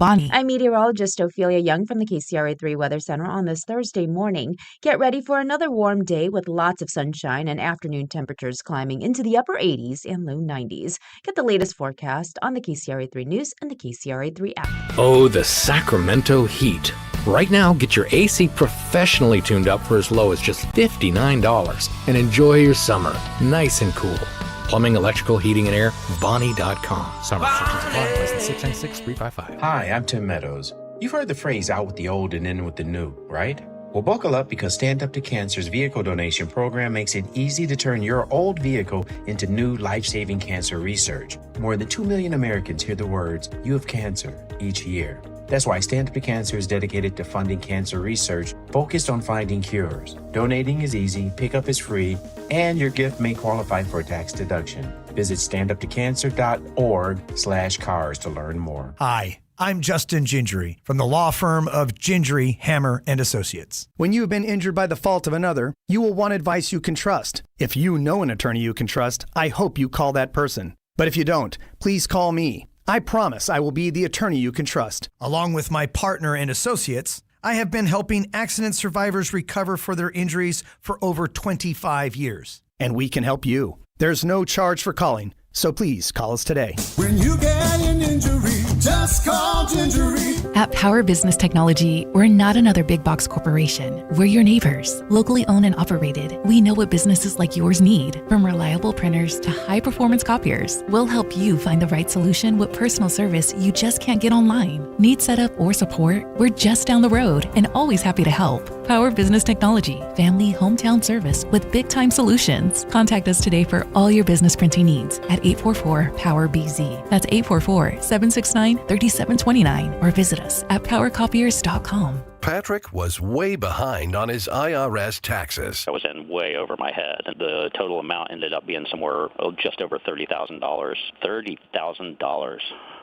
Bonnie. I'm meteorologist Ophelia Young from the KCRA3 Weather Center on this Thursday morning. Get ready for another warm day with lots of sunshine and afternoon temperatures climbing into the upper 80s and low 90s. Get the latest forecast on the KCRA3 News and the KCRA3 app. Oh, the Sacramento heat. Right now, get your AC professionally tuned up for as low as just $59 and enjoy your summer nice and cool. Plumbing, electrical, heating, and air, Bonnie.com. Summer restrictions apply. License 696-355. Hi, I'm Tim Meadows. You've heard the phrase out with the old and in with the new, right? Well, buckle up because Stand Up to Cancer's vehicle donation program makes it easy to turn your old vehicle into new life-saving cancer research. More than 2 million Americans hear the words, "You have cancer," each year. That's why Stand Up to Cancer is dedicated to funding cancer research focused on finding cures. Donating is easy, pickup is free, and your gift may qualify for a tax deduction. Visit standuptocancer.org/cars to learn more. Hi, I'm Justin Gingery from the law firm of Gingery, Hammer, and Associates. When you have been injured by the fault of another, you will want advice you can trust. If you know an attorney you can trust, I hope you call that person. But if you don't, please call me. I promise I will be the attorney you can trust. Along with my partner and associates, I have been helping accident survivors recover for their injuries for over 25 years. And we can help you. There's no charge for calling, so please call us today. When you get an injury, just call Gingery. At Power Business Technology, we're not another big box corporation. We're your neighbors, locally owned and operated. We know what businesses like yours need, from reliable printers to high-performance copiers. We'll help you find the right solution with personal service you just can't get online. Need setup or support? We're just down the road and always happy to help. Power Business Technology, family hometown service with big-time solutions. Contact us today for all your business printing needs at 844-POWER-BZ. That's 844-769-3729 or visit us at powercopiers.com. Patrick was way behind on his IRS taxes. I was in way over my head. The total amount ended up being somewhere just over $30,000. $30,000.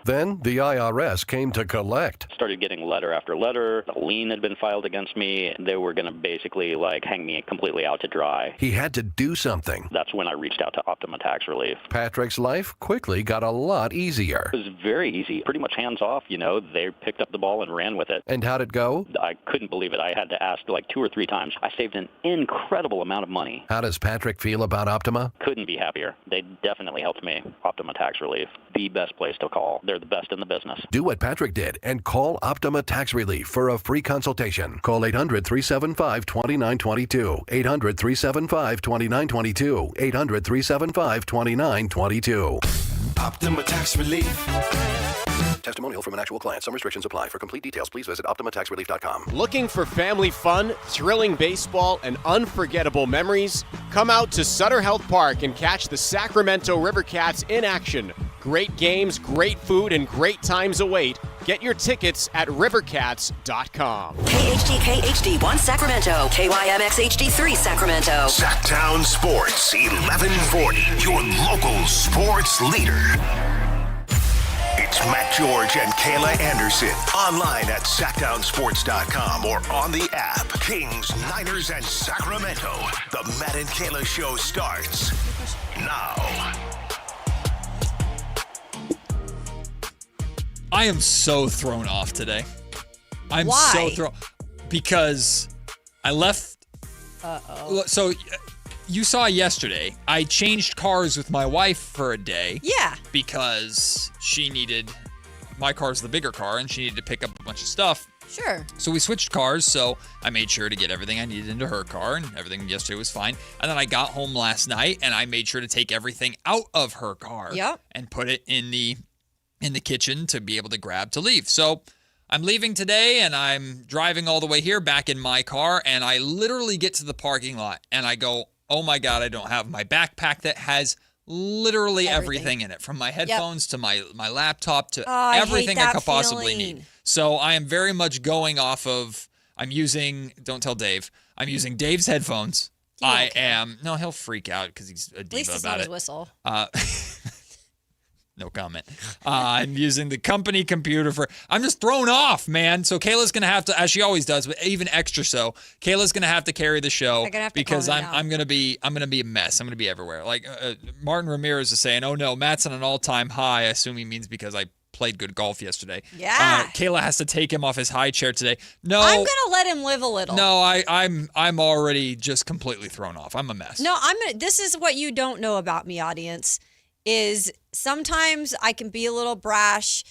Then the IRS came to collect. Started getting letter after letter. A lien had been filed against me. They were going to basically hang me completely out to dry. He had to do something. That's when I reached out to Optima Tax Relief. Patrick's life quickly got a lot easier. It was very easy. Pretty much hands off, They picked up the ball and ran with it. And how'd it go? I couldn't believe it. I had to ask 2 or 3 times. I saved an incredible amount of money. How does Patrick feel about Optima? Couldn't be happier. They definitely helped me. Optima Tax Relief, the best place to call. They're the best in the business. Do what Patrick did and call Optima Tax Relief for a free consultation. Call 800-375-2922. 800-375-2922. 800-375-2922. Optima Tax Relief. Testimonial from an actual client. Some restrictions apply. For complete details, please visit OptimaTaxRelief.com. Looking for family fun, thrilling baseball, and unforgettable memories? Come out to Sutter Health Park and catch the Sacramento Rivercats in action. Great games, great food, and great times await. Get your tickets at rivercats.com. KHD1 Sacramento, KYMX HD3 Sacramento. Sactown Sports 1140, your local sports leader. It's Matt George and Kayla Anderson. Online at SactownSports.com or on the app. Kings, Niners, and Sacramento. The Matt and Kayla Show starts now. I am so thrown off today. I'm Why? so thrown because I left. So you saw yesterday, I changed cars with my wife for a day. Yeah. Because my car's the bigger car, and she needed to pick up a bunch of stuff. Sure. So we switched cars, so I made sure to get everything I needed into her car, and everything yesterday was fine. And then I got home last night, and I made sure to take everything out of her car. Yep. And put it in the kitchen to be able to grab to leave. So I'm leaving today, and I'm driving all the way here back in my car, and I literally get to the parking lot, and I go, oh my God, I don't have my backpack that has literally everything in it, from my headphones to my laptop to everything I could possibly need. So I am very much going off of, don't tell Dave, I'm using Dave's headphones. No, he'll freak out because he's a diva about it. At least it's not his whistle. No comment. I'm using the company computer I'm just thrown off, man. So Kayla's going to have to, as she always does, but even extra so, Kayla's going to have to carry the show because I'm going to be a mess. I'm going to be everywhere. Like Martin Ramirez is saying, oh no, Matt's on an all-time high. I assume he means because I played good golf yesterday. Yeah. Kayla has to take him off his high chair today. No, I'm gonna let him live a little. No, I'm already just completely thrown off. I'm a mess. No, this is what you don't know about me, audience, is sometimes I can be a little brash.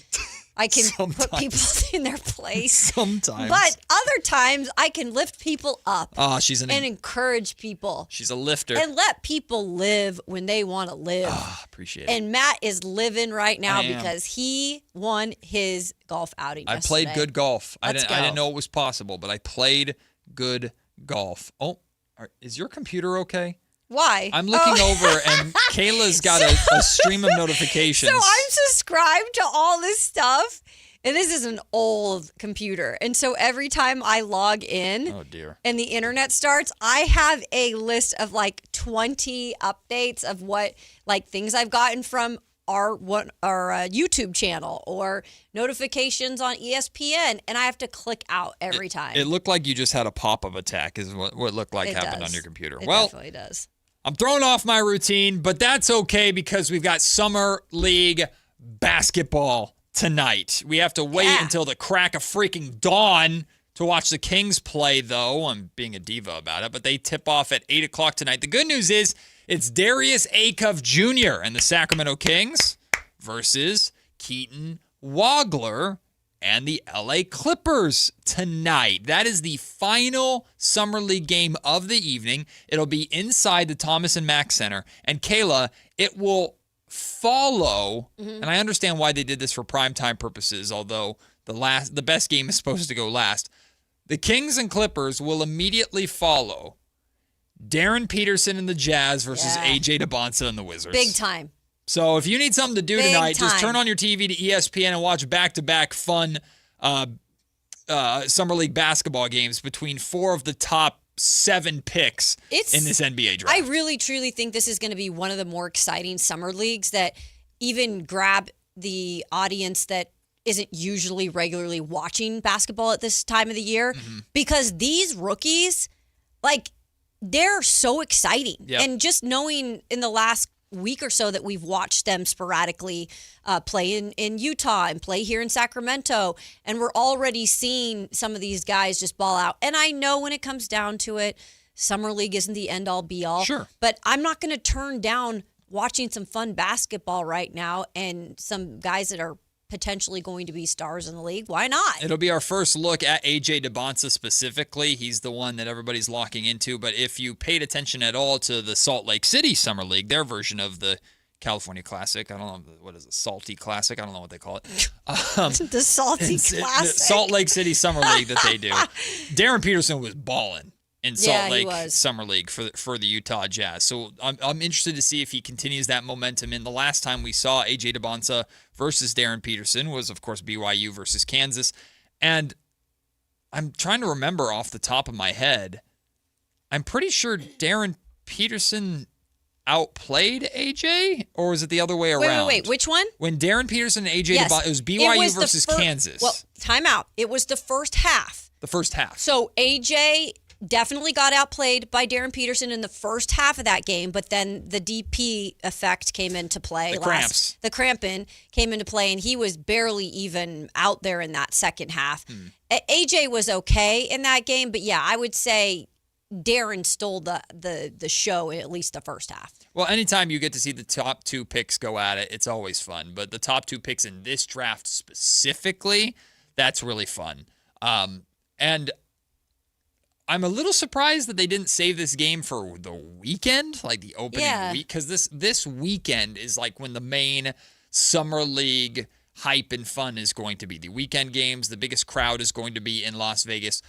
I can put people in their place. Sometimes. But other times I can lift people up. Oh, and encourage people. She's a lifter. And let people live when they want to live. Oh, appreciate it. And Matt is living right now because he won his golf outing yesterday. I played good golf. I Let's didn't go. know it was possible, but I played good golf. Oh, is your computer okay? Why? I'm looking over, and Kayla's got a stream of notifications. So I'm subscribed to all this stuff, and this is an old computer. And so every time I log in and the internet starts, I have a list of like 20 updates of what things I've gotten from our YouTube channel or notifications on ESPN, and I have to click out every time. It looked like you just had a pop-up attack is what it looked like happened on your computer. It definitely does. I'm throwing off my routine, but that's okay because we've got Summer League basketball tonight. We have to wait until the crack of freaking dawn to watch the Kings play, though. I'm being a diva about it, but they tip off at 8 o'clock tonight. The good news is it's Darius Acuff Jr. and the Sacramento Kings versus Keaton Wagler and the LA Clippers tonight. That is the final Summer League game of the evening. It'll be inside the Thomas and Mack Center. And Kayla, it will follow, and I understand why they did this for primetime purposes, although the best game is supposed to go last. The Kings and Clippers will immediately follow Darren Peterson and the Jazz versus AJ DeBonsa and the Wizards. Big time. So if you need something to do tonight, just turn on your TV to ESPN and watch back-to-back fun Summer League basketball games between 4 of the top 7 picks in this NBA draft. I really, truly think this is going to be one of the more exciting summer leagues that even grab the audience that isn't usually regularly watching basketball at this time of the year because these rookies, they're so exciting. Yep. And just knowing in the last week or so that we've watched them sporadically play in Utah and play here in Sacramento, and we're already seeing some of these guys just ball out. And I know when it comes down to it, Summer League isn't the end-all, be-all. Sure. But I'm not going to turn down watching some fun basketball right now and some guys that are potentially going to be stars in the league. Why not? It'll be our first look at AJ DeBonsa specifically. He's the one that everybody's locking into. But if you paid attention at all to the Salt Lake City Summer League, their version of the California Classic, I don't know, what is it, Salty Classic? I don't know what they call it. The Salty Classic. The Salt Lake City Summer League that they do. Darren Peterson was balling in Salt Lake Summer League for the Utah Jazz. So I'm interested to see if he continues that momentum. And the last time we saw AJ DeBonsa versus Darren Peterson was, of course, BYU versus Kansas. And I'm trying to remember off the top of my head, I'm pretty sure Darren Peterson outplayed AJ, or was it the other way around? Wait. Which one? When Darren Peterson and AJ DeBonsa, it was BYU versus Kansas. Well, time out. It was the first half. The first half. So AJ definitely got outplayed by Darren Peterson in the first half of that game, but then the DP effect came into play. The cramping came into play, and he was barely even out there in that second half. AJ was okay in that game, but yeah, I would say Darren stole the show in at least the first half. Well, anytime you get to see the top 2 picks go at it, it's always fun. But the top 2 picks in this draft specifically, that's really fun. And I'm a little surprised that they didn't save this game for the weekend, like the opening week, because this weekend is like when the main Summer League hype and fun is going to be. The weekend games, the biggest crowd is going to be in Las Vegas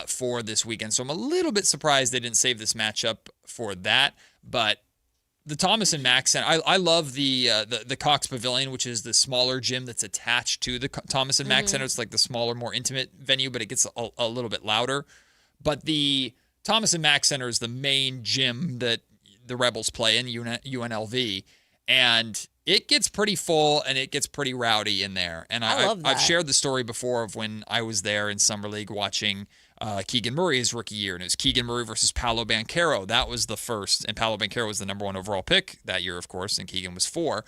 for this weekend. So I'm a little bit surprised they didn't save this matchup for that. But the Thomas and Mack Center, I love the Cox Pavilion, which is the smaller gym that's attached to the Thomas and Mack Center. It's like the smaller, more intimate venue, but it gets a little bit louder. But the Thomas and Mack Center is the main gym that the Rebels play in, UNLV. And it gets pretty full and it gets pretty rowdy in there. And I love that. I've shared the story before of when I was there in Summer League watching Keegan Murray's rookie year. And it was Keegan Murray versus Paolo Banchero. That was the first. And Paolo Banchero was the number 1 overall pick that year, of course. And Keegan was 4.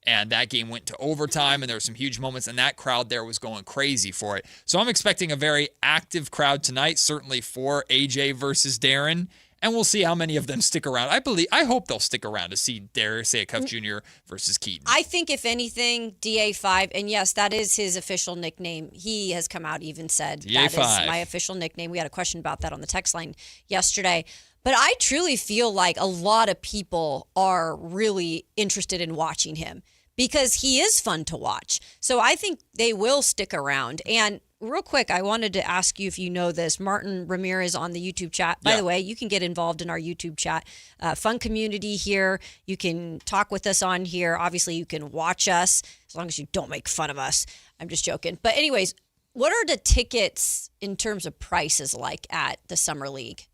And that game went to overtime, and there were some huge moments, and that crowd there was going crazy for it. So I'm expecting a very active crowd tonight, certainly for AJ versus Darren. And we'll see how many of them stick around. I hope they'll stick around to see Darius Acuff Jr. versus Keaton. I think, if anything, DA5, and yes, that is his official nickname. He has come out, even said, DA5. That is my official nickname. We had a question about that on the text line yesterday. But I truly feel like a lot of people are really interested in watching him because he is fun to watch. So I think they will stick around. And real quick, I wanted to ask you if you know this. Martin Ramirez on the YouTube chat. By the way, you can get involved in our YouTube chat. Fun community here. You can talk with us on here. Obviously, you can watch us as long as you don't make fun of us. I'm just joking. But anyways, what are the tickets in terms of prices like at the Summer League?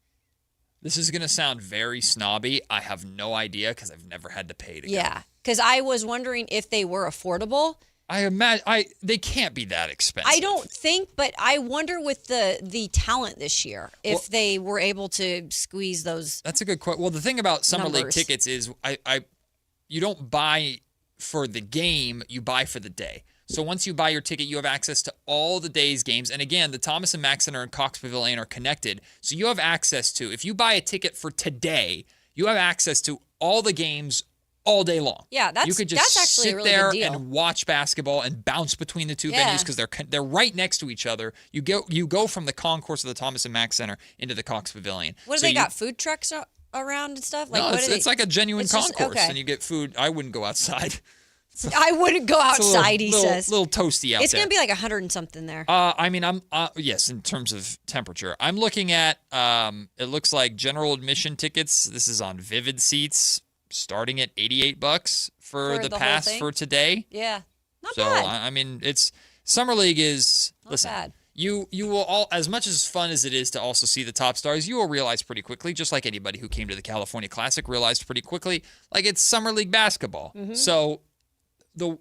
This is going to sound very snobby. I have no idea because I've never had to pay to go. Yeah, because I was wondering if they were affordable. I imagine they can't be that expensive. I don't think, but I wonder with the talent this year if they were able to squeeze those. That's a good question. Well, the thing about Summer League tickets is you don't buy for the game, you buy for the day. So once you buy your ticket, you have access to all the day's games. And again, the Thomas and Mack Center and Cox Pavilion are connected. So you have access to, if you buy a ticket for today, you have access to all the games all day long. Yeah, you could just that's actually sit a really there good deal. and watch basketball and bounce between the two venues because they're right next to each other. You go from the concourse of the Thomas and Mack Center into the Cox Pavilion. What do they got? Food trucks around and stuff? Like, no, it's like a genuine concourse, and you get food. I wouldn't go outside. I wouldn't go outside, he says. A little toasty out there. It's going to be like 100 and something there. I mean, yes, in terms of temperature. I'm looking at, it looks like general admission tickets. This is on Vivid Seats, starting at $88 for the pass for today. Yeah, not bad. So, I mean, Summer League is, not bad. You will all, as much as fun as it is to also see the top stars, you will realize pretty quickly, just like anybody who came to the California Classic realized pretty quickly, like it's Summer League basketball. Mm-hmm. So the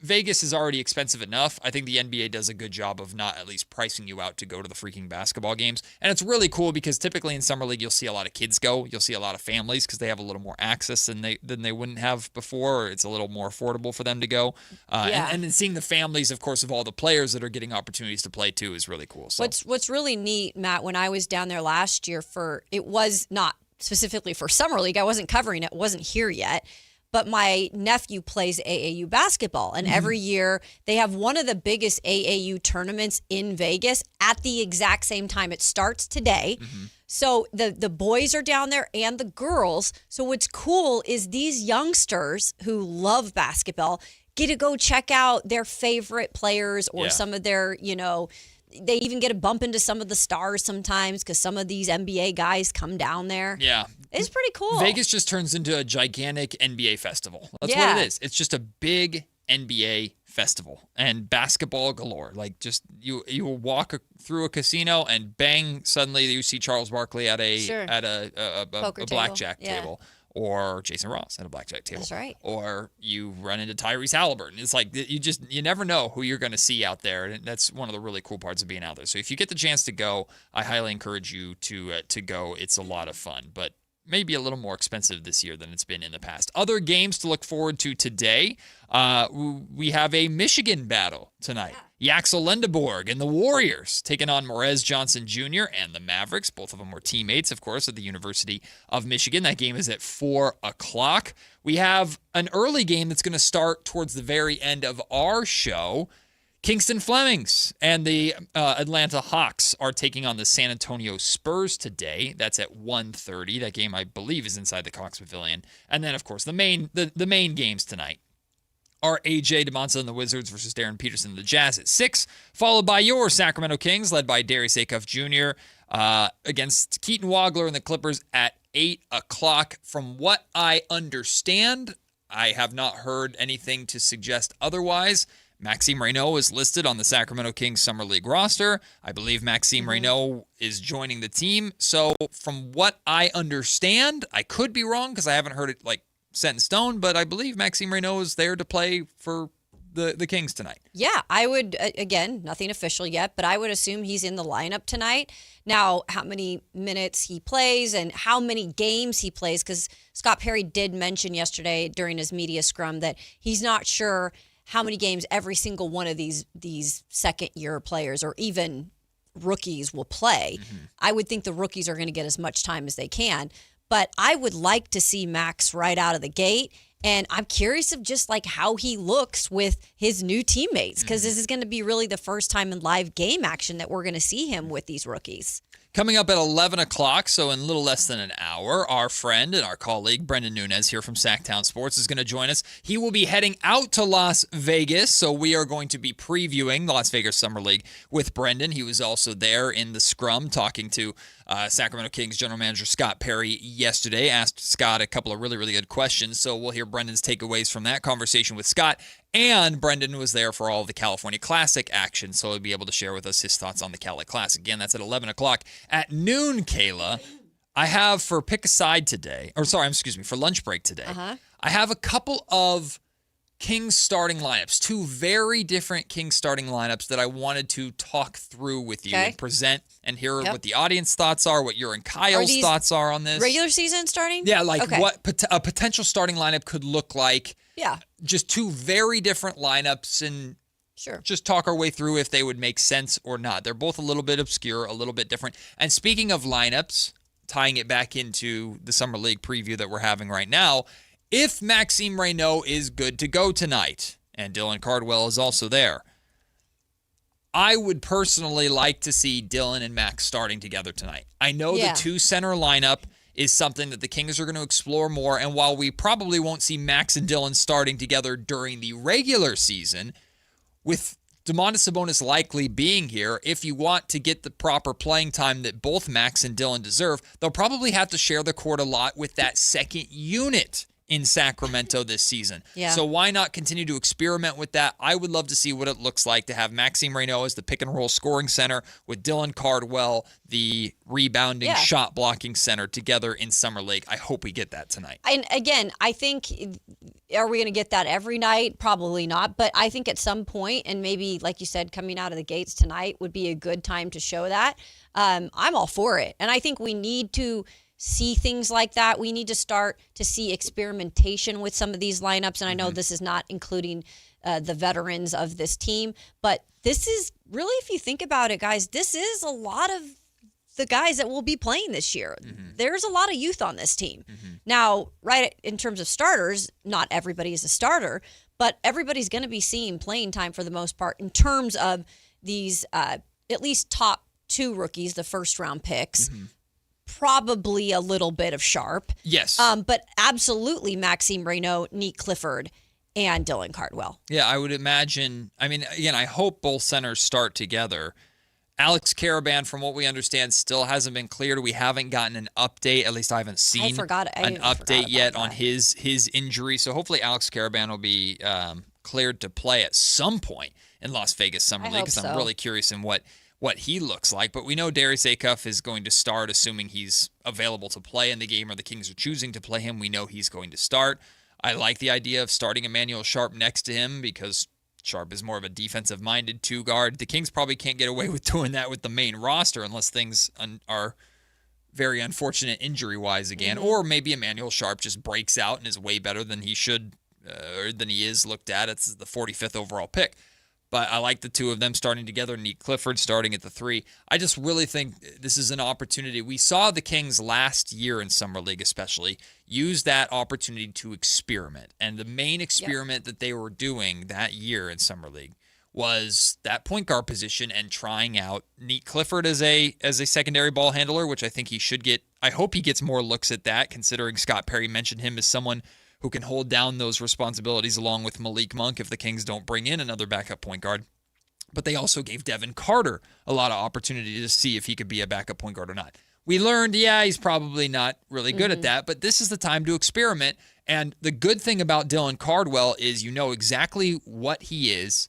Vegas is already expensive enough. I think the NBA does a good job of not at least pricing you out to go to the freaking basketball games. And it's really cool because typically in Summer League, you'll see a lot of kids go. You'll see a lot of families because they have a little more access than they wouldn't have before. Or it's a little more affordable for them to go. And then seeing the families, of course, of all the players that are getting opportunities to play too is really cool. So. What's really neat, Matt, when I was down there last year it was not specifically for Summer League. I wasn't covering it. Wasn't here yet. But my nephew plays AAU basketball, and every year they have one of the biggest AAU tournaments in Vegas at the exact same time. It starts today. Mm-hmm. So the boys are down there and the girls. So what's cool is these youngsters who love basketball get to go check out their favorite players or some of their, they even get a bump into some of the stars sometimes because some of these NBA guys come down there. Yeah. It's pretty cool. Vegas just turns into a gigantic NBA festival. That's what it is. It's just a big NBA festival and basketball galore. Like just you will walk through a casino and bang, suddenly you see Charles Barkley at a blackjack table. Or Jason Ross at a blackjack table. That's right. Or you run into Tyrese Halliburton. It's like you never know who you're going to see out there. And that's one of the really cool parts of being out there. So if you get the chance to go, I highly encourage you to go. It's a lot of fun, but maybe a little more expensive this year than it's been in the past. Other games to look forward to today. We have a Michigan battle tonight. Yaxel Lendeborg and the Warriors taking on Morez Johnson Jr. and the Mavericks. Both of them were teammates, of course, at the University of Michigan. That game is at 4 o'clock. We have an early game that's going to start towards the very end of our show. Kingston Flemings and the Atlanta Hawks are taking on the San Antonio Spurs today. That's at 1:30. That game, I believe, is inside the Cox Pavilion. And then, of course, the main games tonight are AJ DeMonza and the Wizards versus Darren Peterson and the Jazz at 6, followed by your Sacramento Kings, led by Darius Acuff Jr., against Keaton Wagler and the Clippers at 8 o'clock. From what I understand, I have not heard anything to suggest otherwise. Maxime Reynaud is listed on the Sacramento Kings Summer League roster. I believe Maxime Reynaud is joining the team. So from what I understand, I could be wrong because I haven't heard it set in stone, but I believe Maxime Reynaud is there to play for the Kings tonight. Yeah, I would, again, nothing official yet, but I would assume he's in the lineup tonight. Now, how many minutes he plays and how many games he plays, because Scott Perry did mention yesterday during his media scrum that he's not sure how many games every single one of these second-year players or even rookies will play. I would think the rookies are going to get as much time as they can, but I would like to see Max right out of the gate. And I'm curious of just like how he looks with his new teammates, because this is going to be really the first time in live game action that we're going to see him with these rookies. Coming up at 11 o'clock, so in a little less than an hour, our friend and our colleague, Brendan Nunes, here from Sactown Sports, is going to join us. He will be heading out to Las Vegas, so we are going to be previewing the Las Vegas Summer League with Brendan. He was also there in the scrum talking to Sacramento Kings general manager Scott Perry yesterday. Asked Scott a couple of really, really good questions, so we'll hear Brendan's takeaways from that conversation with Scott. And Brendan was there for all of the California Classic action, so he'll be able to share with us his thoughts on the Cali Classic. Again, that's at 11 o'clock. At noon, Kayla, I have for pick a side today, for lunch break today, I have a couple of Kings starting lineups, two very different Kings starting lineups that I wanted to talk through with you and present and hear what the audience thoughts are, what your and Kyle's thoughts are on this. Regular season starting? Yeah, like what a potential starting lineup could look like. Yeah. Just two very different lineups and just talk our way through if they would make sense or not. They're both a little bit obscure, a little bit different. And speaking of lineups, tying it back into the Summer League preview that we're having right now, if Maxime Reynaud is good to go tonight, and Dylan Cardwell is also there, I would personally like to see Dylan and Max starting together tonight. I know the two-center lineup is something that the Kings are going to explore more, and while we probably won't see Max and Dylan starting together during the regular season, with Domantas Sabonis likely being here, if you want to get the proper playing time that both Max and Dylan deserve, they'll probably have to share the court a lot with that second unit in Sacramento this season. Yeah. So why not continue to experiment with that? I would love to see what it looks like to have Maxime Reynaud as the pick-and-roll scoring center with Dylan Cardwell, the rebounding, shot-blocking center, together in Summer League. I hope we get that tonight. And again, I think, are we going to get that every night? Probably not. But I think at some point, and maybe, like you said, coming out of the gates tonight would be a good time to show that. I'm all for it. And I think we need to see things like that. We need to start to see experimentation with some of these lineups. And I know this is not including the veterans of this team, but this is really, if you think about it, guys, this is a lot of the guys that will be playing this year. There's a lot of youth on this team. Now, right, in terms of starters, not everybody is a starter, but everybody's going to be seeing playing time for the most part in terms of these at least top two rookies, the first-round picks. Probably a little bit of Sharp. Yes. But absolutely Maxime Reynaud, Nick Clifford, and Dylan Cardwell. Yeah, I would imagine. I mean, again, I hope both centers start together. Alex Caravan, from what we understand, still hasn't been cleared. We haven't gotten an update. At least I haven't seen an update yet on his injury. So hopefully Alex Caravan will be cleared to play at some point in Las Vegas Summer League, because I'm really curious in what he looks like. But we know Darius Acuff is going to start, assuming he's available to play in the game or the Kings are choosing to play him. We know he's going to start. I like the idea of starting Emmanuel Sharp next to him because Sharp is more of a defensive-minded two-guard. The Kings probably can't get away with doing that with the main roster unless things are very unfortunate injury-wise again. Or maybe Emmanuel Sharp just breaks out and is way better than he should, or than he is looked at. It's the 45th overall pick. But I like the two of them starting together, Nick Clifford starting at the 3. I just really think this is an opportunity. We saw the Kings last year in Summer League especially use that opportunity to experiment. And the main experiment that they were doing that year in Summer League was that point guard position and trying out Nick Clifford as a secondary ball handler, which I think he should get. I hope he gets more looks at that, considering Scott Perry mentioned him as someone who can hold down those responsibilities along with Malik Monk if the Kings don't bring in another backup point guard. But they also gave Devin Carter a lot of opportunity to see if he could be a backup point guard or not. We learned, he's probably not really good at that, but this is the time to experiment. And the good thing about Dylan Cardwell is you know exactly what he is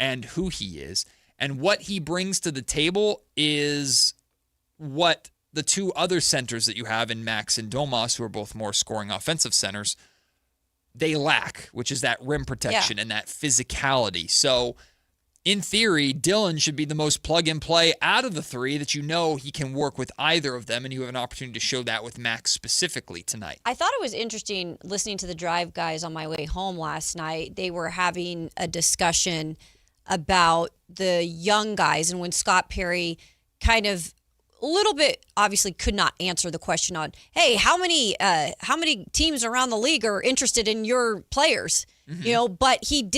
and who he is. And what he brings to the table is what the two other centers that you have in Max and Domas, who are both more scoring offensive centers, they lack, which is that rim protection and that physicality. So in theory, Dillon should be the most plug-and-play out of the three that you know he can work with either of them, and you have an opportunity to show that with Max specifically tonight. I thought it was interesting listening to the Drive guys on my way home last night. They were having a discussion about the young guys, and when Scott Perry kind of a little bit obviously could not answer the question on, hey, how many teams around the league are interested in your players? But he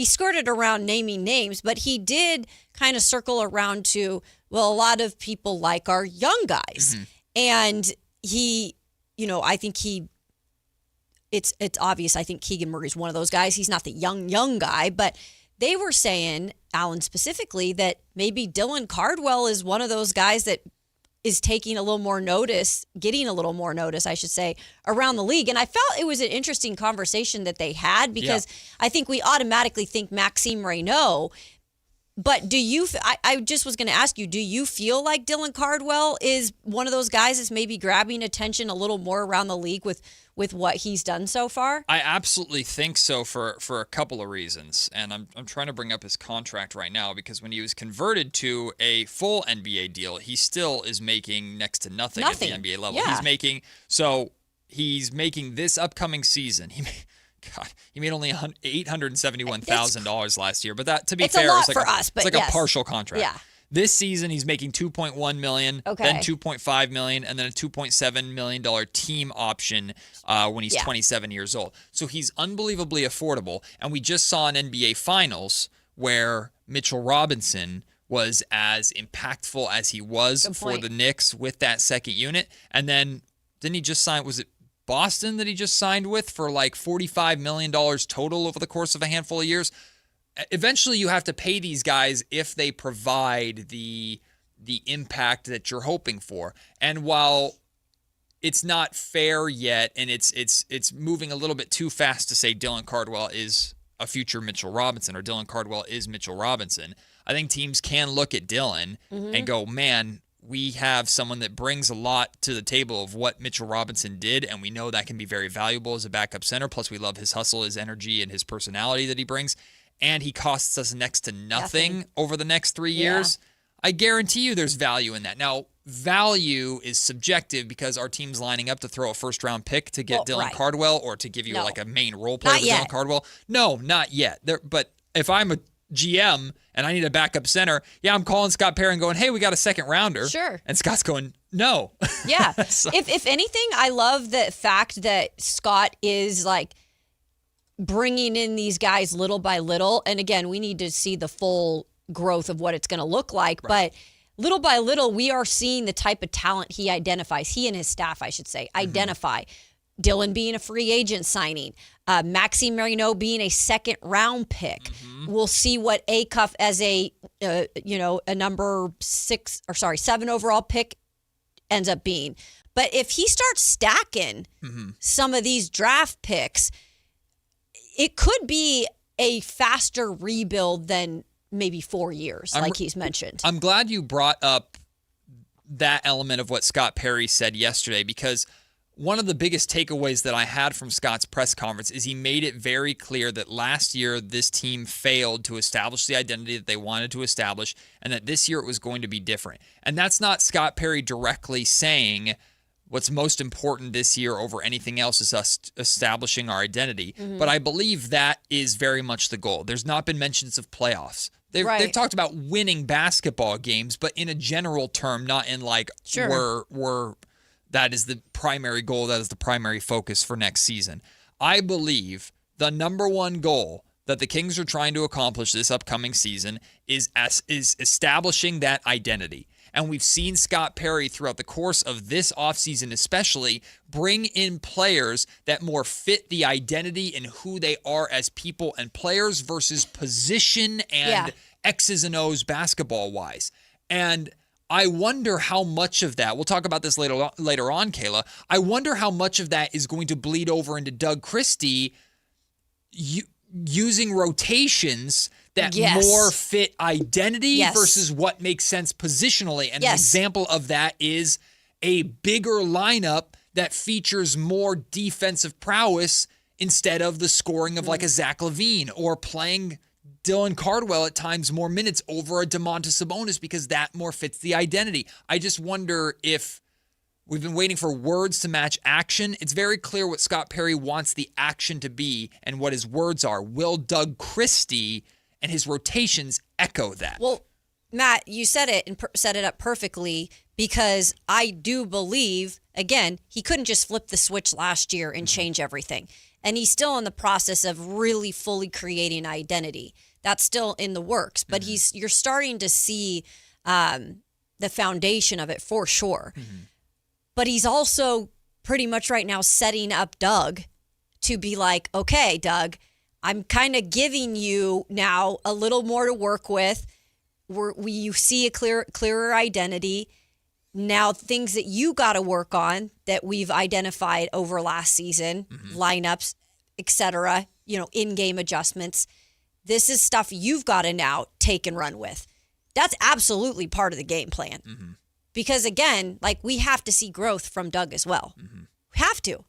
skirted around naming names, but he did kind of circle around to, well, a lot of people like our young guys. And he, I think it's obvious. I think Keegan Murray's one of those guys. He's not the young guy, but they were saying, Alan specifically, that maybe Dylan Cardwell is one of those guys that is getting a little more notice, I should say, around the league. And I felt it was an interesting conversation that they had because I think we automatically think Maxime Reynaud. But I just was going to ask you, do you feel like Dylan Cardwell is one of those guys that's maybe grabbing attention a little more around the league with what he's done so far? I absolutely think so for a couple of reasons. And I'm trying to bring up his contract right now because when he was converted to a full NBA deal, he still is making next to nothing. At the NBA level. Yeah. He's making this upcoming season. He made only $871,000 last year, but that, to be fair, it's like a partial contract. Yeah. This season, he's making $2.1 million, then $2.5 million, and then a $2.7 million team option when he's 27 years old. So he's unbelievably affordable. And we just saw an NBA Finals where Mitchell Robinson was as impactful as he was for the Knicks with that second unit. And then didn't he just sign? Was it Boston that he just signed with for like $45 million total over the course of a handful of years? Eventually you have to pay these guys if they provide the impact that you're hoping for. And while it's not fair yet, and it's moving a little bit too fast to say Dylan Cardwell is a future Mitchell Robinson or Dylan Cardwell is Mitchell Robinson, I think teams can look at Dylan and go, man, we have someone that brings a lot to the table of what Mitchell Robinson did, and we know that can be very valuable as a backup center. Plus, we love his hustle, his energy, and his personality that he brings. And he costs us next to nothing over the next 3 years. I guarantee you there's value in that. Now, value is subjective because our team's lining up to throw a first-round pick to get Dylan Cardwell or to give you like a main role player with Dylan Cardwell. No, not yet. But if I'm a GM and I need a backup center, I'm calling Scott Perry and going, hey, we got a second rounder. Sure. And Scott's going, no. Yeah. So. If anything, I love the fact that Scott is like bringing in these guys little by little. And again, we need to see the full growth of what it's going to look like. Right. But little by little, we are seeing the type of talent he identifies. He and his staff, I should say, identify. Dylan being a free agent signing, Maxime Reynaud being a second round pick. We'll see what Acuff as a number 7 overall pick ends up being. But if he starts stacking some of these draft picks, it could be a faster rebuild than maybe 4 years, like he's mentioned. I'm glad you brought up that element of what Scott Perry said yesterday, because one of the biggest takeaways that I had from Scott's press conference is he made it very clear that last year this team failed to establish the identity that they wanted to establish, and that this year it was going to be different. And that's not Scott Perry directly saying what's most important this year over anything else is us establishing our identity. But I believe that is very much the goal. There's not been mentions of playoffs. They've talked about winning basketball games, but in a general term, not in like we're that is the primary goal, that is the primary focus for next season. I believe the number one goal that the Kings are trying to accomplish this upcoming season is establishing that identity. And we've seen Scott Perry throughout the course of this offseason especially bring in players that more fit the identity and who they are as people and players versus position and X's and O's basketball-wise. And I wonder how much of that, we'll talk about this later on, Kayla, I wonder how much of that is going to bleed over into Doug Christie using rotations that more fit identity versus what makes sense positionally. And an example of that is a bigger lineup that features more defensive prowess instead of the scoring of like a Zach LaVine, or playing Dylan Cardwell at times more minutes over a Domantas Sabonis because that more fits the identity. I just wonder if we've been waiting for words to match action. It's very clear what Scott Perry wants the action to be and what his words are. Will Doug Christie and his rotations echo that? Well, Matt, you said it and set it up perfectly, because I do believe, again, he couldn't just flip the switch last year and change everything. And he's still in the process of really fully creating an identity. That's still in the works, but you're starting to see the foundation of it for sure. But he's also pretty much right now setting up Doug to be like, okay, Doug, I'm kind of giving you now a little more to work with. You see a clearer identity. Now, things that you got to work on that we've identified over last season, lineups, etc., in-game adjustments. This is stuff you've got to now take and run with. That's absolutely part of the game plan. Because, again, we have to see growth from Doug as well. We have to.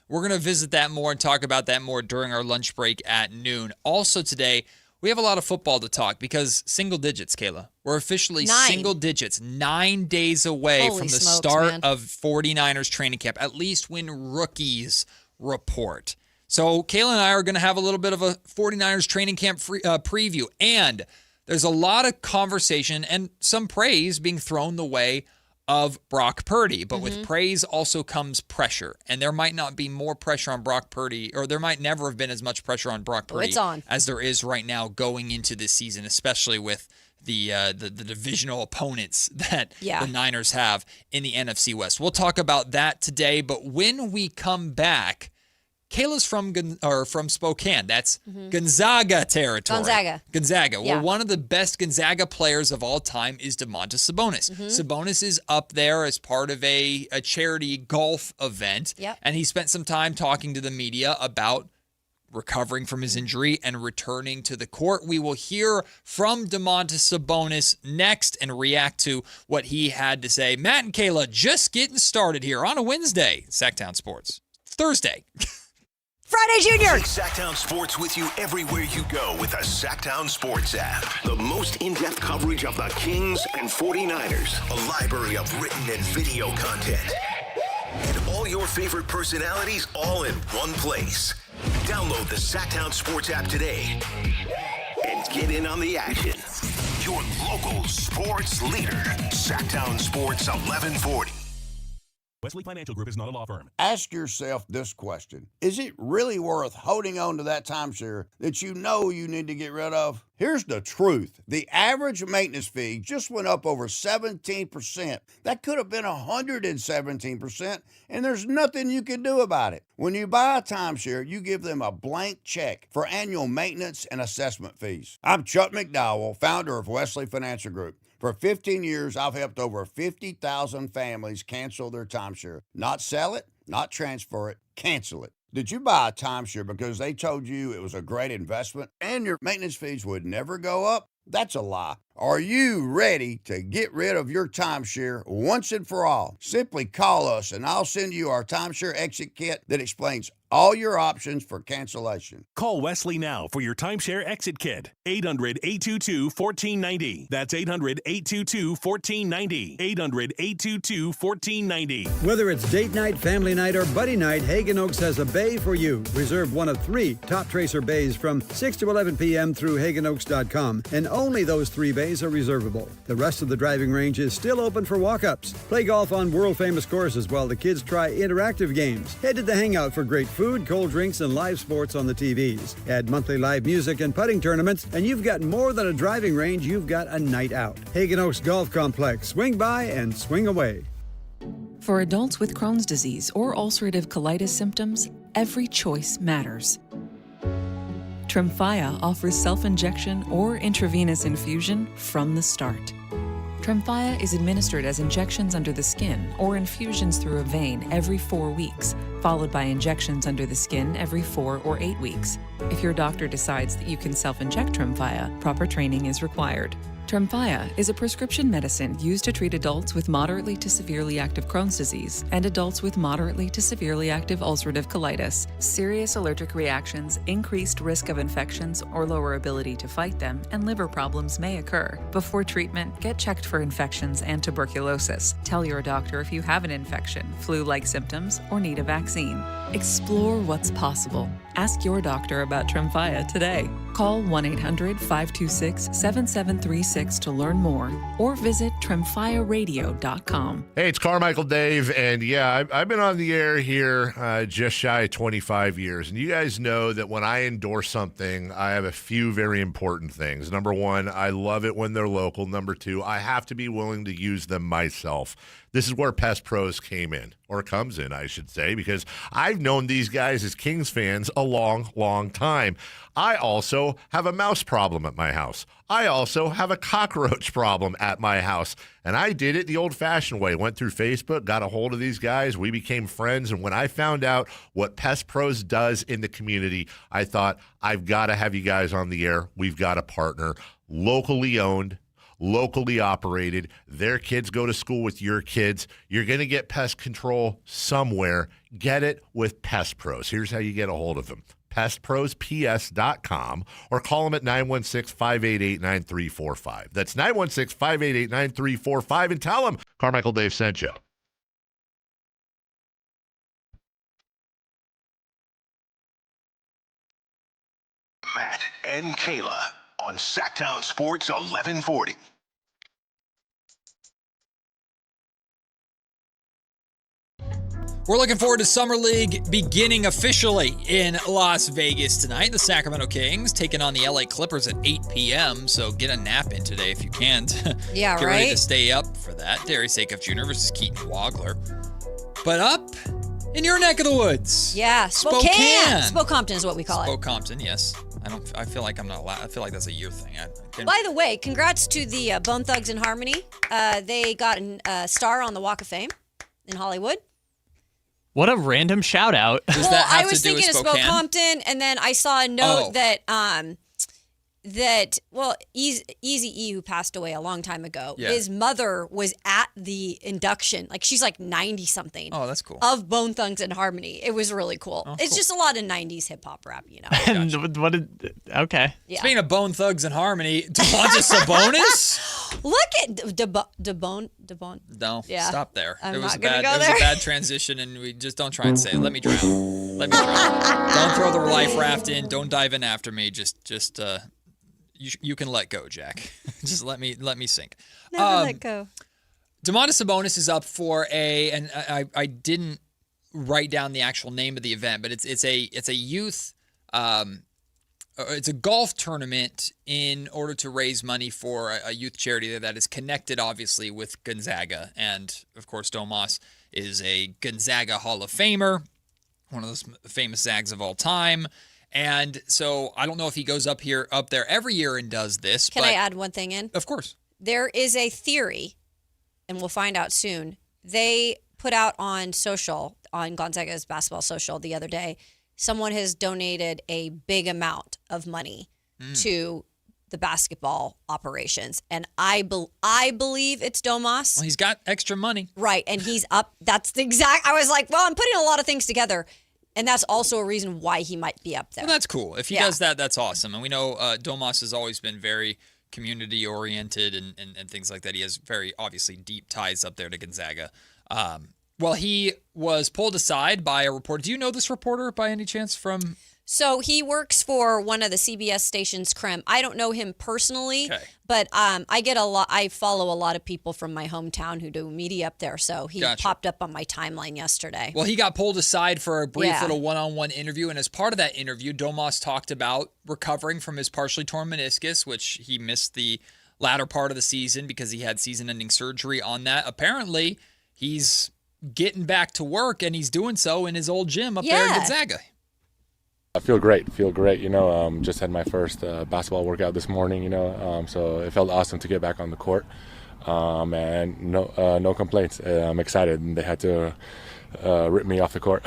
We're going to visit that more and talk about that more during our lunch break at noon. Also today, we have a lot of football to talk because single digits, Kayla. We're officially 9. Single digits, 9 days away Holy from the smokes, start man. of 49ers training camp, at least when rookies report. So Kayla and I are going to have a little bit of a 49ers training camp preview. And there's a lot of conversation and some praise being thrown the way of Brock Purdy. But with praise also comes pressure. And there might not be more pressure on Brock Purdy, or there might never have been as much pressure on Brock Purdy as there is right now going into this season, especially with the divisional opponents that the Niners have in the NFC West. We'll talk about that today. But when we come back, Kayla's from Spokane. That's Gonzaga territory. Gonzaga. Yeah. Well, one of the best Gonzaga players of all time is Domantas Sabonis. Sabonis is up there as part of a charity golf event. Yep. And he spent some time talking to the media about recovering from his injury and returning to the court. We will hear from Domantas Sabonis next and react to what he had to say. Matt and Kayla just getting started here on a Wednesday. Sactown Sports. Thursday. Friday, Junior. Take Sactown Sports with you everywhere you go with the Sactown Sports app. The most in-depth coverage of the Kings and 49ers. A library of written and video content. And all your favorite personalities all in one place. Download the Sactown Sports app today and get in on the action. Your local sports leader. Sactown Sports 1140. Wesley Financial Group is not a law firm. Ask yourself this question. Is it really worth holding on to that timeshare that you know you need to get rid of? Here's the truth. The average maintenance fee just went up over 17%. That could have been 117%, and there's nothing you can do about it. When you buy a timeshare, you give them a blank check for annual maintenance and assessment fees. I'm Chuck McDowell, founder of Wesley Financial Group. For 15 years, I've helped over 50,000 families cancel their timeshare. Not sell it, not transfer it, cancel it. Did you buy a timeshare because they told you it was a great investment and your maintenance fees would never go up? That's a lie. Are you ready to get rid of your timeshare once and for all? Simply call us and I'll send you our timeshare exit kit that explains all your options for cancellation. Call Wesley now for your timeshare exit kit. 800-822-1490. That's 800-822-1490. 800-822-1490. Whether it's date night, family night, or buddy night, Hagen Oaks has a bay for you. Reserve one of 3 Top Tracer bays from 6 to 11 p.m. through HagenOaks.com, and only those 3 bays are reservable. The rest of the driving range is still open for walk-ups. Play golf on world-famous courses while the kids try interactive games. Head to the Hangout for great food, cold drinks, and live sports on the TVs. Add monthly live music and putting tournaments, and you've got more than a driving range, you've got a night out. Hagen Oaks Golf Complex. Swing by and swing away. For adults with Crohn's disease or ulcerative colitis symptoms, every choice matters. Tremfya offers self-injection or intravenous infusion from the start. Tremfya is administered as injections under the skin or infusions through a vein every 4 weeks followed by injections under the skin every 4 or 8 weeks. If your doctor decides that you can self-inject Tremfya, proper training is required. Tremfya is a prescription medicine used to treat adults with moderately to severely active Crohn's disease and adults with moderately to severely active ulcerative colitis. Serious allergic reactions, increased risk of infections or lower ability to fight them, and liver problems may occur. Before treatment, get checked for infections and tuberculosis. Tell your doctor if you have an infection, flu-like symptoms, or need a vaccine. Explore what's possible. Ask your doctor about Tremfya today. Call 1-800-526-7736 to learn more or visit tremfyaradio.com. Hey, it's Carmichael Dave, and yeah, I've been on the air here just shy of 25 years, and you guys know that when I endorse something, I have a few very important things. Number one, I love it when they're local. Number two, I have to be willing to use them myself. This is where Pest Pros came in, or comes in, I should say, because I've known these guys as Kings fans a long, long time. I also have a mouse problem at my house. I also have a cockroach problem at my house. And I did it the old-fashioned way. Went through Facebook, got a hold of these guys. We became friends. And when I found out what Pest Pros does in the community, I thought, I've got to have you guys on the air. We've got to partner. Locally owned, locally operated. Their kids go to school with your kids. You're going to get pest control somewhere. Get it with Pest Pros. Here's how you get a hold of them. PestProsPS.com or call them at 916-588-9345. That's 916-588-9345 and tell them Carmichael Dave sent you. Matt and Kayla on Sactown Sports 1140. We're looking forward to Summer League beginning officially in Las Vegas tonight. The Sacramento Kings taking on the LA Clippers at 8 p.m., so get a nap in today if you can. Yeah, Get right? ready to stay up for that. Darius Acuff Jr. versus Keaton Wagler. But up in your neck of the woods. Yeah, Spokane. Spokompton is what we call it. Spokompton, yes. I feel like I'm not allowed. I feel like that's a year thing. By the way, congrats to the Bone Thugs and Harmony. They got a star on the Walk of Fame in Hollywood. What a random shout out. I was thinking of Spokompton, and then I saw a note that Eazy-E, who passed away a long time ago, his mother was at the induction. Like, she's like 90-something. Oh, that's cool. Of Bone Thugs and Harmony. It was really cool. Oh, it's cool. just a lot of 90s hip-hop rap, you know. Okay. Yeah. Speaking of Bone Thugs and Harmony, Domantas Sabonis? Look at DeBone. No, Yeah. stop there. I'm It was not gonna go a there. bad transition, and we just don't try and say it. Let me drown. Let me drown. Don't throw the life raft in. Don't dive in after me. Just you can let go, Jack. Just let me sink. Never let go. Domantas Sabonis is up for and I didn't write down the actual name of the event, but it's a youth. It's a golf tournament in order to raise money for a youth charity that is connected, obviously, with Gonzaga. And, of course, Domas is a Gonzaga Hall of Famer, one of those famous Zags of all time. And so I don't know if he goes up there every year and does this. Can I add one thing in? Of course. There is a theory, and we'll find out soon. They put out on social, on Gonzaga's basketball social the other day, someone has donated a big amount of money to the basketball operations. And I believe it's Domas. Well, he's got extra money. Right, and he's up. That's the exact, I was like, well, I'm putting a lot of things together. And that's also a reason why he might be up there. Well, that's cool. If he does that, that's awesome. And we know Domas has always been very community-oriented and things like that. He has very, obviously, deep ties up there to Gonzaga. Well, he was pulled aside by a reporter. Do you know this reporter by any chance from... So he works for one of the CBS stations, Creme. I don't know him personally, but I follow a lot of people from my hometown who do media up there. So he popped up on my timeline yesterday. Well, he got pulled aside for a brief little one-on-one interview. And as part of that interview, Domas talked about recovering from his partially torn meniscus, which he missed the latter part of the season because he had season-ending surgery on that. Apparently, he's getting back to work, and he's doing so in his old gym up there in Gonzaga. I feel great. Just had my first basketball workout this morning, so it felt awesome to get back on the court. and no complaints. I'm excited. They had to rip me off the court.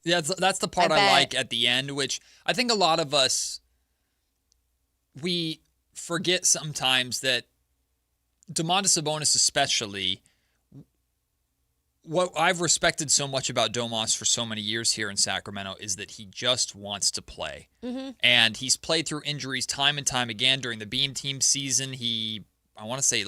Yeah, that's the part I like at the end, which I think a lot of us, we forget sometimes that Domantas Sabonis especially, what I've respected so much about Domas for so many years here in Sacramento is that he just wants to play. Mm-hmm. And he's played through injuries time and time again. During the Beam Team season, I want to say,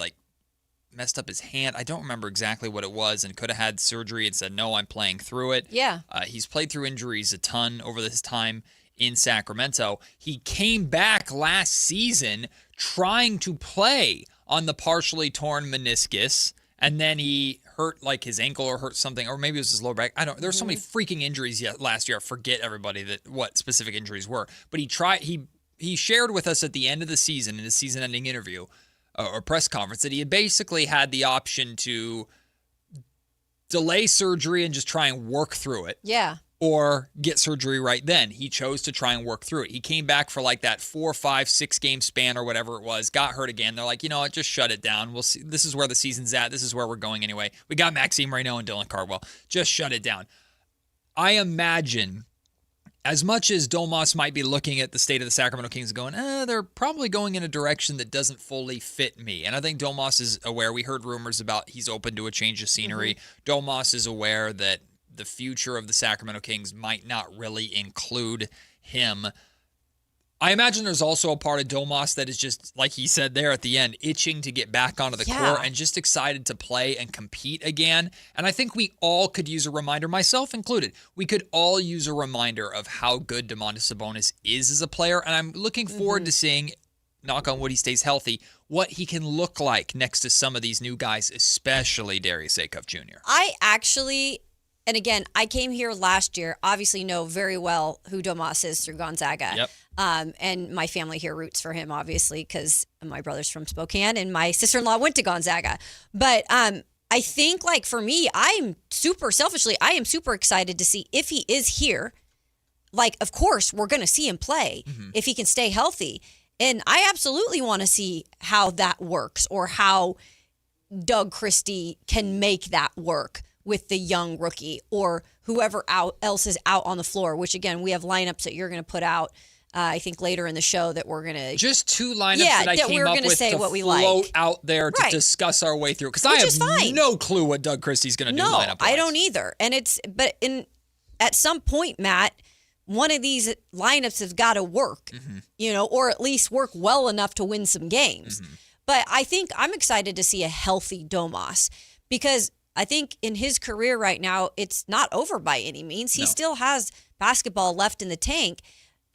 messed up his hand. I don't remember exactly what it was, and could have had surgery and said, no, I'm playing through it. Yeah. He's played through injuries a ton over this time in Sacramento. He came back last season trying to play on the partially torn meniscus, and then he hurt his ankle or hurt something, or maybe it was his lower back. There's so many freaking injuries last year. I forget what specific injuries were. But he shared with us at the end of the season in his season-ending interview or press conference that he had basically had the option to delay surgery and just try and work through it. Yeah. Or get surgery right then. He chose to try and work through it. He came back for that 4, 5, 6 game span or whatever it was, got hurt again. They're like, you know what, just shut it down. We'll see. This is where the season's at. This is where we're going anyway. We got Maxime Reynaud and Dylan Cardwell. Just shut it down. I imagine, as much as Domas might be looking at the state of the Sacramento Kings and going, they're probably going in a direction that doesn't fully fit me. And I think Domas is aware. We heard rumors about he's open to a change of scenery. Mm-hmm. Domas is aware that the future of the Sacramento Kings might not really include him. I imagine there's also a part of Domas that is just, like he said there at the end, itching to get back onto the court and just excited to play and compete again. And I think we all could use a reminder, myself included. We could all use a reminder of how good Domantas Sabonis is as a player. And I'm looking forward to seeing, knock on wood, he stays healthy, what he can look like next to some of these new guys, especially Darius Acuff Jr. And again, I came here last year, obviously know very well who Domas is through Gonzaga. Yep. And my family here roots for him, obviously, because my brother's from Spokane and my sister-in-law went to Gonzaga. But I think, for me, I am super excited to see if he is here. Of course, we're going to see him play if he can stay healthy. And I absolutely want to see how that works, or how Doug Christie can make that work with the young rookie, or whoever else is out on the floor, which, again, we have lineups that you're going to put out, I think, later in the show that we're going to... Just 2 lineups that I came up with to float out there to discuss our way through. Because I have no clue what Doug Christie's going to do lineup-wise. No, I don't either. And at some point, Matt, one of these lineups has got to work, or at least work well enough to win some games. But I think I'm excited to see a healthy Domas, because I think in his career right now, it's not over by any means. He still has basketball left in the tank.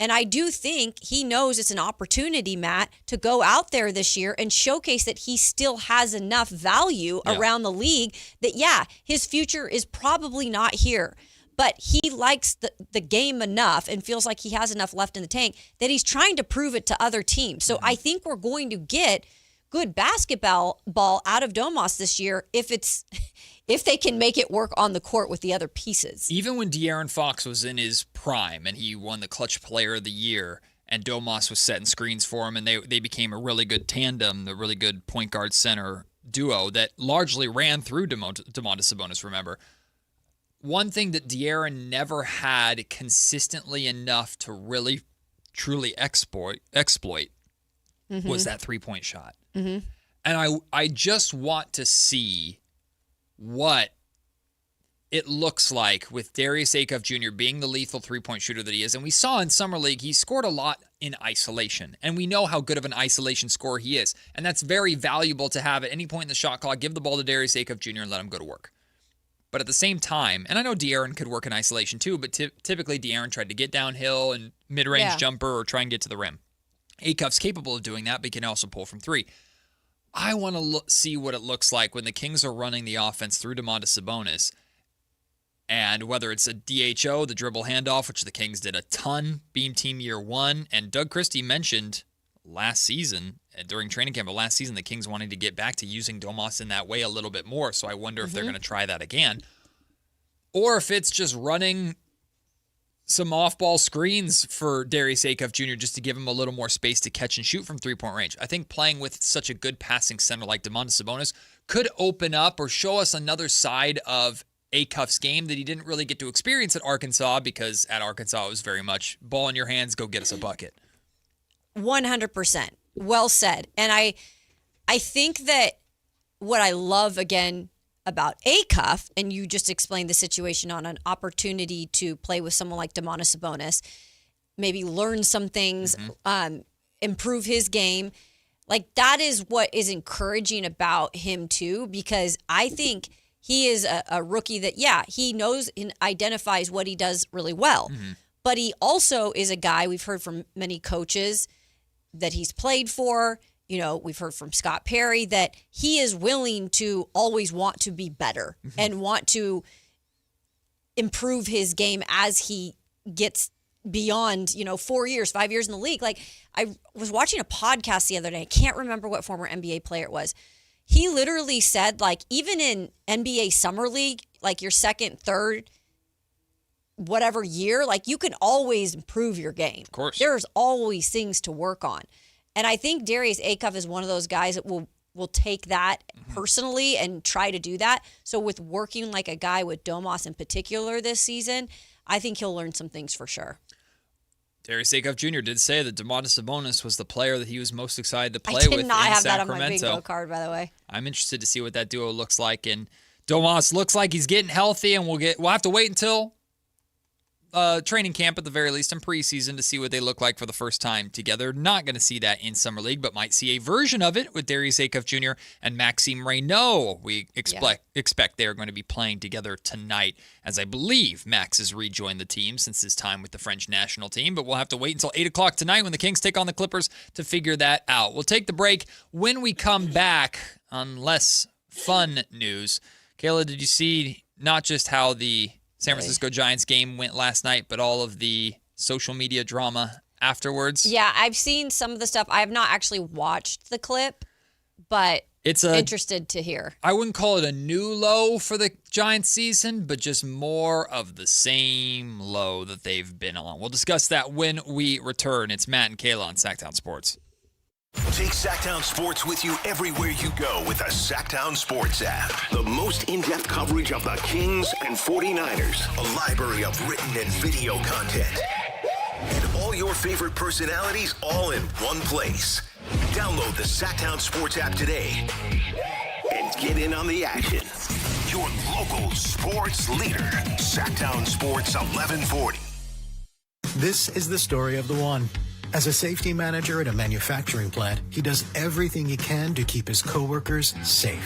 And I do think he knows it's an opportunity, Matt, to go out there this year and showcase that he still has enough value around the league that, his future is probably not here. But he likes the game enough and feels like he has enough left in the tank that he's trying to prove it to other teams. So I think we're going to get good basketball out of Domas this year if they can make it work on the court with the other pieces. Even when De'Aaron Fox was in his prime and he won the Clutch Player of the Year and Domas was setting screens for him, and they became a really good tandem, the really good point guard center duo that largely ran through Domantas Sabonis, remember. One thing that De'Aaron never had consistently enough to really, truly exploit was that three-point shot. And I just want to see what it looks like with Darius Acuff Jr. being the lethal three-point shooter that he is. And we saw in Summer League, he scored a lot in isolation. And we know how good of an isolation scorer he is. And that's very valuable to have at any point in the shot clock. Give the ball to Darius Acuff Jr. and let him go to work. But at the same time, and I know De'Aaron could work in isolation too, but typically De'Aaron tried to get downhill and mid-range jumper or try and get to the rim. Acuff's capable of doing that, but he can also pull from three. I want to see what it looks like when the Kings are running the offense through Domantas Sabonis, and whether it's a DHO, the dribble handoff, which the Kings did a ton, Beam Team Year 1, and Doug Christie mentioned last season, during training camp of last season, the Kings wanting to get back to using Domas in that way a little bit more, so I wonder if they're going to try that again. Or if it's just running some off-ball screens for Darius Acuff Jr. just to give him a little more space to catch and shoot from three-point range. I think playing with such a good passing center like Domantas Sabonis could open up or show us another side of Acuff's game that he didn't really get to experience at Arkansas, because at Arkansas it was very much ball in your hands, go get us a bucket. 100%. Well said. And I think that what I love, again, about Acuff, and you just explained the situation on an opportunity to play with someone like Domantas Sabonis, maybe learn some things, improve his game. Like, that is what is encouraging about him too, because I think he is a rookie that, he knows and identifies what he does really well. But he also is a guy, we've heard from many coaches that he's played for. You know, we've heard from Scott Perry that he is willing to always want to be better and want to improve his game as he gets beyond, 4 years, 5 years in the league. Like, I was watching a podcast the other day. I can't remember what former NBA player it was. He literally said, like, even in NBA Summer League, like your second, third, whatever year, like, you can always improve your game. Of course. There's always things to work on. And I think Darius Acuff is one of those guys that will take that personally and try to do that. So with working like a guy with Domas in particular this season, I think he'll learn some things for sure. Darius Acuff Jr. did say that Domantas Sabonis was the player that he was most excited to play with in Sacramento. I did not have that on my bingo card, by the way. I'm interested to see what that duo looks like. And Domas looks like he's getting healthy, and we'll have to wait until training camp at the very least in preseason to see what they look like for the first time together. Not going to see that in Summer League, but might see a version of it with Darius Acuff Jr. and Maxime Reynaud. We expect they're going to be playing together tonight, as I believe Max has rejoined the team since his time with the French national team, but we'll have to wait until 8 o'clock tonight when the Kings take on the Clippers to figure that out. We'll take the break. When we come back, on less fun news, Kayla, did you see not just how the San Francisco Giants game went last night, but all of the social media drama afterwards? Yeah, I've seen some of the stuff. I have not actually watched the clip, but interested to hear. I wouldn't call it a new low for the Giants season, but just more of the same low that they've been on. We'll discuss that when we return. It's Matt and Kayla on Sactown Sports. Take Sactown Sports with you everywhere you go with the Sactown Sports app. The most in-depth coverage of the Kings and 49ers. A library of written and video content. And all your favorite personalities all in one place. Download the Sactown Sports app today and get in on the action. Your local sports leader. Sactown Sports 1140. This is the story of the one. As a safety manager at a manufacturing plant, he does everything he can to keep his coworkers safe.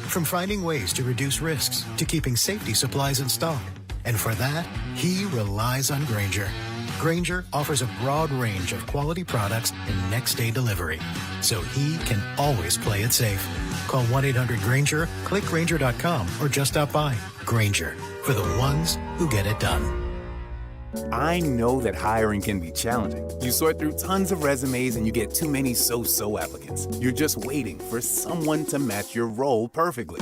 From finding ways to reduce risks to keeping safety supplies in stock. And for that, he relies on Grainger. Grainger offers a broad range of quality products and next-day delivery, so he can always play it safe. Call 1-800-GRAINGER, click Grainger.com, or just stop by. Grainger, for the ones who get it done. I know that hiring can be challenging. You sort through tons of resumes and you get too many so-so applicants. You're just waiting for someone to match your role perfectly.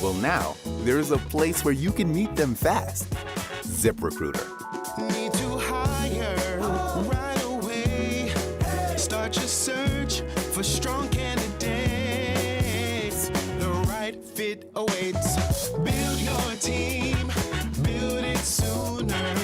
Well, now, there's a place where you can meet them fast. ZipRecruiter. Need to hire right away. Start your search for strong candidates. The right fit awaits. Build your team. Build it sooner.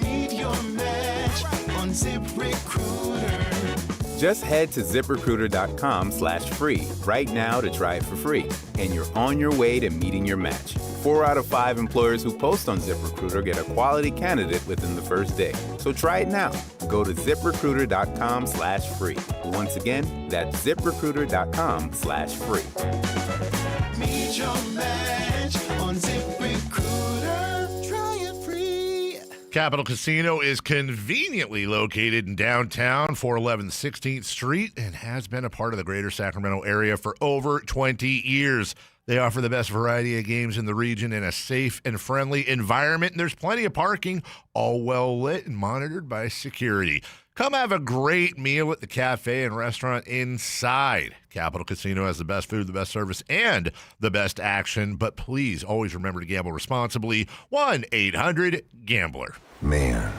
Meet your match on ZipRecruiter. Just head to ZipRecruiter.com/free right now to try it for free. And you're on your way to meeting your match. 4 out of 5 employers who post on ZipRecruiter get a quality candidate within the first day. So try it now. Go to ZipRecruiter.com/free. Once again, that's ZipRecruiter.com/free. Meet your match on ZipRecruiter. Try it free. Capital Casino is conveniently located in downtown, 411 16th Street, and has been a part of the greater Sacramento area for over 20 years. They offer the best variety of games in the region in a safe and friendly environment, and there's plenty of parking, all well lit and monitored by security. Come have a great meal at the cafe and restaurant inside. Capital Casino has the best food, the best service, and the best action. But please always remember to gamble responsibly. 1-800-GAMBLER. Man,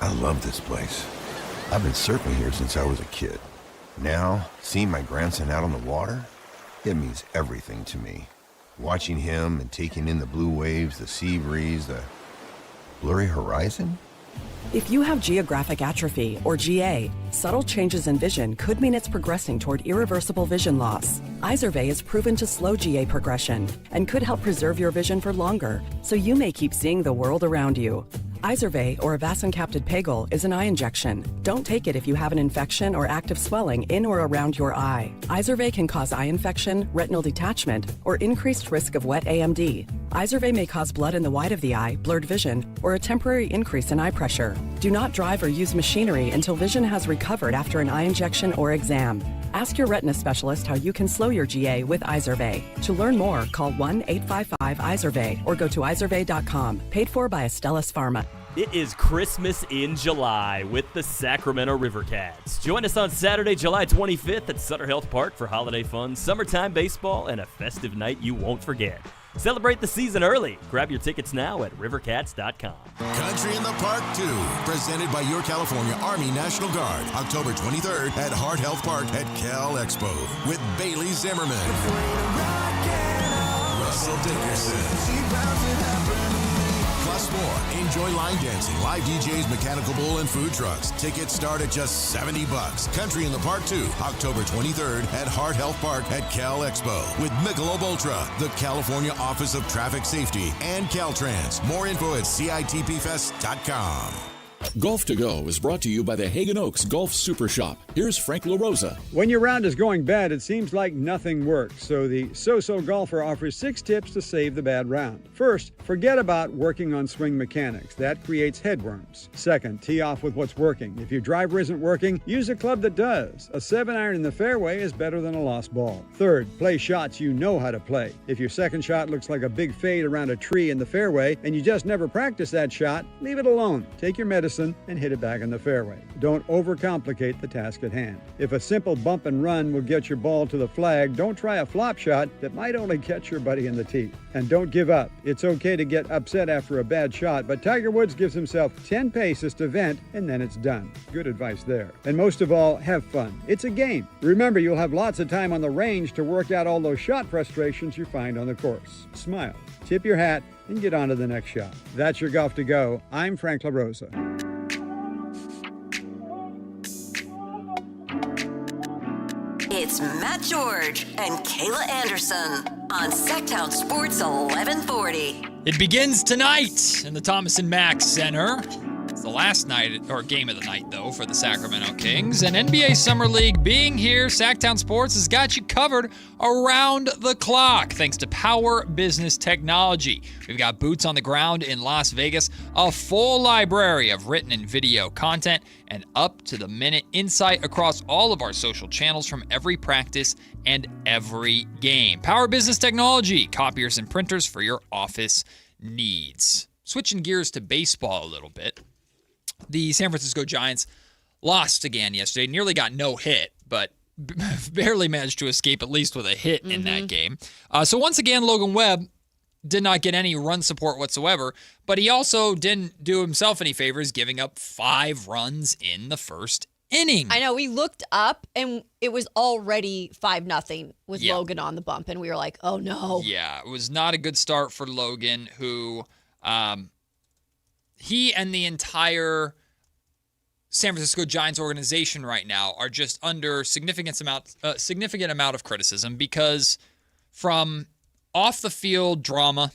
I love this place. I've been surfing here since I was a kid. Now, seeing my grandson out on the water, it means everything to me. Watching him and taking in the blue waves, the sea breeze, the blurry horizon. If you have geographic atrophy, or GA, subtle changes in vision could mean it's progressing toward irreversible vision loss. Izervay is proven to slow GA progression and could help preserve your vision for longer, so you may keep seeing the world around you. Izervay, or avacincaptad pegol, is an eye injection. Don't take it if you have an infection or active swelling in or around your eye. Izervay can cause eye infection, retinal detachment, or increased risk of wet AMD. Izervay may cause blood in the white of the eye, blurred vision, or a temporary increase in eye pressure. Do not drive or use machinery until vision has recovered after an eye injection or exam. Ask your retina specialist how you can slow your GA with Izervay. To learn more, call 1-855-IZERVAY or go to izervay.com. Paid for by Astellas Pharma. It is Christmas in July with the Sacramento River Cats. Join us on Saturday, July 25th at Sutter Health Park for holiday fun, summertime baseball, and a festive night you won't forget. Celebrate the season early. Grab your tickets now at rivercats.com. Country in the Park 2, presented by your California Army National Guard, October 23rd at Hart Health Park at Cal Expo with Bailey Zimmerman, Russell Dickerson. Plus more. Enjoy line dancing, live DJs, mechanical bull, and food trucks. Tickets start at just $70. Country in the Park 2, October 23rd at Hart Health Park at Cal Expo with Michelob Ultra, the California Office of Traffic Safety, and Caltrans. More info at CITPFest.com. Golf to Go is brought to you by the Hagen Oaks Golf Super Shop. Here's Frank LaRosa. When your round is going bad, it seems like nothing works. So the So-So Golfer offers 6 tips to save the bad round. First, forget about working on swing mechanics. That creates headworms. Second, tee off with what's working. If your driver isn't working, use a club that does. A 7-iron in the fairway is better than a lost ball. Third, play shots you know how to play. If your second shot looks like a big fade around a tree in the fairway and you just never practice that shot, leave it alone. Take your medicine and hit it back in the fairway. Don't overcomplicate the task at hand. If a simple bump and run will get your ball to the flag, don't try a flop shot that might only catch your buddy in the teeth. And don't give up. It's okay to get upset after a bad shot, but Tiger Woods gives himself 10 paces to vent, and then it's done. Good advice there. And most of all, have fun. It's a game. Remember, you'll have lots of time on the range to work out all those shot frustrations you find on the course. Smile, tip your hat, and get on to the next shot. That's your Golf to Go. I'm Frank LaRosa. It's Matt George and Kayla Anderson on Sactown Sports 1140. It begins tonight in the Thomas and Mack Center. It's the last night, or game of the night, though, for the Sacramento Kings. And NBA Summer League being here, Sactown Sports has got you covered around the clock, thanks to Power Business Technology. We've got boots on the ground in Las Vegas, a full library of written and video content, and up-to-the-minute insight across all of our social channels from every practice and every game. Power Business Technology, copiers and printers for your office needs. Switching gears to baseball a little bit. The San Francisco Giants lost again yesterday, nearly got no hit, but barely managed to escape at least with a hit in that game. So once again, Logan Webb did not get any run support whatsoever, but he also didn't do himself any favors, giving up 5 runs in the first inning. I know, we looked up and it was already 5-0 with Logan on the bump, and we were like, oh no. Yeah, it was not a good start for Logan, who he and the entire San Francisco Giants organization right now are just under significant amount of criticism, because from off the field drama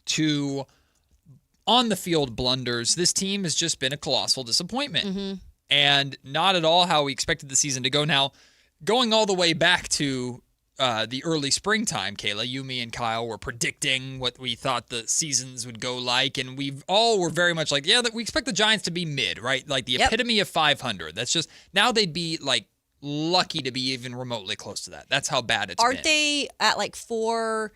to on the field blunders, this team has just been a colossal disappointment. And not at all how we expected the season to go. Now, going all the way back to the early springtime, Kayla, you, me, and Kyle were predicting what we thought the seasons would go like, and we all were very much like, we expect the Giants to be mid, right? Like the epitome of 500. That's just, now they'd be like lucky to be even remotely close to that. That's how bad it's been. Aren't they at like 4?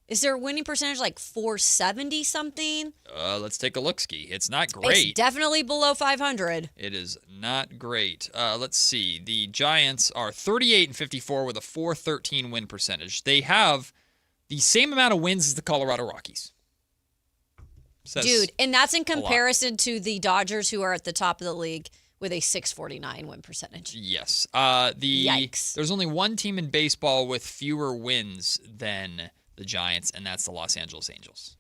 Is their winning percentage like 470 something? Let's take a look-ski. It's not great. It's definitely below 500. It is not great. Let's see. The Giants are 38-54 with a .413 win percentage. They have the same amount of wins as the Colorado Rockies. Dude, and that's in comparison to the Dodgers, who are at the top of the league with a .649 win percentage. Yes. Yikes. There's only one team in baseball with fewer wins than the Giants, and that's the Los Angeles Angels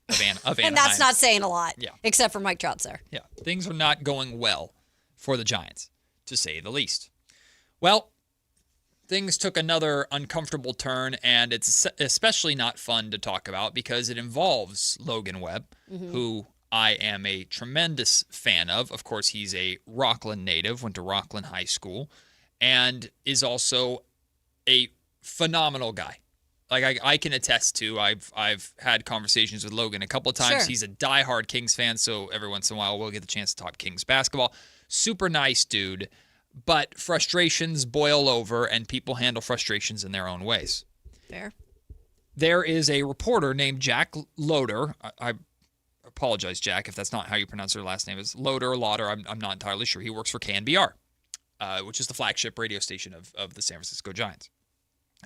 of Anaheim. And that's not saying a lot. Yeah. Except for Mike Trout's there. Yeah. Things are not going well for the Giants, to say the least. Well, things took another uncomfortable turn, and it's especially not fun to talk about because it involves Logan Webb, who I am a tremendous fan of. Of course, he's a Rockland native, went to Rockland High School, and is also a phenomenal guy. Like I can attest to, I've had conversations with Logan a couple of times. Sure. He's a diehard Kings fan, so every once in a while we'll get the chance to talk Kings basketball. Super nice dude. But frustrations boil over, and people handle frustrations in their own ways. Fair. There is a reporter named Jack Loader. I apologize, Jack, if that's not how you pronounce her last name. It's Loader or Lauder. I'm not entirely sure. He works for KNBR, which is the flagship radio station of the San Francisco Giants.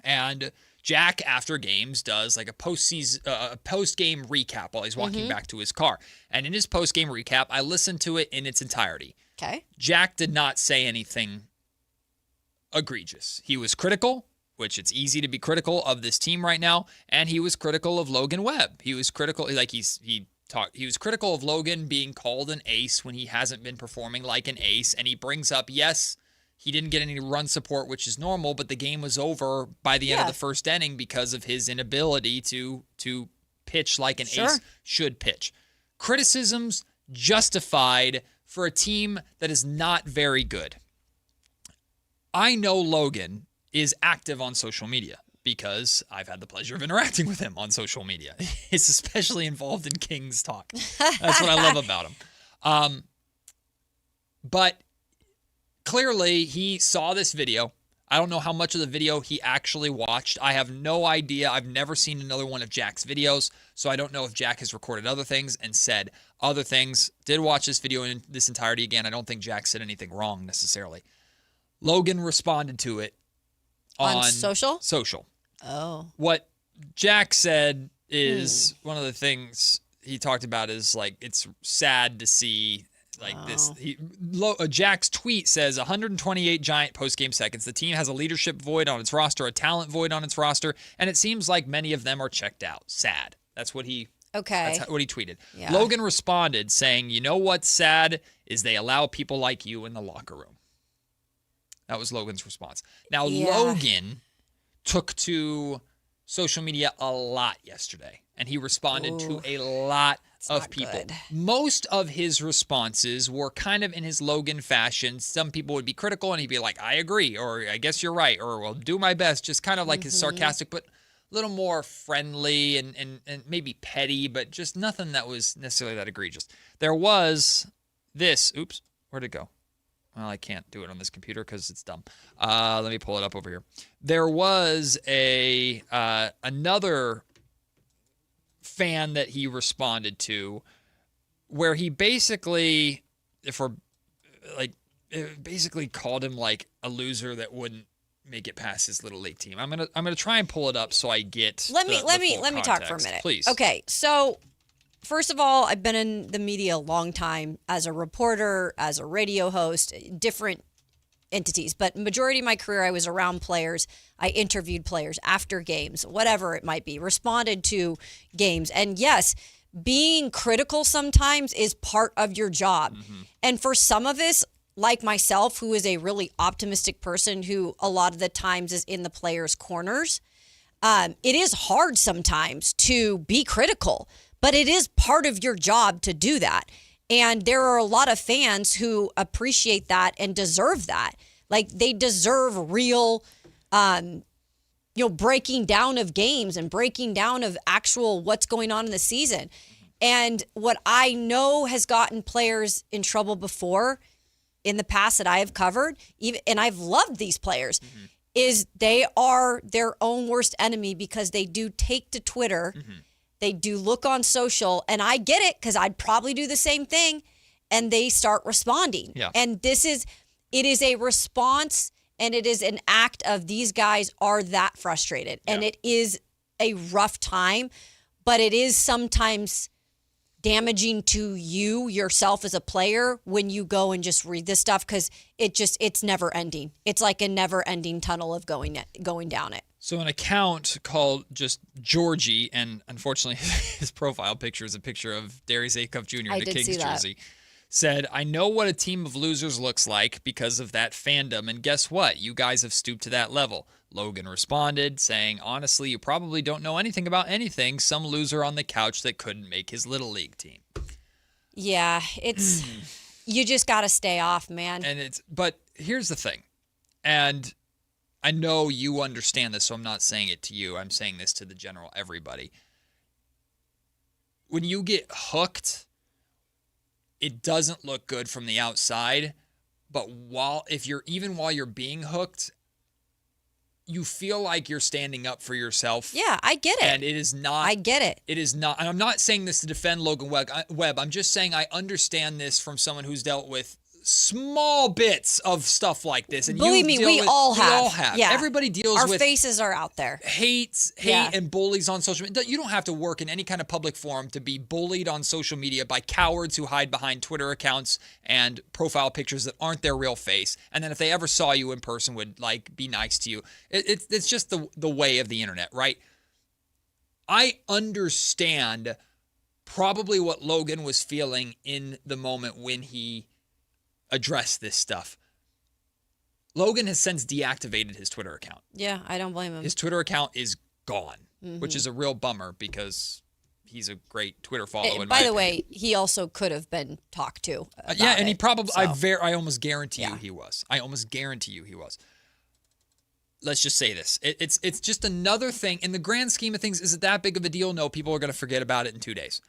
And Jack, after games, does like a post-game recap while he's walking back to his car. And in his post-game recap, I listened to it in its entirety. Okay. Jack did not say anything egregious. He was critical, which it's easy to be critical of this team right now, and he was critical of Logan Webb. He was critical, like he was critical of Logan being called an ace when he hasn't been performing like an ace, and he brings up, yes, he didn't get any run support, which is normal, but the game was over by the end of the first inning because of his inability to pitch like an ace should pitch. Criticisms justified for a team that is not very good. I know Logan is active on social media because I've had the pleasure of interacting with him on social media. He's especially involved in Kings talk. That's what I love about him. But clearly he saw this video. I don't know how much of the video he actually watched. I have no idea. I've never seen another one of Jack's videos, so I don't know if Jack has recorded other things and said other things. Did watch this video in this entirety again. I don't think Jack said anything wrong necessarily. Logan responded to it on social? Social. Oh. What Jack said is one of the things he talked about is like it's sad to see like this. Jack's tweet says 128 Giant post-game seconds. The team has a leadership void on its roster, a talent void on its roster, and it seems like many of them are checked out. Sad. That's what he That's what he tweeted. Yeah. Logan responded saying, "You know what's sad is they allow people like you in the locker room." That was Logan's response. Now, Logan took to social media a lot yesterday, and he responded to a lot of people. Good. Most of his responses were kind of in his Logan fashion. Some people would be critical, and he'd be like, "I agree," or "I guess you're right," or "Well, do my best." Just kind of like his sarcastic, but a little more friendly and maybe petty, but just nothing that was necessarily that egregious. There was this. Oops, where'd it go? Well, I can't do it on this computer because it's dumb. Let me pull it up over here. There was another fan that he responded to where he basically, basically called him like a loser that wouldn't make it past his little league team. I'm gonna try and pull it up so I get. Let me talk for a minute, please. Okay, so. First of all, I've been in the media a long time as a reporter, as a radio host, different entities. But majority of my career, I was around players. I interviewed players after games, whatever it might be, responded to games. And yes, being critical sometimes is part of your job. And for some of us, like myself, who is a really optimistic person who a lot of the times is in the players' corners, it is hard sometimes to be critical. But it is part of your job to do that. And there are a lot of fans who appreciate that and deserve that. Like they deserve real, breaking down of games and breaking down of actual what's going on in the season. And what I know has gotten players in trouble before in the past that I have covered, and I've loved these players, is they are their own worst enemy because they do take to Twitter. They do look on social, and I get it because I'd probably do the same thing, and they start responding. Yeah. And it is a response, and it is an act of these guys are that frustrated. Yeah. And it is a rough time, but it is sometimes damaging to you yourself as a player when you go and just read this stuff, because it's never ending. It's like a never ending tunnel of going down it. So an account called just Georgie, and unfortunately his profile picture is a picture of Darius Acuff Jr. in the Kings jersey, said, "I know what a team of losers looks like because of that fandom, and guess what? You guys have stooped to that level." Logan responded, saying, "Honestly, you probably don't know anything about anything. Some loser on the couch that couldn't make his little league team." Yeah, it's you just got to stay off, man. But here's the thing, and I know you understand this, so I'm not saying it to you. I'm saying this to the general everybody. When you get hooked, it doesn't look good from the outside, but while you're being hooked, you feel like you're standing up for yourself. Yeah, I get it. And it is not. I get it. It is not. And I'm not saying this to defend Logan Webb. I'm just saying I understand this from someone who's dealt with small bits of stuff like this. And believe me, we all have. Yeah. Everybody deals with. Our faces are out there. Hate and bullies on social media. You don't have to work in any kind of public forum to be bullied on social media by cowards who hide behind Twitter accounts and profile pictures that aren't their real face. And then if they ever saw you in person, would be nice to you. It's just the way of the internet, right? I understand probably what Logan was feeling in the moment when he address this stuff. Logan has since deactivated his Twitter account. Yeah, I don't blame him. His Twitter account is gone, which is a real bummer because he's a great Twitter follower. By the way, he also could have been talked to. And he probably, I almost guarantee you he was. I almost guarantee you he was. Let's just say this. It's just another thing. In the grand scheme of things, is it that big of a deal? No, people are going to forget about it in 2 days.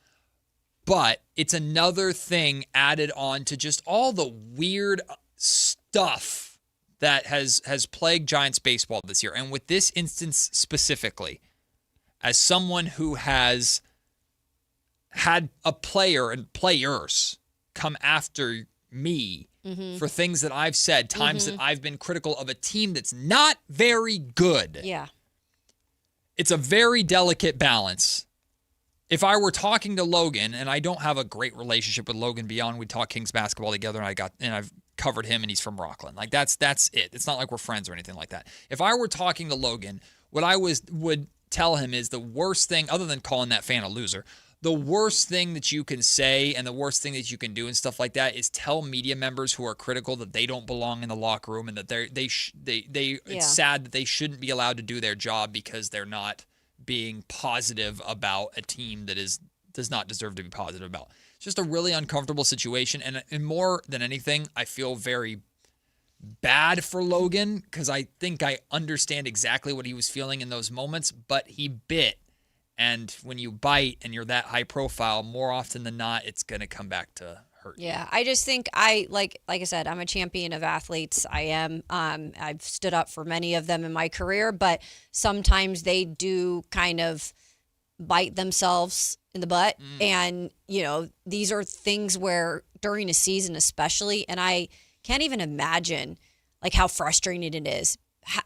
But it's another thing added on to just all the weird stuff that has plagued Giants baseball this year. And with this instance specifically, as someone who has had a player and players come after me for things that I've said, times that I've been critical of a team that's not very good. Yeah. It's a very delicate balance. If I were talking to Logan, and I don't have a great relationship with Logan beyond we talk Kings basketball together, and I've covered him, and he's from Rockland. Like that's it. It's not like we're friends or anything like that. If I were talking to Logan, what I would tell him is the worst thing, other than calling that fan a loser, the worst thing that you can say and the worst thing that you can do and stuff like that is tell media members who are critical that they don't belong in the locker room and that it's sad that they shouldn't be allowed to do their job because they're not being positive about a team that does not deserve to be positive about. It's just a really uncomfortable situation. And more than anything, I feel very bad for Logan because I think I understand exactly what he was feeling in those moments, but he bit. And when you bite and you're that high profile, more often than not, it's going to come back to hurt you. Yeah, I just think like I said, I'm a champion of athletes. I am. I've stood up for many of them in my career, but sometimes they do kind of bite themselves in the butt. And, these are things where during a season especially, and I can't even imagine like how frustrating it is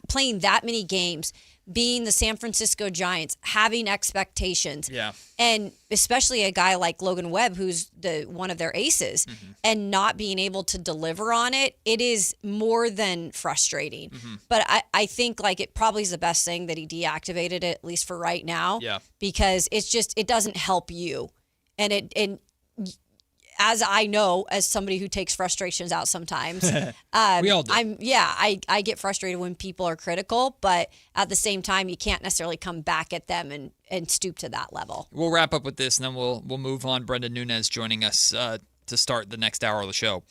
playing that many games, being the San Francisco Giants, having expectations. Yeah. And especially a guy like Logan Webb, who's one of their aces, and not being able to deliver on it, it is more than frustrating. But I think like it probably is the best thing that he deactivated it, at least for right now. Yeah. Because it doesn't help you. And as I know, as somebody who takes frustrations out sometimes, we all do. I get frustrated when people are critical, but at the same time, you can't necessarily come back at them and stoop to that level. We'll wrap up with this, and then we'll move on. Brendan Nunes joining us to start the next hour of the show.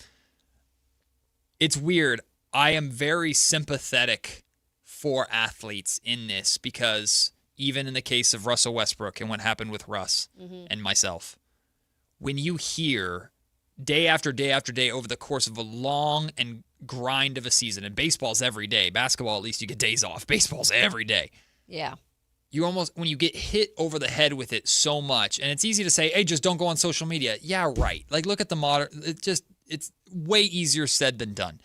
It's weird. I am very sympathetic for athletes in this because even in the case of Russell Westbrook and what happened with Russ and myself, when you hear day after day after day over the course of a long and grind of a season, and baseball's every day, basketball at least you get days off, baseball's every day. Yeah. You almost, when you get hit over the head with it so much, and it's easy to say, hey, just don't go on social media. Yeah, right. Like look at the modern, it's way easier said than done.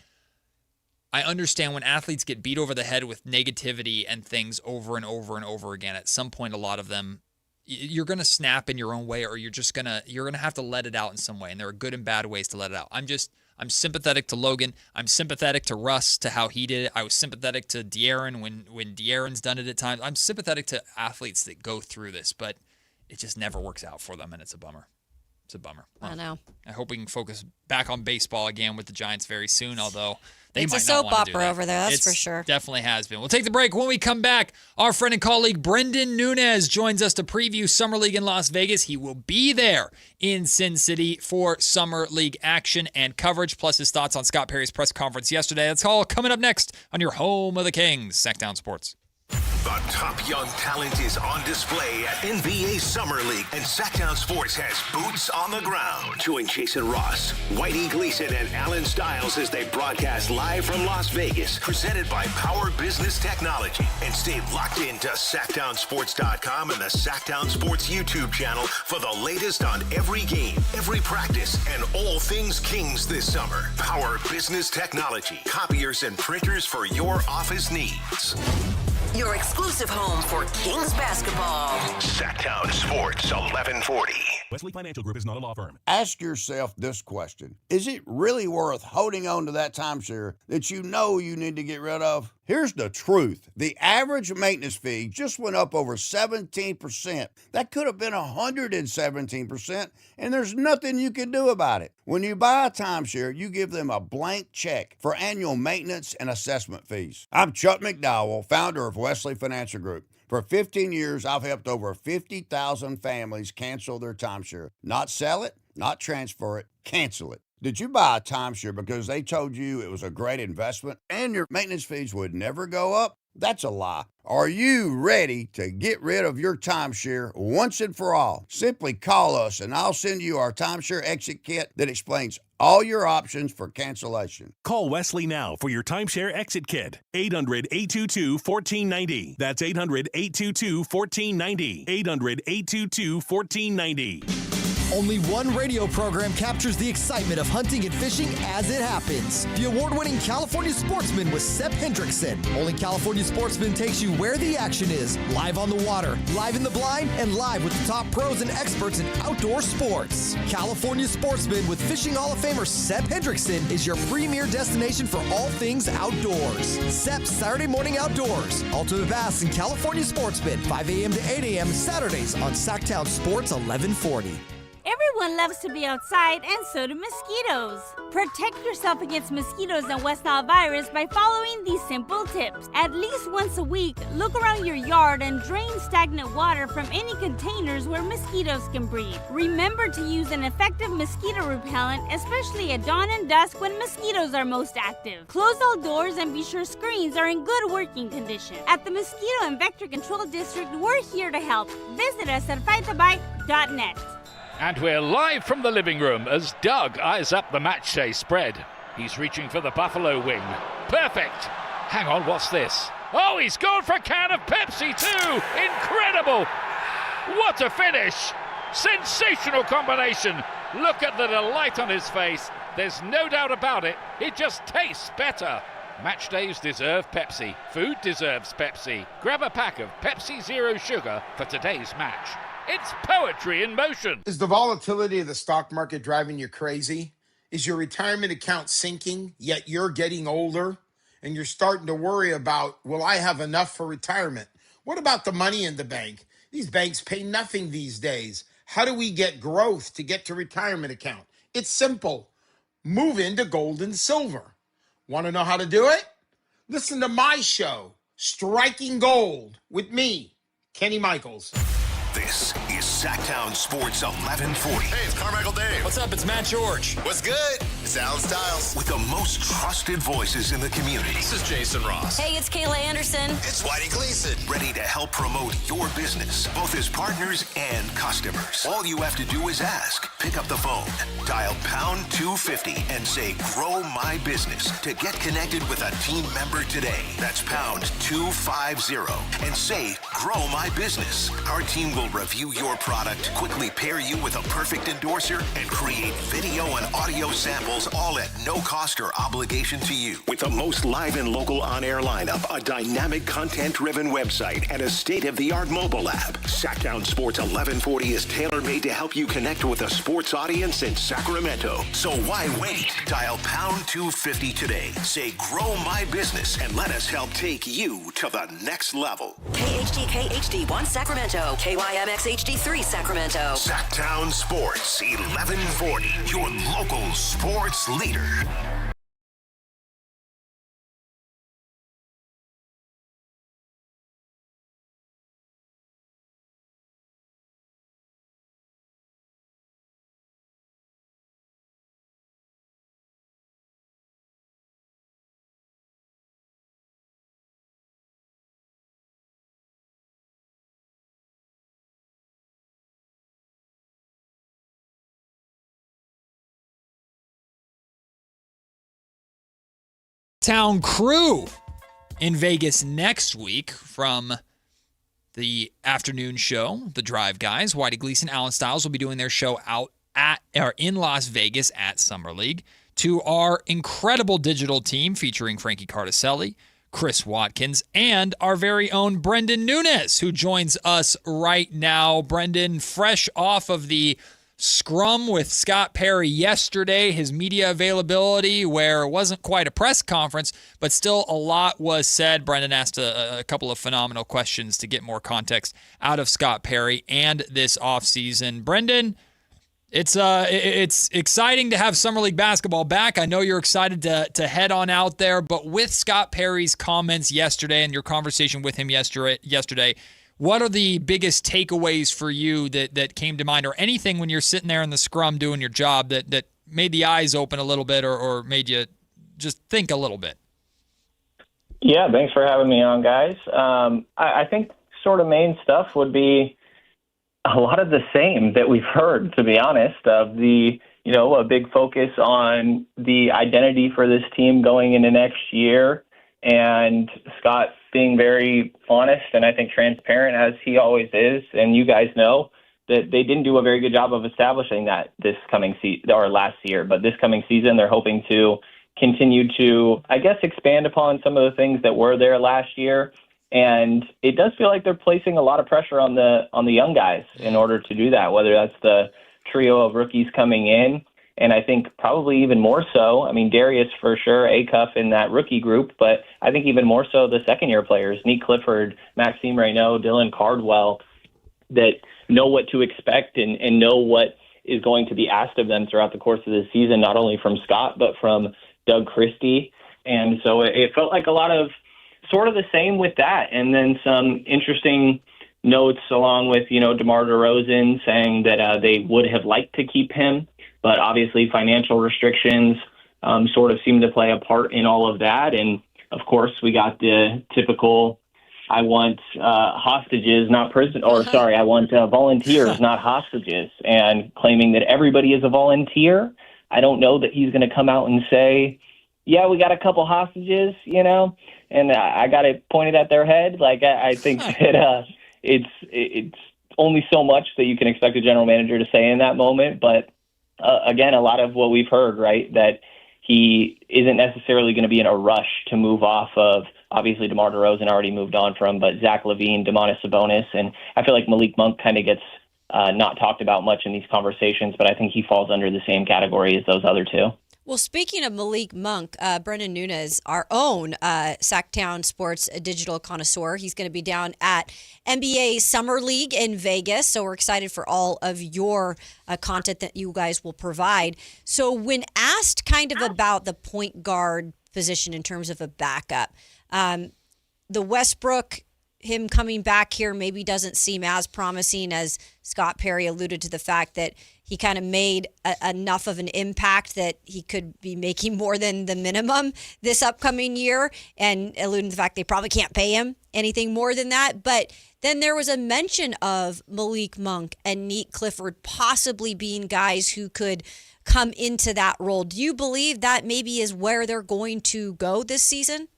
I understand when athletes get beat over the head with negativity and things over and over and over again, at some point a lot of them you're going to snap in your own way, or you're going to have to let it out in some way. And there are good and bad ways to let it out. I'm sympathetic to Logan. I'm sympathetic to Russ, to how he did it. I was sympathetic to De'Aaron when De'Aaron's done it at times. I'm sympathetic to athletes that go through this, but it just never works out for them, and it's a bummer. It's a bummer. Well, I know. I hope we can focus back on baseball again with the Giants very soon, although they It's might a not soap want to do opera that. over there, that's It's for sure. Definitely has been. We'll take the break. When we come back, our friend and colleague Brendan Nunes joins us to preview Summer League in Las Vegas. He will be there in Sin City for Summer League action and coverage, plus his thoughts on Scott Perry's press conference yesterday. That's all coming up next on your home of the Kings, Sactown Sports. The top young talent is on display at NBA Summer League, and Sactown Sports has boots on the ground. Join Jason Ross, Whitey Gleason, and Alan Stiles as they broadcast live from Las Vegas, presented by Power Business Technology. And stay locked into SactownSports.com and the Sactown Sports YouTube channel for the latest on every game, every practice, and all things Kings this summer. Power Business Technology, copiers and printers for your office needs. Your exclusive home for Kings basketball. Sactown Sports 1140. Wesley Financial Group is not a law firm. Ask yourself this question. Is it really worth holding on to that timeshare that you know you need to get rid of? Here's the truth. The average maintenance fee just went up over 17%. That could have been 117%, and there's nothing you can do about it. When you buy a timeshare, you give them a blank check for annual maintenance and assessment fees. I'm Chuck McDowell, founder of Wesley Financial Group. For 15 years, I've helped over 50,000 families cancel their timeshare. Not sell it, not transfer it, cancel it. Did you buy a timeshare because they told you it was a great investment and your maintenance fees would never go up? That's a lie. Are you ready to get rid of your timeshare once and for all? Simply call us and I'll send you our timeshare exit kit that explains all your options for cancellation. Call Wesley now for your timeshare exit kit. 800-822-1490. That's 800-822-1490. 800-822-1490. Only one radio program captures the excitement of hunting and fishing as it happens. The award-winning California Sportsman with Sep Hendrickson. Only California Sportsman takes you where the action is. Live on the water, live in the blind, and live with the top pros and experts in outdoor sports. California Sportsman with Fishing Hall of Famer Sep Hendrickson is your premier destination for all things outdoors. Sep's Saturday Morning Outdoors. Ultimate Bass and California Sportsman, 5 a.m. to 8 a.m. Saturdays on Sactown Sports 1140. Everyone loves to be outside, and so do mosquitoes. Protect yourself against mosquitoes and West Nile virus by following these simple tips. At least once a week, look around your yard and drain stagnant water from any containers where mosquitoes can breed. Remember to use an effective mosquito repellent, especially at dawn and dusk when mosquitoes are most active. Close all doors and be sure screens are in good working condition. At the Mosquito and Vector Control District, we're here to help. Visit us at fightthebite.net. And we're live from the living room as Doug eyes up the matchday spread. He's reaching for the Buffalo wing. Perfect! Hang on, what's this? Oh, he's gone for a can of Pepsi too! Incredible! What a finish! Sensational combination! Look at the delight on his face. There's no doubt about it. It just tastes better. Match days deserve Pepsi. Food deserves Pepsi. Grab a pack of Pepsi Zero Sugar for today's match. It's poetry in motion. Is the volatility of the stock market driving you crazy? Is your retirement account sinking, yet you're getting older and you're starting to worry about, will I have enough for retirement? What about the money in the bank? These banks pay nothing these days. How do we get growth to get to retirement account? It's simple. Move into gold and silver. Want to know how to do it? Listen to my show, Striking Gold, with me, Kenny Michaels. This is Sactown Sports 1140. Hey, it's Carmichael Dave. What's up? It's Matt George. What's good? It's Alan Stiles. With the most trusted voices in the community. This is Jason Ross. Hey, it's Kayla Anderson. It's Whitey Gleason. Ready to help promote your business, both as partners and customers. All you have to do is ask. Pick up the phone, dial pound 250 and say, grow my business to get connected with a team member today. That's pound 250 and say, grow my business. Our team will review your product, quickly pair you with a perfect endorser, and create video and audio samples travels, all at no cost or obligation to you. With the most live and local on-air lineup, a dynamic content-driven website, and a state-of-the-art mobile app, Sactown Sports 1140 is tailor-made to help you connect with a sports audience in Sacramento. So why wait? Dial pound 250 today. Say, grow my business, and let us help take you to the next level. KHTK HD1 Sacramento, KYMX HD3 Sacramento. Sactown Sports 1140, your local sports leader. Town crew in Vegas next week from the afternoon show, the Drive Guys. Whitey Gleason, Alan Stiles will be doing their show out in Las Vegas at Summer League. To our incredible digital team featuring Frankie Cardicelli, Chris Watkins, and our very own Brendan Nunes, who joins us right now. Brendan, fresh off of the scrum with Scott Perry yesterday, his media availability, where it wasn't quite a press conference, but still a lot was said. Brendan asked a couple of phenomenal questions to get more context out of Scott Perry and this offseason. Brendan, it's exciting to have Summer League basketball back. I know you're excited to head on out there, but with Scott Perry's comments yesterday and your conversation with him yesterday, what are the biggest takeaways for you that came to mind, or anything when you're sitting there in the scrum doing your job that made the eyes open a little bit or made you just think a little bit? Yeah, thanks for having me on, guys. I think sort of main stuff would be a lot of the same that we've heard, to be honest, of the, a big focus on the identity for this team going into next year, and Scott being very honest and I think transparent, as he always is. And you guys know that they didn't do a very good job of establishing that this coming season or last year, but this coming season they're hoping to continue to, I guess, expand upon some of the things that were there last year. And it does feel like they're placing a lot of pressure on the young guys in order to do that, whether that's the trio of rookies coming in. And I think probably even more so, Darius for sure, Acuff in that rookie group, but I think even more so the second-year players, Nick Clifford, Maxime Reynaud, Dylan Cardwell, that know what to expect and know what is going to be asked of them throughout the course of the season, not only from Scott, but from Doug Christie. And so it felt like a lot of sort of the same with that. And then some interesting notes along with, DeMar DeRozan saying that they would have liked to keep him, but obviously financial restrictions sort of seem to play a part in all of that. And, of course, we got the typical, I want hostages, not prison, or sorry, I want volunteers, not hostages, and claiming that everybody is a volunteer. I don't know that he's going to come out and say, yeah, we got a couple hostages, and I got it pointed at their head. Like, I think that it's only so much that you can expect a general manager to say in that moment, but again, a lot of what we've heard, right, that he isn't necessarily going to be in a rush to move off of, obviously DeMar DeRozan already moved on from, but Zach LaVine, Domantas Sabonis, and I feel like Malik Monk kind of gets not talked about much in these conversations, but I think he falls under the same category as those other two. Well, speaking of Malik Monk, Brendan Nunes, our own Sactown Sports digital connoisseur, he's going to be down at NBA Summer League in Vegas. So we're excited for all of your content that you guys will provide. So when asked kind of about the point guard position in terms of a backup, the Westbrook, him coming back here maybe doesn't seem as promising, as Scott Perry alluded to the fact that he kind of made enough of an impact that he could be making more than the minimum this upcoming year, and alluding to the fact they probably can't pay him anything more than that. But then there was a mention of Malik Monk and Nick Clifford possibly being guys who could come into that role. Do you believe that maybe is where they're going to go this season?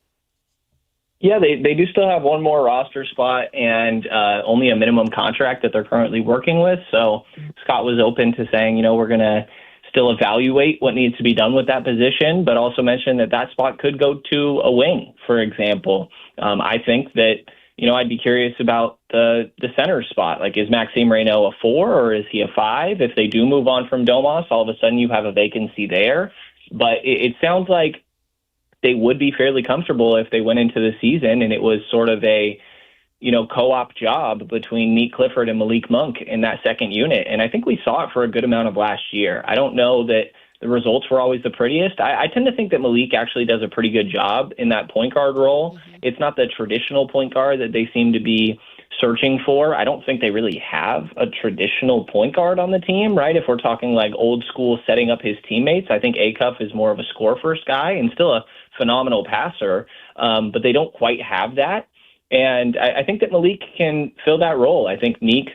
Yeah, they do still have one more roster spot and only a minimum contract that they're currently working with. So Scott was open to saying, we're going to still evaluate what needs to be done with that position, but also mentioned that that spot could go to a wing, for example. I think that, I'd be curious about the center spot. Like, is Maxime Reynaud a 4 or is he a 5? If they do move on from Domas, all of a sudden you have a vacancy there. But it sounds like they would be fairly comfortable if they went into the season and it was sort of a, co-op job between Nick Clifford and Malik Monk in that second unit. And I think we saw it for a good amount of last year. I don't know that the results were always the prettiest. I tend to think that Malik actually does a pretty good job in that point guard role. It's not the traditional point guard that they seem to be searching for. I don't think they really have a traditional point guard on the team, right? If we're talking like old school setting up his teammates, I think Acuff is more of a score first guy and still a phenomenal passer, but they don't quite have that. And I think that Malik can fill that role. I think Neek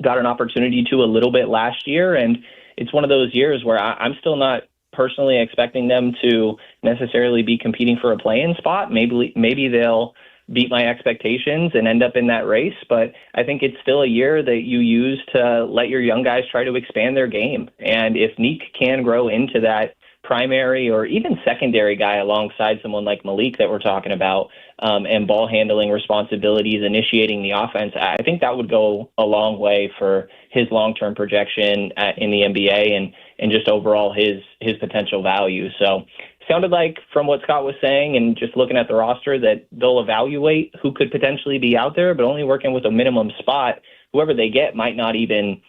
got an opportunity to a little bit last year, and it's one of those years where I'm still not personally expecting them to necessarily be competing for a play-in spot. Maybe they'll beat my expectations and end up in that race, but I think it's still a year that you use to let your young guys try to expand their game. And if Neek can grow into that primary or even secondary guy alongside someone like Malik that we're talking about, and ball handling responsibilities, initiating the offense, I think that would go a long way for his long-term projection in the NBA and just overall his potential value. So sounded like from what Scott was saying and just looking at the roster that they'll evaluate who could potentially be out there, but only working with a minimum spot. Whoever they get might not even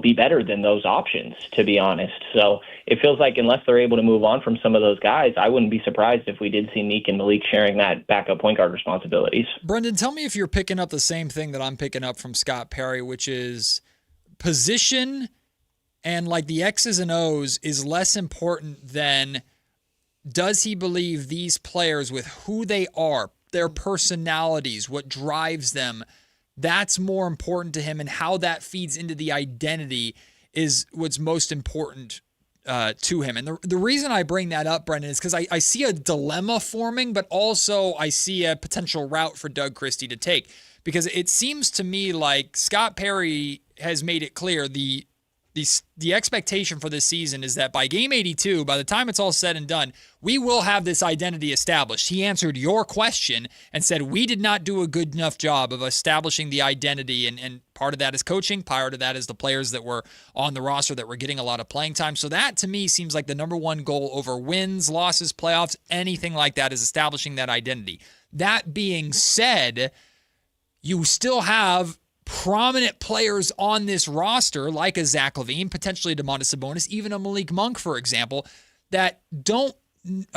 be better than those options, to be honest. So it feels like unless they're able to move on from some of those guys, I wouldn't be surprised if we did see Neek and Malik sharing that backup point guard responsibilities. Brendan, tell me if you're picking up the same thing that I'm picking up from Scott Perry, which is position and like the X's and O's is less important than does he believe these players with who they are, their personalities, what drives them, that's more important to him, and how that feeds into the identity is what's most important to him. And the reason I bring that up, Brendan, is because I see a dilemma forming, but also I see a potential route for Doug Christie to take. Because it seems to me like Scott Perry has made it clear the expectation for this season is that by game 82, by the time it's all said and done, we will have this identity established. He answered your question and said we did not do a good enough job of establishing the identity, and part of that is coaching, part of that is the players that were on the roster that were getting a lot of playing time. So that, to me, seems like the number one goal over wins, losses, playoffs, anything like that, is establishing that identity. That being said, you still have prominent players on this roster, like a Zach LaVine, potentially Domantas Sabonis, even a Malik Monk, for example, that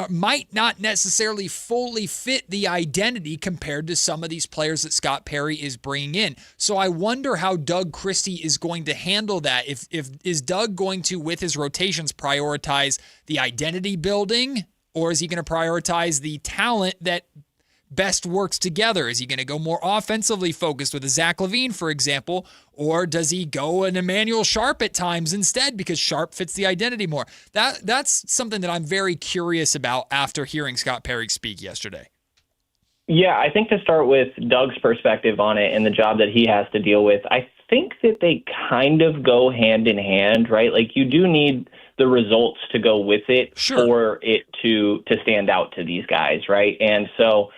might not necessarily fully fit the identity compared to some of these players that Scott Perry is bringing in. So I wonder how Doug Christie is going to handle that. If is Doug going to, with his rotations, prioritize the identity building, or is he going to prioritize the talent that best works together? Is he going to go more offensively focused with a Zach LaVine, for example, or does he go an Emmanuel Sharp at times instead because Sharp fits the identity more? That's something that I'm very curious about after hearing Scott Perry speak yesterday. Yeah, I think to start with Doug's perspective on it and the job that he has to deal with, I think that they kind of go hand in hand, right? Like, you do need the results to go with it for it to stand out to these guys, right? And so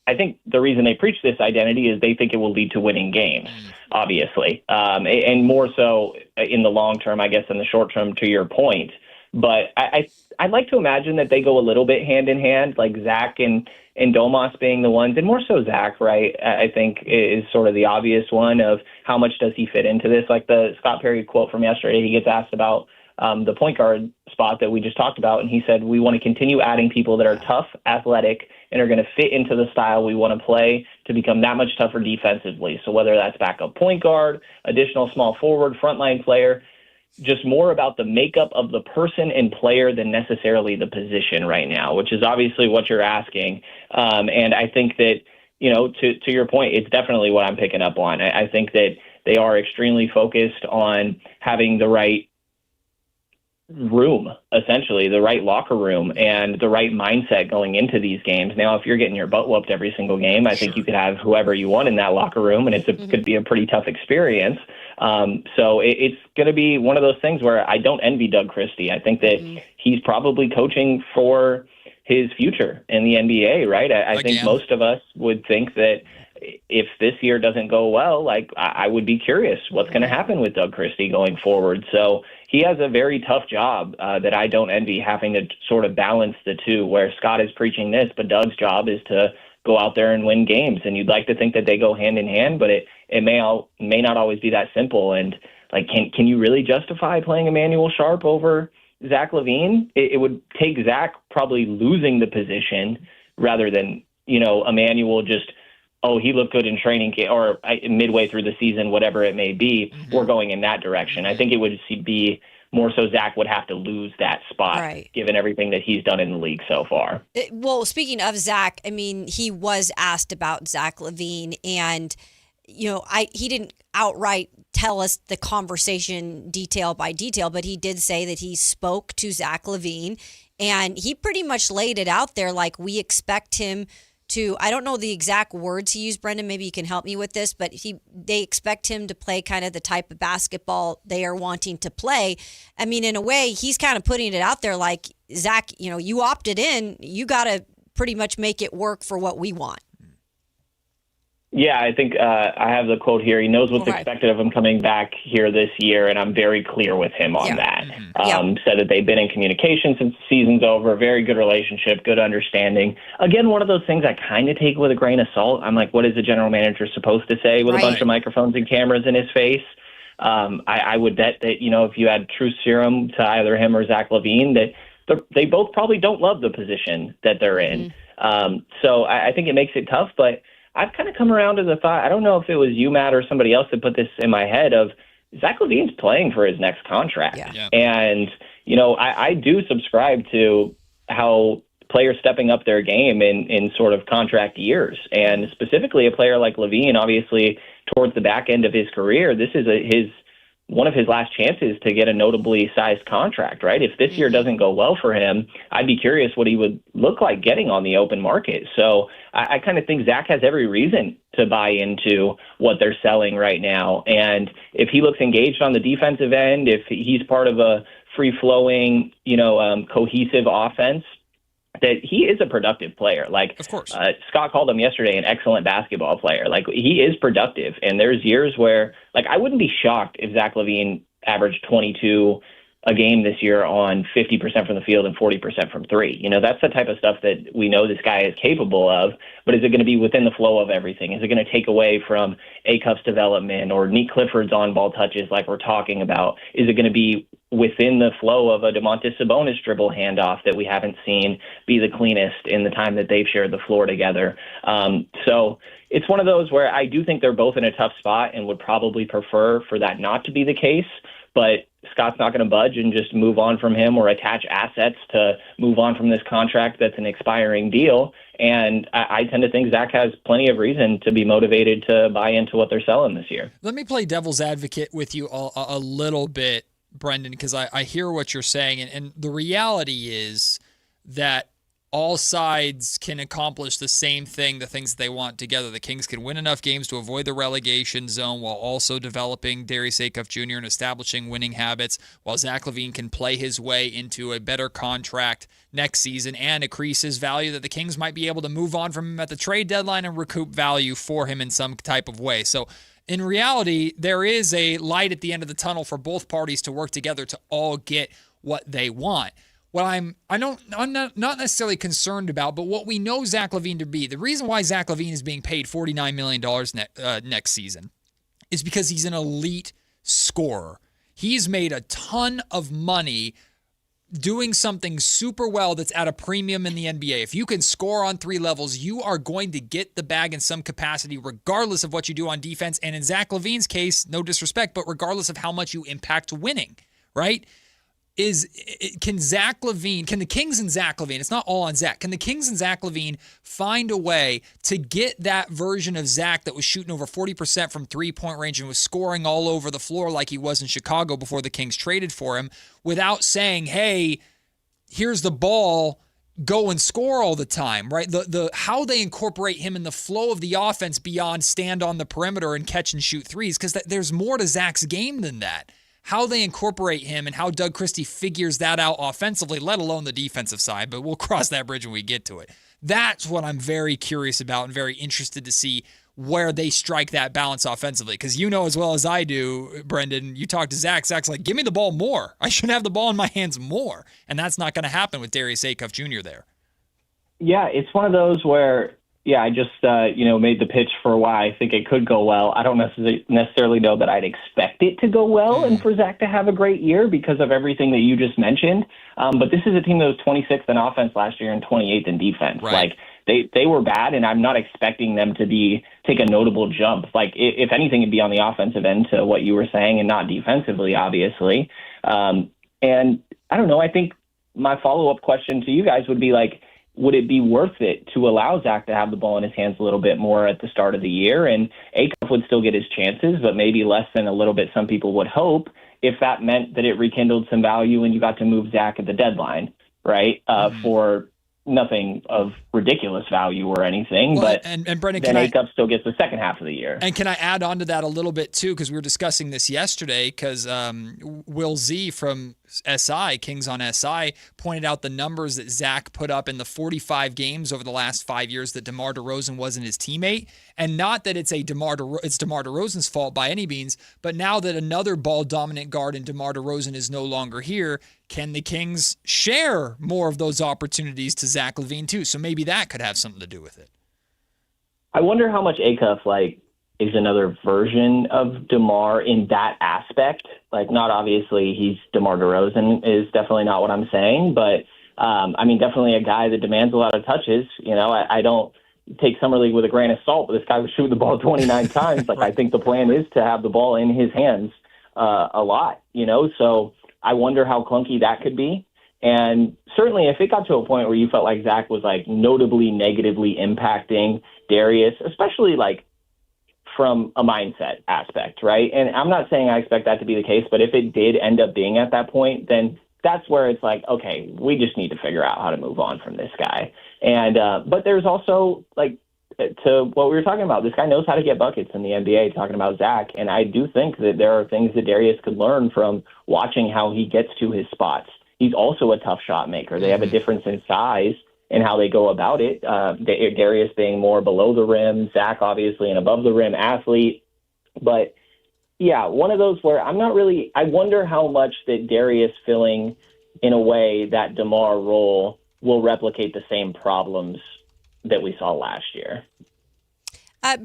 I think the reason they preach this identity is they think it will lead to winning games, obviously, and more so in the long term, I guess, in the short term, to your point. But I'd like to imagine that they go a little bit hand in hand, like Zach and Domas being the ones, and more so Zach, right, I think is sort of the obvious one of how much does he fit into this. Like the Scott Perry quote from yesterday, he gets asked about the point guard spot that we just talked about, and he said, we want to continue adding people that are tough, athletic, and are going to fit into the style we want to play to become that much tougher defensively. So whether that's backup point guard, additional small forward, frontline player, just more about the makeup of the person and player than necessarily the position right now, which is obviously what you're asking. And I think that, to your point, it's definitely what I'm picking up on. I think that they are extremely focused on having the right room, essentially, the right locker room and the right mindset going into these games. Now, if you're getting your butt whooped every single game, I think you could have whoever you want in that locker room, and could be a pretty tough experience. So it's going to be one of those things where I don't envy Doug Christie. I think that he's probably coaching for his future in the NBA, right? I think most of us would think that if this year doesn't go well, like I would be curious what's going to happen with Doug Christie going forward. So he has a very tough job that I don't envy, having to sort of balance the two, where Scott is preaching this, but Doug's job is to go out there and win games. And you'd like to think that they go hand in hand, but it may not always be that simple. And like, can you really justify playing Emmanuel Sharp over Zach LaVine? It would take Zach probably losing the position rather than, Emmanuel just, he looked good in training or midway through the season, whatever it may be. We're going in that direction. I think it would be more so Zach would have to lose that spot, given everything that he's done in the league so far. Well, speaking of Zach, I mean, he was asked about Zach LaVine, and he didn't outright tell us the conversation detail by detail, but he did say that he spoke to Zach LaVine, and he pretty much laid it out there like we expect him to. I don't know the exact words he used, Brendan, maybe you can help me with this, but they expect him to play kind of the type of basketball they are wanting to play. I mean, in a way, he's kind of putting it out there like, Zach, you opted in, you got to pretty much make it work for what we want. Yeah, I think I have the quote here. He knows what's expected of him coming back here this year, and I'm very clear with him on that. Said that they've been in communication since the season's over, very good relationship, good understanding. Again, one of those things I kind of take with a grain of salt. I'm like, what is the general manager supposed to say with a bunch of microphones and cameras in his face? I would bet that, if you had true serum to either him or Zach LaVine, that they both probably don't love the position that they're in. So I think it makes it tough, but I've kind of come around to the thought, I don't know if it was you, Matt, or somebody else that put this in my head of Zach LaVine's playing for his next contract. And, I do subscribe to how players stepping up their game in sort of contract years. And specifically a player like LaVine, obviously, towards the back end of his career, this is one of his last chances to get a notably sized contract, right? If this year doesn't go well for him, I'd be curious what he would look like getting on the open market. So I kind of think Zach has every reason to buy into what they're selling right now. And if he looks engaged on the defensive end, if he's part of a free-flowing, cohesive offense, that he is a productive player. Like, of course, Scott called him yesterday an excellent basketball player. Like, he is productive. And there's years where, like, I wouldn't be shocked if Zach LaVine averaged 22 a game this year on 50% from the field and 40% from three. That's the type of stuff that we know this guy is capable of, but is it going to be within the flow of everything? Is it going to take away from Acuff's development or Nick Clifford's on-ball touches like we're talking about? Is it going to be within the flow of a Domantas Sabonis dribble handoff that we haven't seen be the cleanest in the time that they've shared the floor together? So it's one of those where I do think they're both in a tough spot and would probably prefer for that not to be the case, but Scott's not going to budge and just move on from him or attach assets to move on from this contract that's an expiring deal. And I tend to think Zach has plenty of reason to be motivated to buy into what they're selling this year. Let me play devil's advocate with you a little bit, Brendan, because I hear what you're saying. And the reality is that all sides can accomplish the same thing, the things that they want together. The Kings can win enough games to avoid the relegation zone while also developing Darius Acuff Jr. and establishing winning habits, while Zach LaVine can play his way into a better contract next season and increase his value, that the Kings might be able to move on from him at the trade deadline and recoup value for him in some type of way. So in reality, there is a light at the end of the tunnel for both parties to work together to all get what they want. What I'm not necessarily concerned about, but what we know Zach LaVine to be, the reason why Zach LaVine is being paid $49 million next season is because he's an elite scorer. He's made a ton of money doing something super well that's at a premium in the NBA. If you can score on three levels, you are going to get the bag in some capacity regardless of what you do on defense. And in Zach LaVine's case, no disrespect, but regardless of how much you impact winning, right? can the Kings and Zach LaVine, it's not all on Zach, can the Kings and Zach LaVine find a way to get that version of Zach that was shooting over 40% from three-point range and was scoring all over the floor like he was in Chicago before the Kings traded for him, without saying, hey, here's the ball, go and score all the time, right? The how they incorporate him in the flow of the offense beyond stand on the perimeter and catch and shoot threes, because there's more to Zach's game than that. How they incorporate him and how Doug Christie figures that out offensively, let alone the defensive side, but we'll cross that bridge when we get to it. That's what I'm very curious about and very interested to see where they strike that balance offensively. Because you know as well as I do, Brendan, you talk to Zach, Zach's like, give me the ball more. I should have the ball in my hands more. And that's not going to happen with Darius Acuff Jr. there. Yeah, it's one of those where, I just, made the pitch for why I think it could go well. I don't necessarily know that I'd expect it to go well and for Zach to have a great year because of everything that you just mentioned. But this is a team that was 26th in offense last year and 28th in defense. Right. Like, they were bad, and I'm not expecting them to take a notable jump. Like, if anything, it'd be on the offensive end to what you were saying and not defensively, obviously. And I don't know. I think my follow-up question to you guys would be, like, would it be worth it to allow Zach to have the ball in his hands a little bit more at the start of the year? And Acuff would still get his chances, but maybe less than a little bit some people would hope, if that meant that it rekindled some value and you got to move Zach at the deadline, right? For nothing of ridiculous value or anything, well, but and Brendan, then Acuff still gets the second half of the year. And can I add on to that a little bit too? Because we were discussing this yesterday, because Will Z from SI, Kings on SI, pointed out the numbers that Zach put up in the 45 games over the last 5 years that DeMar DeRozan wasn't his teammate. And not that it's DeMar DeRozan's fault by any means, but now that another ball-dominant guard in DeMar DeRozan is no longer here, can the Kings share more of those opportunities to Zach LaVine too? So maybe that could have something to do with it. I wonder how much Acuff is another version of DeMar in that aspect. Like, not obviously he's DeMar DeRozan is definitely not what I'm saying, but definitely a guy that demands a lot of touches. I don't take Summer League with a grain of salt, but this guy was shooting the ball 29 times. Like, I think the plan is to have the ball in his hands a lot, so I wonder how clunky that could be. And certainly if it got to a point where you felt like Zach was notably negatively impacting Darius, especially from a mindset aspect, right? And I'm not saying I expect that to be the case, but if it did end up being at that point, then that's where it's like, okay, we just need to figure out how to move on from this guy. And but there's also, to what we were talking about, this guy knows how to get buckets in the NBA, talking about Zach. And I do think that there are things that Darius could learn from watching how he gets to his spots. He's also a tough shot maker. They have a difference in size and how they go about it. Darius being more below the rim, Zach obviously an above the rim athlete. But yeah, one of those where I wonder how much that Darius filling in a way that DeMar role will replicate the same problems that we saw last year.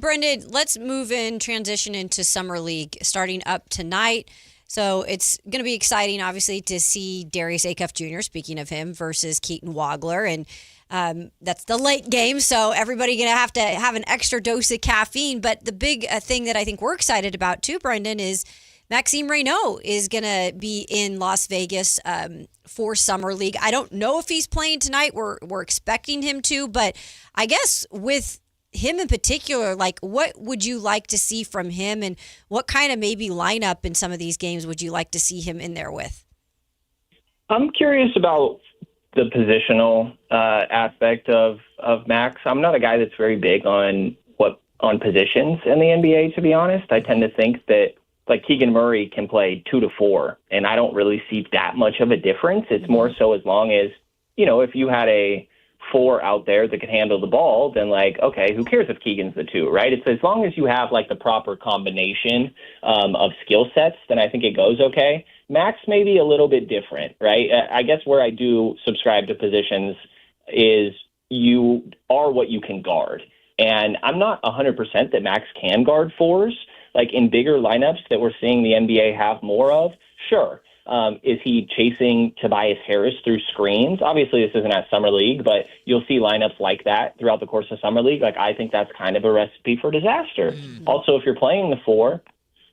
Brendan, let's transition into Summer League starting up tonight. So it's going to be exciting, obviously, to see Darius Acuff Jr., speaking of him, versus Keaton Wagler. And that's the late game, so everybody going to have an extra dose of caffeine. But the big thing that I think we're excited about, too, Brendan, is Maxime Reynaud is going to be in Las Vegas for Summer League. I don't know if he's playing tonight. We're expecting him to, but I guess with him in particular, what would you like to see from him, and what kind of maybe lineup in some of these games would you like to see him in there with? I'm curious about the positional aspect of Max. I'm not a guy that's very big on positions in the NBA, to be honest. I tend to think that Keegan Murray can play 2 to 4, and I don't really see that much of a difference. It's more so as long as, if you had a 4 out there that could handle the ball, then okay, who cares if Keegan's the 2, right? It's as long as you have the proper combination of skill sets, then I think it goes okay. Max may be a little bit different, right? I guess where I do subscribe to positions is you are what you can guard. And I'm not 100% that Max can guard 4s. In bigger lineups that we're seeing the NBA have more of, sure. Is he chasing Tobias Harris through screens? Obviously, this isn't at Summer League, but you'll see lineups like that throughout the course of Summer League. I think that's kind of a recipe for disaster. Also, if you're playing the 4,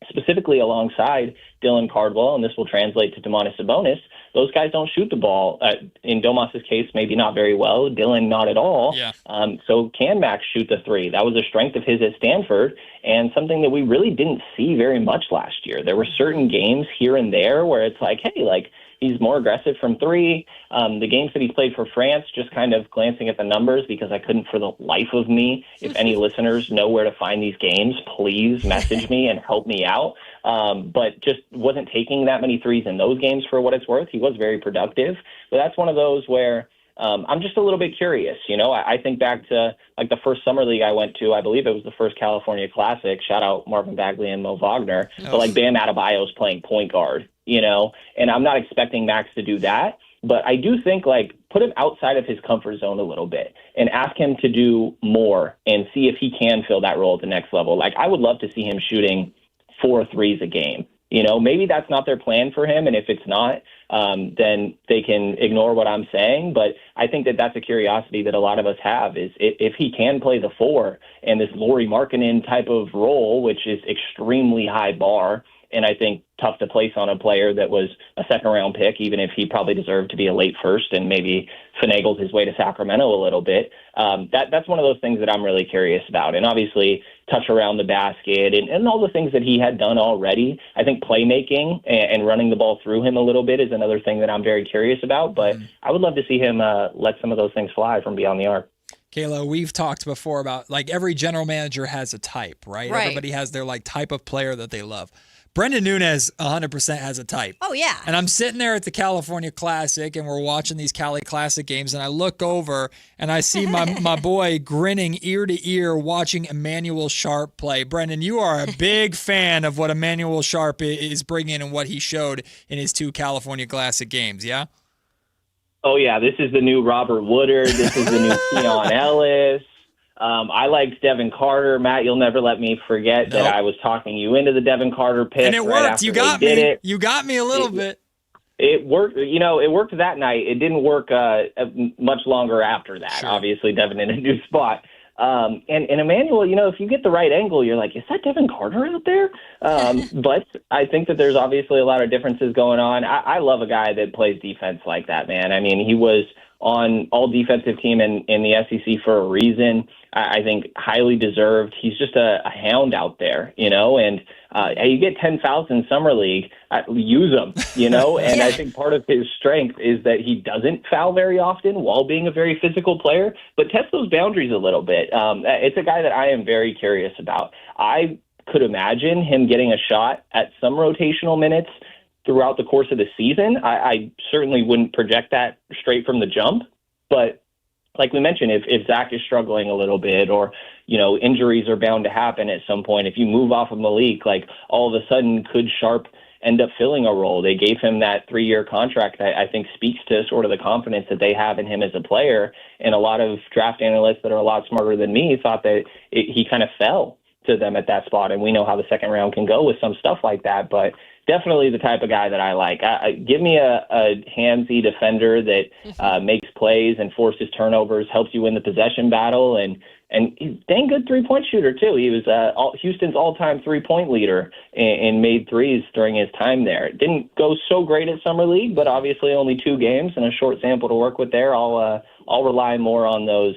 specifically alongside Dylan Cardwell, and this will translate to Domantas Sabonis, those guys don't shoot the ball. In Domas's case, maybe not very well. Dylan, not at all. Yeah. So can Max shoot the three? That was a strength of his at Stanford and something that we really didn't see very much last year. There were certain games here and there where it's like, hey, like, he's more aggressive from three. The games that he's played for France, just kind of glancing at the numbers because I couldn't for the life of me. If any listeners know where to find these games, please message me and help me out. But just wasn't taking that many threes in those games for what it's worth. He was very productive. But that's one of those where I'm just a little bit curious. You know, I think back to like the first summer league I went to. I believe it was the first California Classic. Shout out Marvin Bagley and Mo Wagner. Oh. But like Bam Adebayo's playing point guard, you know, and I'm not expecting Max to do that. But I do think, like, put him outside of his comfort zone a little bit and ask him to do more and see if he can fill that role at the next level. Like, I would love to see him shooting 4 threes a game. You know, maybe that's not their plan for him, and if it's not, then they can ignore what I'm saying. But I think that that's a curiosity that a lot of us have, is if he can play the 4 and this Lauri Markkanen type of role, which is extremely high bar, and I think tough to place on a player that was a second-round pick, even if he probably deserved to be a late first and maybe finagled his way to Sacramento a little bit. That's one of those things that I'm really curious about. And obviously, touch around the basket and all the things that he had done already. I think playmaking and running the ball through him a little bit is another thing that I'm very curious about. But I would love to see him let some of those things fly from beyond the arc. Kayla, we've talked before about, like, every general manager has a type, right? Everybody has their, like, type of player that they love. Brendan Nunes 100% has a type. Oh, yeah. And I'm sitting there at the California Classic, and we're watching these Cali Classic games, and I look over, and I see my boy grinning ear to ear watching Emmanuel Sharp play. Brendan, you are a big fan of what Emmanuel Sharp is bringing and what he showed in his 2 California Classic games, yeah? Oh, yeah. This is the new Robert Woodard. This is the new Keon Ellis. I liked Devin Carter. Matt, you'll never let me forget that I was talking you into the Devin Carter pick. And it worked. You got me. You got me a little bit. It worked. You know, it worked that night. It didn't work much longer after that. Sure. Obviously, Devin in a new spot. And Emmanuel, you know, if you get the right angle, you're like, is that Devin Carter out there? But I think that there's obviously a lot of differences going on. I love a guy that plays defense like that, man. I mean, he was on all defensive team in the SEC for a reason. I think highly deserved. He's just a hound out there, you know, and you get 10 fouls in Summer League, use them, you know, and I think part of his strength is that he doesn't foul very often while being a very physical player, but test those boundaries a little bit. It's a guy that I am very curious about. I could imagine him getting a shot at some rotational minutes throughout the course of the season. I certainly wouldn't project that straight from the jump, but like we mentioned, if Zach is struggling a little bit or, you know, injuries are bound to happen at some point, if you move off of Malik, like all of a sudden could Sharp end up filling a role? They gave him that 3-year contract that I think speaks to sort of the confidence that they have in him as a player. And a lot of draft analysts that are a lot smarter than me thought that he kind of fell to them at that spot. And we know how the second round can go with some stuff like that, but definitely the type of guy that I like. Give me a handsy defender that makes plays and forces turnovers, helps you win the possession battle, and he's a dang good three-point shooter, too. He was Houston's all-time three-point leader and made threes during his time there. It didn't go so great at Summer League, but obviously only 2 games and a short sample to work with there. I'll rely more on those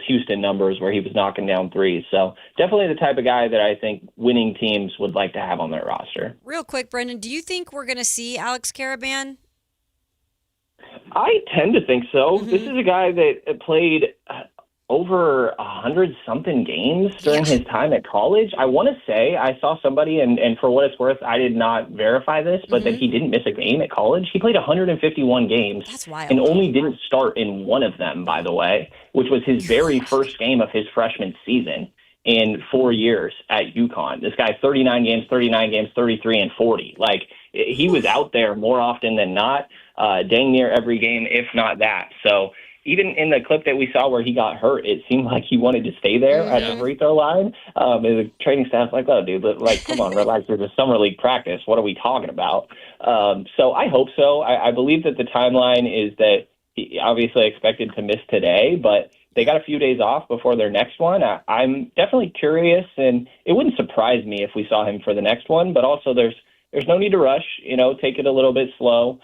Houston numbers where he was knocking down threes. So definitely the type of guy that I think winning teams would like to have on their roster. Real quick, Brendan, do you think we're going to see Alex Karaban? I tend to think so. Mm-hmm. This is a guy that played over 100-something games during his time at college. I want to say I saw somebody, and for what it's worth, I did not verify this, but that he didn't miss a game at college. He played 151 games. That's wild. And only didn't start in one of them, by the way, which was his very first game of his freshman season in 4 years at UConn. This guy, 39 games, 33, and 40. Like, he was out there more often than not, dang near every game, if not that. So even in the clip that we saw where he got hurt, it seemed like he wanted to stay there at the free throw line. And the training staff's like, oh, dude, like, come on, relax. There's a summer league practice. What are we talking about? So I hope so. I believe that the timeline is that he obviously expected to miss today, but they got a few days off before their next one. I'm definitely curious, and it wouldn't surprise me if we saw him for the next one, but also there's no need to rush, you know, take it a little bit slow.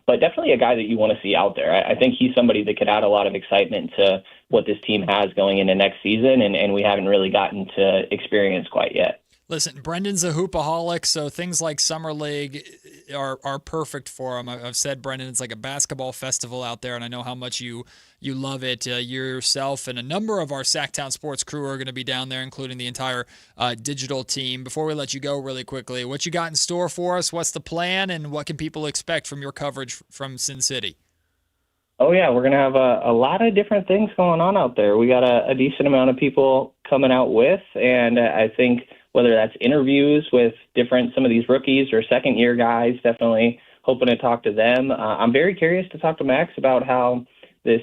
but definitely a guy that you want to see out there. I think he's somebody that could add a lot of excitement to what this team has going into next season, and we haven't really gotten to experience quite yet. Listen, Brendan's a hoopaholic, so things like Summer League are perfect for him. I've said, Brendan, it's like a basketball festival out there, and I know how much you love it. Yourself and a number of our Sactown sports crew are going to be down there, including the entire digital team. Before we let you go really quickly, what you got in store for us? What's the plan, and what can people expect from your coverage from Sin City? Oh, yeah, we're going to have a lot of different things going on out there. We got a decent amount of people coming out with, and I think whether that's interviews with some of these rookies or second-year guys, definitely hoping to talk to them. I'm very curious to talk to Max about how this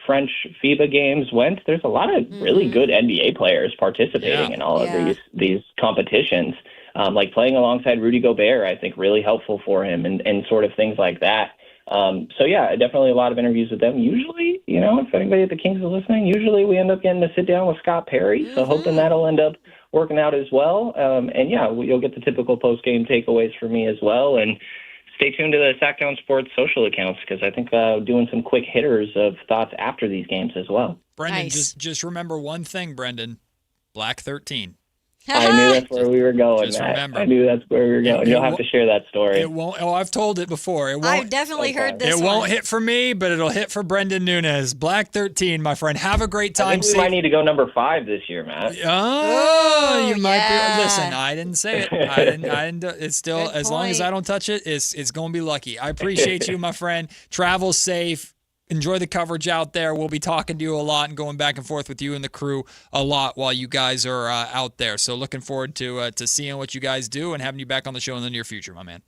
French FIBA games went. There's a lot of really good NBA players participating in all of these competitions. Like playing alongside Rudy Gobert, I think really helpful for him and sort of things like that. So, yeah, definitely a lot of interviews with them. Usually, if anybody at the Kings is listening, usually we end up getting to sit down with Scott Perry. So hoping that'll end up working out as well. And, yeah, you'll get the typical post-game takeaways for me as well. And stay tuned to the Sactown Sports social accounts because I think doing some quick hitters of thoughts after these games as well. Brendan, just remember one thing, Brendan. Black 13. I knew that's where we were going, Just Matt. remember. I knew that's where we were going. You'll have to share that story. It won't. Oh, I've told it before. It won't. I've definitely heard this It one. won't hit for me, but it'll hit for Brendan Nunes. Black 13, my friend. Have a great time. I think we might need to go number 5 this year, Matt. Oh, you might be. Listen, I didn't say it. I didn't. It's still, as long as I don't touch it, it's going to be lucky. I appreciate you, my friend. Travel safe. Enjoy the coverage out there. We'll be talking to you a lot and going back and forth with you and the crew a lot while you guys are out there. So looking forward to seeing what you guys do and having you back on the show in the near future, my man.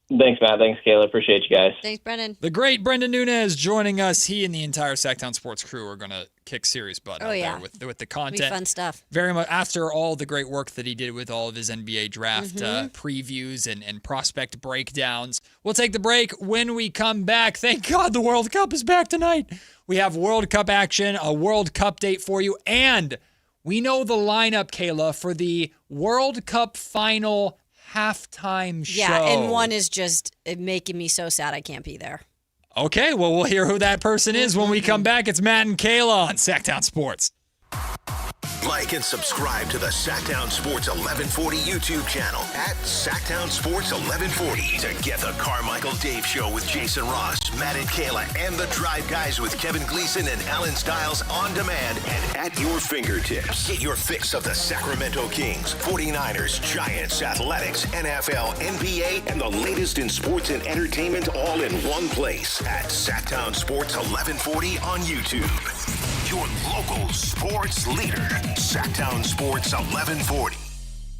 Thanks, Matt. Thanks, Kayla. Appreciate you guys. Thanks, Brendan. The great Brendan Nunes joining us. He and the entire Sactown Sports crew are going to kick serious butt out there with the content. It'll be fun stuff. Very much after all the great work that he did with all of his NBA draft previews and prospect breakdowns. We'll take the break. When we come back, thank God the World Cup is back tonight. We have World Cup action, a World Cup date for you, and we know the lineup, Kayla, for the World Cup final halftime show. Yeah, and one is just making me so sad I can't be there. Okay, well, we'll hear who that person is when we come back. It's Matt and Kayla on Sactown Sports. Like and subscribe to the Sactown Sports 1140 YouTube channel at Sactown Sports 1140 to get the Carmichael Dave Show with Jason Ross, Matt and Kayla, and the Drive Guys with Kevin Gleason and Alan Stiles on demand and at your fingertips. Get your fix of the Sacramento Kings, 49ers, Giants, Athletics, NFL, NBA, and the latest in sports and entertainment all in one place at Sactown Sports 1140 on YouTube. Your local sports leader, Sactown Sports 1140.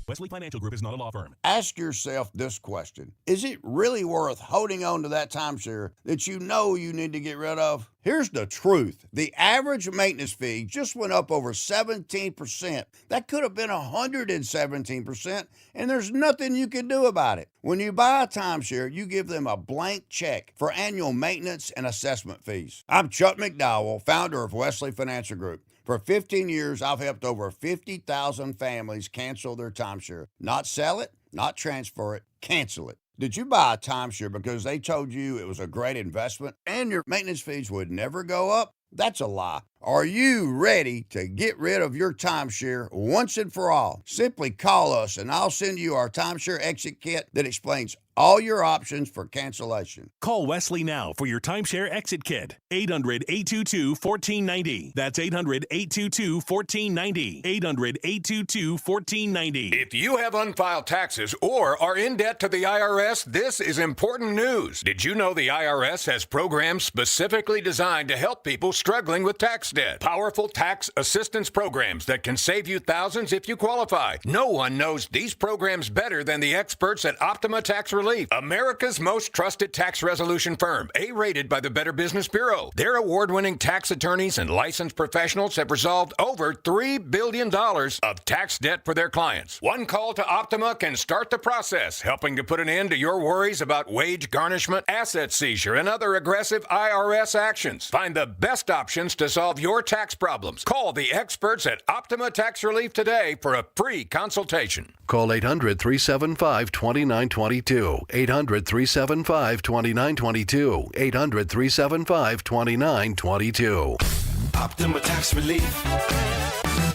Wesley Financial Group is not a law firm. Ask yourself this question. Is it really worth holding on to that timeshare that you know you need to get rid of? Here's the truth. The average maintenance fee just went up over 17%. That could have been 117%, and there's nothing you can do about it. When you buy a timeshare, you give them a blank check for annual maintenance and assessment fees. I'm Chuck McDowell, founder of Wesley Financial Group. For 15 years, I've helped over 50,000 families cancel their timeshare. Not sell it, not transfer it, cancel it. Did you buy a timeshare because they told you it was a great investment and your maintenance fees would never go up? That's a lie. Are you ready to get rid of your timeshare once and for all? Simply call us and I'll send you our timeshare exit kit that explains all your options for cancellation. Call Wesley now for your timeshare exit kit. 800-822-1490. That's 800-822-1490. 800-822-1490. If you have unfiled taxes or are in debt to the IRS, this is important news. Did you know the IRS has programs specifically designed to help people struggling with tax debt? Powerful tax assistance programs that can save you thousands if you qualify. No one knows these programs better than the experts at Optima Tax Relief, America's most trusted tax resolution firm, A-rated by the Better Business Bureau. Their award-winning tax attorneys and licensed professionals have resolved over $3 billion of tax debt for their clients. One call to Optima can start the process, helping to put an end to your worries about wage garnishment, asset seizure, and other aggressive IRS actions. Find the best options to solve solve your tax problems. Call the experts at Optima Tax Relief today for a free consultation. Call 800-375-2922. 800-375-2922. 800-375-2922. Optima Tax Relief.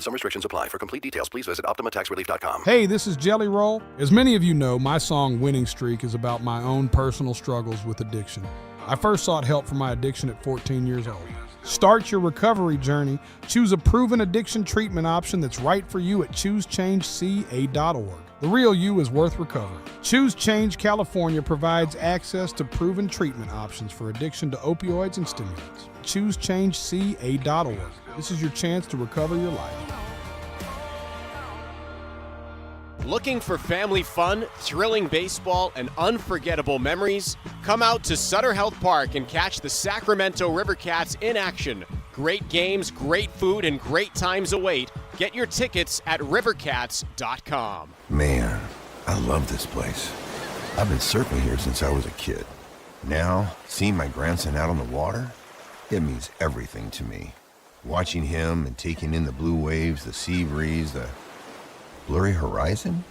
Some restrictions apply. For complete details, please visit OptimaTaxRelief.com. Hey, this is Jelly Roll. As many of you know, my song Winning Streak is about my own personal struggles with addiction. I first sought help for my addiction at 14 years old. Start your recovery journey. Choose a proven addiction treatment option that's right for you at ChooseChangeCA.org. The real you is worth recovering. Choose Change California provides access to proven treatment options for addiction to opioids and stimulants. ChooseChangeCA.org. This is your chance to recover your life. Looking for family fun, thrilling baseball, and unforgettable memories? Come out to Sutter Health Park and catch the Sacramento Rivercats in action. Great games, great food, and great times await. Get your tickets at rivercats.com. Man, I love this place. I've been surfing here since I was a kid. Now, seeing my grandson out on the water, it means everything to me. Watching him and taking in the blue waves, the sea breeze, the blurry horizon?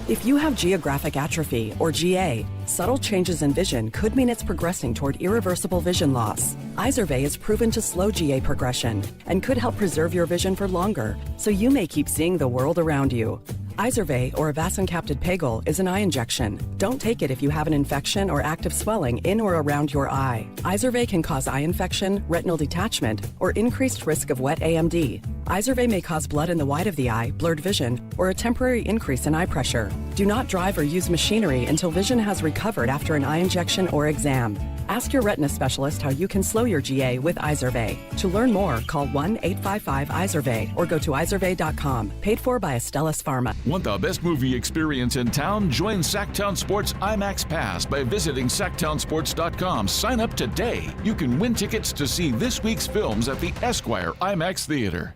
If you have geographic atrophy, or GA, subtle changes in vision could mean it's progressing toward irreversible vision loss. Izervay is proven to slow GA progression and could help preserve your vision for longer, so you may keep seeing the world around you. Izervay, or avacincaptad pegol, is an eye injection. Don't take it if you have an infection or active swelling in or around your eye. Izervay can cause eye infection, retinal detachment, or increased risk of wet AMD. Izervay may cause blood in the white of the eye, blurred vision, or a temporary increase in eye pressure. Do not drive or use machinery until vision has recovered after an eye injection or exam. Ask your retina specialist how you can slow your GA with Izervay. To learn more, call 1-855-IZERVAY or go to izervay.com. Paid for by Astellas Pharma. Want the best movie experience in town? Join Sactown Sports IMAX Pass by visiting SactownSports.com. Sign up today. You can win tickets to see this week's films at the Esquire IMAX Theater.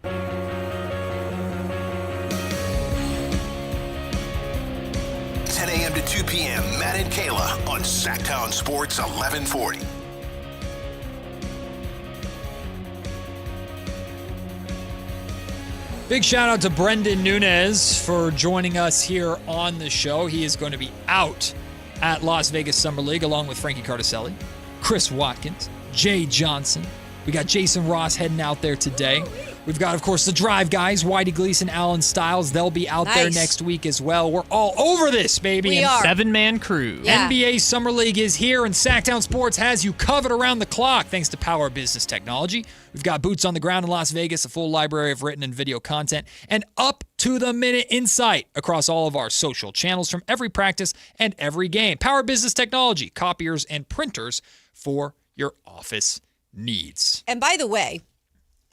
10 a.m. to 2 p.m. Matt and Kayla on Sactown Sports 1140. Big shout out to Brendan Nunes for joining us here on the show. He is going to be out at Las Vegas Summer League along with Frankie Cardicelli, Chris Watkins, Jay Johnson. We got Jason Ross heading out there today. We've got, of course, the Drive guys, Whitey Gleason, Alan Stiles. They'll be out there next week as well. We're all over this, baby. We are. 7-man crew. Yeah. NBA Summer League is here, and Sactown Sports has you covered around the clock thanks to Power Business Technology. We've got boots on the ground in Las Vegas, a full library of written and video content, and up-to-the-minute insight across all of our social channels from every practice and every game. Power Business Technology, copiers and printers for your office needs. And by the way,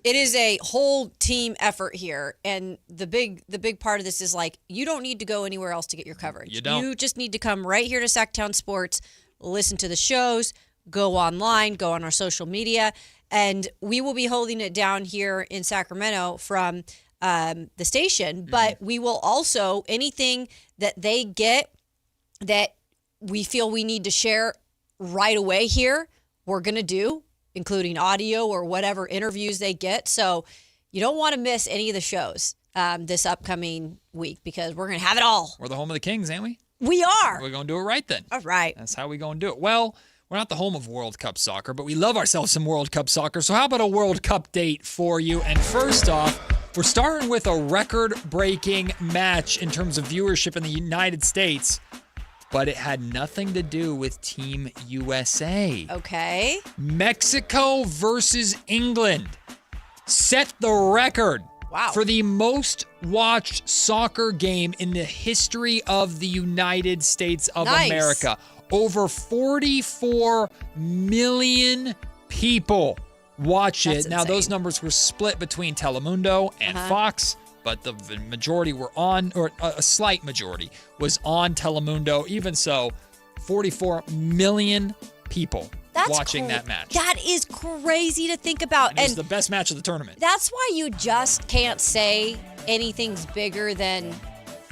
it is a whole team effort here, and the big part of this is like you don't need to go anywhere else to get your coverage. You don't. You just need to come right here to Sactown Sports, listen to the shows, go online, go on our social media, and we will be holding it down here in Sacramento from the station. But we will also, anything that they get that we feel we need to share right away here, we're going to do, including audio or whatever interviews they get. So you don't want to miss any of the shows this upcoming week because we're going to have it all. We're the home of the Kings, ain't we? We are. We're going to do it right then. All right. That's how we're going to do it. Well, we're not the home of World Cup soccer, but we love ourselves some World Cup soccer. So how about a World Cup date for you? And first off, we're starting with a record-breaking match in terms of viewership in the United States. But it had nothing to do with Team USA. Okay. Mexico versus England set the record for the most watched soccer game in the history of the United States of America. Over 44 million people watch it. Now, those numbers were split between Telemundo and Fox. But the majority were on, or a slight majority was on Telemundo. Even so, 44 million people watching that match. That is crazy to think about. And it was the best match of the tournament. That's why you just can't say anything's bigger than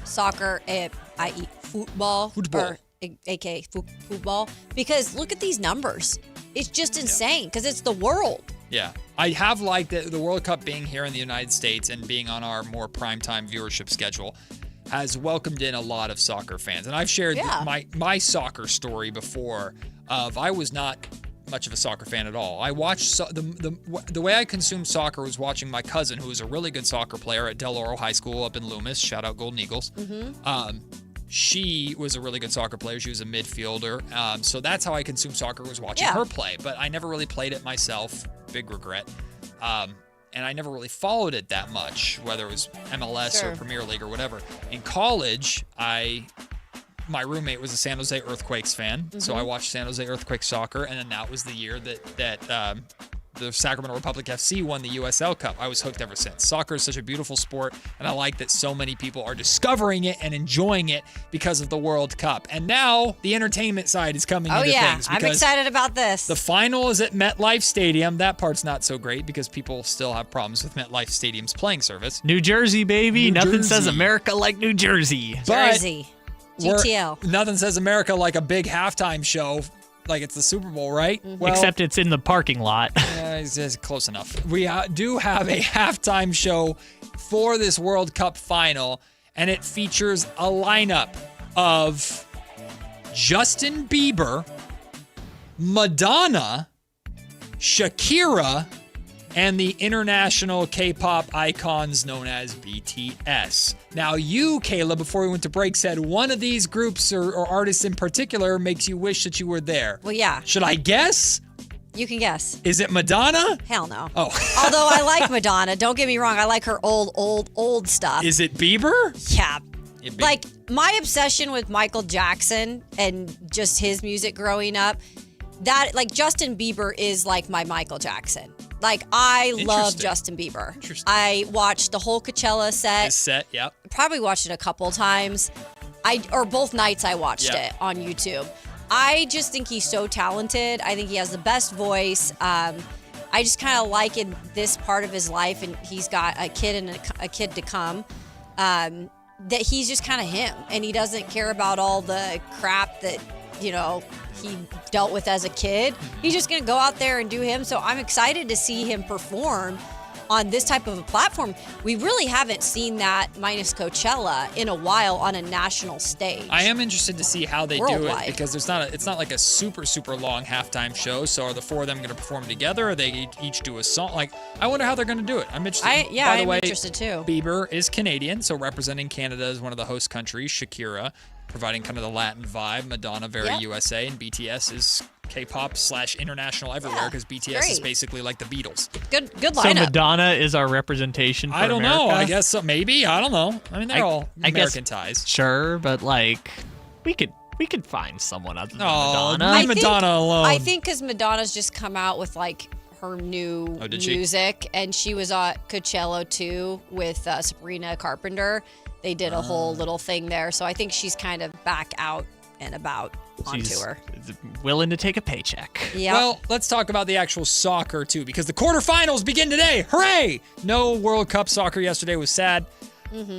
soccer, i.e. football. Or a.k.a. football. Because look at these numbers. It's just insane because it's the world. Yeah. I have liked the World Cup being here in the United States and being on our more primetime viewership schedule has welcomed in a lot of soccer fans. And I've shared my soccer story before of I was not much of a soccer fan at all. I watched the way I consumed soccer was watching my cousin, who was a really good soccer player at Del Oro High School up in Loomis. Shout out Golden Eagles. She was a really good soccer player. She was a midfielder. So that's how I consumed soccer, was watching her play. But I never really played it myself. Big regret. And I never really followed it that much, whether it was MLS or Premier League or whatever. In college, my roommate was a San Jose Earthquakes fan, so I watched San Jose Earthquakes soccer, and then that was the year that the Sacramento Republic FC won the USL Cup. I was hooked ever since. Soccer is such a beautiful sport, and I like that so many people are discovering it and enjoying it because of the World Cup. And now the entertainment side is coming into things. I'm excited about this. The final is at MetLife Stadium. That part's not so great because people still have problems with MetLife Stadium's playing service. New Jersey, baby. Nothing says America like New Jersey. Jersey. GTL. Nothing says America like a big halftime show, like it's the Super Bowl, right? Well, except it's in the parking lot. It's close enough. We do have a halftime show for this World Cup final, and it features a lineup of Justin Bieber, Madonna, Shakira, and the international K-pop icons known as BTS. Now you, Kayla, before we went to break, said one of these groups or artists in particular makes you wish that you were there. Well, yeah. Should I guess? You can guess. Is it Madonna? Hell no. Oh. Although I like Madonna. Don't get me wrong. I like her old stuff. Is it Bieber? Yeah. Like, my obsession with Michael Jackson and just his music growing up, that, like, Justin Bieber is like my Michael Jackson. Like, I love Justin Bieber. I watched the whole Coachella set. His set, yep. Probably watched it a couple times. Or both nights I watched it on YouTube. I just think he's so talented. I think he has the best voice. I just kind of like in this part of his life, and he's got a kid and a kid to come, that he's just kind of him. And he doesn't care about all the crap that, you know, he dealt with as a kid. He's just going to go out there and do him. So I'm excited to see him perform on this type of a platform. We really haven't seen that, minus Coachella, in a while on a national stage. I am interested to see how they Worldwide. do it, because it's not like a super long halftime show. So are the four of them going to perform together? Or they each do a song? Like, I wonder how they're going to do it. I'm interested. By the way, interested too. Bieber is Canadian, so representing Canada as one of the host countries. Shakira providing kind of the Latin vibe. Madonna, very USA, and BTS is K-pop / international everywhere, because BTS is basically like the Beatles. Good lineup. So Madonna is our representation for I don't America? know. I guess so. Maybe. I don't know. I mean, they're all American ties. Sure, but like we could find someone other than Madonna. Leave Madonna alone. I think because Madonna's just come out with like her new music, and she was at Coachella too with Sabrina Carpenter. They did a whole little thing there, so I think she's kind of back out and about on tour. Willing to take a paycheck. Yeah. Well, let's talk about the actual soccer too, because the quarterfinals begin today. Hooray! No World Cup soccer yesterday, was sad.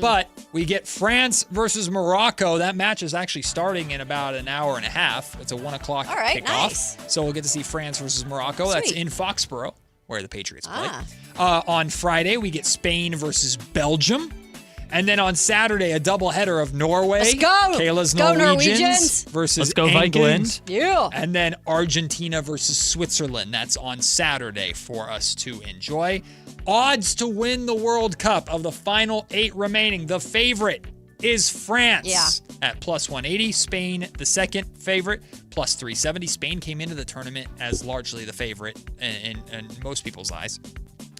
But we get France versus Morocco. That match is actually starting in about an hour and a half. It's a 1 o'clock kickoff. Nice. So we'll get to see France versus Morocco. Sweet. That's in Foxborough, where the Patriots play. On Friday, we get Spain versus Belgium. And then on Saturday, a doubleheader of Norway. Let's go. Kayla's Let's go, Norwegians versus Let's go, England. Vikings. Yeah. And then Argentina versus Switzerland. That's on Saturday for us to enjoy. Odds to win the World Cup of the final 8 remaining. The favorite is France at plus 180. Spain, the second favorite, plus 370. Spain came into the tournament as largely the favorite in most people's eyes.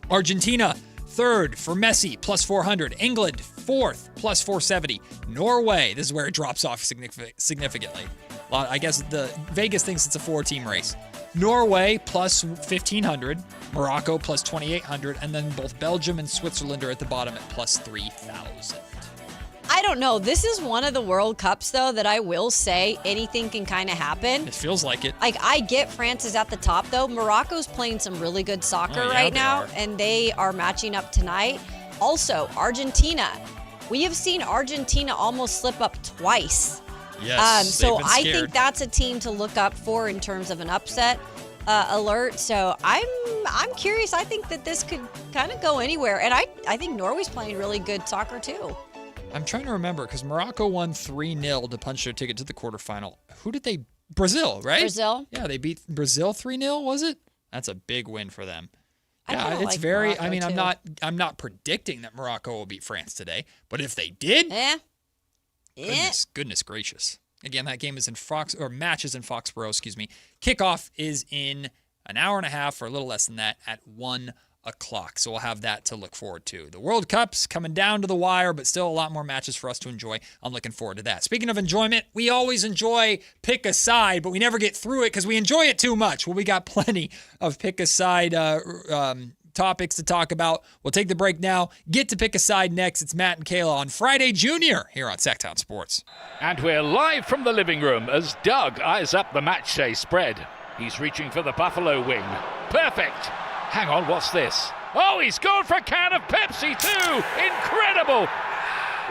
Argentina, third for Messi, plus 400. England, fourth, plus 470. Norway, this is where it drops off significantly. I guess the Vegas thinks it's a 4-team race. Norway, plus 1,500. Morocco, plus 2,800. And then both Belgium and Switzerland are at the bottom at plus 3,000. I don't know. This is one of the World Cups, though, that I will say anything can kind of happen. It feels like it. Like, I get France is at the top, though. Morocco's playing some really good soccer right now, and they are matching up tonight. Also, Argentina. We have seen Argentina almost slip up twice. Yes, so they've been I scared. think that's a team to look up for in terms of an upset. alert. So I'm curious. I think that this could kind of go anywhere. And I think Norway's playing really good soccer too. I'm trying to remember because Morocco won 3-0 to punch their ticket to the quarterfinal. Who did they? Brazil, right? Brazil. Yeah, they beat Brazil 3-0, was it? That's a big win for them. I it's like very. Morocco, I mean, too. I'm not predicting that Morocco will beat France today, but if they did, goodness gracious! Again, that game is in match is in Foxborough. Excuse me. Kickoff is in an hour and a half, or a little less than that, at 1 o'clock. So we'll have that to look forward to. The World Cup's coming down to the wire, but still a lot more matches for us to enjoy. I'm looking forward to that. Speaking of enjoyment, we always enjoy Pick a Side, but we never get through it because we enjoy it too much. Well, we got plenty of Pick a Side topics to talk about. We'll take the break now. Get to Pick a Side next. It's Matt and Kayla on Friday Junior here on Sactown Sports. And we're live from the living room as Doug eyes up the match day spread. He's reaching for the Buffalo wing. Perfect. Hang on, what's this? Oh, he's gone for a can of Pepsi too! Incredible!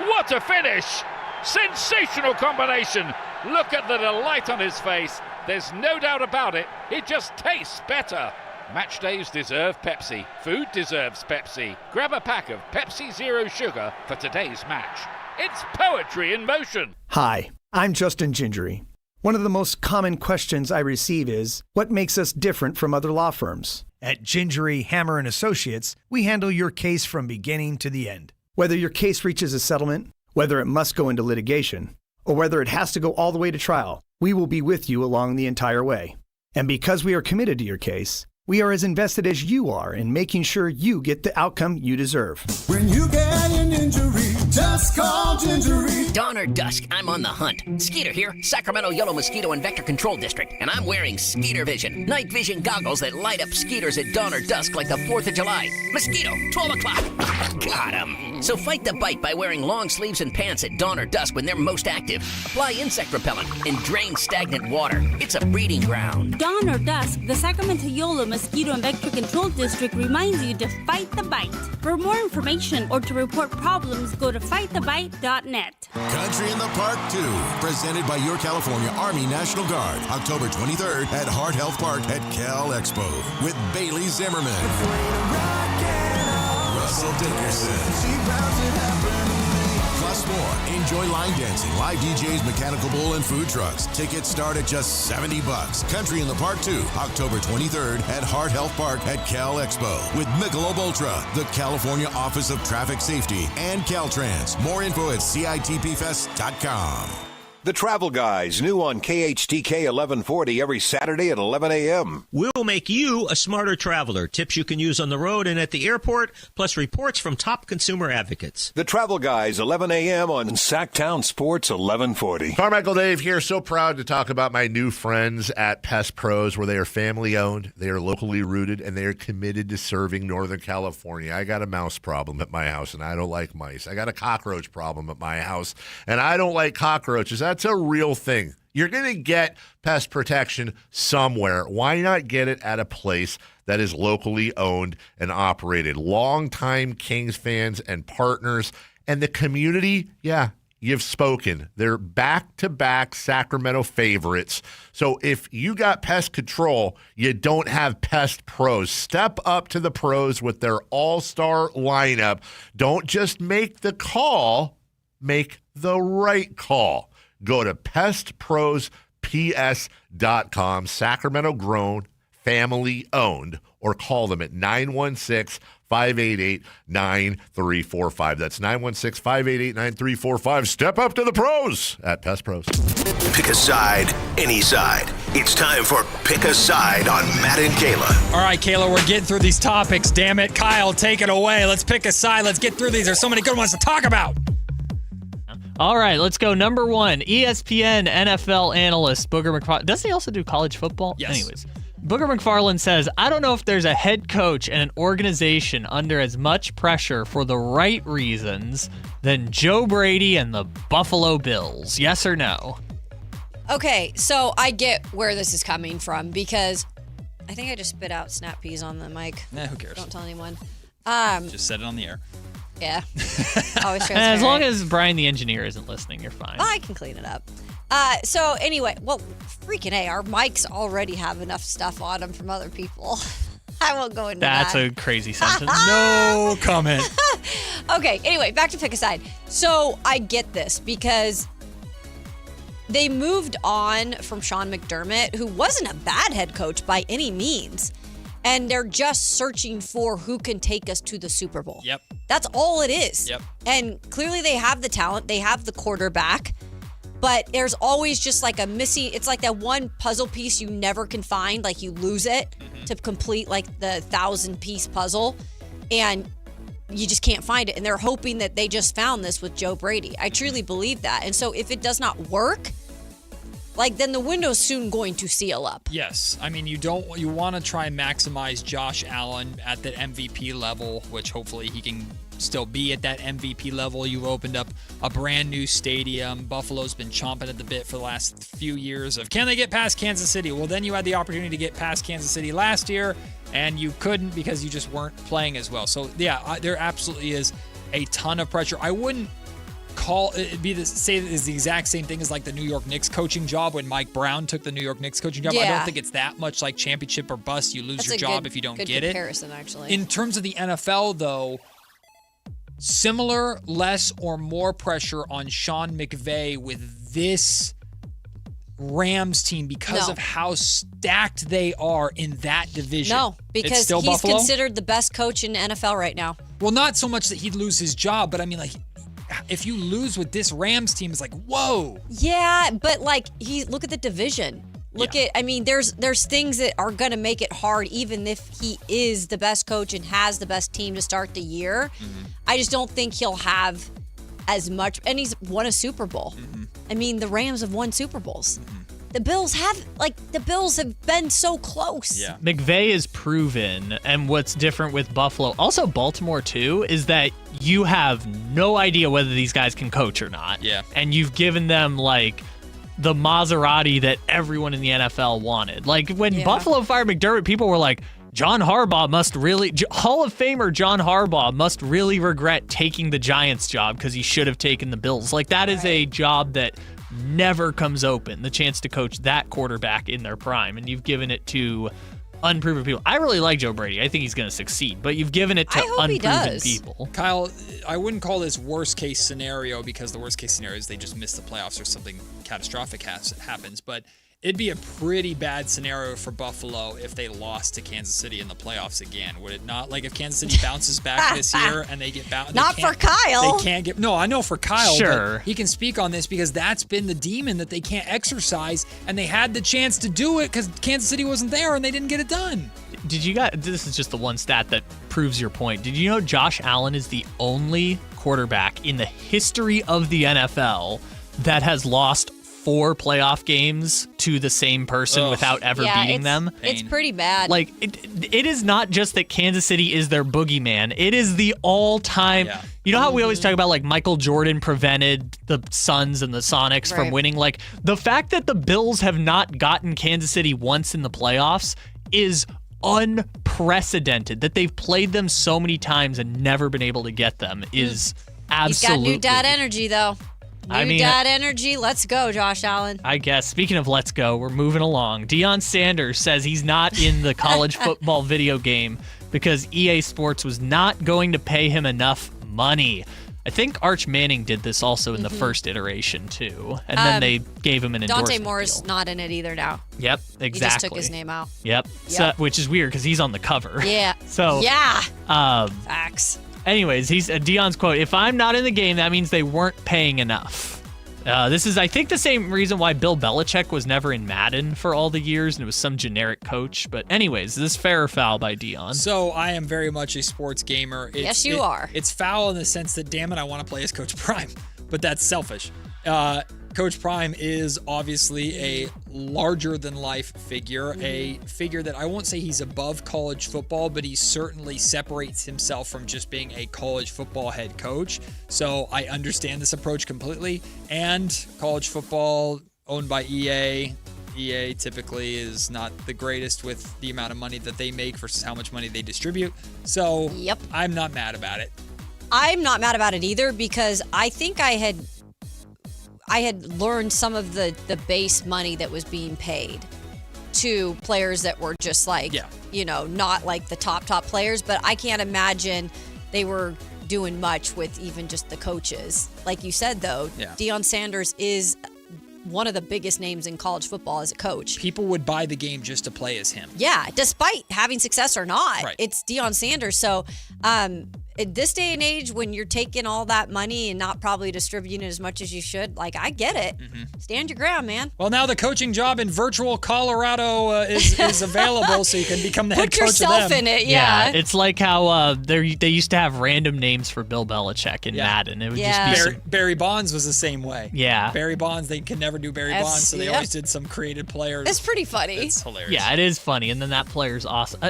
What a finish! Sensational combination! Look at the delight on his face. There's no doubt about it. It just tastes better. Match days deserve Pepsi. Food deserves Pepsi. Grab a pack of Pepsi Zero Sugar for today's match. It's poetry in motion. Hi, I'm Justin Gingery. One of the most common questions I receive is, what makes us different from other law firms? At Gingery, Hammer & Associates, we handle your case from beginning to the end. Whether your case reaches a settlement, whether it must go into litigation, or whether it has to go all the way to trial, we will be with you along the entire way. And because we are committed to your case, we are as invested as you are in making sure you get the outcome you deserve. When you get an injury, just call Gingery. Dawn or dusk, I'm on the hunt. Skeeter here, Sacramento Yellow Mosquito and Vector Control District, and I'm wearing Skeeter Vision, night vision goggles that light up skeeters at dawn or dusk like the 4th of July. Mosquito, 12 o'clock. Got 'em. So fight the bite by wearing long sleeves and pants at dawn or dusk when they're most active. Apply insect repellent and drain stagnant water. It's a breeding ground. Dawn or dusk, the Sacramento Yellow Mosquito and Vector Control District reminds you to fight the bite. For more information or to report problems, go to fightthebite.net. Country in the Park 2, presented by your California Army National Guard, October 23rd at Hart Health Park at Cal Expo with Bailey Zimmerman, Russell Dickerson. Plus more. Enjoy line dancing, live DJs, mechanical bull, and food trucks. Tickets start at just $70. Country in the Park 2, October 23rd at Hart Health Park at Cal Expo with Michelob Ultra, the California Office of Traffic Safety, and Caltrans. More info at CITPFest.com. The Travel Guys, new on KHTK 1140 every Saturday at 11 a.m. We'll make you a smarter traveler. Tips you can use on the road and at the airport, plus reports from top consumer advocates. The Travel Guys, 11 a.m. on Sactown Sports 1140. Carmichael Dave here. So proud to talk about my new friends at Pest Pros, where they are family-owned, they are locally rooted, and they are committed to serving Northern California. I got a mouse problem at my house, and I don't like mice. I got a cockroach problem at my house, and I don't like cockroaches. That's a real thing. You're going to get pest protection somewhere. Why not get it at a place that is locally owned and operated? Longtime Kings fans and partners and the community, yeah, you've spoken. They're back-to-back Sacramento favorites. So if you got pest control, you don't have Pest Pros. Step up to the pros with their all-star lineup. Don't just make the call, make the right call. Go to pestprosps.com, Sacramento grown, family owned, or call them at 916-588-9345. That's 916-588-9345. Step up to the pros at Pest Pros. Pick a side, any side. It's time for Pick a Side on Matt and Kayla. All right, Kayla, we're getting through these topics. Damn it. Kyle, take it away. Let's pick a side. Let's get through these. There's so many good ones to talk about. All right, let's go. Number one, ESPN NFL analyst Booger McFarland. Does he also do college football? Yes. Anyways, Booger McFarland says, I don't know if there's a head coach and an organization under as much pressure for the right reasons than Joe Brady and the Buffalo Bills. Yes or no? Okay, so I get where this is coming from because I think I just spit out snap peas on the mic. Who cares? Don't tell anyone. Just said it on the air. Yeah. Always transparent. As long as Brian the engineer isn't listening, you're fine. I can clean it up. So anyway, well, freaking A, our mics already have enough stuff on them from other people. I won't go into That's that. a crazy sentence. No comment. Okay, anyway, back to pick a side. So I get this because they moved on from Sean McDermott, who wasn't a bad head coach by any means. And they're just searching for who can take us to the Super Bowl. Yep. That's all it is. Yep. And clearly they have the talent. They have the quarterback. But there's always just like a missing, it's like that one puzzle piece you never can find. Like you lose it to complete like the 1,000-piece puzzle. And you just can't find it. And they're hoping that they just found this with Joe Brady. I truly believe that. And so if it does not work, like then the window's soon going to seal up. Yes. I mean, you want to try and maximize Josh Allen at the MVP level, which hopefully he can still be at that MVP level. You've opened up a brand new stadium. Buffalo's been chomping at the bit for the last few years of, can they get past Kansas City? Well, then you had the opportunity to get past Kansas City last year, and you couldn't because you just weren't playing as well. So, yeah, there absolutely is a ton of pressure. I wouldn't say that it's the exact same thing as like the New York Knicks coaching job when Mike Brown took the New York Knicks coaching job. Yeah. I don't think it's that much like championship or bust. You lose That's your a job good- if you don't good get it. comparison, actually. In terms of the NFL, though, similar, less, or more pressure on Sean McVay with this Rams team because No. of how stacked they are in that division. No, because It's still he's Buffalo? considered the best coach in NFL right now. Well, not so much that he'd lose his job, but I mean, like, if you lose with this Rams team, it's like, whoa. Yeah, but like look at the division. I mean, there's things that are going to make it hard, even if he is the best coach and has the best team to start the year. I just don't think he'll have as much. And he's won a Super Bowl. I mean, the Rams have won Super Bowls. The Bills have been so close. Yeah. McVay is proven, and what's different with Buffalo, also Baltimore too, is that you have no idea whether these guys can coach or not. Yeah. And you've given them like the Maserati that everyone in the NFL wanted. Like when Buffalo fired McDermott, people were like, Hall of Famer John Harbaugh must really regret taking the Giants job because he should have taken the Bills. Like that is a job that never comes open, the chance to coach that quarterback in their prime, and you've given it to unproven people. I really like Joe Brady. I think he's going to succeed, but you've given it to unproven people. Kyle, I wouldn't call this worst case scenario because the worst case scenario is they just miss the playoffs or something catastrophic happens, but it'd be a pretty bad scenario for Buffalo if they lost to Kansas City in the playoffs again, would it not? Like if Kansas City bounces back this year and they get bounced. Not for Kyle. They can't get. No, I know for Kyle. Sure. But he can speak on this because that's been the demon that they can't exercise, and they had the chance to do it because Kansas City wasn't there and they didn't get it done. This is just the one stat that proves your point. Did you know Josh Allen is the only quarterback in the history of the NFL that has lost 4 playoff games to the same person without ever beating them? It's pretty bad. Like, it is not just that Kansas City is their boogeyman. It is the all-time... Yeah. You know how we always talk about, like, Michael Jordan prevented the Suns and the Sonics from winning? Like, the fact that the Bills have not gotten Kansas City once in the playoffs is unprecedented. That they've played them so many times and never been able to get them is absolutely... He's got new dad energy, though. Dad energy. Let's go, Josh Allen. I guess. Speaking of let's go, we're moving along. Deion Sanders says he's not in the college football video game because EA Sports was not going to pay him enough money. I think Arch Manning did this also in the first iteration, too. And then they gave him an endorsement Dante Moore's deal. not in it either now. Yep, exactly. He just took his name out. Yep. So, which is weird because he's on the cover. Yeah. So yeah. Facts. Anyways, Deion's quote, "If I'm not in the game, that means they weren't paying enough." This is, I think, the same reason why Bill Belichick was never in Madden for all the years, and it was some generic coach. But anyways, this is fair or foul by Deion. So I am very much a sports gamer. Yes, you are. It's foul in the sense that, damn it, I want to play as Coach Prime, but that's selfish. Coach Prime is obviously a larger-than-life figure, a figure that I won't say he's above college football, but he certainly separates himself from just being a college football head coach. So I understand this approach completely. And college football owned by EA. EA typically is not the greatest with the amount of money that they make versus how much money they distribute. So I'm not mad about it. I'm not mad about it either because I think I I had learned some of the base money that was being paid to players that were just like, not like the top players, but I can't imagine they were doing much with even just the coaches. Like you said, though, Deion Sanders is one of the biggest names in college football as a coach. People would buy the game just to play as him. Yeah, despite having success or not. Right. It's Deion Sanders. So in this day and age, when you're taking all that money and not probably distributing it as much as you should, like, I get it. Stand your ground, man. Well, now the coaching job in virtual Colorado is available, so you can become the head Put coach yourself of them. in it, yeah. It's like how they used to have random names for Bill Belichick in Madden. It would just be Barry Bonds was the same way. Yeah. Barry Bonds, they could never do Barry Bonds, so they always did some created players. It's pretty funny. It's hilarious. Yeah, it is funny, and then that player's awesome.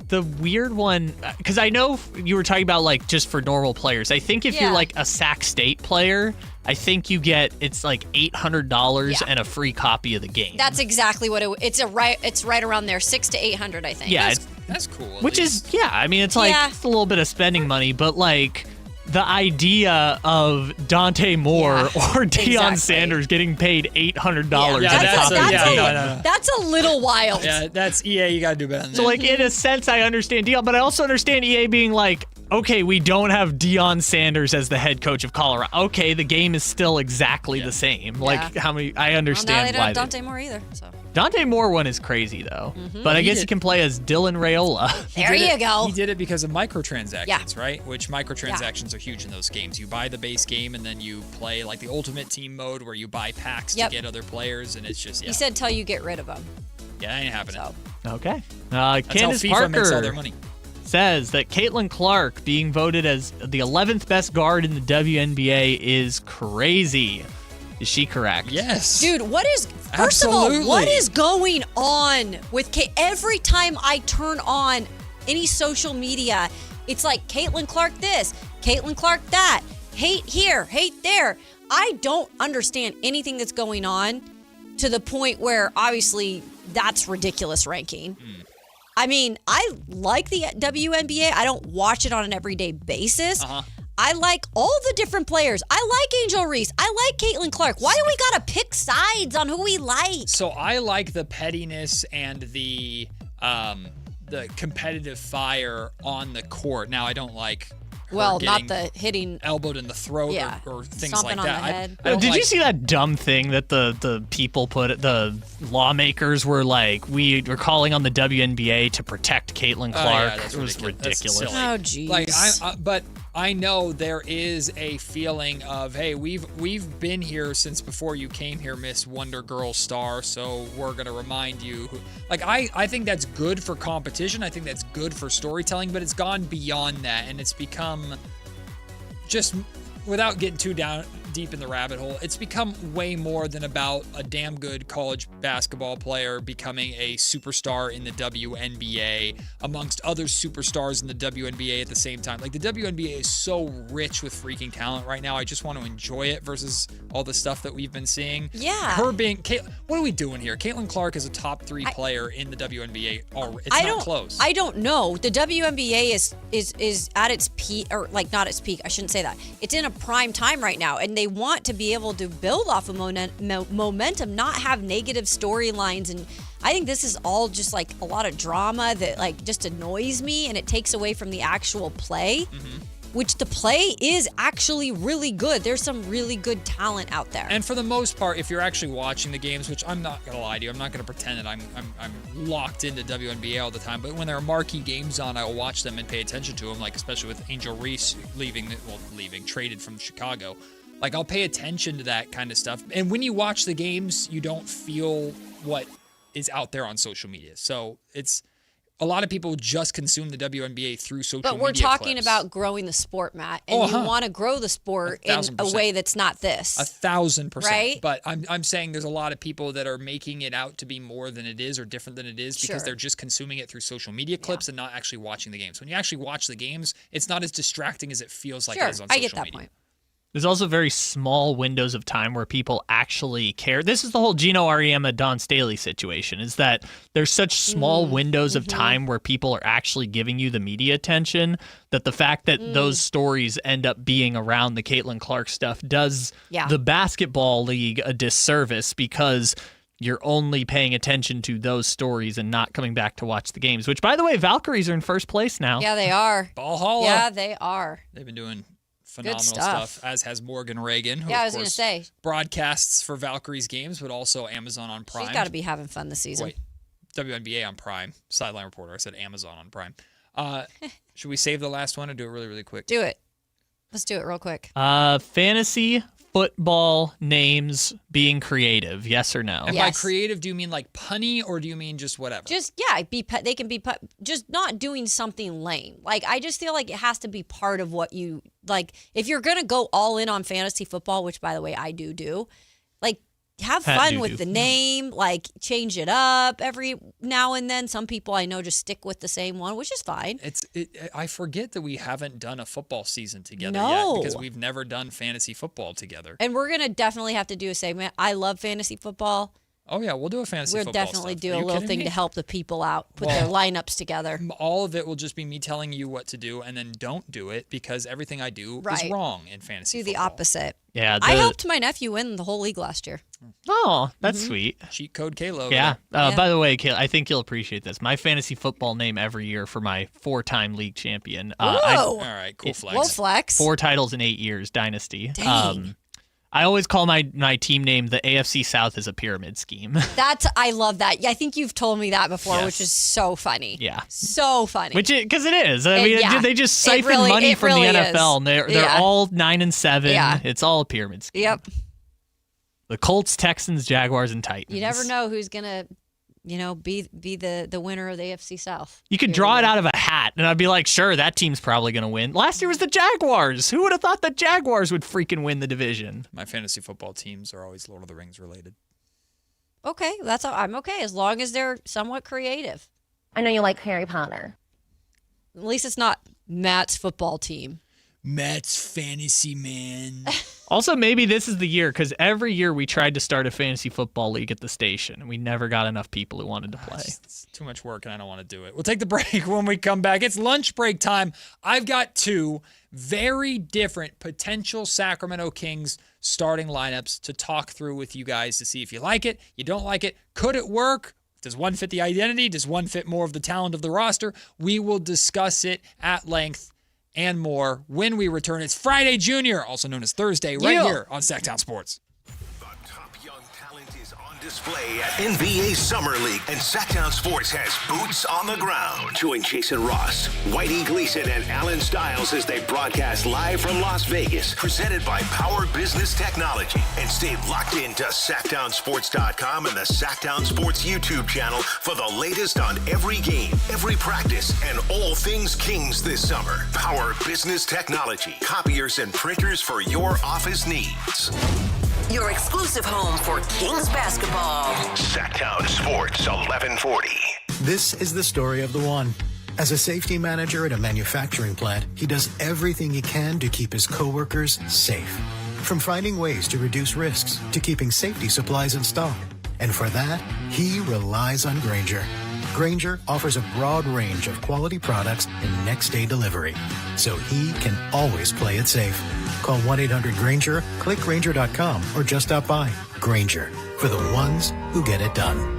The weird one, because I know you were talking about like just for normal players. I think if you're like a Sac State player, I think you get it's like $800 and a free copy of the game. That's exactly what it's right around there, $600 to $800, I think. Yeah, that's cool. Which is I mean it's like it's a little bit of spending money, but like the idea of Dante Moore or Deion Sanders getting paid $800 that's a little wild. Yeah, that's EA. You got to do better than that. So like in a sense, I understand Deion, but I also understand EA being like, okay, we don't have Deion Sanders as the head coach of Colorado. Okay, the game is still exactly the same. Like how many? I understand well, now they don't why. have Dante Moore either. So. Dante Moore one is crazy though, but I guess he can play as Dylan Raiola. There you go. He did it because of microtransactions, right? Which microtransactions are huge in those games. You buy the base game and then you play like the Ultimate Team mode where you buy packs to get other players, and it's just He said till you get rid of them. Yeah, that ain't happening. Okay. That's Candace how FIFA makes all Parker their money. says that Caitlin Clark being voted as the 11th best guard in the WNBA is crazy. Is she correct? Yes. Dude, first of all, what is going on with every time I turn on any social media, it's like Caitlin Clark this, Caitlin Clark that, hate here, hate there. I don't understand anything that's going on to the point where obviously that's ridiculous ranking. I mean, I like the WNBA. I don't watch it on an everyday basis. I like all the different players. I like Angel Reese. I like Caitlin Clark. Why do we gotta pick sides on who we like? So I like the pettiness and the competitive fire on the court. Now I don't like not the hitting elbowed in the throat or things stomping like on that. the head. I don't Did like, you see that dumb thing that the people the lawmakers were like, we were calling on the WNBA to protect Caitlin Clark? That's it was ridiculous. Oh, geez. Like but I know there is a feeling of, hey, we've been here since before you came here, Miss Wonder Girl Star, so we're gonna remind you. Like I think that's good for competition. I think that's good for storytelling, but it's gone beyond that, and it's become just, without getting too deep in the rabbit hole, it's become way more than about a damn good college basketball player becoming a superstar in the WNBA amongst other superstars in the WNBA at the same time. Like, the WNBA is so rich with freaking talent right now. I just want to enjoy it versus all the stuff that we've been seeing. Yeah. Her being, what are we doing here? Caitlin Clark is a top 3 player in the WNBA. It's not close. I don't know. The WNBA is at its peak, or like not its peak. I shouldn't say that. It's in a prime time right now, and they want to be able to build off of momentum, not have negative storylines. And I think this is all just like a lot of drama that like just annoys me, and it takes away from the actual play, which the play is actually really good. There's some really good talent out there. And for the most part, if you're actually watching the games, which I'm not going to lie to you, I'm not going to pretend that I'm locked into WNBA all the time, but when there are marquee games on, I'll watch them and pay attention to them, like especially with Angel Reese traded from Chicago. Like, I'll pay attention to that kind of stuff. And when you watch the games, you don't feel what is out there on social media. So it's a lot of people just consume the WNBA through social media. But we're talking clips. about growing the sport, Matt, and you want to grow the sport in a way that's not this. 1,000%. Right? But I'm saying there's a lot of people that are making it out to be more than it is or different than it is because they're just consuming it through social media clips and not actually watching the games. When you actually watch the games, it's not as distracting as it feels like it is on social media. I get that point. There's also very small windows of time where people actually care. This is the whole Gino Auriemma, Don Staley situation, is that there's such small windows of time where people are actually giving you the media attention that the fact that those stories end up being around the Caitlin Clark stuff does the basketball league a disservice, because you're only paying attention to those stories and not coming back to watch the games, which, by the way, Valkyries are in first place now. Yeah, they are. Ball Halla. Yeah, they are. They've been doing phenomenal stuff, as has Morgan Reagan, who, I was going to say, broadcasts for Valkyries games, but also Amazon on Prime. She's got to be having fun this season. Wait, WNBA on Prime. Sideline reporter. I said Amazon on Prime. Should we save the last one or do it really, really quick? Do it. Let's do it real quick. Fantasy football names being creative, yes or no? And by creative, do you mean like punny, or do you mean just whatever? Just, they can be just not doing something lame. Like, I just feel like it has to be part of what you, like, if you're going to go all in on fantasy football, which, by the way, I do, like, have fun with the name, like, change it up every now and then. Some people I know just stick with the same one, which is fine. I forget that we haven't done a football season together No. yet, because we've never done fantasy football together. And we're going to definitely have to do a segment. I love fantasy football. Oh, yeah, we'll do a fantasy football We'll definitely stuff. do Are a you little kidding thing me? to help the people out, put their lineups together. All of it will just be me telling you what to do, and then don't do it, because everything I do is wrong in fantasy Do the opposite. Yeah, I helped my nephew win the whole league last year. Oh, that's sweet. Cheat code Kayla. Yeah. By the way, Kayla, I think you'll appreciate this. My fantasy football name every year for my 4-time league champion. All right, cool flex. Whoa, flex. 4 titles in 8 years, Dynasty. Dang. I always call my team name the AFC South as a pyramid scheme. I love that. Yeah, I think you've told me that before, Yes. which is so funny. Yeah. So funny. Because it is. I mean, yeah. they just It siphon really- money it from really the is. NFL, and they're Yeah. all 9-7. Yeah. It's all a pyramid scheme. Yep. The Colts, Texans, Jaguars, and Titans. You never know who's going to, be the winner of the AFC South. You could draw it out of a hat, and I'd be like, sure, that team's probably going to win. Last year was the Jaguars. Who would have thought the Jaguars would freaking win the division? My fantasy football teams are always Lord of the Rings related. Okay, I'm okay as long as they're somewhat creative. I know you like Harry Potter. At least it's not Matt's football team. Matt's fantasy man. Also, maybe this is the year, because every year we tried to start a fantasy football league at the station, and we never got enough people who wanted to play. It's too much work, and I don't want to do it. We'll take the break. When we come back, it's lunch break time. I've got 2 very different potential Sacramento Kings starting lineups to talk through with you guys to see if you like it, you don't like it, could it work? Does one fit the identity? Does one fit more of the talent of the roster? We will discuss it at length and more when we return. It's Friday Junior, also known as Thursday, right here on Sactown Sports. Display at NBA Summer League, and Sactown Sports has boots on the ground. Join Jason Ross, Whitey Gleason, and Alan Stiles as they broadcast live from Las Vegas, presented by Power Business Technology. And stay locked into SactownSports.com and the Sactown Sports YouTube channel for the latest on every game, every practice, and all things Kings this summer. Power Business Technology, copiers and printers for your office needs. Your exclusive home for Kings basketball. Sactown Sports 1140. This is the story of the one. As a safety manager at a manufacturing plant, he does everything he can to keep his coworkers safe. From finding ways to reduce risks to keeping safety supplies in stock. And for that, he relies on Grainger. Grainger offers a broad range of quality products and next-day delivery, so he can always play it safe. Call 1-800-GRAINGER, click Grainger.com, or just stop by. Grainger, for the ones who get it done.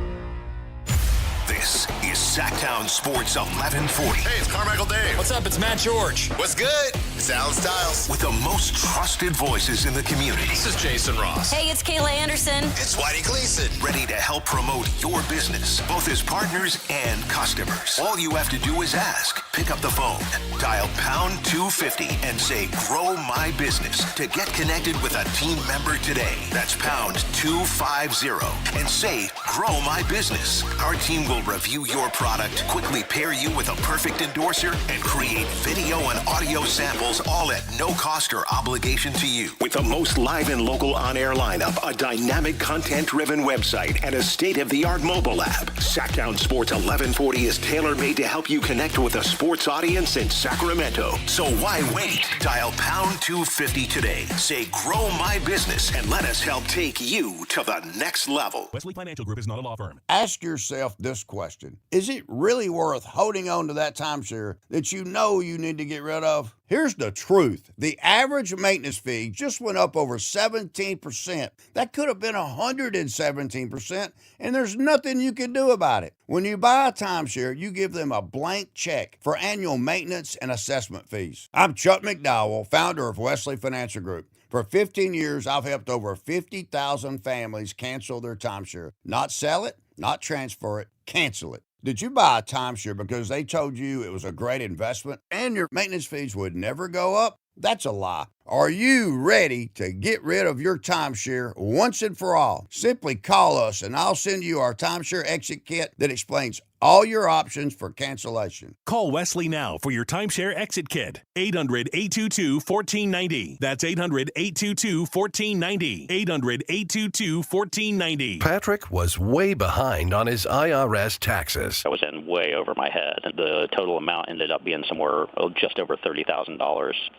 This is Sactown Sports 1140. Hey, it's Carmichael Dave. What's up? It's Matt George. What's good? It's Alan Stiles. With the most trusted voices in the community. This is Jason Ross. Hey, it's Kayla Anderson. It's Whitey Gleason. Ready to help promote your business, both as partners and customers. All you have to do is ask. Pick up the phone, dial pound 250 and say, grow my business to get connected with a team member today. That's pound 250 and say, grow my business. Our team will review your product, quickly pair you with a perfect endorser, and create video and audio samples all at no cost or obligation to you. With the most live and local on-air lineup, a dynamic content-driven website, and a state-of-the-art mobile app, Sactown Sports 1140 is tailor-made to help you connect with a sports audience in Sacramento. So why wait? Dial pound 250 today. Say, grow my business, and let us help take you to the next level. Wesley Financial Group is not a law firm. Ask yourself this question. Is it really worth holding on to that timeshare that you know you need to get rid of? Here's the truth. The average maintenance fee just went up over 17%. That could have been 117%, and there's nothing you can do about it. When you buy a timeshare, you give them a blank check for annual maintenance and assessment fees. I'm Chuck McDowell, founder of Wesley Financial Group. For 15 years, I've helped over 50,000 families cancel their timeshare. Not sell it, not transfer it, cancel it. Did you buy a timeshare because they told you it was a great investment and your maintenance fees would never go up? That's a lie. Are you ready to get rid of your timeshare once and for all? Simply call us and I'll send you our timeshare exit kit that explains all your options for cancellation. Call Wesley now for your timeshare exit kit. 800-822-1490. That's 800-822-1490. 800-822-1490. Patrick was way behind on his IRS taxes. I was in way over my head. The total amount ended up being somewhere just over $30,000.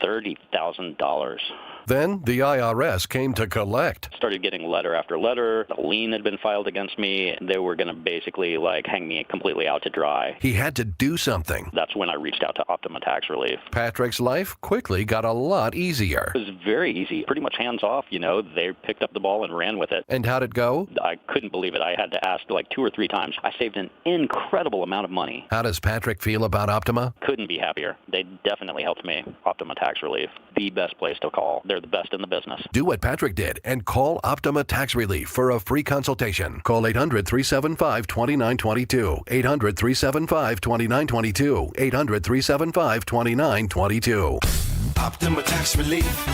$30,000. Then the IRS came to collect. Started getting letter after letter. A lien had been filed against me. They were going to basically hang me completely out to dry. He had to do something. That's when I reached out to Optima Tax Relief. Patrick's life quickly got a lot easier. It was very easy, pretty much hands off. They picked up the ball and ran with it. And how'd it go? I couldn't believe it. I had to ask 2 or 3 times. I saved an incredible amount of money. How does Patrick feel about Optima? Couldn't be happier. They definitely helped me. Optima Tax Relief, the best place to call. They're the best in the business. Do what Patrick did and call Optima Tax Relief for a free consultation. Call 800-375-2922. 800-375-2922. 800-375-2922. Optima Tax Relief.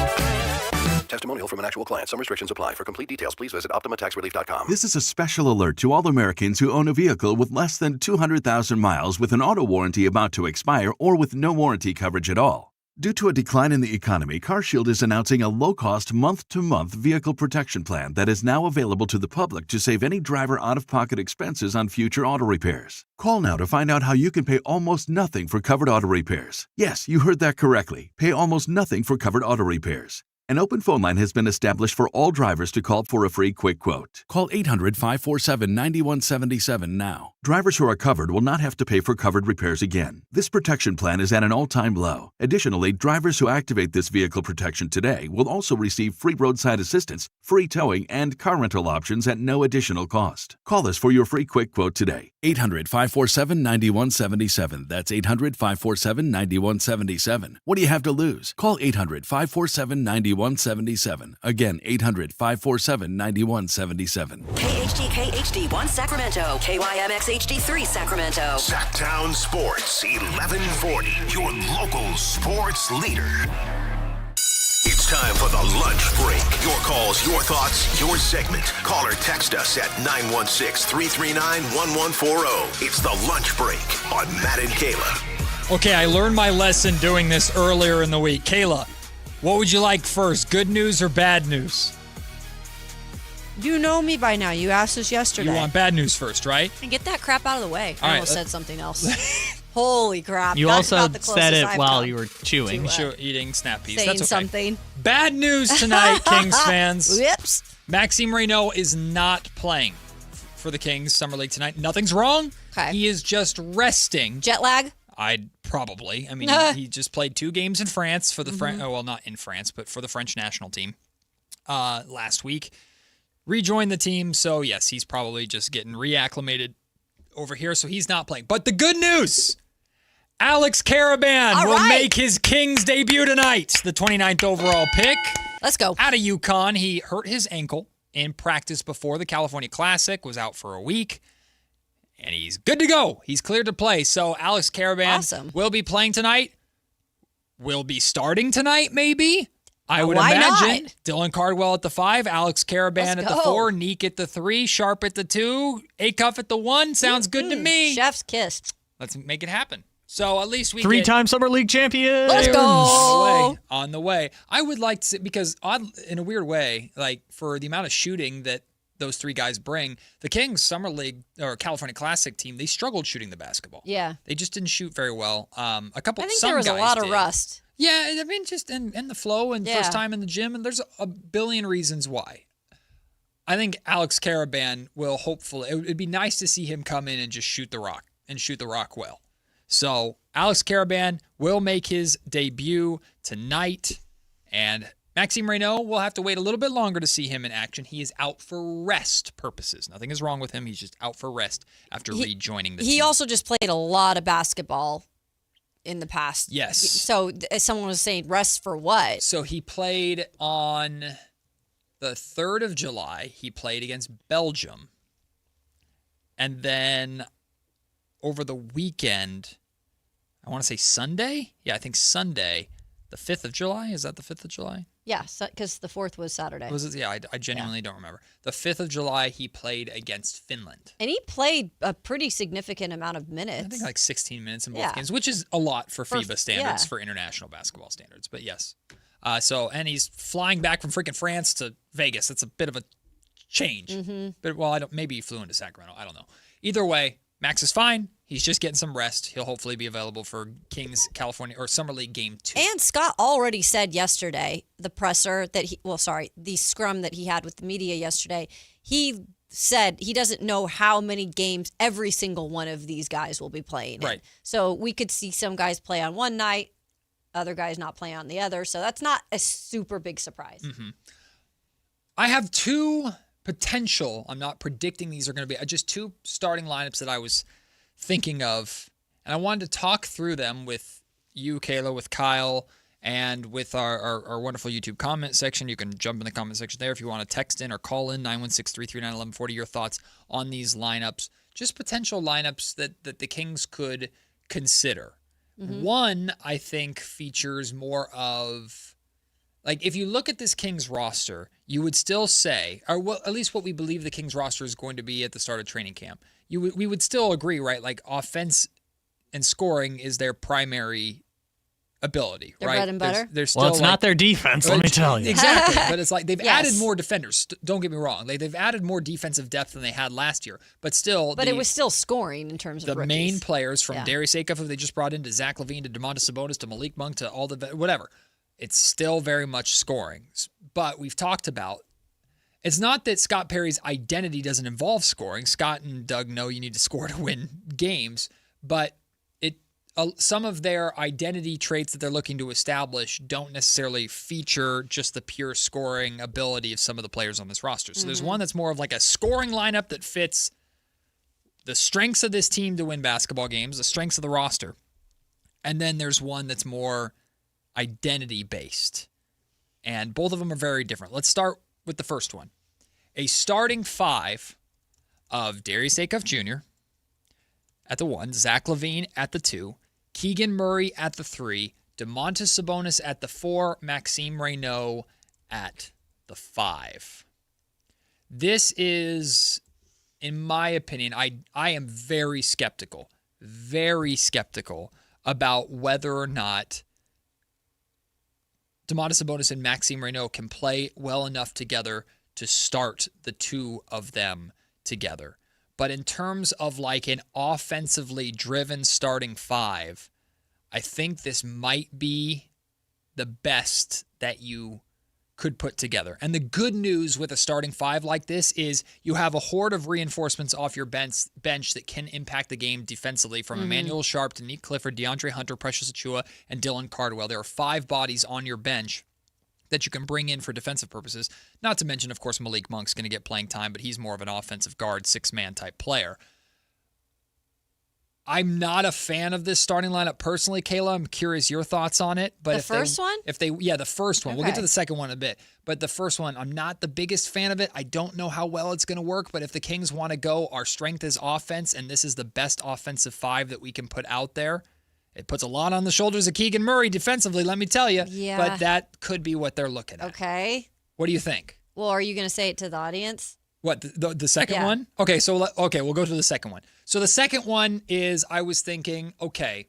Testimonial from an actual client. Some restrictions apply. For complete details, please visit OptimaTaxRelief.com. This is a special alert to all Americans who own a vehicle with less than 200,000 miles with an auto warranty about to expire or with no warranty coverage at all. Due to a decline in the economy, CarShield is announcing a low-cost month-to-month vehicle protection plan that is now available to the public to save any driver out-of-pocket expenses on future auto repairs. Call now to find out how you can pay almost nothing for covered auto repairs. Yes, you heard that correctly. Pay almost nothing for covered auto repairs. An open phone line has been established for all drivers to call for a free quick quote. Call 800-547-9177 now. Drivers who are covered will not have to pay for covered repairs again. This protection plan is at an all-time low. Additionally, drivers who activate this vehicle protection today will also receive free roadside assistance, free towing, and car rental options at no additional cost. Call us for your free quick quote today. 800-547-9177. That's 800-547-9177. What do you have to lose? Call 800-547-9177. Again, 800-547-9177. KHTK HD1 Sacramento. KYMX HD3 Sacramento. Sactown Sports 1140, your local sports leader. It's time for the lunch break. Your calls, your thoughts, your segment. Call or text us at 916-339-1140. It's the lunch break on Matt and Kayla. Okay, I learned my lesson doing this earlier in the week. Kayla, what would you like first, good news or bad news? You know me by now. You asked us yesterday. You want bad news first, right? And get that crap out of the way. I almost said something else. Holy crap. You also said it while you were chewing. Eating snap peas. Saying That's okay. something. Bad news tonight, Kings fans. Whoops. Maxime Reynaud is not playing for the Kings Summer League tonight. Nothing's wrong. Okay. He is just resting. Jet lag? I'd probably. I mean, he just played 2 games in France for the not in France, but for the French national team last week. Rejoined the team, so yes, he's probably just getting reacclimated over here, so he's not playing. But the good news, Alex Karaban will make his Kings debut tonight, the 29th overall pick. Let's go. Out of UConn, he hurt his ankle in practice before the California Classic, was out for a week, and he's good to go. He's cleared to play, so Alex Karaban will be playing tonight, will be starting tonight maybe. I would imagine Dylan Cardwell at the 5, Alex Caravan at the 4, Neek at the 3, Sharp at the 2, Acuff at the 1. Sounds good to me. Chef's kiss. Let's make it happen. So at least we Three-time Summer League champion. Let's go. On the way. I would like to, because in a weird way, like for the amount of shooting that those 3 guys bring, the Kings Summer League or California Classic team, they struggled shooting the basketball. Yeah. They just didn't shoot very well. I think there was a lot of rust. Yeah, I mean, just in the flow and first time in the gym, and there's a billion reasons why. I think Alex Caravan will hopefully, it'd be nice to see him come in and just shoot the rock well. So Alex Caravan will make his debut tonight, and Maxime Reynaud will have to wait a little bit longer to see him in action. He is out for rest purposes. Nothing is wrong with him. He's just out for rest after rejoining the team. He also just played a lot of basketball in the past. Yes. So as someone was saying, rest for what? So he played on the 3rd of July. He played against Belgium. And then over the weekend, I want to say Sunday? Yeah, I think Sunday, the 5th of July. Is that the 5th of July? Yeah, because the 4th was Saturday. Was it? Yeah, I genuinely don't remember. The 5th of July, he played against Finland. And he played a pretty significant amount of minutes. I think like 16 minutes in both games, which is a lot for FIBA standards, for international basketball standards. But yes. And he's flying back from freaking France to Vegas. That's a bit of a change. Mm-hmm. But, maybe he flew into Sacramento. I don't know. Either way, Max is fine. He's just getting some rest. He'll hopefully be available for Kings California or Summer League Game 2. And Scott already said yesterday, the presser that the scrum that he had with the media yesterday, he said he doesn't know how many games every single one of these guys will be playing in. Right. So we could see some guys play on one night, other guys not play on the other. So that's not a super big surprise. Mm-hmm. I have 2 potential, I'm not predicting these are going to be, just 2 starting lineups that I was thinking of, and I wanted to talk through them with you, Kayla, with Kyle, and with our wonderful YouTube comment section. You can jump in the comment section there if you want to text in or call in 916-339-1140 your thoughts on these lineups, just potential lineups that the Kings could consider. Mm-hmm. One, I think, features more of, like, if you look at this Kings roster, you would still say, or at least what we believe the Kings roster is going to be at the start of training camp, we would still agree, right? Like, offense and scoring is their primary ability, their right? Bread and butter. They're still it's not their defense, let me tell you. Exactly, but it's like they've Yes. added more defenders. Don't get me wrong. They've added more defensive depth than they had last year, but still. But it was still scoring in terms of the rookies. main players from Darius Acuff, who they just brought in, to Zach LaVine, to Domantas Sabonis, to Malik Monk, to all the whatever. It's still very much scoring. But we've talked about, it's not that Scott Perry's identity doesn't involve scoring. Scott and Doug know you need to score to win games, but some of their identity traits that they're looking to establish don't necessarily feature just the pure scoring ability of some of the players on this roster. So there's one that's more of like a scoring lineup that fits the strengths of this team to win basketball games, the strengths of the roster. And then there's one that's more identity-based. And both of them are very different. Let's start with the first one. A starting 5 of Darius Acuff Jr. at the 1, Zach LaVine at the 2, Keegan Murray at the 3, Domantas Sabonis at the 4, Maxime Reynaud at the 5. This is, in my opinion, I am very skeptical about whether or not Domantas Sabonis and Maxime Reynaud can play well enough together to start the two of them together. But in terms of like an offensively driven starting 5, I think this might be the best that you could put together. And the good news with a starting 5 like this is you have a horde of reinforcements off your bench that can impact the game defensively, from Emmanuel Sharp to Nick Clifford, DeAndre Hunter, Precious Achiuwa, and Dylan Cardwell. There are 5 bodies on your bench that you can bring in for defensive purposes. Not to mention, of course, Malik Monk's going to get playing time, but he's more of an offensive guard, 6-man type player. I'm not a fan of this starting lineup personally, Kayla. I'm curious your thoughts on it. But the first one? The first one. Okay. We'll get to the second one in a bit. But the first one, I'm not the biggest fan of it. I don't know how well it's going to work, but if the Kings want to go, our strength is offense, and this is the best offensive 5 that we can put out there, It puts a lot on the shoulders of Keegan Murray defensively, let me tell you. Yeah. But that could be what they're looking at. Okay. What do you think? Well, are you going to say it to the audience? What, the second Yeah. one? Okay, we'll go to the second one. So the second one is I was thinking, okay,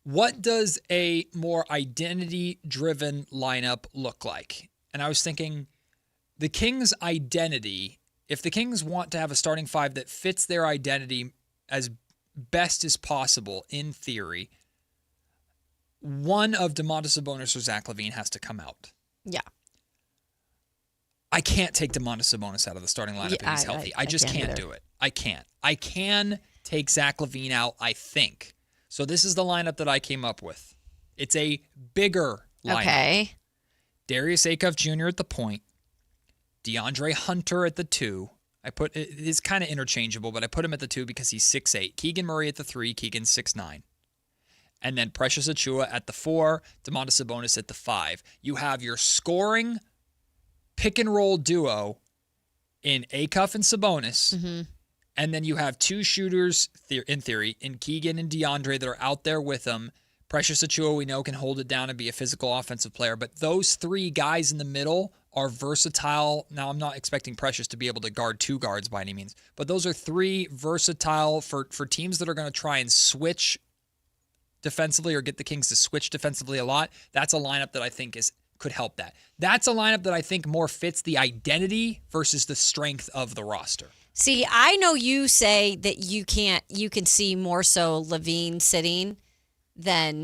what does a more identity-driven lineup look like? And I was thinking the Kings' identity, if the Kings want to have a starting five that fits their identity as best as possible, in theory, one of Domantas Sabonis or Zach LaVine has to come out. Yeah. I can't take Domantas Sabonis out of the starting lineup if he's healthy. I just can't do it. I can't. I can take Zach LaVine out, I think. So this is the lineup that I came up with. It's a bigger lineup. Okay. Darius Acuff Jr. at the point. DeAndre Hunter at the 2. It's kind of interchangeable, but I put him at the 2 because he's 6'8". Keegan Murray at the 3. Keegan's 6'9". And then Precious Achiuwa at the 4. Domantas Sabonis at the 5. You have your scoring pick-and-roll duo in Acuff and Sabonis. Mm-hmm. And then you have two shooters, in theory, in Keegan and DeAndre that are out there with them. Precious Achiuwa, we know, can hold it down and be a physical offensive player. But those three guys in the middle are versatile. Now, I'm not expecting Precious to be able to guard two guards by any means. But those are three versatile for teams that are going to try and switch defensively or get the Kings to switch defensively a lot. That's a lineup that I think could help that. That's a lineup that I think more fits the identity versus the strength of the roster. See, I know you say that you can see more so LaVine sitting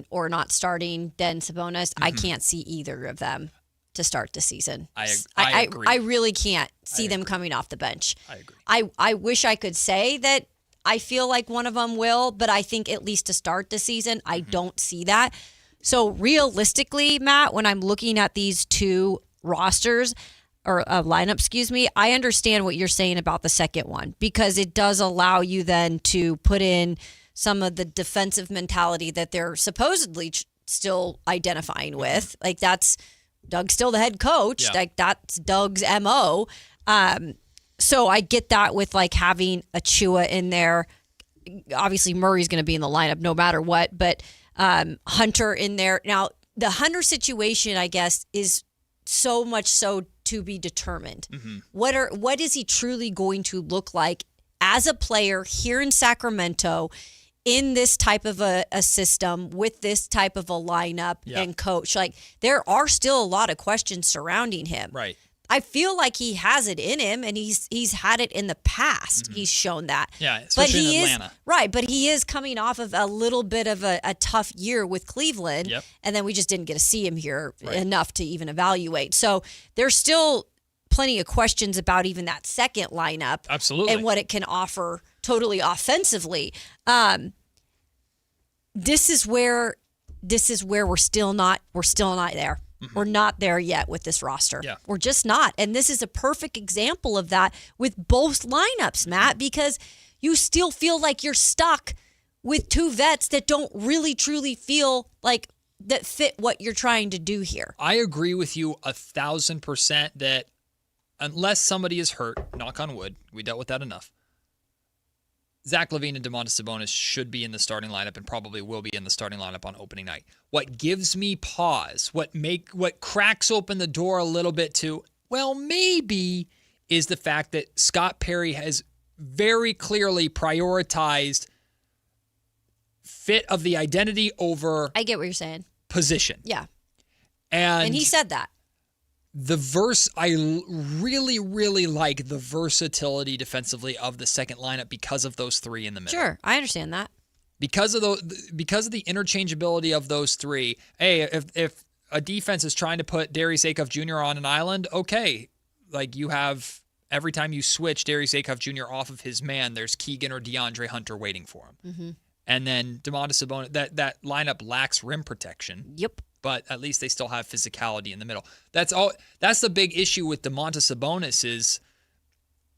or not starting than Sabonis. I can't see either of them to start the season. I agree. I really can't see them coming off the bench. I agree. I wish I could say that I feel like one of them will, but I think at least to start the season, I don't see that. So realistically, Matt, when I'm looking at these two rosters or lineup, I understand what you're saying about the second one because it does allow you then to put in some of the defensive mentality that they're supposedly still identifying with. Like Doug's still the head coach. Yeah. Like that's Doug's MO. So I get that with like having Achiuwa in there. Obviously Murray's going to be in the lineup no matter what, but Hunter in there. Now the Hunter situation, I guess, is so much so to be determined. Mm-hmm. What is he truly going to look like as a player here in Sacramento in this type of a system with this type of a lineup and coach? Like there are still a lot of questions surrounding him. Right. I feel like he has it in him, and he's had it in the past. Mm-hmm. He's shown that. Yeah, especially in Atlanta. But he is coming off of a little bit of a tough year with Cleveland, and then we just didn't get to see him here enough to even evaluate. So there's still plenty of questions about even that second lineup. Absolutely. And what it can offer totally offensively. This is where we're still not there. Mm-hmm. We're not there yet with this roster. Yeah. We're just not. And this is a perfect example of that with both lineups, Matt, because you still feel like you're stuck with two vets that don't really truly feel like that fit what you're trying to do here. I agree with you 1,000% that unless somebody is hurt, knock on wood, we dealt with that enough, Zach LaVine and Domantas Sabonis should be in the starting lineup and probably will be in the starting lineup on opening night. What gives me pause, what cracks open the door a little bit to, well, maybe, is the fact that Scott Perry has very clearly prioritized fit of the identity over I get what you're saying. Position. Yeah. And he said that. I really, really like the versatility defensively of the second lineup because of those three in the middle. Sure, I understand that. Because of the interchangeability of those three. Hey, if a defense is trying to put Darius Acuff Jr. on an island, okay, like you have every time you switch Darius Acuff Jr. off of his man, there's Keegan or DeAndre Hunter waiting for him. Mm-hmm. And then Domantas Sabonis, that lineup lacks rim protection. Yep. But at least they still have physicality in the middle. That's all. That's the big issue with Domantas Sabonis is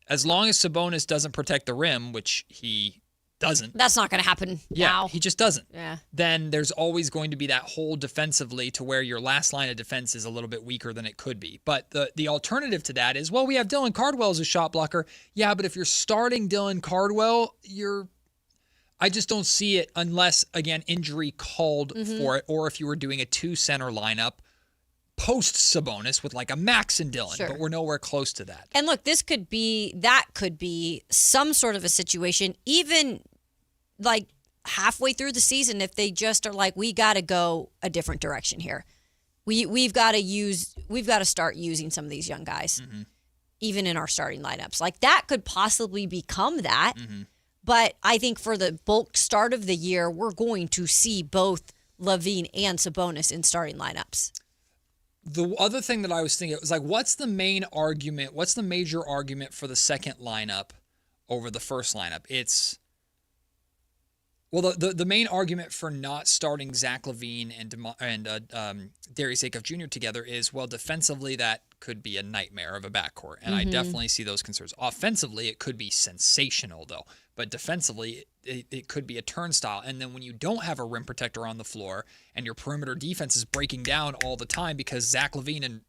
as long as Sabonis doesn't protect the rim, which he doesn't. That's not going to happen now. He just doesn't. Yeah. Then there's always going to be that hole defensively to where your last line of defense is a little bit weaker than it could be. But the alternative to that is, well, we have Dylan Cardwell as a shot blocker. Yeah, but if you're starting Dylan Cardwell, I just don't see it unless, again, injury called for it, or if you were doing a 2-center lineup post Sabonis with like a Max and Dillon, but we're nowhere close to that. And look, could be some sort of a situation, even like halfway through the season, if they just are like, we got to go a different direction here. We've got to start using some of these young guys, even in our starting lineups. Like that could possibly become that. But I think for the bulk start of the year, we're going to see both LaVine and Sabonis in starting lineups. The other thing that I was thinking was like, what's the main argument? What's the major argument for the second lineup over the first lineup? The main argument for not starting Zach LaVine and Darius Acuff Jr. together is, well, defensively that could be a nightmare of a backcourt, and I definitely see those concerns. Offensively, it could be sensational though, but defensively, it could be a turnstile. And then when you don't have a rim protector on the floor and your perimeter defense is breaking down all the time because Zach LaVine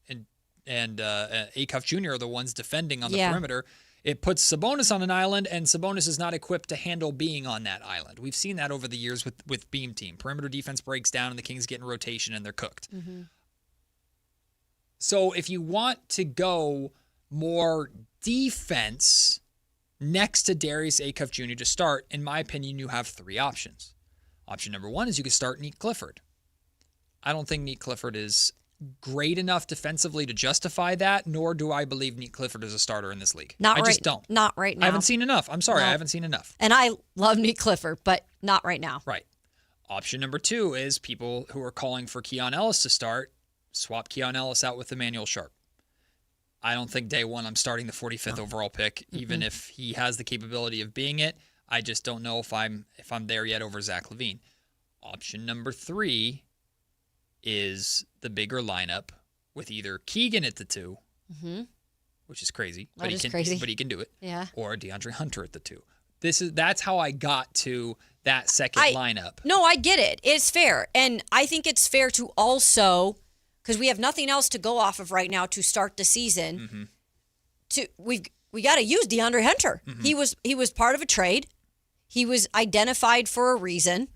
and Acuff Jr. are the ones defending on the perimeter, it puts Sabonis on an island, and Sabonis is not equipped to handle being on that island. We've seen that over the years with Beam Team. Perimeter defense breaks down, and the Kings get in rotation, and they're cooked. So if you want to go more defense next to Darius Acuff Jr. to start, in my opinion, you have 3 options. Option number 1 is you could start Neek Clifford. I don't think Neek Clifford is great enough defensively to justify that, nor do I believe Neek Clifford is a starter in this league. I just don't. Not right now. I haven't seen enough. I'm sorry, I haven't seen enough. And I love Neek Clifford, but not right now. Right. Option number 2 is people who are calling for Keon Ellis to start, swap Keon Ellis out with Emmanuel Sharp. I don't think day one I'm starting the 45th overall pick, even if he has the capability of being it. I just don't know if I'm there yet over Zach LaVine. Option number 3 is the bigger lineup with either Keegan at the 2, which is crazy, but he can do it. Yeah. Or DeAndre Hunter at the 2. That's how I got to that second lineup. No, I get it. It's fair. And I think it's fair to also, because we have nothing else to go off of right now to start the season, we got to use DeAndre Hunter. He was part of a trade. He was identified for a reason.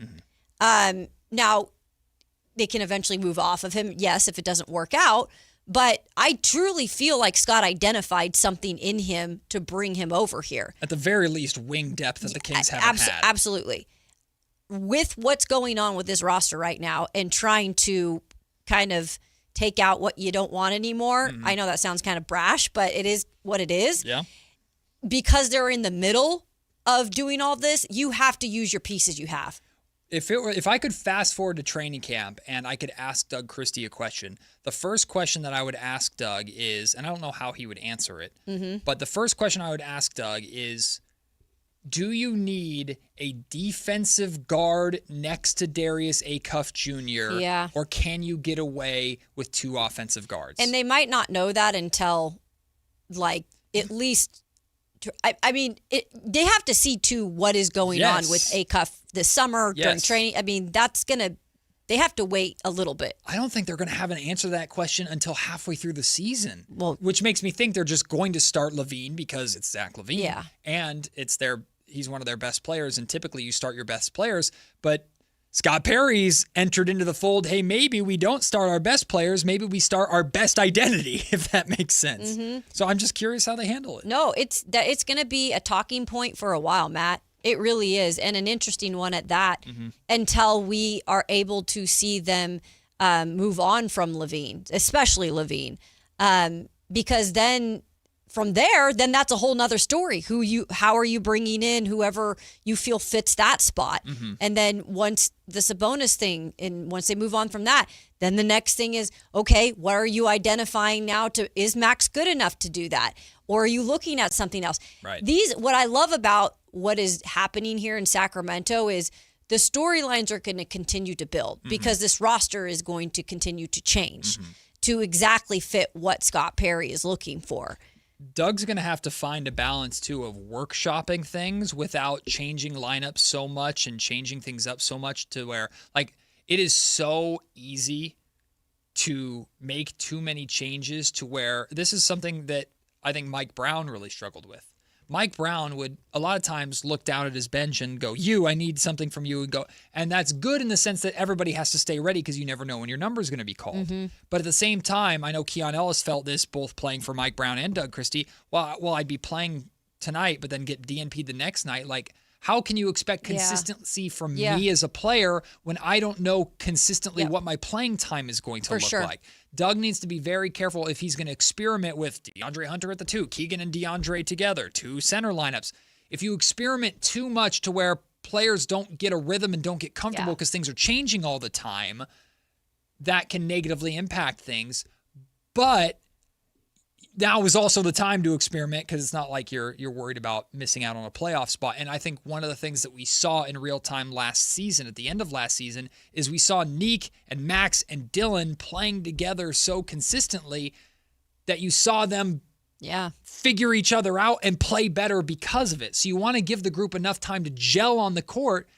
Now, they can eventually move off of him, yes, if it doesn't work out. But I truly feel like Scott identified something in him to bring him over here. At the very least, wing depth that the Kings haven't had. Absolutely. With what's going on with this roster right now and trying to kind of take out what you don't want anymore, I know that sounds kind of brash, but it is what it is. Yeah. Because they're in the middle of doing all this, you have to use your pieces you have. If I could fast forward to training camp and I could ask Doug Christie a question, the first question that I would ask Doug is, and I don't know how he would answer it, but the first question I would ask Doug is, do you need a defensive guard next to Darius Acuff Jr., or can you get away with 2 offensive guards? And they might not know that until, like, at least... I mean, they have to see, too, what is going on with Acuff this summer during training. I mean, they have to wait a little bit. I don't think they're going to have an answer to that question until halfway through the season, which makes me think they're just going to start LaVine because it's Zach LaVine. Yeah. And he's one of their best players, and typically you start your best players, but Scott Perry's entered into the fold. Hey, maybe we don't start our best players. Maybe we start our best identity, if that makes sense. So I'm just curious how they handle it. No, it's going to be a talking point for a while, Matt. It really is, and an interesting one at that, until we are able to see them move on from LaVine, especially LaVine, because then from there, then that's a whole nother story. How are you bringing in whoever you feel fits that spot? And then once the Sabonis thing, and once they move on from that, then the next thing is, okay, what are you identifying now is Max good enough to do that? Or are you looking at something else? Right. What I love about what is happening here in Sacramento is the storylines are going to continue to build because this roster is going to continue to change to exactly fit what Scott Perry is looking for. Doug's going to have to find a balance, too, of workshopping things without changing lineups so much and changing things up so much to where, like, it is so easy to make too many changes to where this is something that I think Mike Brown really struggled with. Mike Brown would a lot of times look down at his bench and go, I need something from you, and go. And that's good in the sense that everybody has to stay ready because you never know when your number is going to be called. Mm-hmm. But at the same time, I know Keon Ellis felt this both playing for Mike Brown and Doug Christie. Well, I'd be playing tonight, but then get DNP'd the next night. Like, how can you expect consistency from me as a player when I don't know consistently what my playing time is going to look like? Doug needs to be very careful if he's going to experiment with DeAndre Hunter at the 2, Keegan and DeAndre together, 2 center lineups. If you experiment too much to where players don't get a rhythm and don't get comfortable because things are changing all the time, that can negatively impact things. But now is also the time to experiment because it's not like you're worried about missing out on a playoff spot. And I think one of the things that we saw in real time last season, at the end of last season, is we saw Neek and Max and Dylan playing together so consistently that you saw them figure each other out and play better because of it. So you want to give the group enough time to gel on the court,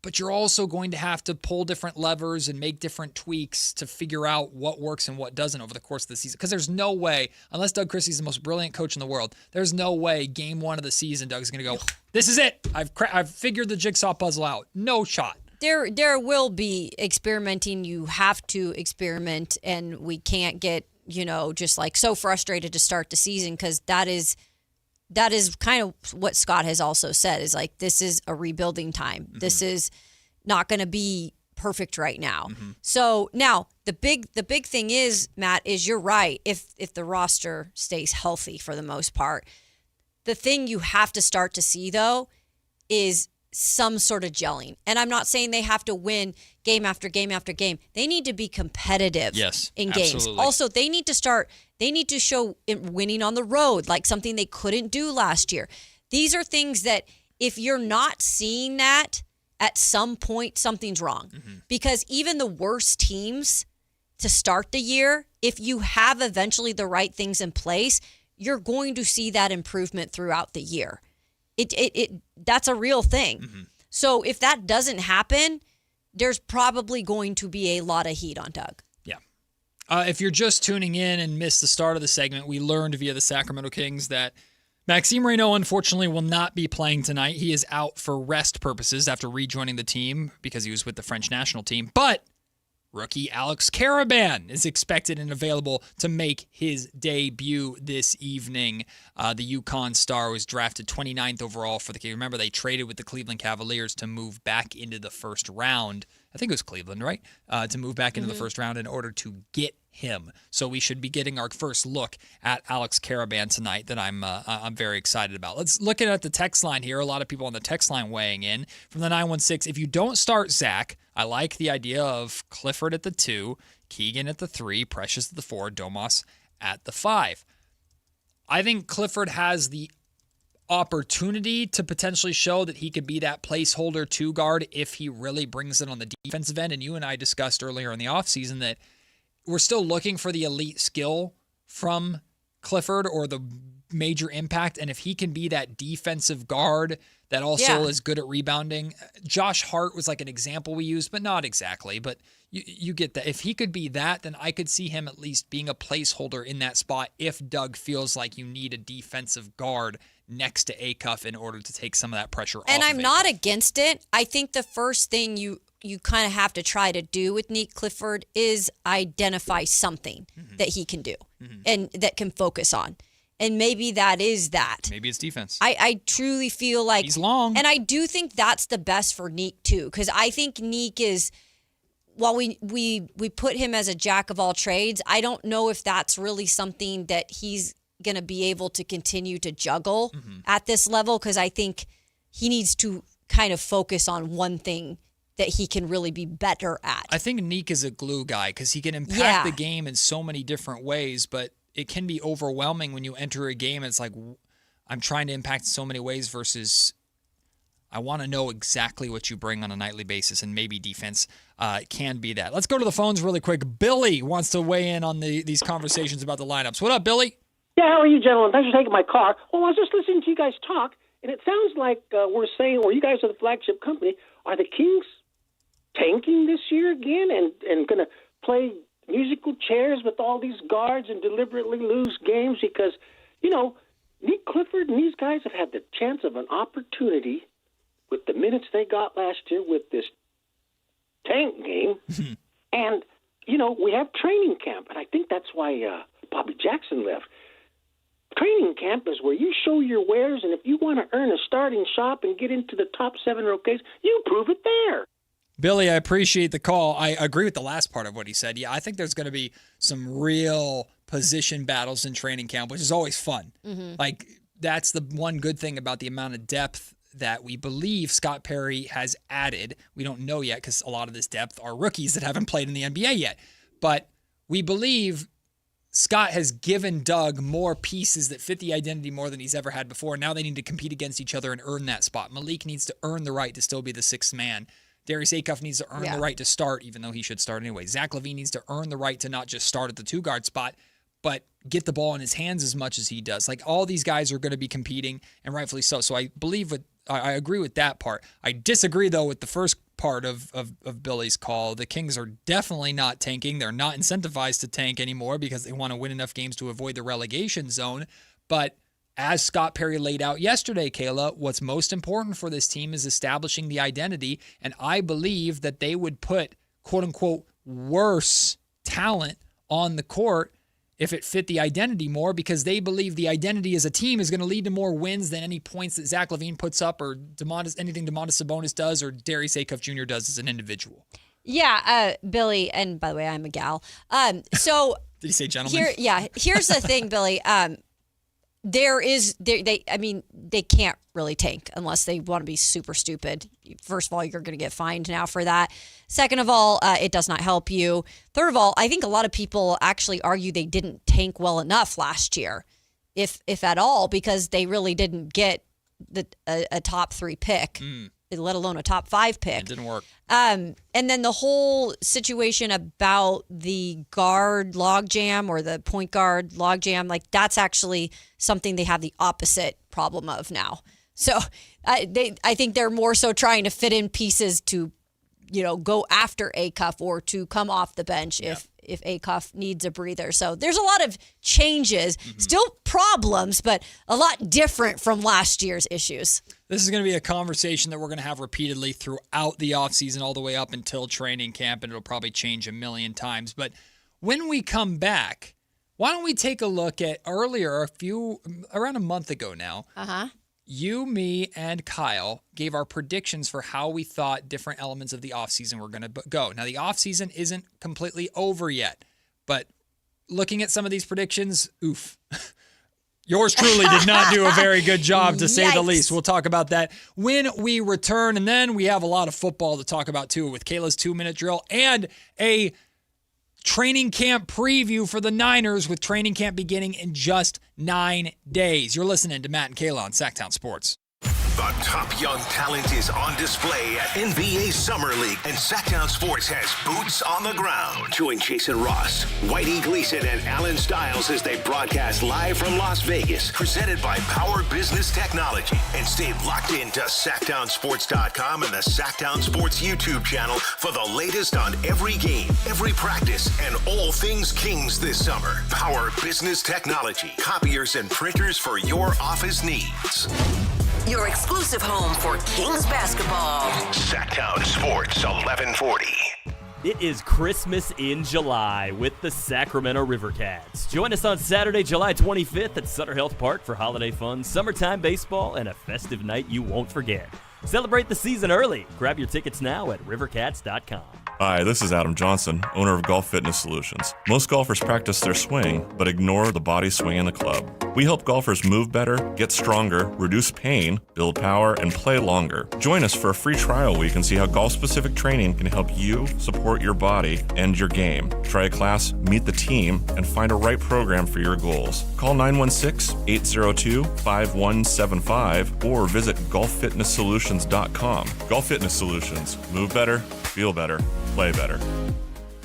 but you're also going to have to pull different levers and make different tweaks to figure out what works and what doesn't over the course of the season. Because there's no way, unless Doug Christie's the most brilliant coach in the world, there's no way game 1 of the season Doug's going to go, this is it. I've figured the jigsaw puzzle out. No shot. There will be experimenting. You have to experiment, and we can't get, just like so frustrated to start the season because that is kind of what Scott has also said is like, this is a rebuilding time. Mm-hmm. This is not going to be perfect right now. Mm-hmm. So now the big thing is, Matt, is you're right. If the roster stays healthy for the most part, the thing you have to start to see though is some sort of gelling. And I'm not saying they have to win game after game after game. They need to be competitive in games. Absolutely. Also, they need to show winning on the road, like something they couldn't do last year. These are things that if you're not seeing that, at some point, something's wrong. Mm-hmm. Because even the worst teams to start the year, if you have eventually the right things in place, you're going to see that improvement throughout the year. That's a real thing. Mm-hmm. So if that doesn't happen, there's probably going to be a lot of heat on Doug. Yeah. If you're just tuning in and missed the start of the segment, we learned via the Sacramento Kings that Maxime Reynaud, unfortunately, will not be playing tonight. He is out for rest purposes after rejoining the team because he was with the French national team. But rookie Alex Karaban is expected and available to make his debut this evening. The UConn star was drafted 29th overall for the Kings. Remember, they traded with the Cleveland Cavaliers to move back into the first round. I think it was Cleveland, right? To move back into the first round in order to get him. So we should be getting our first look at Alex Karaban tonight that I'm very excited about. Let's look at the text line here. A lot of people on the text line weighing in. From the 916, if you don't start Zach, I like the idea of Clifford at the 2, Keegan at the 3, Precious at the 4, Domas at the 5. I think Clifford has the opportunity to potentially show that he could be that placeholder 2 guard if he really brings it on the defensive end. And you and I discussed earlier in the offseason that we're still looking for the elite skill from Clifford or the major impact. And if he can be that defensive guard that also is good at rebounding. Josh Hart was like an example we used, but not exactly. But you get that. If he could be that, then I could see him at least being a placeholder in that spot if Doug feels like you need a defensive guard next to Acuff in order to take some of that pressure off. And I'm of not Acuff. against it. I think the first thing you kind of have to try to do with Nick Clifford is identify something that he can do and that can focus on. And maybe that is that. Maybe it's defense. I truly feel like he's long. And I do think that's the best for Neek too. Because I think Neek is, while we put him as a jack of all trades, I don't know if that's really something that he's going to be able to continue to juggle at this level. Because I think he needs to kind of focus on one thing that he can really be better at. I think Neek is a glue guy because he can impact the game in so many different ways, but it can be overwhelming when you enter a game. It's like, I'm trying to impact in so many ways versus I want to know exactly what you bring on a nightly basis, and maybe defense can be that. Let's go to the phones really quick. Billy wants to weigh in on these conversations about the lineups. What up, Billy? Yeah, how are you, gentlemen? Thanks for taking my call. Well, I was just listening to you guys talk, and it sounds like we're saying, or you guys are the flagship company. Are the Kings tanking this year again and going to play musical chairs with all these guards and deliberately lose games? Because, Nick Clifford and these guys have had the chance of an opportunity with the minutes they got last year with this tank game. And, we have training camp, and I think that's why Bobby Jackson left. Training camp is where you show your wares, and if you want to earn a starting shop and get into the top 7 rotations, you prove it there. Billy, I appreciate the call. I agree with the last part of what he said. Yeah, I think there's going to be some real position battles in training camp, which is always fun. Mm-hmm. Like, that's the one good thing about the amount of depth that we believe Scott Perry has added. We don't know yet because a lot of this depth are rookies that haven't played in the NBA yet. But we believe Scott has given Doug more pieces that fit the identity more than he's ever had before. Now they need to compete against each other and earn that spot. Malik needs to earn the right to still be the sixth man. Darius Acuff needs to earn the right to start, even though he should start anyway. Zach LaVine needs to earn the right to not just start at the two-guard spot, but get the ball in his hands as much as he does. Like, all these guys are going to be competing, and rightfully so. So I agree with that part. I disagree, though, with the first part of Billy's call. The Kings are definitely not tanking. They're not incentivized to tank anymore because they want to win enough games to avoid the relegation zone. But as Scott Perry laid out yesterday, Kayla, what's most important for this team is establishing the identity, and I believe that they would put, quote-unquote, worse talent on the court if it fit the identity more, because they believe the identity as a team is going to lead to more wins than any points that Zach LaVine puts up or anything Domantas Sabonis does or Darius Acuff Jr. does as an individual. Yeah, Billy, and by the way, I'm a gal. So did he say gentleman? Here's the thing, Billy. They can't really tank unless they want to be super stupid. First of all, you're going to get fined now for that. Second of all, it does not help you. Third of all, I think a lot of people actually argue they didn't tank well enough last year, if at all, because they really didn't get a top 3 pick, let alone a top 5 pick. It didn't work. And then the whole situation about the guard logjam or the point guard logjam, like, that's actually something they have the opposite problem of now. So I think they're more so trying to fit in pieces to, go after Acuff or to come off the bench if Acuff needs a breather. So there's a lot of changes, still problems, but a lot different from last year's issues. This is going to be a conversation that we're going to have repeatedly throughout the offseason all the way up until training camp, and it'll probably change a million times. But when we come back, why don't we take a look at around a month ago now, you, me, and Kyle gave our predictions for how we thought different elements of the offseason were going to go. Now, the offseason isn't completely over yet, but looking at some of these predictions, oof. Yours truly did not do a very good job, to say the least. We'll talk about that when we return, and then we have a lot of football to talk about, too, with Kayla's 2-minute drill and a training camp preview for the Niners, with training camp beginning in just 9 days. You're listening to Matt and Kayla on Sactown Sports. The top young talent is on display at NBA Summer League, and Sactown Sports has boots on the ground. Join Jason Ross, Whitey Gleason, and Alan Stiles as they broadcast live from Las Vegas, presented by Power Business Technology. And stay locked into SactownSports.com and the Sactown Sports YouTube channel for the latest on every game, every practice, and all things Kings this summer. Power Business Technology, copiers and printers for your office needs. Your exclusive home for Kings basketball. Sactown Sports 1140. It is Christmas in July with the Sacramento River Cats. Join us on Saturday, July 25th at Sutter Health Park for holiday fun, summertime baseball, and a festive night you won't forget. Celebrate the season early. Grab your tickets now at rivercats.com. Hi, this is Adam Johnson, owner of Golf Fitness Solutions. Most golfers practice their swing, but ignore the body swing in the club. We help golfers move better, get stronger, reduce pain, build power, and play longer. Join us for a free trial week and see how golf-specific training can help you support your body and your game. Try a class, meet the team, and find a right program for your goals. Call 916-802-5175 or visit golffitnesssolutions.com. Golf Fitness Solutions. Move better, feel better, play better.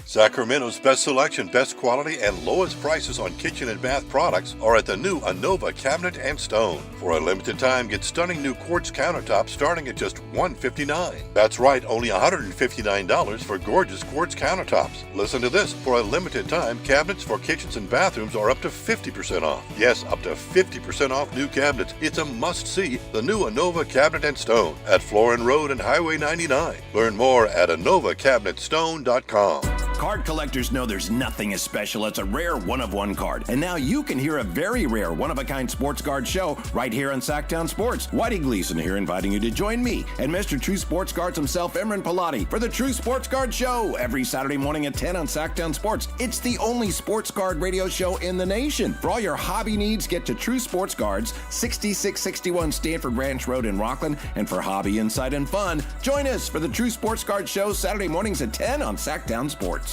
Sacramento's best selection, best quality, and lowest prices on kitchen and bath products are at the new Anova Cabinet and Stone. For a limited time, get stunning new quartz countertops starting at just $159. That's right, only $159 for gorgeous quartz countertops. Listen to this. For a limited time, cabinets for kitchens and bathrooms are up to 50% off. Yes, up to 50% off new cabinets. It's a must-see. The new Anova Cabinet and Stone at Florin Road and Highway 99. Learn more at AnovaCabinetStone.com. Card collectors know there's nothing as special as a rare one-of-one card. And now you can hear a very rare one-of-a-kind sports card show right here on Sactown Sports. Whitey Gleason here inviting you to join me and Mr. True Sports Cards himself, Imran Pilati, for the True Sports Card Show every Saturday morning at 10 on Sactown Sports. It's the only sports card radio show in the nation. For all your hobby needs, get to True Sports Cards, 6661 Stanford Ranch Road in Rockland. And for hobby, insight, and fun, join us for the True Sports Card Show Saturday mornings at 10 on Sactown Sports.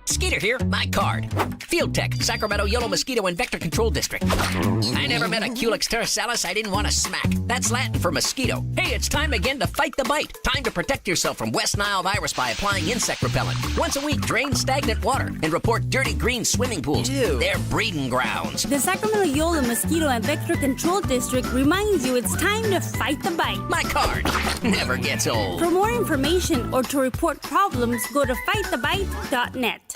Skeeter here, my card. Field Tech, Sacramento Yellow Mosquito and Vector Control District. I never met a Culex terrasalis I didn't want to smack. That's Latin for mosquito. Hey, it's time again to fight the bite. Time to protect yourself from West Nile virus by applying insect repellent. Once a week, drain stagnant water and report dirty green swimming pools. Ew. They're breeding grounds. The Sacramento Yellow Mosquito and Vector Control District reminds you it's time to fight the bite. My card never gets old. For more information or to report problems, go to fightthebite.net.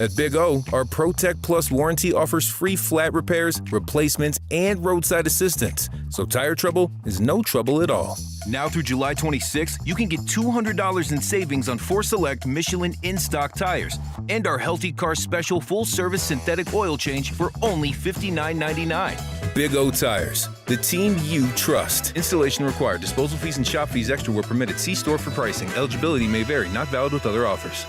At Big O, our ProTech Plus warranty offers free flat repairs, replacements, and roadside assistance. So tire trouble is no trouble at all. Now through July 26th, you can get $200 in savings on 4 select Michelin in-stock tires and our Healthy Car Special full-service synthetic oil change for only $59.99. Big O Tires, the team you trust. Installation required. Disposal fees and shop fees extra were permitted. See store for pricing. Eligibility may vary. Not valid with other offers.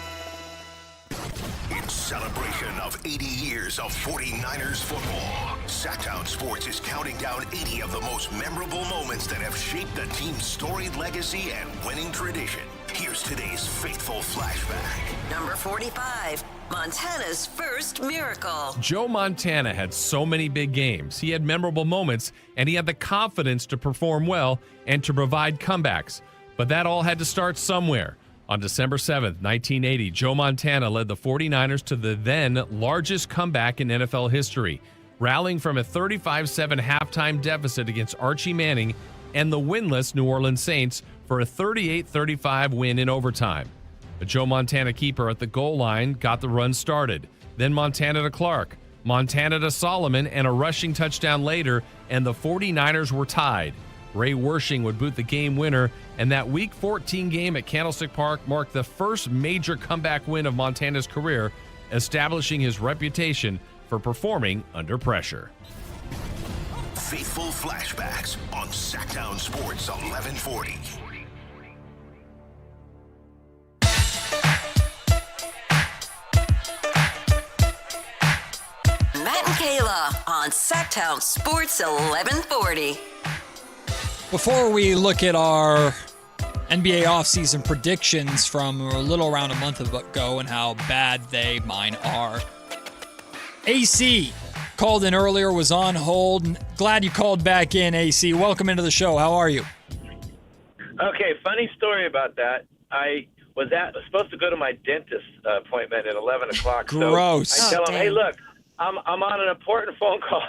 Celebration of 80 years of 49ers football. Sactown Sports is counting down 80 of the most memorable moments that have shaped the team's storied legacy and winning tradition. Here's today's faithful flashback. Number 45, Montana's first miracle. Joe Montana had so many big games. He had memorable moments, and he had the confidence to perform well and to provide comebacks. But that all had to start somewhere. On December 7th, 1980, Joe Montana led the 49ers to the then largest comeback in NFL history, rallying from a 35-7 halftime deficit against Archie Manning and the winless New Orleans Saints for a 38-35 win in overtime. A Joe Montana keeper at the goal line got the run started. Then Montana to Clark, Montana to Solomon, and a rushing touchdown later, and the 49ers were tied. Ray Wersching would boot the game winner, and that Week 14 game at Candlestick Park marked the first major comeback win of Montana's career, establishing his reputation for performing under pressure. Faithful flashbacks on Sactown Sports 1140. Matt and Kayla on Sactown Sports 1140. Before we look at our NBA offseason predictions from a little around a month ago and how bad mine are, AC called in earlier, was on hold. Glad you called back in, AC. Welcome into the show. How are you? Okay, funny story about that. I was supposed to go to my dentist appointment at 11 o'clock. Gross. So I tell him, hey, look, I'm on an important phone call,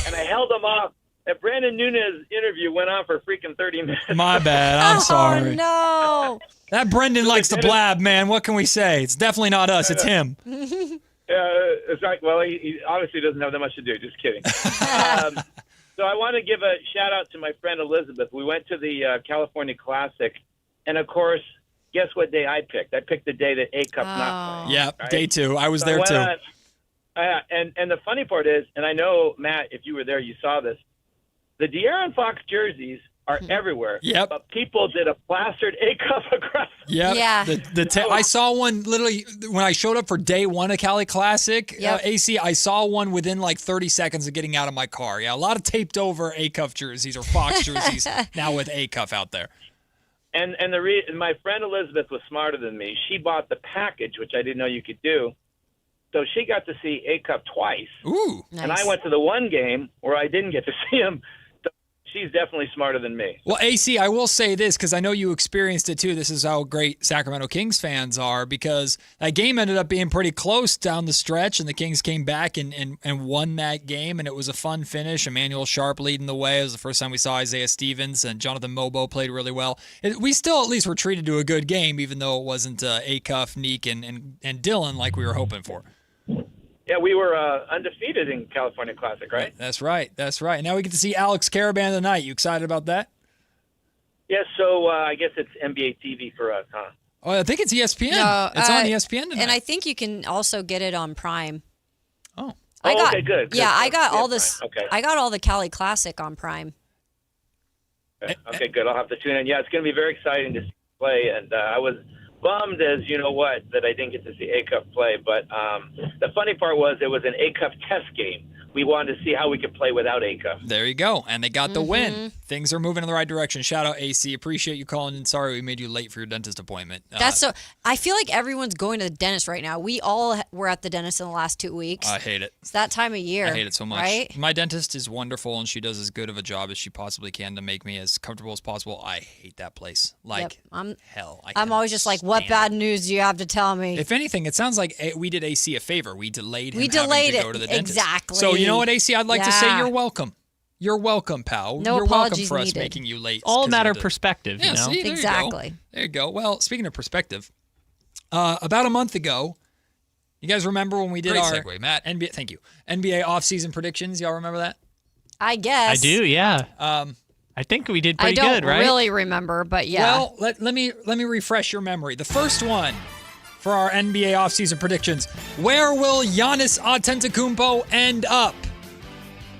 and I held him off. That Brandon Nunes interview went on for freaking 30 minutes. My bad. I'm sorry. Oh, no. That Brendan likes to blab, man. What can we say? It's definitely not us. It's him. It's like, well, he obviously doesn't have that much to do. Just kidding. So I want to give a shout out to my friend Elizabeth. We went to the California Classic, and of course, guess what day I picked? I picked the day that Acuff's not playing. Yeah, right? day 2. I was there too. And the funny part is, and I know, Matt, if you were there, you saw this, the De'Aaron Fox jerseys are everywhere. Yep. But people did a plastered Acuff across. Yep. Yeah. I saw one literally when I showed up for day 1 of Cali Classic. AC, I saw one within like 30 seconds of getting out of my car. Yeah, a lot of taped over Acuff jerseys or Fox jerseys now with Acuff out there. And my friend Elizabeth was smarter than me. She bought the package, which I didn't know you could do. So she got to see Acuff twice. Ooh. And I went to the one game where I didn't get to see him. AC's definitely smarter than me. Well, AC, I will say this because I know you experienced it too. This is how great Sacramento Kings fans are, because that game ended up being pretty close down the stretch, and the Kings came back and won that game, and it was a fun finish. Emmanuel Sharp leading the way. It was the first time we saw Isaiah Stevens, and Jonathan Mobo played really well. We still at least were treated to a good game, even though it wasn't Acuff, Neek, and Dylan like we were hoping for. Yeah, we were undefeated in California Classic, right? That's right. Now we get to see Alex Caravan tonight. You excited about that? Yeah, so I guess it's NBA TV for us, huh? Oh, I think it's ESPN. No, it's on ESPN tonight. And I think you can also get it on Prime. Oh. Okay, good. Yeah, I got all this. Okay. I got all the Cali Classic on Prime. Okay, good. I'll have to tune in. Yeah, it's going to be very exciting to play, and I was bummed as you know what that I didn't get to see Acuff play, but the funny part was it was an Acuff test game. We wanted to see how we could play without Acuff. There you go, and they got the win. Things are moving in the right direction. Shout out AC. Appreciate you calling in. Sorry we made you late for your dentist appointment. That's so. I feel like everyone's going to the dentist right now. We all were at the dentist in the last 2 weeks. I hate it. It's that time of year. I hate it so much. Right? My dentist is wonderful, and she does as good of a job as she possibly can to make me as comfortable as possible. I hate that place. Like hell. I'm always just like, what bad news do you have to tell me? If anything, it sounds like we did AC a favor. We delayed him having to go to the dentist. Exactly. So you know what, AC? I'd like to say you're welcome. You're welcome, pal. No you're welcome apologies for us needed. making you late. All matter of perspective, Yeah, you know? see, there Exactly. You go. There you go. Well, speaking of perspective, about a month ago, you guys remember when we did Great our segue, Matt. NBA? Thank you. NBA offseason predictions. Y'all remember that? I guess. I do, yeah. I think we did pretty good, right? I don't really remember, but yeah. Well, let me refresh your memory. The first one for our NBA offseason predictions: where will Giannis Antetokounmpo end up?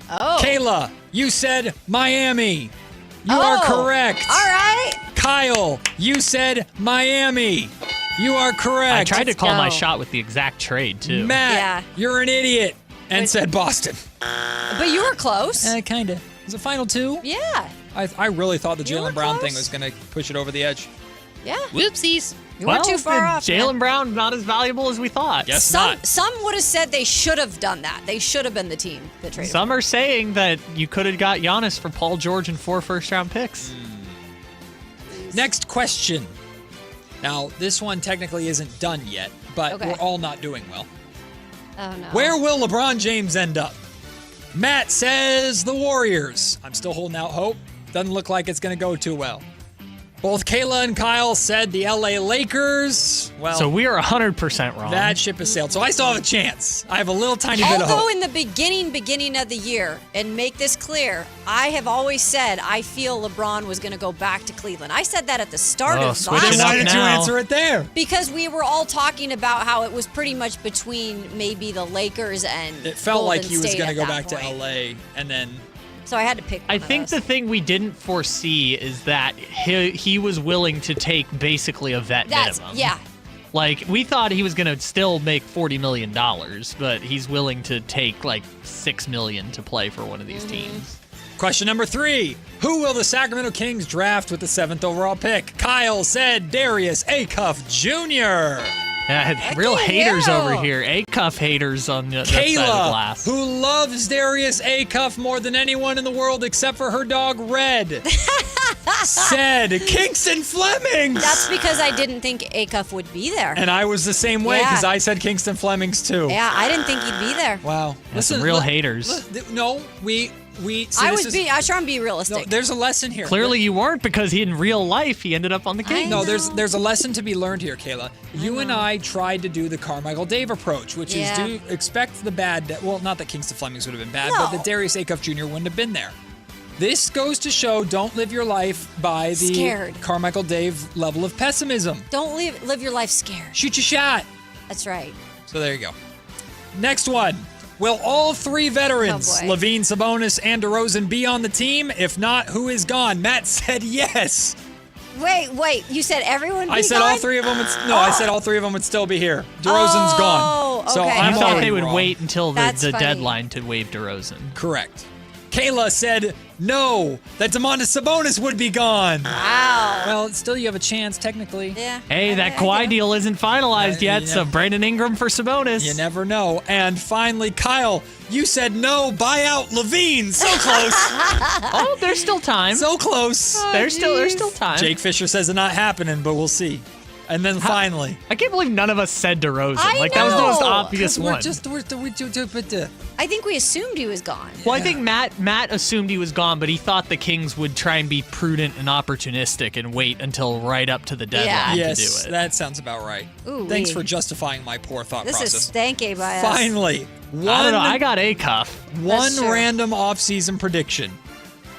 Oh. Kayla, you said Miami. You are correct. All right. Kyle, you said Miami. You are correct. I tried to call my shot with the exact trade, too. Matt, you're an idiot, and said Boston. But you were close. Kind of. Was it final two? Yeah. I really thought the You were Jaylen Brown close. thing was going to push it over the edge. Yeah. Whoopsies. You weren't too far off. Jaylen Brown not as valuable as we thought. Guess Some would have said they should have done that. They should have been the team that traded. Some are saying that you could have got Giannis for Paul George and 4 first-round picks. Next question. Now, this one technically isn't done yet, but we're all not doing well. Oh, no. Where will LeBron James end up? Matt says the Warriors. I'm still holding out hope. Doesn't look like it's going to go too well. Both Kayla and Kyle said the LA Lakers. Well, So we are 100% wrong. that ship has sailed. So I still have a chance. I have a little tiny bit of Although hope. in the beginning of the year, and make this clear, I have always said I feel LeBron was going to go back to Cleveland. I said that at the start of switching last up Why did you now. answer it there? Because we were all talking about how it was pretty much between maybe the Lakers and It felt Golden like he was State going to at go that back point. to LA, and then So I had to pick one I of think those. the thing we didn't foresee is that he was willing to take basically a vet minimum. Yeah. Like, we thought he was going to still make $40 million, but he's willing to take, like, $6 million to play for one of these teams. Question number 3. Who will the Sacramento Kings draft with the 7th overall pick? Kyle said Darius Acuff Jr. Yeah, real haters over here. Acuff haters on that side of the Kayla, glass. who loves Darius Acuff more than anyone in the world except for her dog Red, said Kingston Flemings. That's because I didn't think Acuff would be there. And I was the same way because Yeah. I said Kingston Flemings too. Yeah, I didn't think he'd be there. Wow. Yeah, some real haters. No, we. See, I this was is- trying to be realistic. No, there's a lesson here. Clearly you weren't, because in real life he ended up on the Kings. No, there's a lesson to be learned here, Kayla. You and I tried to do the Carmichael Dave approach, which is do expect the bad. Well, not that Kingston Flemings would have been bad, but that Darius Acuff Jr. wouldn't have been there. This goes to show don't live your life by the Scared. Carmichael Dave level of pessimism. Don't live your life scared. Shoot your shot. That's right. So there you go. Next one. Will all 3 veterans, Oh, boy. LaVine, Sabonis, and DeRozan, be on the team? If not, who is gone? Matt said yes. Wait. You said everyone. I said all 3 of them would. I said all 3 of them would still be here. DeRozan's gone. So okay. I'm I thought already they would wrong. wait until the That's funny. deadline to waive DeRozan. Correct. Kayla said no, that Domantas Sabonis would be gone. Wow. Well, still you have a chance, technically. Yeah. Hey, that Kawhi deal isn't finalized yet, so Brandon Ingram for Sabonis. You never know. And finally, Kyle, you said no, buy out LaVine. So close. Oh, there's still time. So close. There's still time. Jake Fisher says it's not happening, but we'll see. And then finally, I can't believe none of us said DeRozan. I That was the most know. obvious one. I think we assumed he was gone. Well, I think Matt assumed he was gone, but he thought the Kings would try and be prudent and opportunistic and wait until right up to the deadline to do yes, it. that sounds about right. Ooh, Thanks for justifying my poor thought This process. is stanky by us. Finally, I don't know. I got Acuff. One true. random offseason prediction.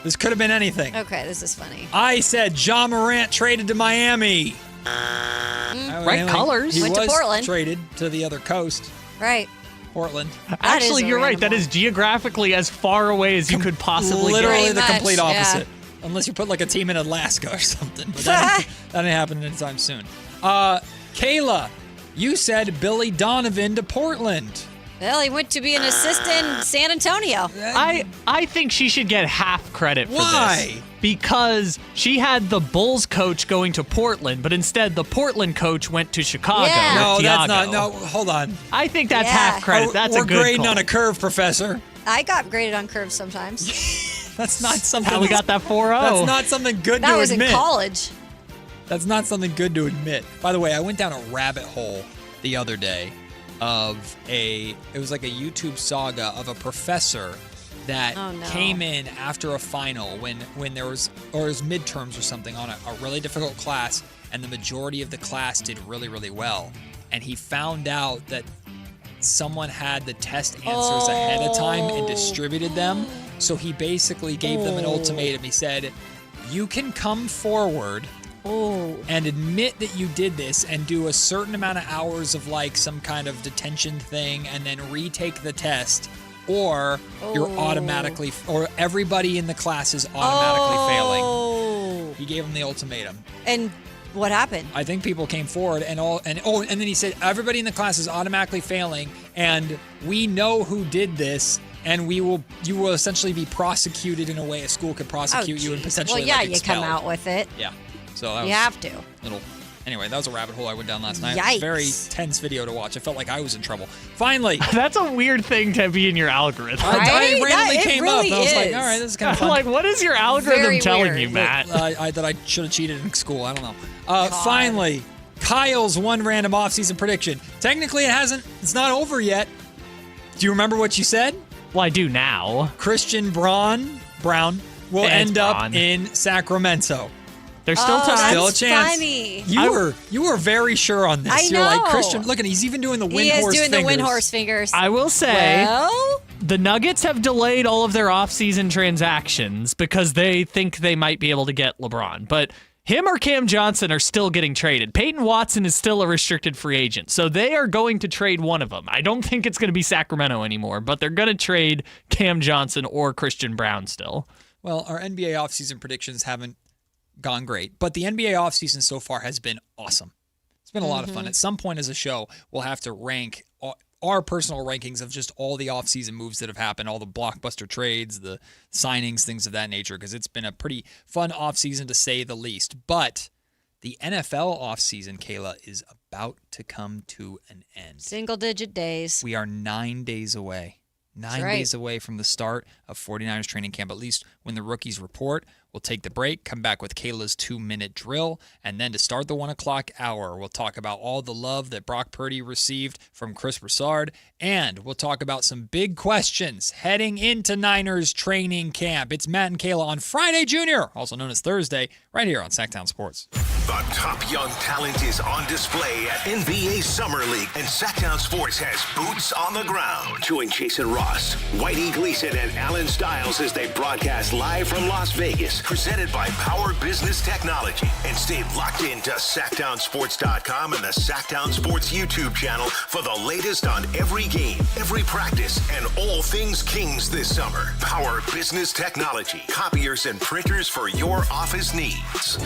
This could have been anything. Okay, this is funny. I said Ja Morant traded to Miami. Right colors. He Went to was Portland. traded to the other coast, Right. Portland. Actually, is a you're right. random That is geographically as far away as you could possibly Literally get. the Pretty complete much, yeah. opposite. Unless you put like a team in Alaska or something. But that ain't happening anytime soon. Kayla, you said Billy Donovan to Portland. Well, he went to be an assistant in San Antonio. I think she should get half credit for Why? this. Because she had the Bulls coach going to Portland, but instead the Portland coach went to Chicago. Yeah. No, with that's Thiago. not. No, hold on. I think that's Yeah. half credit. That's We're a good grading call. on a curve, Professor. I got graded on curves sometimes. That's not something. How we got that 4-0. That's not something good That to was admit. in college. That's not something good to admit. By the way, I went down a rabbit hole the other day of it was like a YouTube saga of a professor that came in after a final when there was, or it was midterms or something on a really difficult class, and the majority of the class did really, really well. And he found out that someone had the test answers ahead of time and distributed them. So he basically gave them an ultimatum. He said, you can come forward and admit that you did this and do a certain amount of hours of like some kind of detention thing and then retake the test, or you're automatically, or everybody in the class is automatically failing. He gave them the ultimatum. And what happened? I think people came forward and then he said everybody in the class is automatically failing, and we know who did this, and you will essentially be prosecuted in a way a school could prosecute you and potentially Well, yeah, like, you expelled. come out with it. Yeah. So that You have to. Anyway, that was a rabbit hole I went down last night. Yikes. Very tense video to watch. I felt like I was in trouble. Finally. That's a weird thing to be in your algorithm. I randomly came up. really And I was like, is. all right, this is kind of I'm fun. like, what is your algorithm Very telling weird. you, Matt? That I should have cheated in school. I don't know. Finally, Kyle's one random offseason prediction. Technically, it's not over yet. Do you remember what you said? Well, I do now. Christian Brown will It's end up Braun. in Sacramento. There's still time. Still a That's chance. funny. You were very sure on this. I You're like, know. Christian, look at he's even doing the wind He is horse doing fingers. the windhorse fingers. I will say, Well, the Nuggets have delayed all of their offseason transactions because they think they might be able to get LeBron. But him or Cam Johnson are still getting traded. Peyton Watson is still a restricted free agent, so they are going to trade one of them. I don't think it's going to be Sacramento anymore, but they're going to trade Cam Johnson or Christian Brown still. Well, our NBA offseason predictions haven't gone great, but the NBA offseason so far has been awesome. It's been a lot of fun. At some point as a show, we'll have to rank our personal rankings of just all the offseason moves that have happened, all the blockbuster trades, the signings, things of that nature, because it's been a pretty fun offseason to say the least. But the NFL offseason, Kayla, is about to come to an end. single-digit days. We are 9 days away. 9 days away from the start of 49ers training camp, at least when the rookies report. We'll take the break, come back with Kayla's 2-minute drill, and then to start the 1 o'clock hour, we'll talk about all the love that Brock Purdy received from Chris Broussard, and we'll talk about some big questions heading into Niners training camp. It's Matt and Kayla on Friday Junior, also known as Thursday, right here on Sactown Sports. The top young talent is on display at NBA Summer League, and Sactown Sports has boots on the ground. Join Jason Ross, Whitey Gleason, and Alan Stiles as they broadcast live from Las Vegas, presented by Power Business Technology. And stay locked into SactownSports.com and the Sactown Sports YouTube channel for the latest on every game, every practice, and all things Kings this summer. Power Business Technology, copiers and printers for your office needs.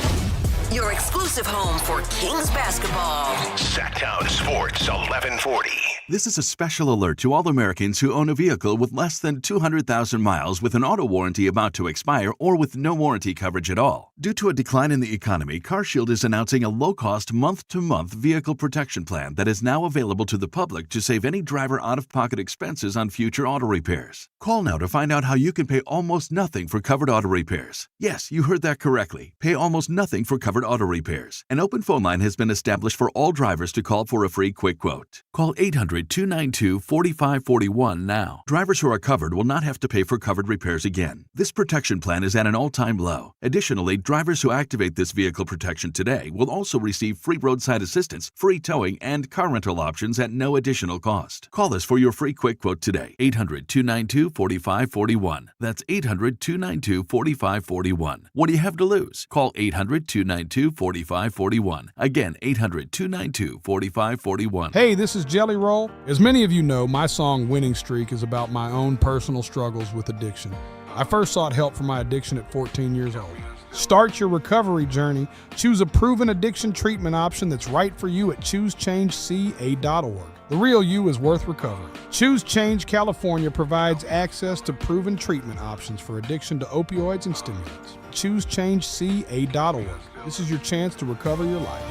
Your exclusive home for Kings basketball. Sactown Sports 1140. This is a special alert to all Americans who own a vehicle with less than 200,000 miles with an auto warranty about to expire or with no warranty coverage at all. Due to a decline in the economy, CarShield is announcing a low-cost month-to-month vehicle protection plan that is now available to the public to save any driver out-of-pocket expenses on future auto repairs. Call now to find out how you can pay almost nothing for covered auto repairs. Yes, you heard that correctly. Pay almost nothing for covered auto repairs. An open phone line has been established for all drivers to call for a free quick quote. Call 800-292-4541 now. Drivers who are covered will not have to pay for covered repairs again. This protection plan is at an all-time low. Additionally, drivers who activate this vehicle protection today will also receive free roadside assistance, free towing, and car rental options at no additional cost. Call us for your free quick quote today. 800-292-4541. That's 800-292-4541. What do you have to lose? Call 800-292-4541. Again, 800-292-4541. Hey, this is Jelly Roll. As many of you know, my song Winning Streak is about my own personal struggles with addiction. I first sought help for my addiction at 14 years old. Start your recovery journey. Choose a proven addiction treatment option that's right for you at ChooseChangeCA.org. The real you is worth recovering. Choose Change California provides access to proven treatment options for addiction to opioids and stimulants. ChooseChangeCA.org. This is your chance to recover your life.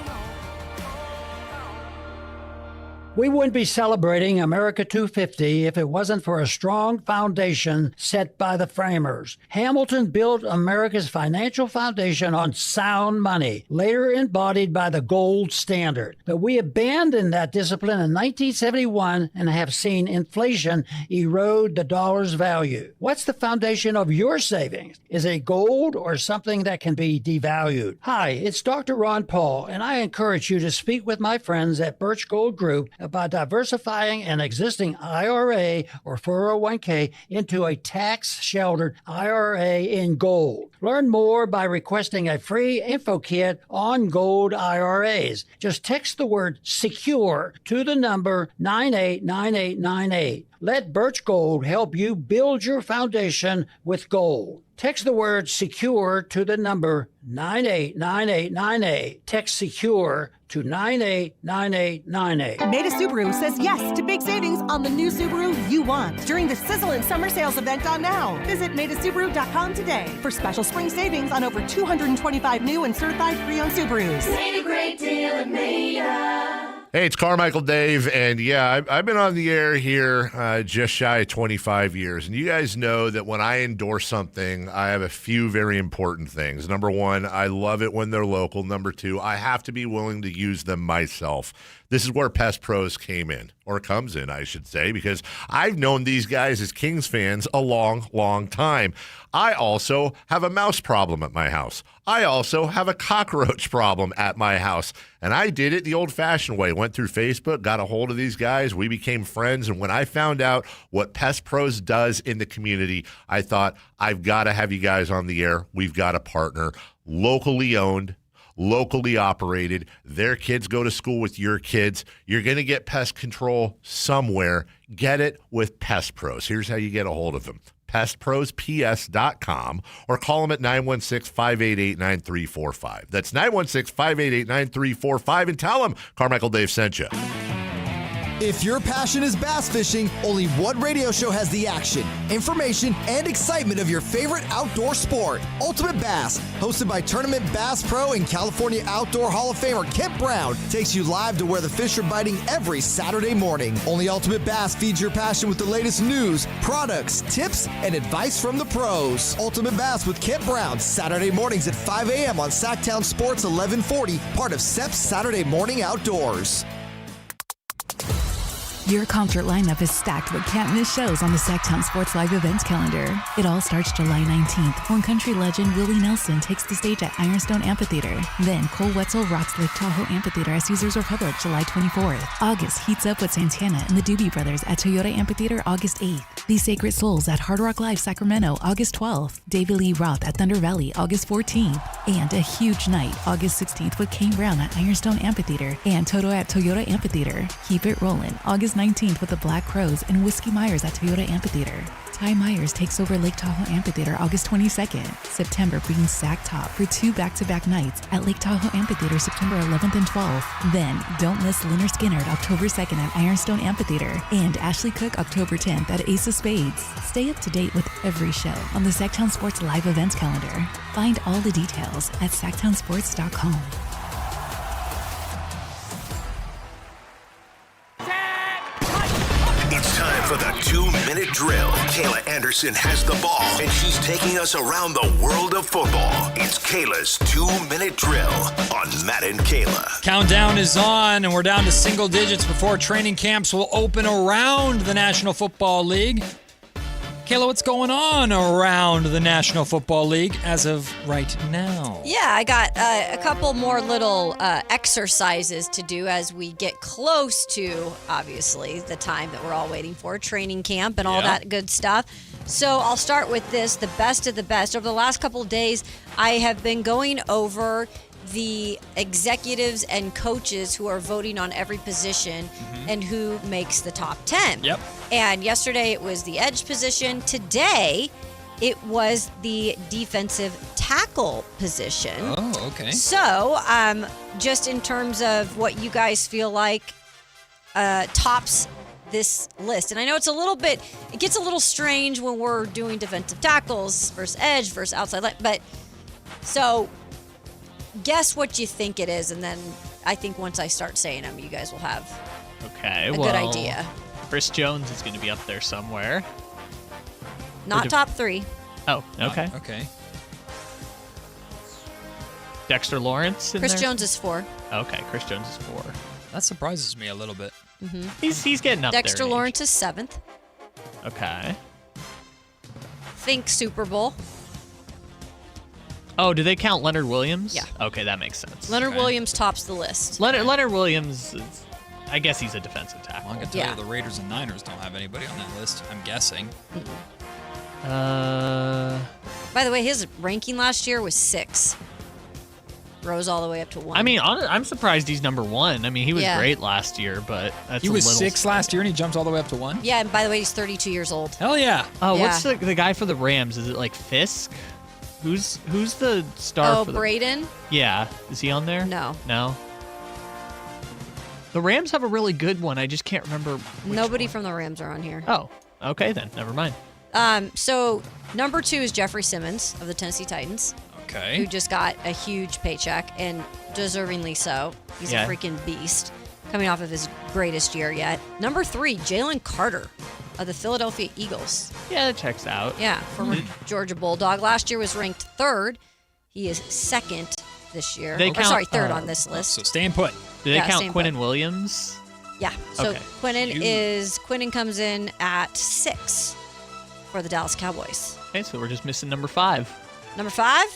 We wouldn't be celebrating America 250 if it wasn't for a strong foundation set by the framers. Hamilton built America's financial foundation on sound money, later embodied by the gold standard. But we abandoned that discipline in 1971 and have seen inflation erode the dollar's value. What's the foundation of your savings? Is it gold or something that can be devalued? Hi, it's Dr. Ron Paul, and I encourage you to speak with my friends at Birch Gold Group about diversifying an existing IRA or 401k into a tax-sheltered IRA in gold. Learn more by requesting a free info kit on gold IRAs. Just text the word SECURE to the number 989898. Let Birch Gold help you build your foundation with gold. Text the word SECURE to the number 989898. Text SECURE to 989898. Maida Subaru says yes to big savings on the new Subaru you want during the sizzling summer sales event on now. Visit MaidaSubaru.com today for special spring savings on over 225 new and certified pre-owned Subarus. Made a great deal at Maida. Hey, it's Carmichael Dave, and yeah, I've been on the air here just shy of 25 years, and you guys know that when I endorse something, I have a few very important things. Number one, I love it when they're local. Number two, I have to be willing to use them myself. This is where Pest Pros came in, or comes in, I should say, because I've known these guys as Kings fans a long, long time. I also have a mouse problem at my house. I also have a cockroach problem at my house. And I did it the old-fashioned way. Went through Facebook, got a hold of these guys. We became friends. And when I found out what Pest Pros does in the community, I thought, I've got to have you guys on the air. We've got a partner. Locally owned, locally operated. Their kids go to school with your kids. You're going to get pest control somewhere. Get it with Pest Pros. Here's how you get a hold of them. PestProsPS.com or call them at 916-588-9345. That's 916-588-9345 and tell them Carmichael Dave sent you. If your passion is bass fishing, only one radio show has the action, information, and excitement of your favorite outdoor sport. Ultimate Bass, hosted by Tournament Bass Pro and California Outdoor Hall of Famer Kent Brown, takes you live to where the fish are biting every Saturday morning. Only Ultimate Bass feeds your passion with the latest news, products, tips, and advice from the pros. Ultimate Bass with Kent Brown, Saturday mornings at 5 a.m. on Sactown Sports 1140, part of SEP's Saturday Morning Outdoors. Your concert lineup is stacked with can't-miss shows on the Sactown Sports Live events calendar. It all starts July 19th when country legend Willie Nelson takes the stage at Ironstone Amphitheater. Then Cole Wetzel rocks Lake Tahoe Amphitheater at Caesars Republic July 24th. August heats up with Santana and the Doobie Brothers at Toyota Amphitheater August 8th. The Sacred Souls at Hard Rock Live Sacramento August 12th. David Lee Roth at Thunder Valley August 14th. And a huge night August 16th with Kane Brown at Ironstone Amphitheater and Toto at Toyota Amphitheater. Keep it rolling August August 19th with the Black Crows and Whiskey Myers at Toyota Amphitheater. Ty Myers takes over Lake Tahoe Amphitheater August 22nd. September brings Sac Top for 2 back-to-back nights at Lake Tahoe Amphitheater September 11th and 12th. Then, don't miss Leonard Skinner October 2nd at Ironstone Amphitheater and Ashley Cook October 10th at Ace of Spades. Stay up to date with every show on the Sactown Sports live events calendar. Find all the details at sactownsports.com. It's time for the 2-minute drill. Kayla Anderson has the ball, and she's taking us around the world of football. It's Kayla's 2-minute drill on Matt and Kayla. Countdown is on, and we're down to single digits before training camps will open around the National Football League. Kayla, what's going on around the National Football League as of right now? Yeah, I got a couple more little exercises to do as we get close to, obviously, the time that we're all waiting for, training camp and all that good stuff. So I'll start with this, the best of the best. Over the last couple of days, I have been going over the executives and coaches who are voting on every position and who makes the top 10. Yep. And yesterday it was the edge position. Today it was the defensive tackle position. Oh, okay. So just in terms of what you guys feel like tops this list. And I know it gets a little strange when we're doing defensive tackles versus edge versus outside, but so guess what you think it is, and then I think once I start saying them, you guys will have a good idea. Chris Jones is going to be up there somewhere. Not top 3. Oh, okay. Okay. Dexter Lawrence in Chris there? Jones is 4. Okay, Chris Jones is 4. That surprises me a little bit. He's getting up there. Dexter Lawrence is 7th. Okay. Think Super Bowl. Oh, do they count Leonard Williams? Yeah. Okay, that makes sense. Leonard Williams tops the list. Leonard Williams, I guess he's a defensive tackle. Well, I can tell you the Raiders and Niners don't have anybody on that list, I'm guessing. By the way, his ranking last year was 6. Rose all the way up to 1. I mean, I'm surprised he's number 1. I mean, he was Yeah. great last year, but that's He a was little 6 last year and he jumps all the way up to 1? Yeah, and by the way, he's 32 years old. Hell yeah. Oh, Yeah. what's the guy for the Rams? Is it like Fisk? Who's the star Oh, for the Braden? Yeah. Is he on there? No. No? The Rams have a really good one. I just can't remember. Nobody from the Rams are on here. Oh, okay then. Never mind. So number 2 is Jeffrey Simmons of the Tennessee Titans. Okay. Who just got a huge paycheck, and deservingly so. He's Yeah. a freaking beast, coming off of his greatest year yet. Number 3, Jalen Carter of the Philadelphia Eagles. Yeah, that checks out. Yeah, former Georgia Bulldog. Last year was ranked 3rd. He is 2nd this year. They count- 3rd on this list. So staying put. Do they Yeah, count same Quinnen Williams? Yeah. So Okay. Quinnen comes in at 6 for the Dallas Cowboys. Okay, so we're just missing number 5. Number 5?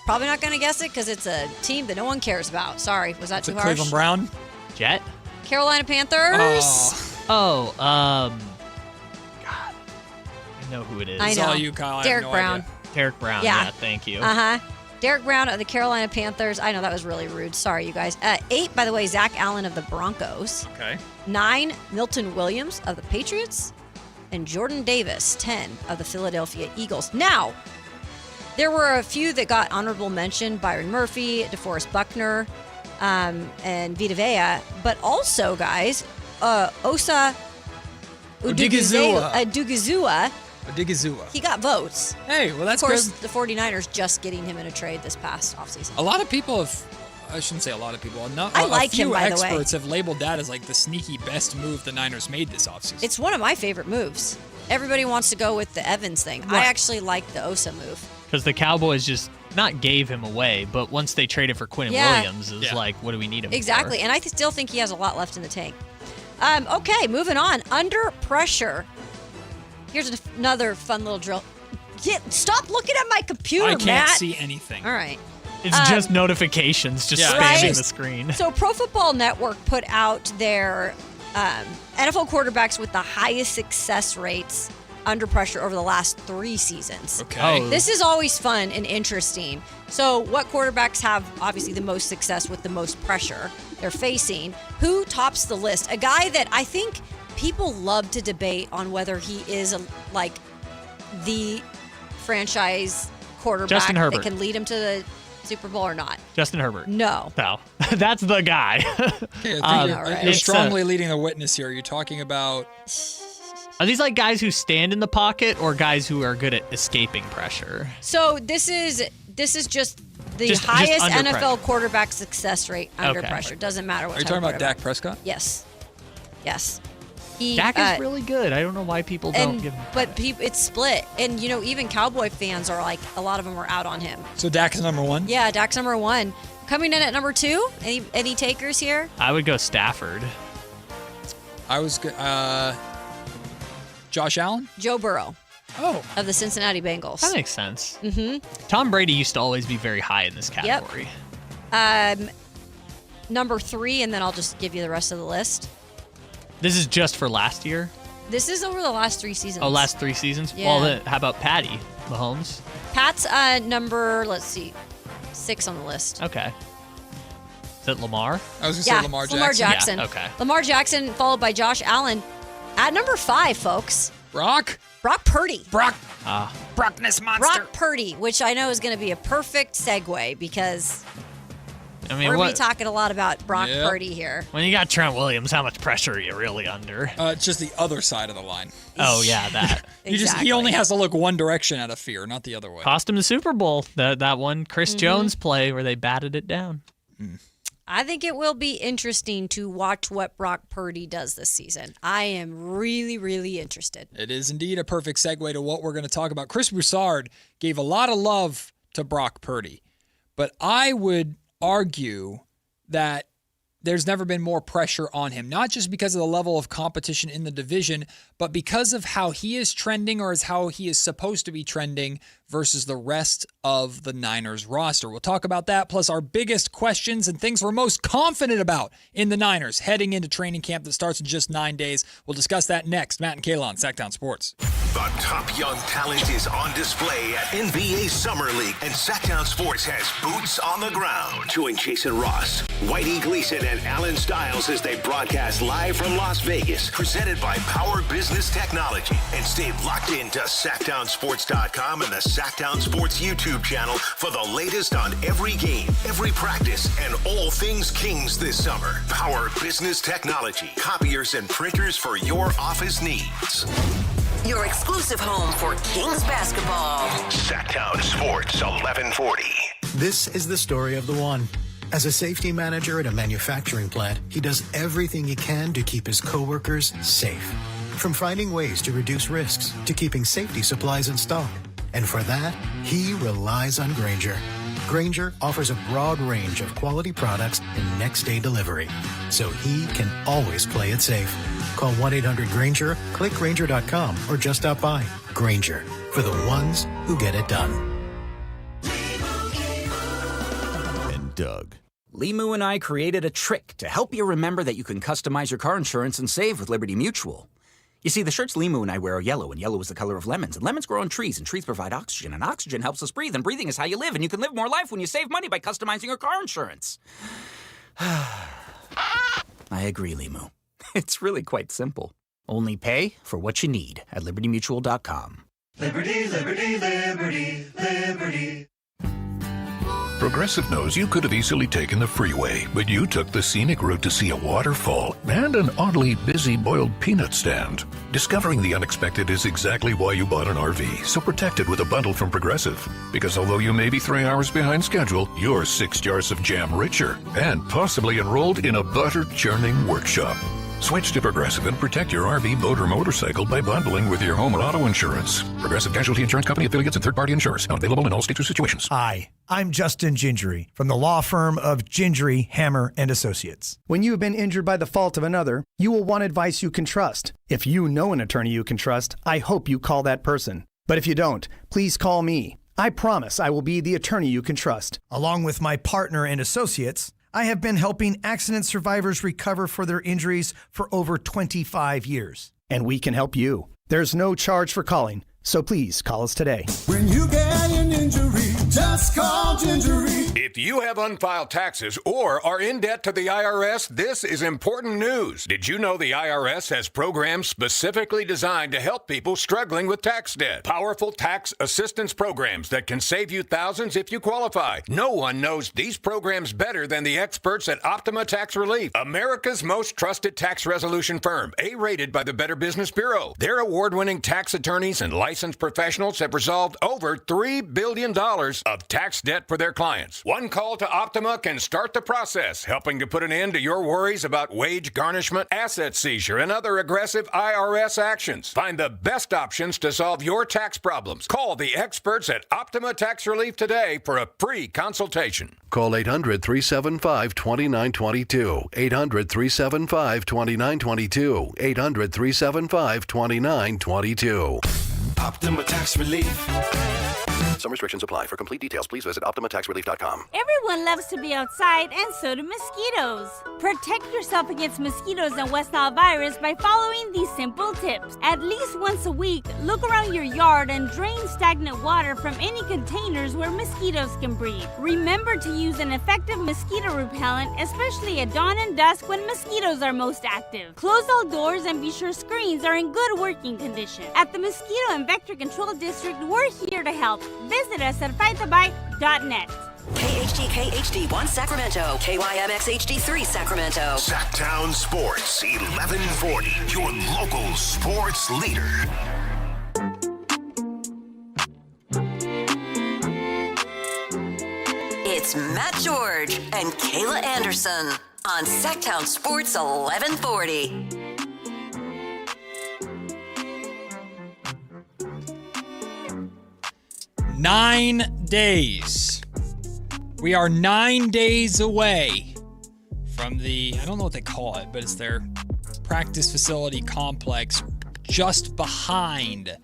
Probably not going to guess it because it's a team that no one cares about. Sorry, was that too harsh? Cleveland Brown? Jet? Carolina Panthers. Oh, God. I know who it is. I know. It's all you, Kyle. I have Derek no Brown. idea. Derek Brown. Yeah. Yeah, thank you. Derek Brown of the Carolina Panthers. I know that was really rude. Sorry, you guys. 8, by the way, Zach Allen of the Broncos. Okay. 9, Milton Williams of the Patriots. And Jordan Davis, 10, of the Philadelphia Eagles. Now, there were a few that got honorable mention. Byron Murphy, DeForest Buckner, and Vita Vea. But also, guys, Osa Odigizua. He got votes. Hey, well, that's Of course, good. the 49ers just getting him in a trade this past offseason. A lot of people have, I shouldn't say a lot of people, I like a few him, by the way. experts have labeled that as like the sneaky best move the Niners made this offseason. It's one of my favorite moves. Everybody wants to go with the Evans thing. I actually like the Osa move. Because the Cowboys just not gave him away, but once they traded for Quinnen Williams, it was like, what do we need him Exactly, for? and I still think he has a lot left in the tank. Okay, moving on. Under pressure. Here's another fun little drill. Stop looking at my computer, I can't Matt. see anything. All right. It's just notifications just spamming Right? the screen. So Pro Football Network put out their NFL quarterbacks with the highest success rates under pressure over the last 3 seasons. Okay. Oh. This is always fun and interesting. So what quarterbacks have obviously the most success with the most pressure they're facing? Who tops the list? A guy that I think people love to debate on whether he is the franchise quarterback Justin Herbert. that can lead him to the Super Bowl or not. Justin Herbert. No. That's the guy. Okay, you're strongly leading the witness here. You're talking about... Are these like guys who stand in the pocket or guys who are good at escaping pressure? So this is just the highest NFL quarterback success rate under pressure. Doesn't matter what. Are you talking about Dak Prescott? Yes. Dak is really good. I don't know why people don't give him credit. It's split. And, even Cowboy fans are like, a lot of them are out on him. So Dak is number 1? Yeah, Dak's number 1. Coming in at number 2, any takers here? I would go Stafford. I was good. Josh Allen? Joe Burrow. Oh. Of the Cincinnati Bengals. That makes sense. Mm-hmm. Tom Brady used to always be very high in this category. Yep. Number 3, and then I'll just give you the rest of the list. This is just for last year? This is over the last 3 seasons. Oh, last 3 seasons? Yeah. Well, then how about Patty Mahomes? Pat's number, 6 on the list. Okay. Is it Lamar? I was going to say Lamar Jackson. Lamar Jackson. Yeah, okay. Lamar Jackson followed by Josh Allen. At number 5, folks. Brock Purdy. Brockness monster. Brock Purdy, which I know is going to be a perfect segue because we're going to be talking a lot about Brock Purdy here. When you got Trent Williams, how much pressure are you really under? It's just the other side of the line. Oh, yeah, that. He only has to look one direction out of fear, not the other way. Cost him the Super Bowl, that one Chris Jones play where they batted it down. I think it will be interesting to watch what Brock Purdy does this season. I am really, really interested. It is indeed a perfect segue to what we're going to talk about. Chris Broussard gave a lot of love to Brock Purdy, but I would argue that there's never been more pressure on him, not just because of the level of competition in the division, but because of how he is trending or how he is supposed to be trending versus the rest of the Niners roster. We'll talk about that, plus our biggest questions and things we're most confident about in the Niners heading into training camp that starts in just 9 days. We'll discuss that next. Matt and Kayla on Sactown Sports. The top young talent is on display at NBA Summer League, and Sactown Sports has boots on the ground. Join Jason Ross, Whitey Gleason, and Alan Stiles as they broadcast live from Las Vegas, presented by Power Business Technology. And stay locked into SactownSports.com and the Sactown Sports YouTube channel for the latest on every game, every practice, and all things Kings this summer. Power Business Technology, copiers and printers for your office needs. Your exclusive home for Kings basketball. Sactown Sports 1140. This is the story of the one. As a safety manager at a manufacturing plant, he does everything he can to keep his coworkers safe. From finding ways to reduce risks to keeping safety supplies in stock. And for that, he relies on Grainger. Grainger offers a broad range of quality products and next-day delivery, so he can always play it safe. Call 1-800-GRAINGER, click Grainger.com, or just stop by. Grainger, for the ones who get it done. And Doug. Limu and I created a trick to help you remember that you can customize your car insurance and save with Liberty Mutual. You see, the shirts Limu and I wear are yellow, and yellow is the color of lemons, and lemons grow on trees, and trees provide oxygen, and oxygen helps us breathe, and breathing is how you live, and you can live more life when you save money by customizing your car insurance. I agree, Limu. It's really quite simple. Only pay for what you need at LibertyMutual.com. Liberty, liberty, liberty, liberty. Progressive knows you could have easily taken the freeway, but you took the scenic route to see a waterfall and an oddly busy boiled peanut stand. Discovering the unexpected is exactly why you bought an RV, so protect it with a bundle from Progressive. Because although you may be 3 hours behind schedule, you're 6 jars of jam richer and possibly enrolled in a butter-churning workshop. Switch to Progressive and protect your RV, boat, or motorcycle by bundling with your home and auto insurance. Progressive Casualty Insurance Company affiliates and third-party insurers. Not available in all states or situations. Hi, I'm Justin Gingery from the law firm of Gingery, Hammer, and Associates. When you have been injured by the fault of another, you will want advice you can trust. If you know an attorney you can trust, I hope you call that person. But if you don't, please call me. I promise I will be the attorney you can trust. Along with my partner and associates, I have been helping accident survivors recover for their injuries for over 25 years. And we can help you. There's no charge for calling, so please call us today. When you get an injury, Just call Gingery. If you have unfiled taxes or are in debt to the IRS, this is important news. Did you know the IRS has programs specifically designed to help people struggling with tax debt? Powerful tax assistance programs that can save you thousands if you qualify. No one knows these programs better than the experts at Optima Tax Relief, America's most trusted tax resolution firm, A-rated by the Better Business Bureau. Their award-winning tax attorneys and licensed professionals have resolved over $3 billion of tax debt for their clients. One call to Optima can start the process, helping to put an end to your worries about wage garnishment, asset seizure, and other aggressive IRS actions. Find the best options to solve your tax problems. Call the experts at Optima Tax Relief today for a free consultation. Call 800-375-2922. 800-375-2922. 800-375-2922. Optima Tax Relief. Some restrictions apply. For complete details, please visit OptimaTaxRelief.com. Everyone loves to be outside, and so do mosquitoes. Protect yourself against mosquitoes and West Nile virus by following these simple tips. At least once a week, look around your yard and drain stagnant water from any containers where mosquitoes can breed. Remember to use an effective mosquito repellent, especially at dawn and dusk when mosquitoes are most active. Close all doors and be sure screens are in good working condition. At the Mosquito and Vector Control District, we're here to help. Visit us at fighttaBite.net. KHD1 Sacramento, KYMX HD3 Sacramento. Sactown Sports 1140, your local sports leader. It's Matt George and Kayla Anderson on Sactown Sports 1140. Nine days. We are 9 days away from I don't know what they call it, but it's their practice facility complex just behind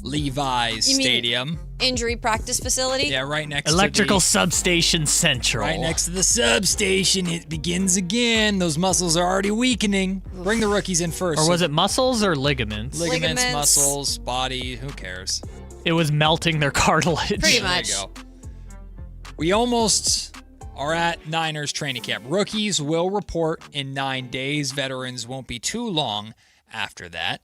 Levi's Stadium. Injury practice facility? Yeah, right next Electrical Substation Central. Right next to the substation. It begins again. Those muscles are already weakening. Bring the rookies in first. Or was it muscles or ligaments? Ligaments, muscles, body, who cares? It was melting their cartilage. Pretty much. There you go. We almost are at Niners training camp. Rookies will report in 9 days. Veterans won't be too long after that.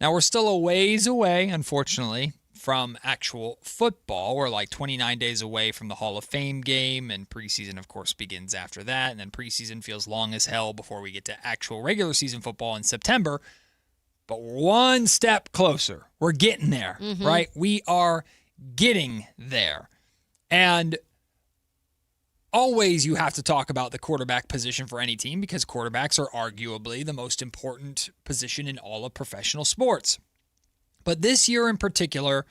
Now, we're still a ways away, unfortunately, from actual football. We're like 29 days away from the Hall of Fame game, and preseason, of course, begins after that. And then preseason feels long as hell before we get to actual regular season football in September. But we're one step closer. We're getting there, right? We are getting there. And always you have to talk about the quarterback position for any team because quarterbacks are arguably the most important position in all of professional sports. But this year in particular,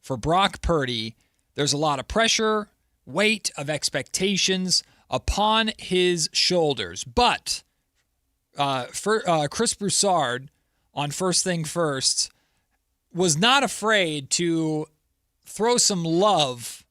for Brock Purdy, there's a lot of pressure, weight of expectations upon his shoulders. But Chris Broussard, on First Thing First, was not afraid to throw some love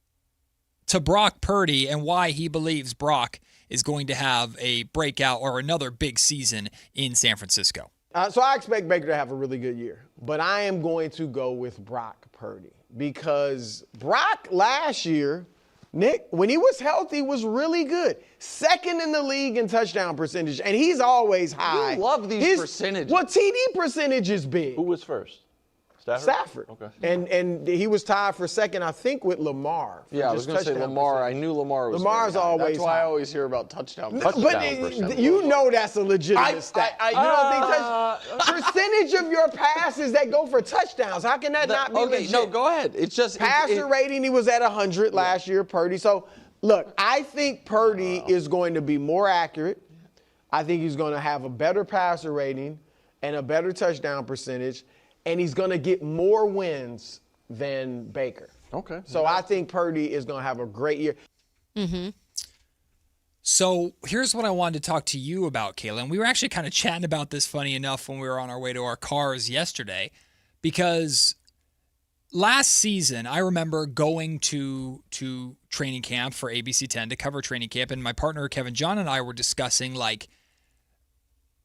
to Brock Purdy and why he believes Brock is going to have a breakout or another big season in San Francisco. So I expect Baker to have a really good year, but I am going to go with Brock Purdy because Brock last year, Nick, when he was healthy, was really good. Second in the league in touchdown percentage, and he's always high. You love these percentages. Well, TD percentage is big. Who was first? Stafford. Okay. And he was tied for second, I think, with Lamar. Yeah, I was going to say Lamar. I knew Lamar was Lamar's always That's why high. I always hear about touchdown But percentage. you know that's a legitimate stat. you don't think percentage of your passes that go for touchdowns, how can that not be legit? No, go ahead. It's just passer rating, he was at 100 last year, Purdy. So, look, I think Purdy is going to be more accurate. I think he's going to have a better passer rating and a better touchdown percentage. And he's going to get more wins than Baker. Okay. So I think Purdy is going to have a great year. Mm-hmm. So here's what I wanted to talk to you about, Kayla. And we were actually kind of chatting about this, funny enough, when we were on our way to our cars yesterday. Because last season, I remember going to training camp for ABC 10 to cover training camp. And my partner, Kevin John, and I were discussing, like,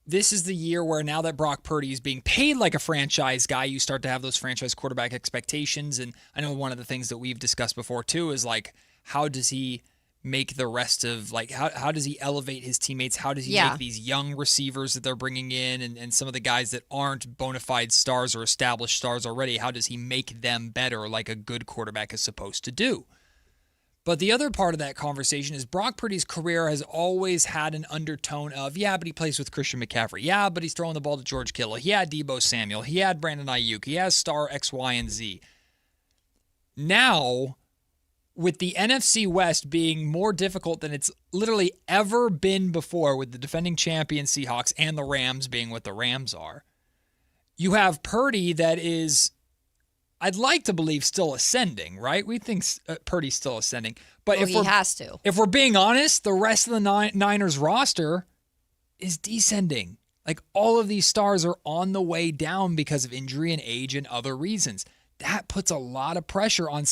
this is the year where now that Brock Purdy is being paid like a franchise guy, you start to have those franchise quarterback expectations. And I know one of the things that we've discussed before, too, is like how does he make the rest of, like, how does he elevate his teammates? How does he make these young receivers that they're bringing in and some of the guys that aren't bona fide stars or established stars already, how does he make them better like a good quarterback is supposed to do? But the other part of that conversation is Brock Purdy's career has always had an undertone of, yeah, but he plays with Christian McCaffrey. Yeah, but he's throwing the ball to George Kittle. He had Deebo Samuel. He had Brandon Ayuk. He has star X, Y, and Z. Now, with the NFC West being more difficult than it's literally ever been before, with the defending champion Seahawks and the Rams being what the Rams are, you have Purdy that is, I'd like to believe, still ascending, right? We think Purdy's still ascending. But he has to. If we're being honest, the rest of the Niners roster is descending. Like, all of these stars are on the way down because of injury and age and other reasons. That puts a lot of pressure on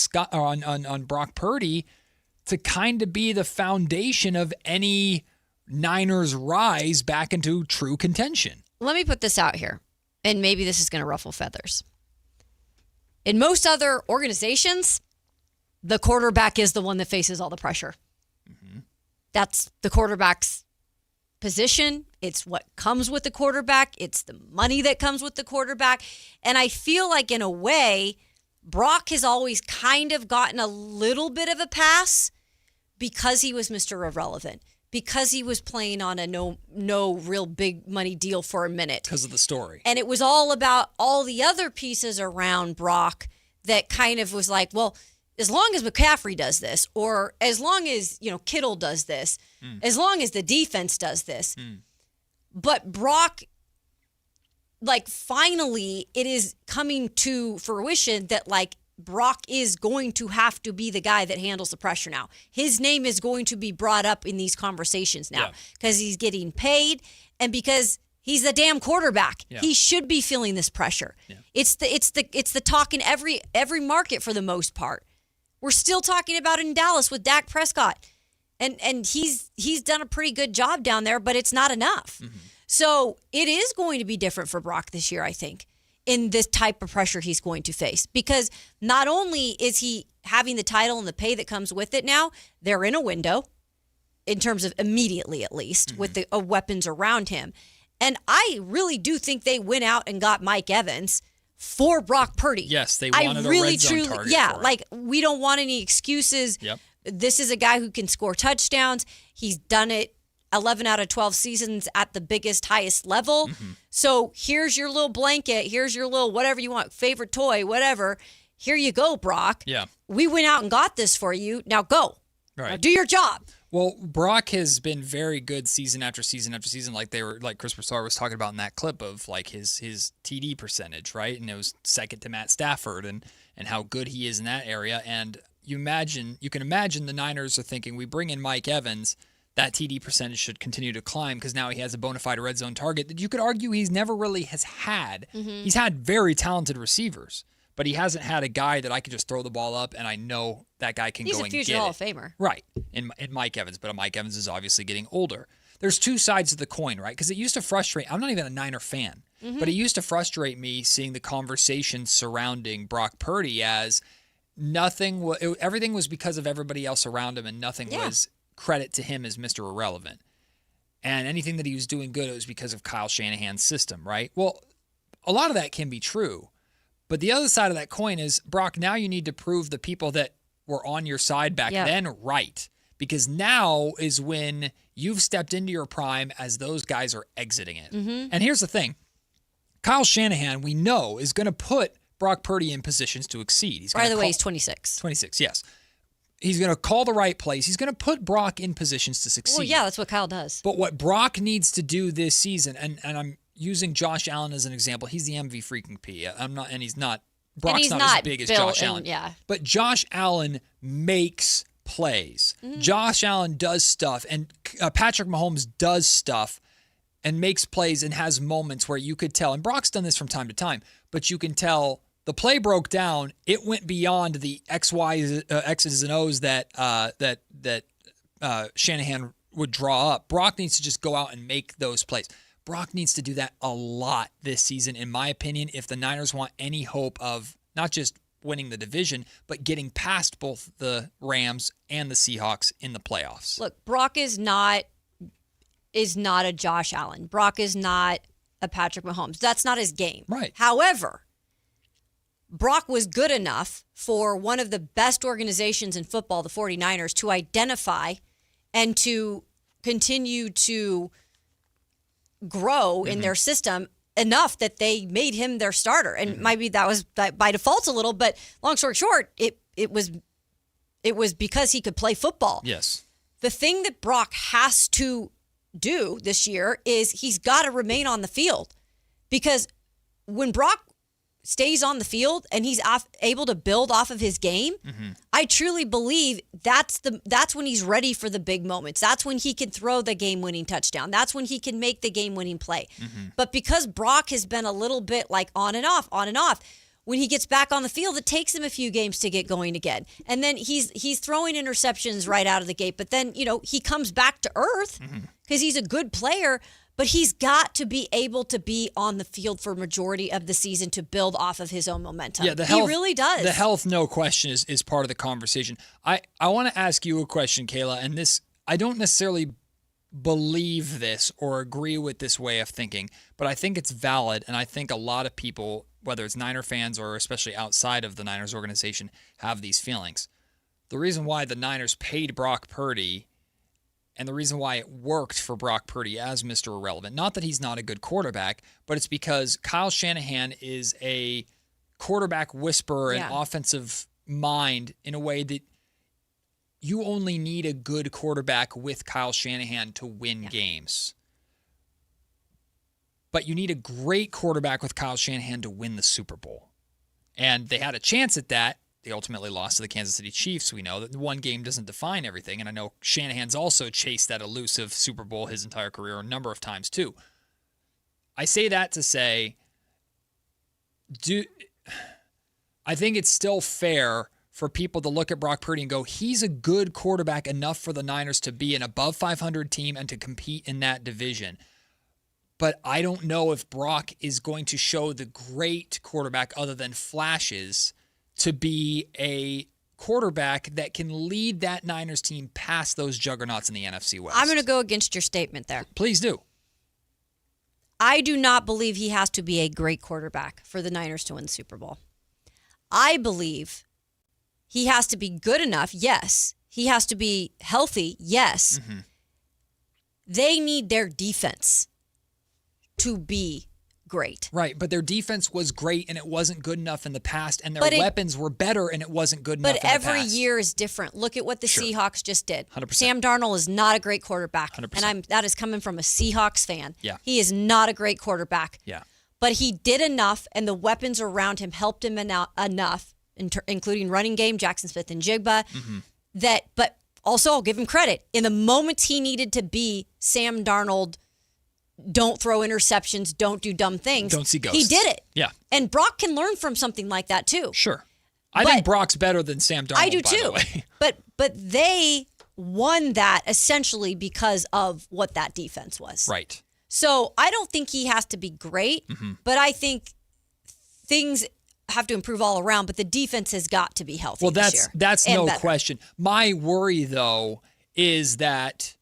Brock Purdy to kind of be the foundation of any Niners rise back into true contention. Let me put this out here, and maybe this is going to ruffle feathers. In most other organizations, the quarterback is the one that faces all the pressure. Mm-hmm. That's the quarterback's position. It's what comes with the quarterback. It's the money that comes with the quarterback. And I feel like, in a way, Brock has always kind of gotten a little bit of a pass because he was Mr. Irrelevant, because he was playing on a no real big money deal for a minute. Because of the story. And it was all about all the other pieces around Brock that kind of was like, well, as long as McCaffrey does this, or as long as, Kittle does this, as long as the defense does this. But Brock, like, finally it is coming to fruition that, like, Brock is going to have to be the guy that handles the pressure now. His name is going to be brought up in these conversations now because he's getting paid and because he's the damn quarterback. Yeah. He should be feeling this pressure. Yeah. It's the talk in every market for the most part. We're still talking about it in Dallas with Dak Prescott. And he's done a pretty good job down there, but it's not enough. Mm-hmm. So it is going to be different for Brock this year, I think, in this type of pressure he's going to face. Because not only is he having the title and the pay that comes with it now, they're in a window, in terms of immediately at least, with the weapons around him. And I really do think they went out and got Mike Evans for Brock Purdy. Yes, they wanted a red zone target for it. Like, we don't want any excuses. Yep. This is a guy who can score touchdowns. He's done it 11 out of 12 seasons at the biggest, highest level. Mm-hmm. So here's your little blanket. Here's your little whatever you want, favorite toy, whatever. Here you go, Brock. Yeah. We went out and got this for you. Now go. Right. Now do your job. Well, Brock has been very good season after season after season, like Chris Broussard was talking about in that clip of, like, his TD percentage, right? And it was second to Matt Stafford and how good he is in that area. And you can imagine the Niners are thinking, we bring in Mike Evans, that TD percentage should continue to climb because now he has a bona fide red zone target that you could argue he's never really has had. Mm-hmm. He's had very talented receivers, but he hasn't had a guy that I could just throw the ball up and I know that guy can go and get it. He's a future Hall of Famer. Right, in Mike Evans, but Mike Evans is obviously getting older. There's two sides of the coin, right? Because it used to frustrate, I'm not even a Niner fan, but it used to frustrate me seeing the conversation surrounding Brock Purdy as everything was because of everybody else around him and nothing was credit to him as Mr. Irrelevant. And anything that he was doing good, it was because of Kyle Shanahan's system, right? Well, a lot of that can be true. But the other side of that coin is, Brock, now you need to prove the people that were on your side back then right. Because now is when you've stepped into your prime as those guys are exiting it. Mm-hmm. And here's the thing. Kyle Shanahan, we know, is going to put Brock Purdy in positions to exceed. By the way, he's 26. 26, yes. He's going to call the right plays. He's going to put Brock in positions to succeed. Well, yeah, that's what Kyle does. But what Brock needs to do this season, and I'm using Josh Allen as an example. He's the MV freaking P. He's not. Brock's not as big as Josh Allen. Yeah. But Josh Allen makes plays. Mm-hmm. Josh Allen does stuff, and Patrick Mahomes does stuff and makes plays and has moments where you could tell, and Brock's done this from time to time, but you can tell the play broke down. It went beyond the X's and O's that Shanahan would draw up. Brock needs to just go out and make those plays. Brock needs to do that a lot this season, in my opinion, if the Niners want any hope of not just winning the division, but getting past both the Rams and the Seahawks in the playoffs. Look, Brock is not a Josh Allen. Brock is not a Patrick Mahomes. That's not his game. Right. However, Brock was good enough for one of the best organizations in football, the 49ers, to identify and to continue to grow in their system enough that they made him their starter. And maybe that was by default a little, but long story short, it was because he could play football. Yes. The thing that Brock has to do this year is he's got to remain on the field, because when Brock stays on the field and he's able to build off of his game, I truly believe that's when he's ready for the big moments. That's when he can throw the game-winning touchdown. That's when he can make the game-winning play. But because Brock has been a little bit like on and off, when he gets back on the field, it takes him a few games to get going again. And then he's throwing interceptions right out of the gate. But then, he comes back to earth because he's a good player. But he's got to be able to be on the field for a majority of the season to build off of his own momentum. Yeah, he really does. The health, no question, is part of the conversation. I want to ask you a question, Kayla, and this, I don't necessarily believe this or agree with this way of thinking, but I think it's valid, and I think a lot of people, whether it's Niner fans or especially outside of the Niners organization, have these feelings. The reason why the Niners paid Brock Purdy and the reason why it worked for Brock Purdy as Mr. Irrelevant, not that he's not a good quarterback, but it's because Kyle Shanahan is a quarterback whisperer and offensive mind in a way that you only need a good quarterback with Kyle Shanahan to win games. But you need a great quarterback with Kyle Shanahan to win the Super Bowl. And they had a chance at that. They ultimately lost to the Kansas City Chiefs. We know that one game doesn't define everything. And I know Shanahan's also chased that elusive Super Bowl his entire career a number of times too. I say that to say, I think it's still fair for people to look at Brock Purdy and go, he's a good quarterback enough for the Niners to be an above 500 team and to compete in that division. But I don't know if Brock is going to show the great quarterback other than flashes to be a quarterback that can lead that Niners team past those juggernauts in the NFC West. I'm going to go against your statement there. Please do. I do not believe he has to be a great quarterback for the Niners to win the Super Bowl. I believe he has to be good enough, yes. He has to be healthy, yes. They need their defense to be great. Right, but their defense was great and it wasn't good enough in the past, and their weapons were better and it wasn't good enough in the past. But every year is different. Look at what the Seahawks just did. 100%. Sam Darnold is not a great quarterback. 100%. And that is coming from a Seahawks fan. Yeah. He is not a great quarterback. Yeah. But he did enough, and the weapons around him helped him enough, including running game, Jackson Smith and Jigba, but also I'll give him credit. In the moments he needed to be Sam Darnold, don't throw interceptions, don't do dumb things. Don't see ghosts. He did it. Yeah. And Brock can learn from something like that too. Sure. I think Brock's better than Sam Darnold, I do by too. the way. But they won that essentially because of what that defense was. Right. So I don't think he has to be great, but I think things have to improve all around, but the defense has got to be healthy this year. That's and no better. question. My worry, though, is that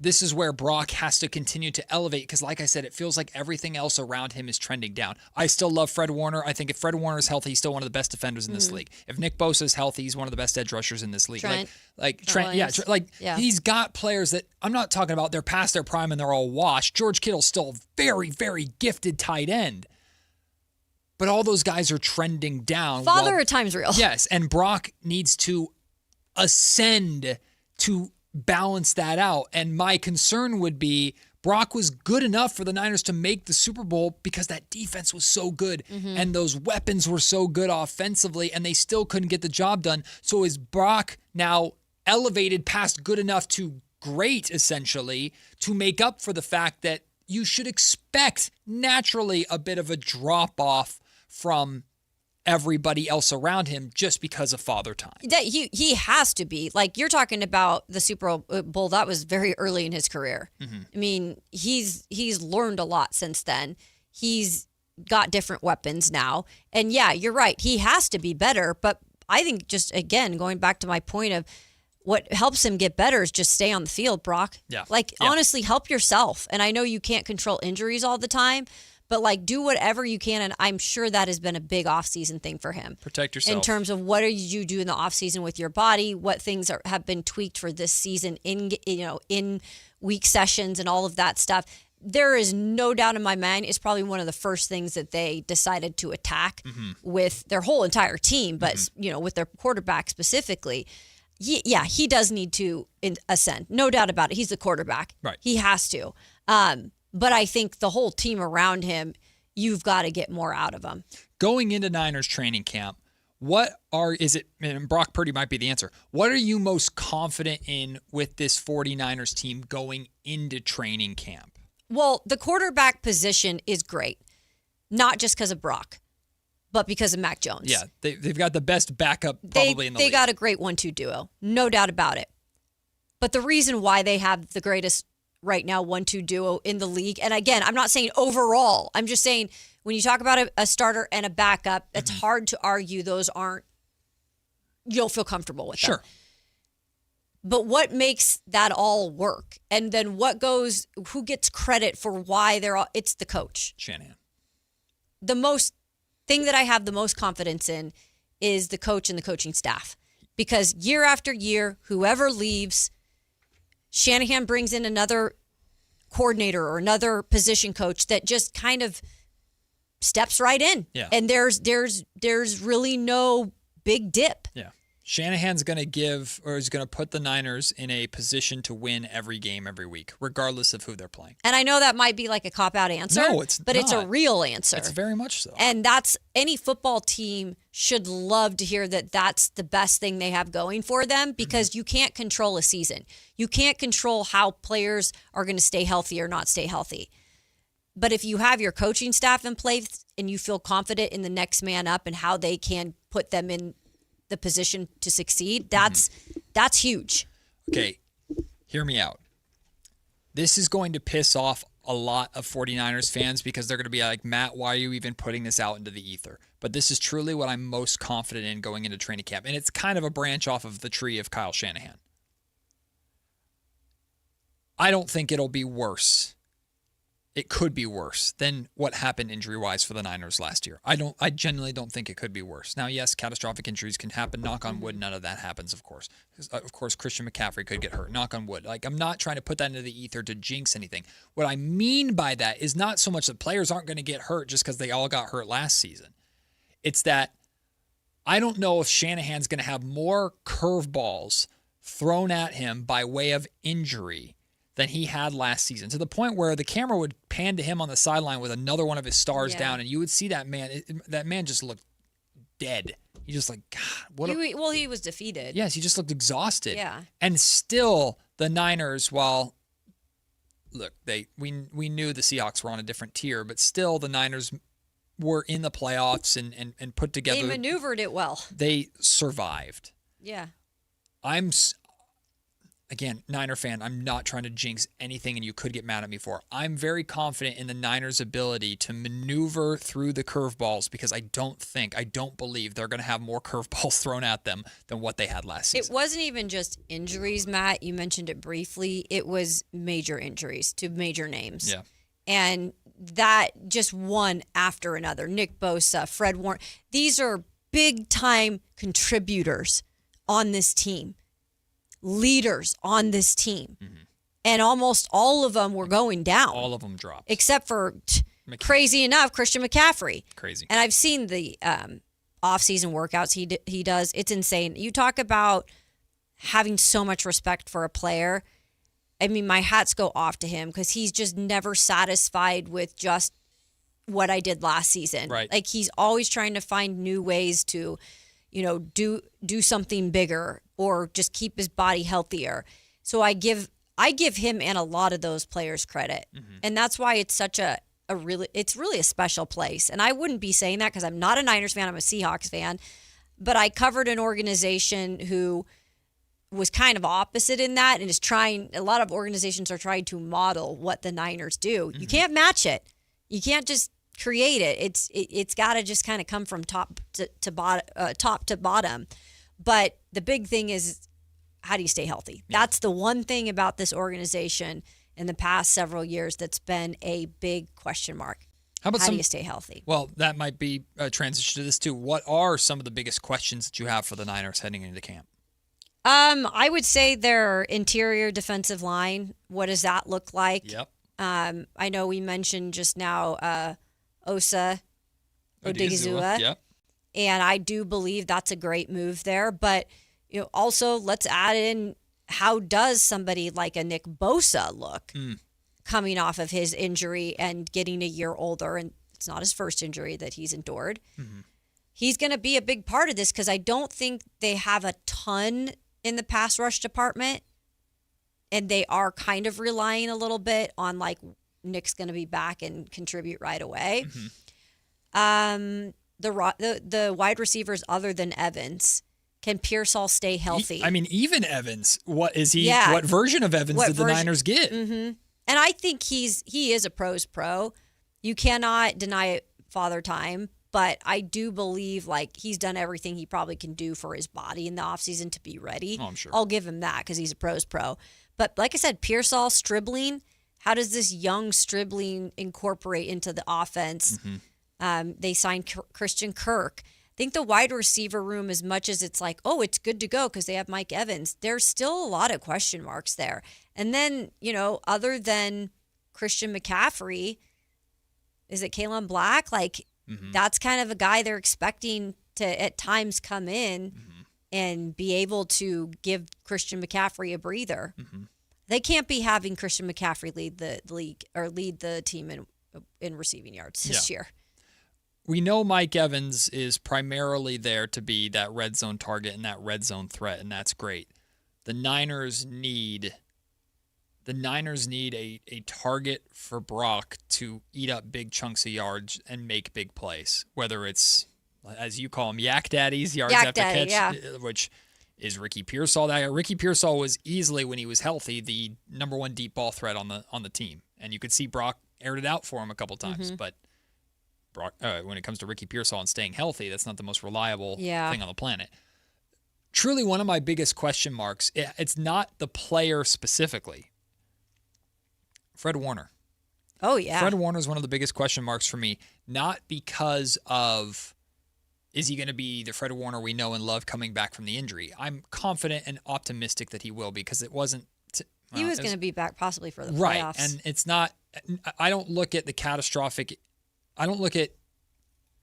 this is where Brock has to continue to elevate because, like I said, it feels like everything else around him is trending down. I still love Fred Warner. I think if Fred Warner is healthy, he's still one of the best defenders in this league. If Nick Bosa is healthy, he's one of the best edge rushers in this league. Trent Trent, he's got players that I'm not talking about they're past their prime and they're all washed. George Kittle's still a very, very gifted tight end. But all those guys are trending down. Father at times real. Yes, and Brock needs to ascend to balance that out. And my concern would be Brock was good enough for the Niners to make the Super Bowl because that defense was so good and those weapons were so good offensively and they still couldn't get the job done. So is Brock now elevated past good enough to great, essentially, to make up for the fact that you should expect naturally a bit of a drop-off from everybody else around him just because of father time. That he has to be. Like, you're talking about the Super Bowl, that was very early in his career. I mean, he's learned a lot since then. He's got different weapons now. And yeah, you're right. He has to be better. But I think just, again, going back to my point of what helps him get better is just stay on the field, Brock. Yeah. Honestly, help yourself. And I know you can't control injuries all the time, but do whatever you can. And I'm sure that has been a big offseason thing for him. Protect yourself. In terms of what did you do in the offseason with your body, what things have been tweaked for this season in week sessions and all of that stuff. There is no doubt in my mind it's probably one of the first things that they decided to attack with their whole entire team, but with their quarterback specifically. He does need to ascend. No doubt about it. He's the quarterback. Right. He has to. But I think the whole team around him, you've got to get more out of them. Going into Niners training camp, and Brock Purdy might be the answer. What are you most confident in with this 49ers team going into training camp? Well, the quarterback position is great, not just because of Brock, but because of Mac Jones. Yeah, they've got the best backup probably in the league. They got a great 1-2 duo, no doubt about it. But the reason why they have the greatest right now 1-2 duo in the league, and again, I'm not saying overall, I'm just saying when you talk about a starter and a backup, it's hard to argue those you don't feel comfortable with them. Sure. But what makes that all work? And then who gets credit for why it's the coach. Shanahan. The most thing that I have the most confidence in is the coach and the coaching staff. Because year after year, whoever leaves, Shanahan brings in another coordinator or another position coach that just kind of steps right in. Yeah. And there's really no big dip. Yeah. Shanahan's going to put the Niners in a position to win every game every week, regardless of who they're playing. And I know that might be like a cop-out answer. No, it's but not. It's a real answer. It's very much so. And any football team should love to hear that that's the best thing they have going for them, because you can't control a season. You can't control how players are going to stay healthy or not stay healthy. But if you have your coaching staff in place and you feel confident in the next man up and how they can put them in the position to succeed, that's huge. Okay, hear me out. This is going to piss off a lot of 49ers fans because they're going to be like, Matt, why are you even putting this out into the ether? But this is truly what I'm most confident in going into training camp. And it's kind of a branch off of the tree of Kyle Shanahan. I don't think it'll be worse. It could be worse than what happened injury-wise for the Niners last year. I genuinely don't think it could be worse. Now, yes, catastrophic injuries can happen. Knock on wood, none of that happens, of course. Of course, Christian McCaffrey could get hurt. Knock on wood. I'm not trying to put that into the ether to jinx anything. What I mean by that is not so much that players aren't going to get hurt just because they all got hurt last season. It's that I don't know if Shanahan's going to have more curveballs thrown at him by way of injury than he had last season, to the point where the camera would pan to him on the sideline with another one of his stars down, and you would see that man. That man just looked dead. He just God, what? He was defeated. Yes, he just looked exhausted. Yeah. And still, the Niners, we knew the Seahawks were on a different tier, but still, the Niners were in the playoffs and put together. They maneuvered it well. They survived. Yeah. Again, Niner fan, I'm not trying to jinx anything, and you could get mad at me for. I'm very confident in the Niners' ability to maneuver through the curveballs, because I don't believe they're going to have more curveballs thrown at them than what they had last season. It wasn't even just injuries, Matt. You mentioned it briefly. It was major injuries to major names. Yeah. And that just one after another. Nick Bosa, Fred Warner. These are big-time contributors on this team. Leaders on this team. And almost all of them were going down. All of them dropped. Except for, crazy enough, Christian McCaffrey. Crazy. And I've seen the off-season workouts he does. It's insane. You talk about having so much respect for a player. I mean, my hats go off to him, because he's just never satisfied with just what I did last season. Right. Like, he's always trying to find new ways to, do something bigger or just keep his body healthier. So I give him and a lot of those players credit. And that's why it's such it's really a special place. And I wouldn't be saying that because I'm not a Niners fan, I'm a Seahawks fan, but I covered an organization who was kind of opposite in that, and a lot of organizations are trying to model what the Niners do. You can't match it. You can't just create it. It's got to just kind of come from top to bottom. But the big thing is, how do you stay healthy? Yeah. That's the one thing about this organization in the past several years that's been a big question mark. How do you stay healthy? Well, that might be a transition to this too. What are some of the biggest questions that you have for the Niners heading into camp? I would say their interior defensive line. What does that look like? Yep. I know we mentioned just now Osa Odigizua. Yep. And I do believe that's a great move there. But also let's add in, how does somebody like a Nick Bosa look coming off of his injury and getting a year older? And it's not his first injury that he's endured. Mm-hmm. He's going to be a big part of this because I don't think they have a ton in the pass rush department. And they are kind of relying a little bit on like Nick's going to be back and contribute right away. Mm-hmm. The wide receivers other than Evans, can Pearsall stay healthy? Even Evans. What is he? Yeah. What version of Evans did the Niners get? Mm-hmm. And I think he is a pro's pro. You cannot deny Father Time, but I do believe like he's done everything he probably can do for his body in the offseason to be ready. Oh, I'm sure. I'll give him that because he's a pro's pro. But like I said, Pearsall, Stribling, how does this young Stribling incorporate into the offense? Mm-hmm. They signed Christian Kirk. I think the wide receiver room, as much as it's like, oh, it's good to go because they have Mike Evans, there's still a lot of question marks there. And then, other than Christian McCaffrey, is it Kalen Black? Like, that's kind of a guy they're expecting to at times come in and be able to give Christian McCaffrey a breather. Mm-hmm. They can't be having Christian McCaffrey lead the league or lead the team in receiving yards this year. We know Mike Evans is primarily there to be that red zone target and that red zone threat, and that's great. The Niners need a target for Brock to eat up big chunks of yards and make big plays, whether it's, as you call them, yak daddies, yards after catch, which is Ricky Pearsall. Ricky Pearsall was easily, when he was healthy, the number one deep ball threat on the team, and you could see Brock aired it out for him a couple times, but when it comes to Ricky Pearsall and staying healthy, that's not the most reliable thing on the planet. Truly one of my biggest question marks, it's not the player specifically. Fred Warner. Oh, yeah. Fred Warner is one of the biggest question marks for me, not because of, is he going to be the Fred Warner we know and love coming back from the injury? I'm confident and optimistic that he will, because it wasn't... He was going to be back possibly for the playoffs. Right, and it's not... I don't look at the catastrophic... I don't look at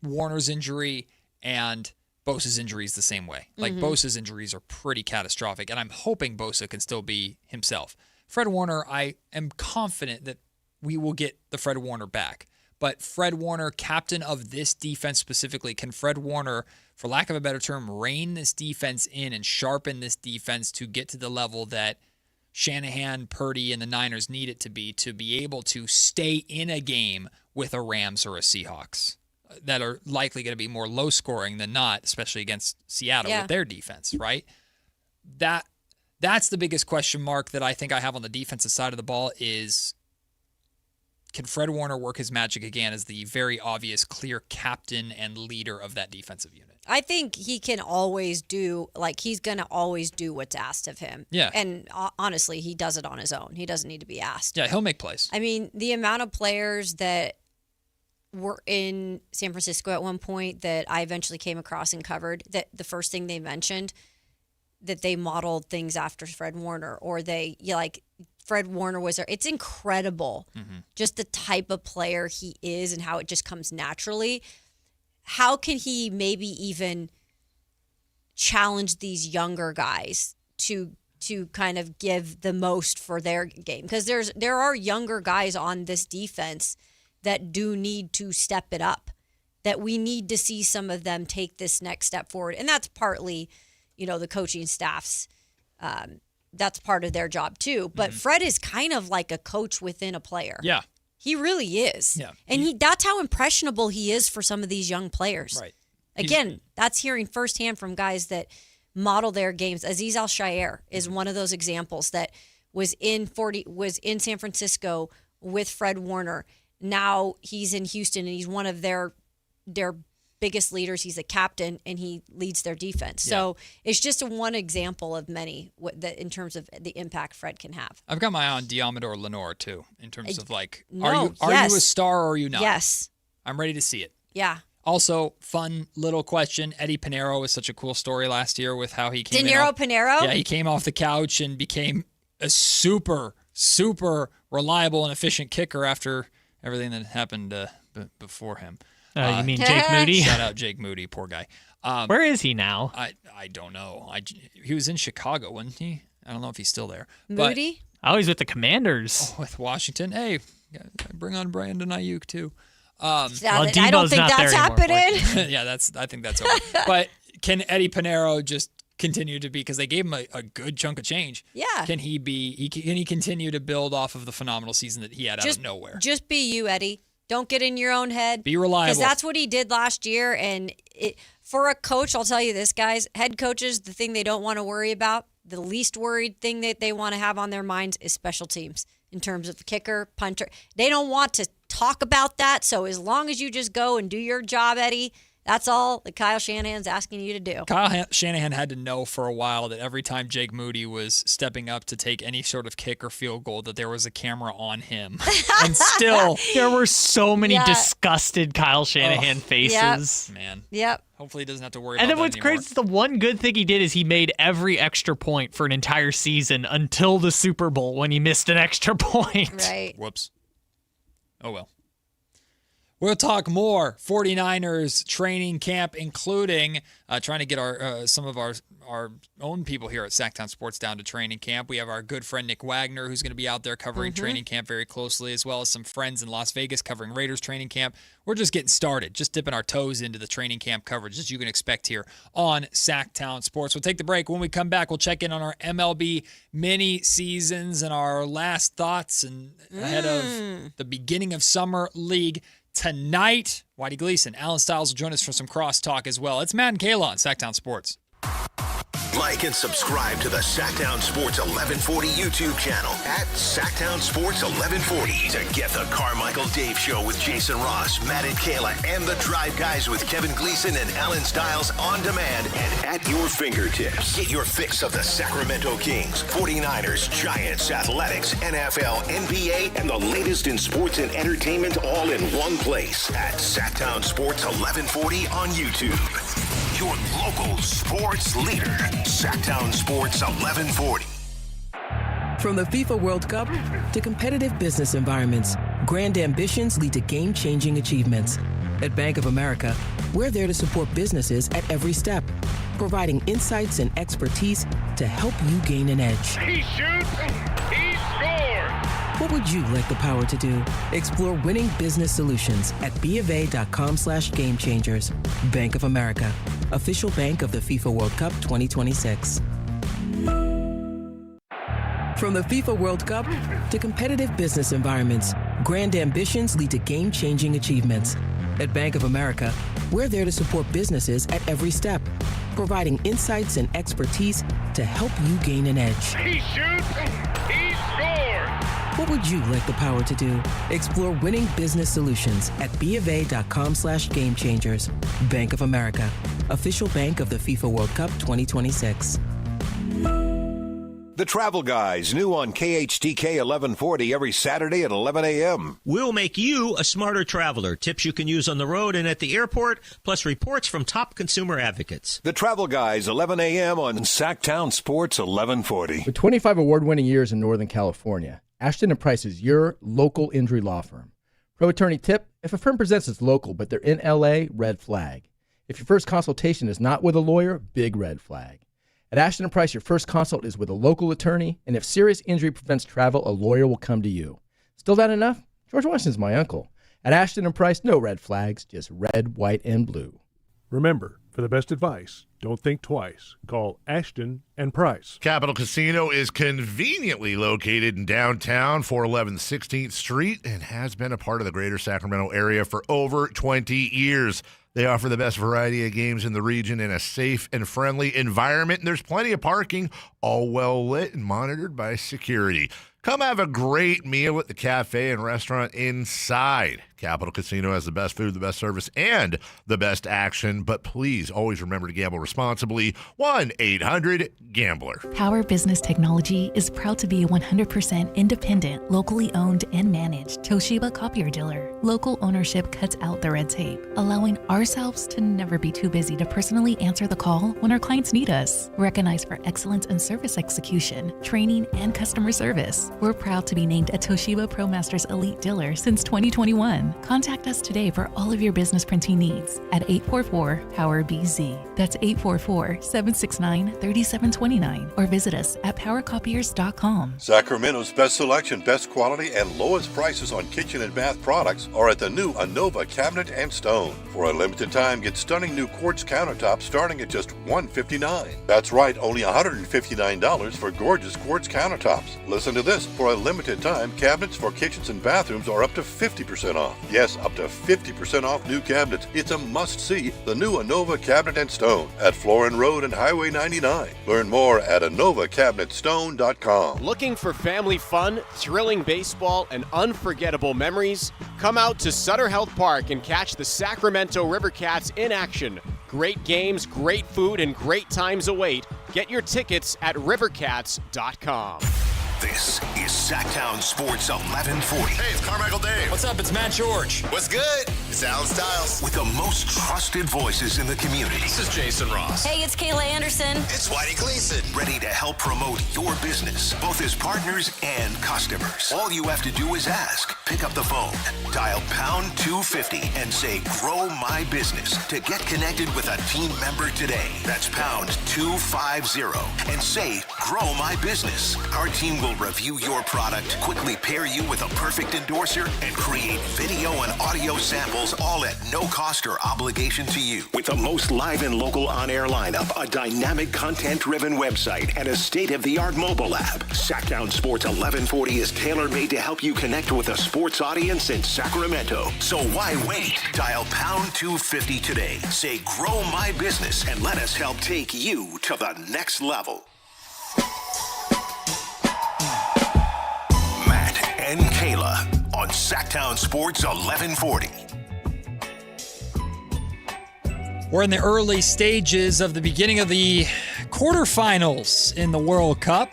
Warner's injury and Bosa's injuries the same way. Like, Bosa's injuries are pretty catastrophic, and I'm hoping Bosa can still be himself. Fred Warner, I am confident that we will get the Fred Warner back. But Fred Warner, captain of this defense specifically, can Fred Warner, for lack of a better term, rein this defense in and sharpen this defense to get to the level that Shanahan, Purdy, and the Niners need it to be able to stay in a game with a Rams or a Seahawks that are likely going to be more low scoring than not, especially against Seattle with their defense, right? That's the biggest question mark that I think I have on the defensive side of the ball is, can Fred Warner work his magic again as the very obvious, clear captain and leader of that defensive unit? I think he can always do, he's going to always do what's asked of him. Yeah. And honestly, he does it on his own. He doesn't need to be asked. Yeah, he'll make plays. I mean, the amount of players that were in San Francisco at one point that I eventually came across and covered, that the first thing they mentioned, that they modeled things after Fred Warner, or Fred Warner was there. It's incredible, just the type of player he is and how it just comes naturally. How can he maybe even challenge these younger guys to kind of give the most for their game? Because there are younger guys on this defense that do need to step it up, that we need to see some of them take this next step forward. And that's partly, the coaching staff's, that's part of their job too. But Fred is kind of like a coach within a player. Yeah. He really is. Yeah. And that's how impressionable he is for some of these young players. Right. Again, that's hearing firsthand from guys that model their games. Aziz Al-Shaair is one of those examples that was in San Francisco with Fred Warner now he's in Houston and he's one of their biggest leaders. He's a captain and he leads their defense. Yeah. So it's just one example of many in terms of the impact Fred can have. I've got my eye on Diamador Lenore too, in terms of like, No, are yes. you a star or are you not? Yes. I'm ready to see it. Yeah. Also, fun little question. Eddie Pinheiro was such a cool story last year with how he came Pinheiro? Yeah, he came off the couch and became a super, super reliable and efficient kicker after everything that happened before him. You mean Jake Moody? Shout out Jake Moody, poor guy. Where is he now? I don't know. He was in Chicago, wasn't he? I don't know if he's still there. Moody? Oh, he's with the Commanders. With Washington. Hey, bring on Brandon Ayuk too. I don't think that's happening. Yeah, I think that's over. But can Eddie Pinheiro just continue to be, because they gave him a good chunk of change? Yeah. Can he continue to build off of the phenomenal season that he had out of nowhere? Just be you, Eddie. Don't get in your own head. Be reliable. Because that's what he did last year. And for a coach, I'll tell you this, guys, head coaches, the thing they don't want to worry about, the least worried thing that they want to have on their minds is special teams in terms of kicker, punter. They don't want to talk about that. So as long as you just go and do your job, Eddie, that's all that Kyle Shanahan's asking you to do. Kyle Shanahan had to know for a while that every time Jake Moody was stepping up to take any sort of kick or field goal, that there was a camera on him. And still, there were so many disgusted Kyle Shanahan faces. Yep. Man. Yep. Hopefully he doesn't have to worry And about then what's that anymore. crazy is the one good thing he did is he made every extra point for an entire season until the Super Bowl when he missed an extra point. Right. Whoops. Oh, well. We'll talk more 49ers training camp, including trying to get some of our own people here at Sactown Sports down to training camp. We have our good friend Nick Wagner, who's going to be out there covering training camp very closely, as well as some friends in Las Vegas covering Raiders training camp. We're just getting started, just dipping our toes into the training camp coverage, as you can expect here on Sactown Sports. We'll take the break. When we come back, we'll check in on our MLB mini seasons and our last thoughts and ahead of the beginning of Summer League. Tonight, Whitey Gleason, Alan Stiles will join us for some crosstalk as well. It's Matt and Kayla on Sactown Sports. Like and subscribe to the Sactown Sports 1140 YouTube channel at Sactown Sports 1140 to get the Carmichael Dave Show with Jason Ross, Matt and Kayla, and the Drive Guys with Kevin Gleason and Alan Stiles on demand and at your fingertips. Get your fix of the Sacramento Kings, 49ers, Giants, Athletics, NFL, NBA, and the latest in sports and entertainment all in one place at Sactown Sports 1140 on YouTube. Your local sports leader, Sactown Sports 1140. From the FIFA World Cup to competitive business environments, grand ambitions lead to game-changing achievements. At Bank of America, we're there to support businesses at every step, providing insights and expertise to help you gain an edge. He shoots, he scores. What would you like the power to do? Explore winning business solutions at BofA.com/gamechangers. Bank of America, official bank of the FIFA World Cup 2026. From the FIFA World Cup to competitive business environments, grand ambitions lead to game-changing achievements. At Bank of America, we're there to support businesses at every step, providing insights and expertise to help you gain an edge. He shoots, he scores. What would you like the power to do? Explore winning business solutions at BofA.com/gamechangers. Bank of America, official bank of the FIFA World Cup 2026. The Travel Guys, new on KHTK 1140 every Saturday at 11 a.m. We'll make you a smarter traveler. Tips you can use on the road and at the airport, plus reports from top consumer advocates. The Travel Guys, 11 a.m. on Sactown Sports 1140. With 25 award-winning years in Northern California, Ashton & Price is your local injury law firm. Pro attorney tip, if a firm presents as local but they're in L.A., red flag. If your first consultation is not with a lawyer, big red flag. At Ashton & Price, your first consult is with a local attorney, and if serious injury prevents travel, a lawyer will come to you. Still not enough? George Washington's my uncle. At Ashton & Price, no red flags, just red, white, and blue. Remember, for the best advice, don't think twice. Call Ashton & Price. Capital Casino is conveniently located in downtown, 411 16th Street, and has been a part of the greater Sacramento area for over 20 years. They offer the best variety of games in the region in a safe and friendly environment, and there's plenty of parking, all well lit and monitored by security. Come have a great meal at the cafe and restaurant inside. Capital Casino has the best food, the best service, and the best action. But please always remember to gamble responsibly. 1-800-GAMBLER. Power Business Technology is proud to be a 100% independent, locally owned and managed Toshiba copier dealer. Local ownership cuts out the red tape, allowing ourselves to never be too busy to personally answer the call when our clients need us. Recognized for excellence in service execution, training, and customer service, we're proud to be named a Toshiba ProMasters Elite dealer since 2021. Contact us today for all of your business printing needs at 844-POWER-BZ. That's 844-769-3729. Or visit us at powercopiers.com. Sacramento's best selection, best quality, and lowest prices on kitchen and bath products are at the new Anova Cabinet and Stone. For a limited time, get stunning new quartz countertops starting at just $159. That's right, only $159 for gorgeous quartz countertops. Listen to this. For a limited time, cabinets for kitchens and bathrooms are up to 50% off. Yes, up to 50% off new cabinets. It's a must-see, the new Anova Cabinet and Stone at Florin Road and Highway 99. Learn more at AnovaCabinetStone.com. Looking for family fun, thrilling baseball, and unforgettable memories? Come out to Sutter Health Park and catch the Sacramento River Cats in action. Great games, great food, and great times await. Get your tickets at rivercats.com. This is Sactown Sports 1140. Hey, it's Carmichael Dave. What's up? It's Matt George. What's good? It's Alan Stiles. With the most trusted voices in the community. This is Jason Ross. Hey, it's Kayla Anderson. It's Whitey Gleason. Ready to help promote your business, both as partners and customers. All you have to do is ask. Pick up the phone, dial pound 250 and say, grow my business to get connected with a team member today. That's pound 250 and say, grow my business. Our team will review your product, quickly pair you with a perfect endorser, and create video and audio samples all at no cost or obligation to you. With the most live and local on-air lineup, a dynamic content-driven website, and a state-of-the-art mobile app, Sactown Sports 1140 is tailor-made to help you connect with a sports audience in Sacramento. So why wait? Dial pound 250 today. Say, grow my business, and let us help take you to the next level. And Kayla on Sactown Sports 1140. We're in the early stages of the beginning of the quarterfinals in the World Cup.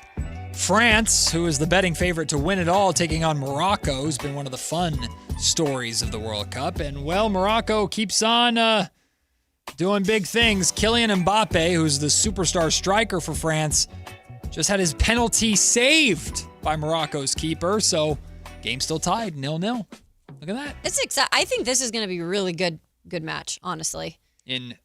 France, who is the betting favorite to win it all, taking on Morocco, has been one of the fun stories of the World Cup. And, well, Morocco keeps on doing big things. Kylian Mbappe, who's the superstar striker for France, just had his penalty saved by Morocco's keeper, so game still tied, 0-0. Look at that. It's exciting. I think this is going to be a really good match, honestly. In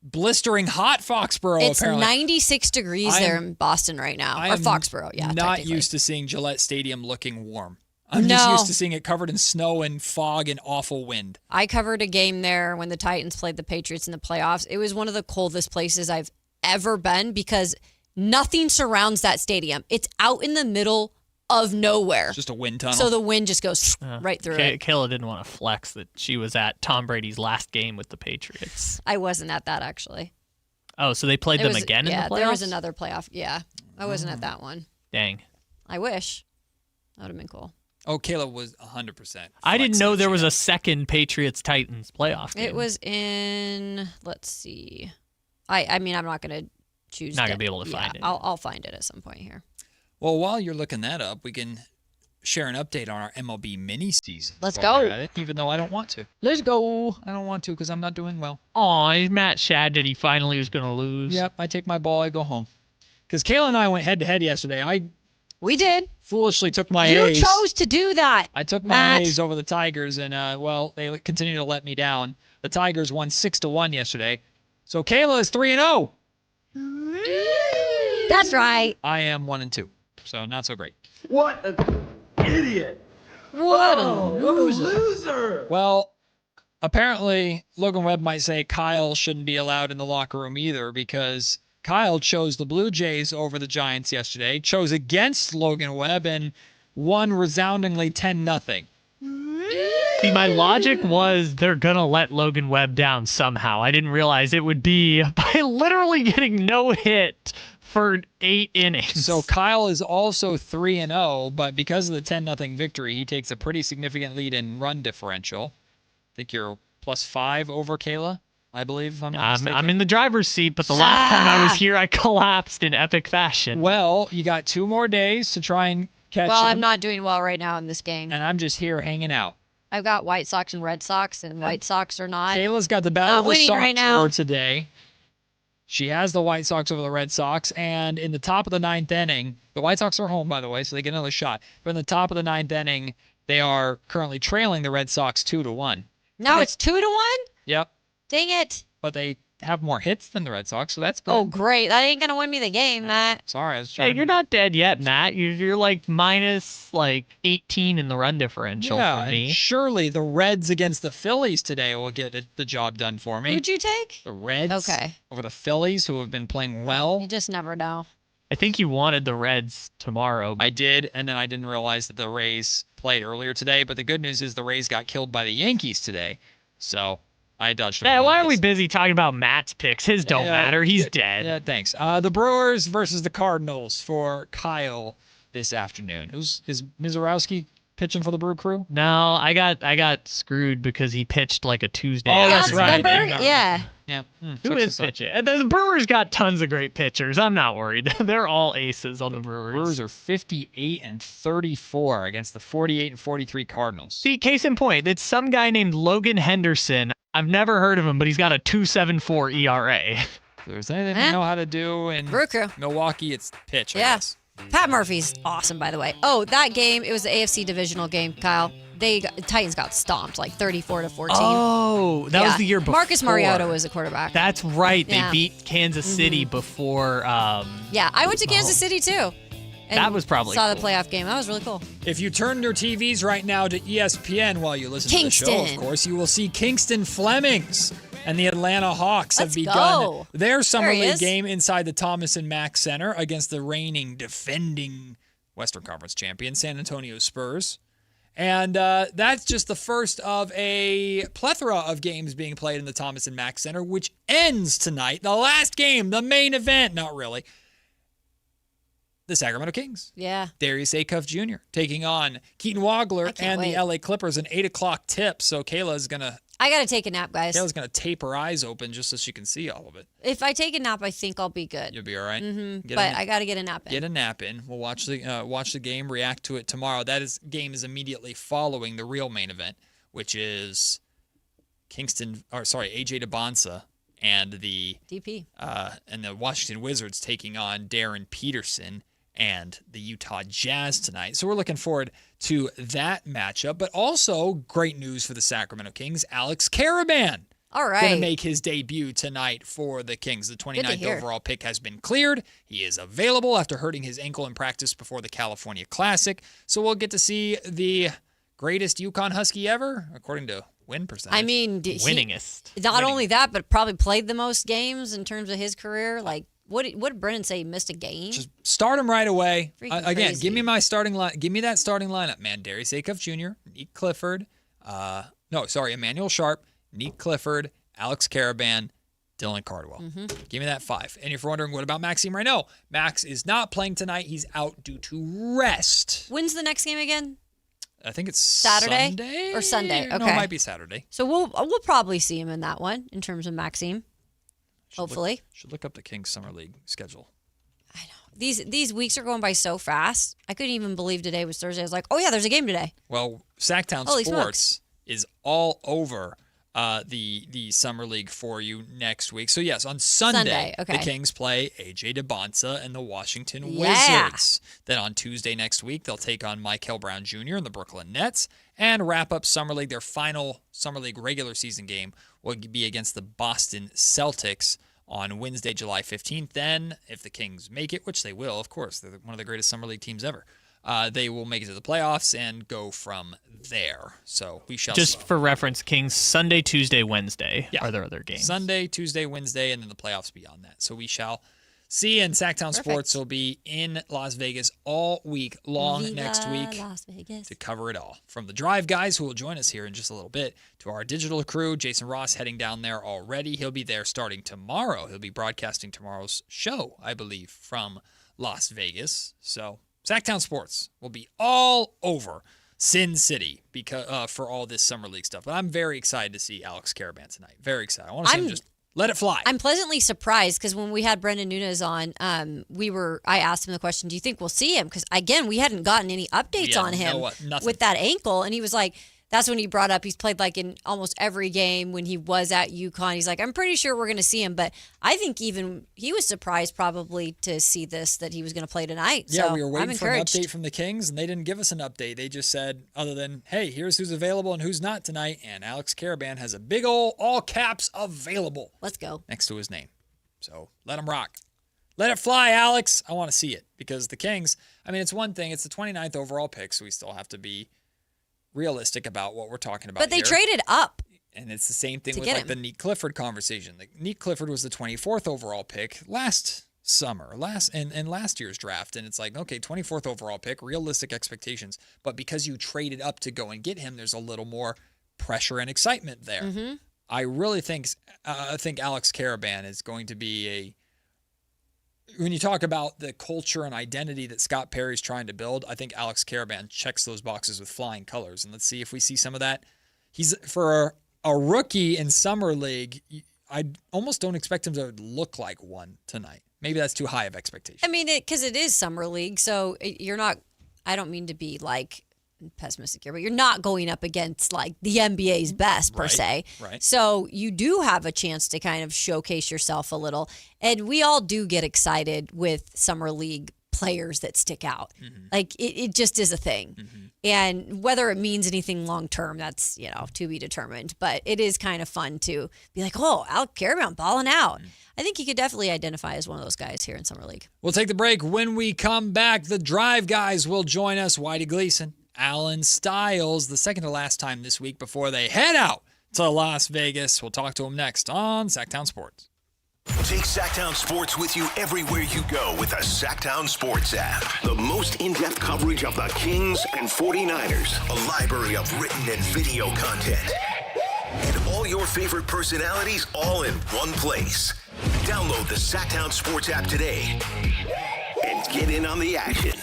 blistering hot Foxborough, it's apparently. 96 degrees there in Boston right now. Or Foxborough, yeah. Not used to seeing Gillette Stadium looking warm. I'm just used to seeing it covered in snow and fog and awful wind. I covered a game there when the Titans played the Patriots in the playoffs. It was one of the coldest places I've ever been because nothing surrounds that stadium. It's out in the middle of nowhere. It's just a wind tunnel. So the wind just goes right through it. Kayla didn't want to flex that she was at Tom Brady's last game with the Patriots. I wasn't at that, actually. Oh, so they played them again in the playoffs? Yeah, there was another playoff. Yeah, I wasn't at that one. Dang. I wish. That would have been cool. Oh, Kayla was 100%. I didn't know there was a second Patriots-Titans playoff game. It was in, let's see. I mean, I'm not going to choose. Not going to be able to find it. I'll find it at some point here. Well, while you're looking that up, we can share an update on our MLB mini season. Let's go. Even though I don't want to. Let's go. I don't want to because I'm not doing well. Aw, Matt sad that he finally was going to lose. Yep, I take my ball, I go home. Because Kayla and I went head-to-head yesterday. We did. Foolishly took my A's. You chose to do that. I took my A's over the Tigers, and, well, they continue to let me down. The Tigers won 6-1 yesterday. So Kayla is 3-0. That's right. I am 1-2. So not so great. What an idiot. What a loser. Well, apparently Logan Webb might say Kyle shouldn't be allowed in the locker room either because Kyle chose the Blue Jays over the Giants yesterday, chose against Logan Webb, and won resoundingly 10-0. See, my logic was they're going to let Logan Webb down somehow. I didn't realize it would be by literally getting no hit for 8 innings. So Kyle is also 3-0, but because of the 10-0 victory, he takes a pretty significant lead in run differential. I think you're +5 over Kayla, I believe, if I'm not mistaken. I'm in the driver's seat, but the last time I was here, I collapsed in epic fashion. Well, you got 2 more days to try and catch Well, him, I'm not doing well right now in this game. and I'm just here hanging out. I've got White Sox and Red Sox, and White Sox are not. Kayla's got the battle of the winning Sox right now. for today. She has the White Sox over the Red Sox, and in the top of the 9th inning, the White Sox are home, by the way, so they get another shot. But in the top of the 9th inning, they are currently trailing the Red Sox 2-1. Now it's 2-1? Yep. Dang it. But they have more hits than the Red Sox, so that's good. Oh, great. That ain't going to win me the game, Matt. Sorry, I was Hey, trying. you're not dead yet, Matt. You're like minus 18 in the run differential Yeah, for me. and surely the Reds against the Phillies today will get the job done for me. Who'd you take? The Reds Okay. over the Phillies, who have been playing well. You just never know. I think you wanted the Reds tomorrow. I did, and then I didn't realize that the Rays played earlier today. But the good news is the Rays got killed by the Yankees today, so I dodged. Yeah, why are we busy talking about Matt's picks? His don't matter. He's dead. Yeah, thanks. The Brewers versus the Cardinals for Kyle this afternoon. Is Mizorowski pitching for the Brew Crew? No, I got screwed because he pitched like a Tuesday. Oh, that's right. Remember? Yeah. Yeah. Who is pitching? And the Brewers got tons of great pitchers. I'm not worried. They're all aces on the Brewers. Brewers are 58-34 against the 48-43 Cardinals. See, case in point, it's some guy named Logan Henderson. I've never heard of him, but he's got a 2.74 ERA. If there's anything they know how to do in Brew Crew. Milwaukee, it's pitch. I Yeah. guess. Pat Murphy's awesome, by the way. Oh, that game, it was the AFC divisional game, Kyle. The Titans got stomped like 34-14. Oh, that was the year before. Marcus Mariota was the quarterback. That's right. They Yeah. beat Kansas City before. Yeah, I went to Kansas City too. And That was probably saw cool. the playoff game. That was really cool. If you turn your TVs right now to ESPN while you listen to the show, of Kingston. course, you will see Kingston Flemings and the Atlanta Hawks have Let's begun go. their Summer There he League is. game inside the Thomas and Mack Center against the reigning, defending Western Conference champion San Antonio Spurs. And that's just the first of a plethora of games being played in the Thomas and Mack Center, which ends tonight. The last game, the main event, not really. The Sacramento Kings. Yeah. Darius Acuff Jr. taking on Keaton Wagler and wait. the LA Clippers, an 8 o'clock tip. So Kayla's gonna I got to take a nap, guys. tape her eyes open just so she can see all of it. If I take a nap, I think I'll be good. You'll be all right. But I got to get a nap in. Get a nap in. We'll watch the game, react to it tomorrow. Game is immediately following the real main event, which is AJ DeBonsa and the DP and the Washington Wizards taking on Darren Peterson and the Utah Jazz tonight. So we're looking forward to that matchup. But also, great news for the Sacramento Kings. Alex Caravan. All right. Going to make his debut tonight for the Kings. The 29th overall pick has been cleared. He is available after hurting his ankle in practice before the California Classic. So we'll get to see the greatest UConn Husky ever, according to win percentage. I mean, winningest. Not only that, but probably played the most games in terms of his career. Like, what did Brennan say? He missed a game? Just start him right away. Freaking Again, crazy. give me my starting line. Give me that starting lineup, man. Darius Acuff Jr., Nick Clifford. Emmanuel Sharp, Nick Clifford, Alex Caravan, Dylan Cardwell. Mm-hmm. Give me that 5. And if you're wondering, what about Maxime Renaud? Max is not playing tonight. He's out due to rest. When's the next game again? I think it's Saturday Sunday or Sunday. Okay, No, it might be Saturday. So we'll probably see him in that one in terms of Maxime. Hopefully. Should look up the Kings Summer League schedule. These weeks are going by so fast. I couldn't even believe today was Thursday. I was like, oh yeah, there's a game today. Well, Sactown Holy Sports is all over the Summer League for you next week. So yes, on Sunday, okay. the Kings play AJ DeBonsa and the Washington Yeah. Wizards. Then on Tuesday next week, they'll take on Michael Brown Jr. and the Brooklyn Nets and wrap up Summer League. Their final Summer League regular season game will be against the Boston Celtics on Wednesday, July 15th. Then, if the Kings make it, which they will, of course, they're one of the greatest Summer League teams ever, they will make it to the playoffs and go from there. So we shall Just see. for reference, Kings Sunday, Tuesday, Wednesday Yeah. are their other games. Sunday, Tuesday, Wednesday, and then the playoffs beyond that. So we shall See, and Sactown Sports will be in Las Vegas all week long Viva next week Las Vegas. to cover it all. From the Drive guys, who will join us here in just a little bit, to our digital crew, Jason Ross heading down there already. He'll be there starting tomorrow. He'll be broadcasting tomorrow's show, I believe, from Las Vegas. So Sactown Sports will be all over Sin City because for all this Summer League stuff. But I'm very excited to see Alex Caravan tonight. Very excited. I want to see him just let it fly. I'm pleasantly surprised because when we had Brendan Nunes on, I asked him the question, do you think we'll see him? Because, again, we hadn't gotten any updates on him with that ankle. And he was like, that's when he brought up he's played like in almost every game when he was at UConn. He's like, I'm pretty sure we're going to see him. But I think even he was surprised probably to see that he was going to play tonight. Yeah, so we were waiting for an encouraged. update from the Kings, and they didn't give us an update. They just said, other than, hey, here's who's available and who's not tonight. And Alex Caravan has a big old all caps available. Let's go. Next to his name. So let him rock. Let it fly, Alex. I want to see it because the Kings, I mean, it's one thing. It's the 29th overall pick, so we still have to be realistic about what we're talking about. But they here. traded up. And it's the same thing to with get like him. the Neat Clifford conversation. Neat Clifford was the 24th overall pick last summer, in last year's draft. And it's like, okay, 24th overall pick, realistic expectations. But because you traded up to go and get him, there's a little more pressure and excitement there. Mm-hmm. I really think Alex Caravan is going to be when you talk about the culture and identity that Scott Perry's trying to build, I think Alex Caravan checks those boxes with flying colors. And let's see if we see some of that. He's for a rookie in Summer League, I almost don't expect him to look like one tonight. Maybe that's too high of expectation. I mean, because it is Summer League, so you're not, I don't mean to be like pessimistic here, but you're not going up against like the NBA's best per se. Right. So you do have a chance to kind of showcase yourself a little. And we all do get excited with Summer League players that stick out. Mm-hmm. Like it just is a thing. Mm-hmm. And whether it means anything long term, that's, to be determined. But it is kind of fun to be like, oh, Alex Caravan balling out. Mm-hmm. I think he could definitely identify as one of those guys here in Summer League. We'll take the break. When we come back, the Drive guys will join us. Whitey Gleason, Alan Stiles, the second to last time this week before they head out to Las Vegas. We'll talk to them next on Sactown Sports. Take Sactown Sports with you everywhere you go with the Sactown Sports app. The most in-depth coverage of the Kings and 49ers. A library of written and video content. And all your favorite personalities all in one place. Download the Sactown Sports app today and get in on the action.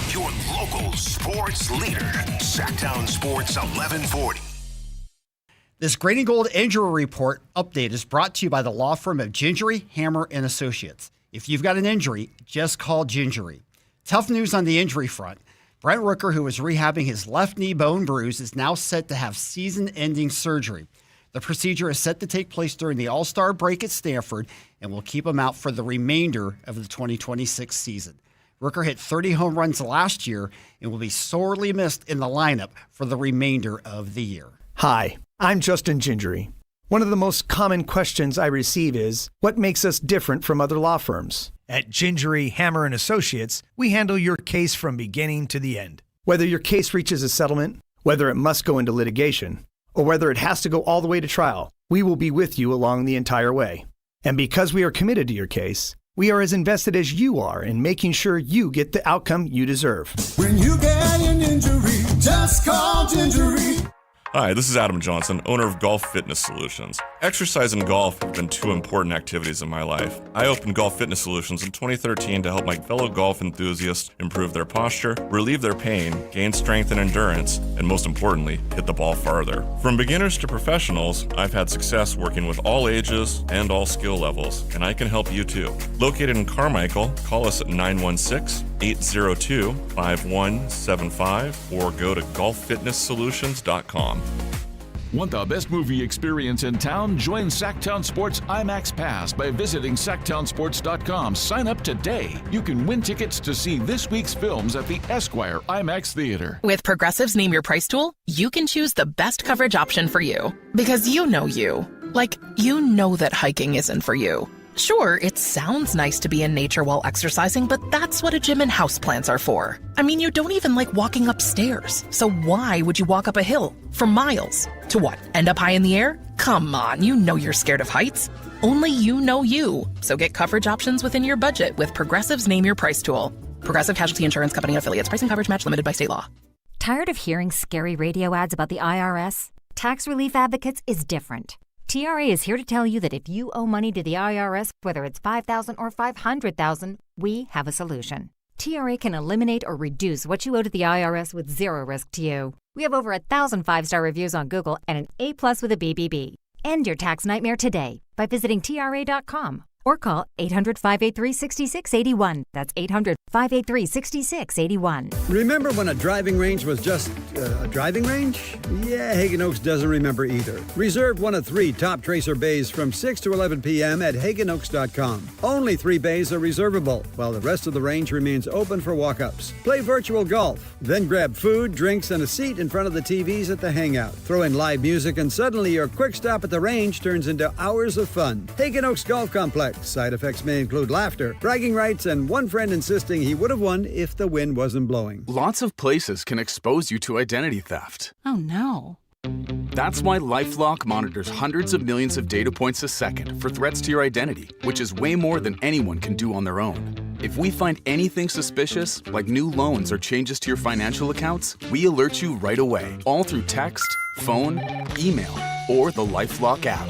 Your local sports leader. Sactown Sports 1140. This Green and Gold Injury Report update is brought to you by the law firm of Gingery, Hammer, and Associates. If you've got an injury, just call Gingery. Tough news on the injury front. Brent Rooker, who was rehabbing his left knee bone bruise, is now set to have season-ending surgery. The procedure is set to take place during the All-Star break at Stanford and will keep him out for the remainder of the 2026 season. Rooker hit 30 home runs last year and will be sorely missed in the lineup for the remainder of the year. Hi, I'm Justin Gingery. One of the most common questions I receive is, what makes us different from other law firms? At Gingery, Hammer, and Associates, we handle your case from beginning to the end. Whether your case reaches a settlement, whether it must go into litigation, or whether it has to go all the way to trial, we will be with you along the entire way. And because we are committed to your case, we are as invested as you are in making sure you get the outcome you deserve. When you get an injury, just call Gingery. Hi, this is Adam Johnson, owner of Golf Fitness Solutions. Exercise and golf have been two important activities in my life. I opened Golf Fitness Solutions in 2013 to help my fellow golf enthusiasts improve their posture, relieve their pain, gain strength and endurance, and most importantly, hit the ball farther. From beginners to professionals, I've had success working with all ages and all skill levels, and I can help you too. Located in Carmichael, call us at 916-802-5175 or go to golffitnesssolutions.com. Want the best movie experience in town? Join Sactown Sports IMAX Pass by visiting SactownSports.com. Sign up today. You can win tickets to see this week's films at the Esquire IMAX Theater. With Progressive's Name Your Price tool, you can choose the best coverage option for you. Because you know you. Like, you know that hiking isn't for you. Sure, it sounds nice to be in nature while exercising, but that's what a gym and houseplants are for. I mean, you don't even like walking upstairs. So why would you walk up a hill for miles? To what, end up high in the air? Come Come on, you know you're scared of heights. Only you know you. So get coverage options within your budget with Progressive's Name Your Price tool. Progressive Casualty Insurance Company affiliates. Price and coverage match limited by state law. Tired of hearing scary radio ads about the IRS? Tax Relief Advocates is different. TRA is here to tell you that if you owe money to the IRS, whether it's $5,000 or $500,000, we have a solution. TRA can eliminate or reduce what you owe to the IRS with zero risk to you. We have over 1,000 5-star reviews on Google and an A+ with a BBB. End your tax nightmare today by visiting TRA.com or call 800-583-6681. That's 800-583-6681. Remember when a driving range was just a driving range? Yeah, Hagen Oaks doesn't remember either. Reserve one of 3 top Tracer bays from 6 to 11 p.m. at HagenOaks.com. Only 3 bays are reservable, while the rest of the range remains open for walk-ups. Play virtual golf, then grab food, drinks, and a seat in front of the TVs at the hangout. Throw in live music, and suddenly your quick stop at the range turns into hours of fun. Hagen Oaks Golf Complex. Side effects may include laughter, bragging rights, and one friend insisting he would have won if the wind wasn't blowing. Lots of places can expose you to identity theft. Oh no. That's why LifeLock monitors hundreds of millions of data points a second for threats to your identity, which is way more than anyone can do on their own. If we find anything suspicious, like new loans or changes to your financial accounts, we alert you right away, all through text, phone, email, or the LifeLock app.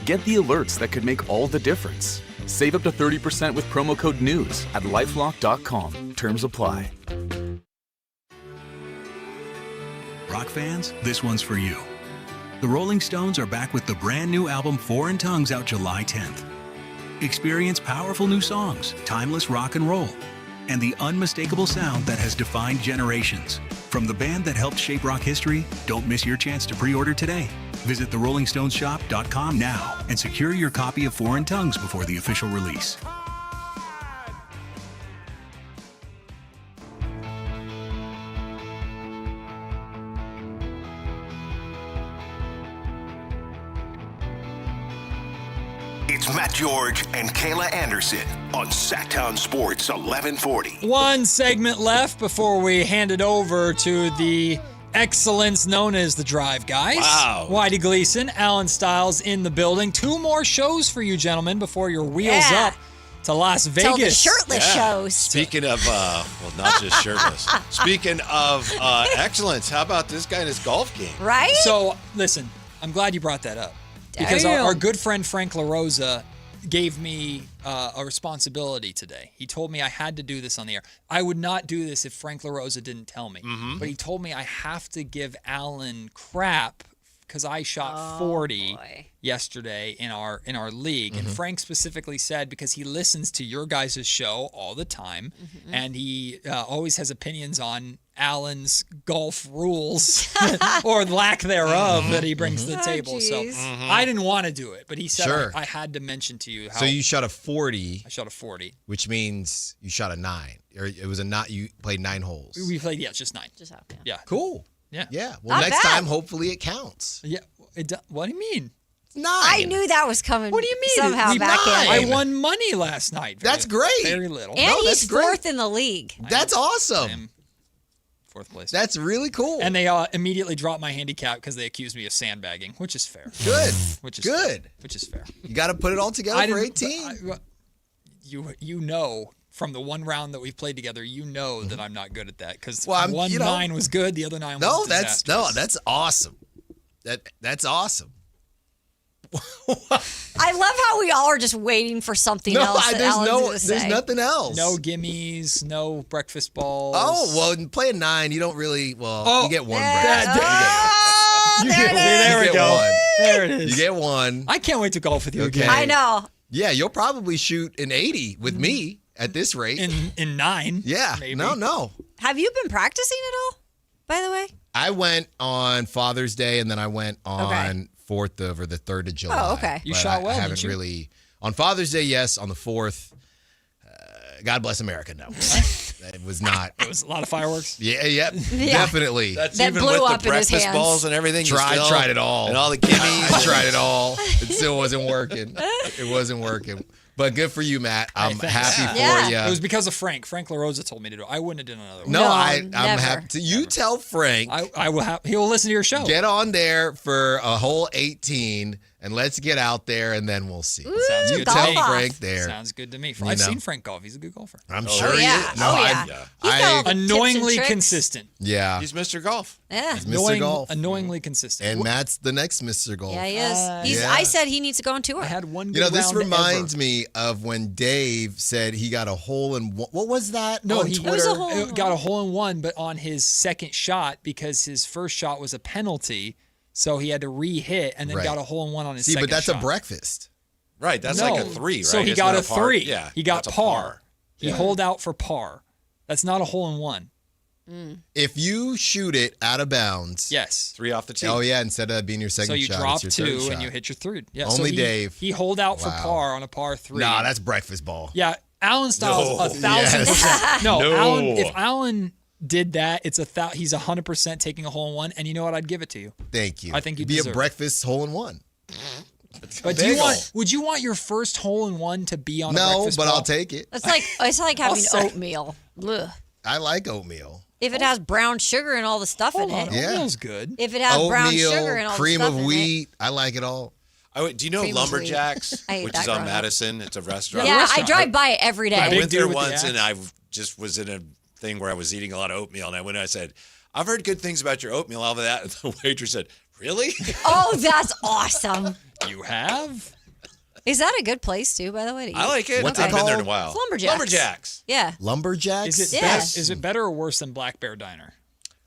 Get the alerts that could make all the difference. Save up to 30% with promo code NEWS at LifeLock.com. Terms apply. Rock fans, this one's for you. The Rolling Stones are back with the brand new album Foreign Tongues out July 10th. Experience powerful new songs, timeless rock and roll, and the unmistakable sound that has defined generations. From the band that helped shape rock history, don't miss your chance to pre-order today. Visit therollingstoneshop.com now and secure your copy of Foreign Tongues before the official release. It's Matt George and Kayla Anderson on Sactown Sports 1140. One segment left before we hand it over to the excellence known as The Drive guys. Wow. Whitey Gleason, Alan Stiles in the building. 2 more shows for you gentlemen before your wheels up to Las Vegas. Till the shirtless shows. Speaking of, well, not just shirtless. Speaking of excellence, how about this guy in his golf game? Right? So, listen, I'm glad you brought that up. Because our good friend Frank LaRosa gave me a responsibility today. He told me I had to do this on the air. I would not do this if Frank LaRosa didn't tell me. But he told me I have to give Alan crap because I shot 40 yesterday in our league. And Frank specifically said because he listens to your guys' show all the time, and he always has opinions on Alan's golf rules or lack thereof that he brings to the table. So I didn't want to do it, but he said I had to mention to you how. So you shot a 40. I shot a 40. Which means you shot a 9. Or it was a not. You played 9 holes. We played, just 9. Just out, yeah. Cool. Yeah. Yeah. Well, next time, hopefully it counts. Yeah. What do you mean? 9. I knew that was coming. What do you mean? Somehow back in. I won money last night. That's great. Very little. And he's 4th in the league. That's awesome. 4th place. That's really cool. And they immediately dropped my handicap because they accused me of sandbagging, which is fair. Good. Which is good. Fair. Which is fair. You got to put it all together for 18. You know, from the one round that we've played together, you know that I'm not good at that because 9 was good, the other 9 was disastrous. That's awesome. That's awesome. I love how we all are just waiting for something else. There's nothing else. No gimmies, no breakfast balls. Oh, well, play a 9, you don't really, you get 1 breakfast. There we go. There it is. You get 1. I can't wait to golf with you again. I know. Yeah, you'll probably shoot an 80 with me at this rate. In 9. Yeah. Maybe. No. Have you been practicing at all, by the way? I went on Father's Day, and then I went on 4th or the 3rd of July. Oh, okay. You shot well, I haven't really. On Father's Day, yes. On the 4th, God bless America, no. It was not. It was a lot of fireworks. Yeah. Definitely. That even blew with up the breakfast balls and everything. Tried it all. And all the gimmies. I tried it all. It still wasn't working. It wasn't working. But good for you, Matt. I'm thanks. happy Yeah. for you. It was because of Frank. Frank LaRosa told me to do it. I wouldn't have done another one. No, No, I'm never. happy to. You tell Frank. I will have. He will listen to your show. Get on there for a whole 18, and let's get out there, and then we'll see. Sounds you good tell to me. Frank there. Sounds good to me. You I've know. seen Frank golf. He's a good golfer. I'm sure he yeah. is. No, Oh, yeah. He's got all the tips and Annoyingly tricks. consistent. yeah. He's Mr. Golf. Yeah. Mr. Golf. Annoyingly consistent. And Matt's the next Mr. Golf. Yeah, he is. He's. Yeah. I said he needs to go on tour. I had one good You know, this round reminds ever. me of when Dave said he got a hole in one. What was that? No, on he Twitter? was a hole in got a hole in one, but on his second shot because his first shot was a penalty, so he had to re-hit and then Right. got a hole in one on his See, second but that's shot. a breakfast. Right, that's No. like a 3, right? So he Isn't got that a par? 3. Yeah, He got that's a par. He Yeah. holed out for par. That's not a hole in one. If you shoot it out of bounds. Yes. 3 off the tee. Oh, yeah, instead of being your second So you shot, drop it's your third 2 and shot. you hit your third. Yeah. Only so he, Dave. He holed out for Wow. par on a par 3. Nah, that's breakfast ball. Yeah, Allen Styles No. 1,000%. No, No. Allen. If Allen did that, he's 100% taking a hole in one. And you know what? I'd give it to you. Thank you. I think you It'd be a deserve it. breakfast hole in one. But would you want your first hole in one to be on a No, breakfast but ball? I'll take it. It's like having say- oatmeal. Ugh. I like oatmeal. If it has brown sugar and all the stuff in it. Yeah. Oatmeal's good. If it has brown Oatmeal, sugar and all cream the stuff of in wheat. I like it all. Do you know Cream of wheat. Lumberjacks, I ate which that is on growing up. Madison? It's a restaurant. Yeah, I drive by it every I day. went there dude with the once, and axe. I just was in a thing where I was eating a lot of oatmeal, and I went and I said, I've heard good things about your oatmeal. All of that. And the waitress said, really? Oh, that's awesome. You have? Is that a good place too, by the way? To eat? I like it. What's I it haven't been there in a called? while. It's Lumberjacks. Lumberjacks. Yeah. Lumberjacks? Is it better or worse than Black Bear Diner?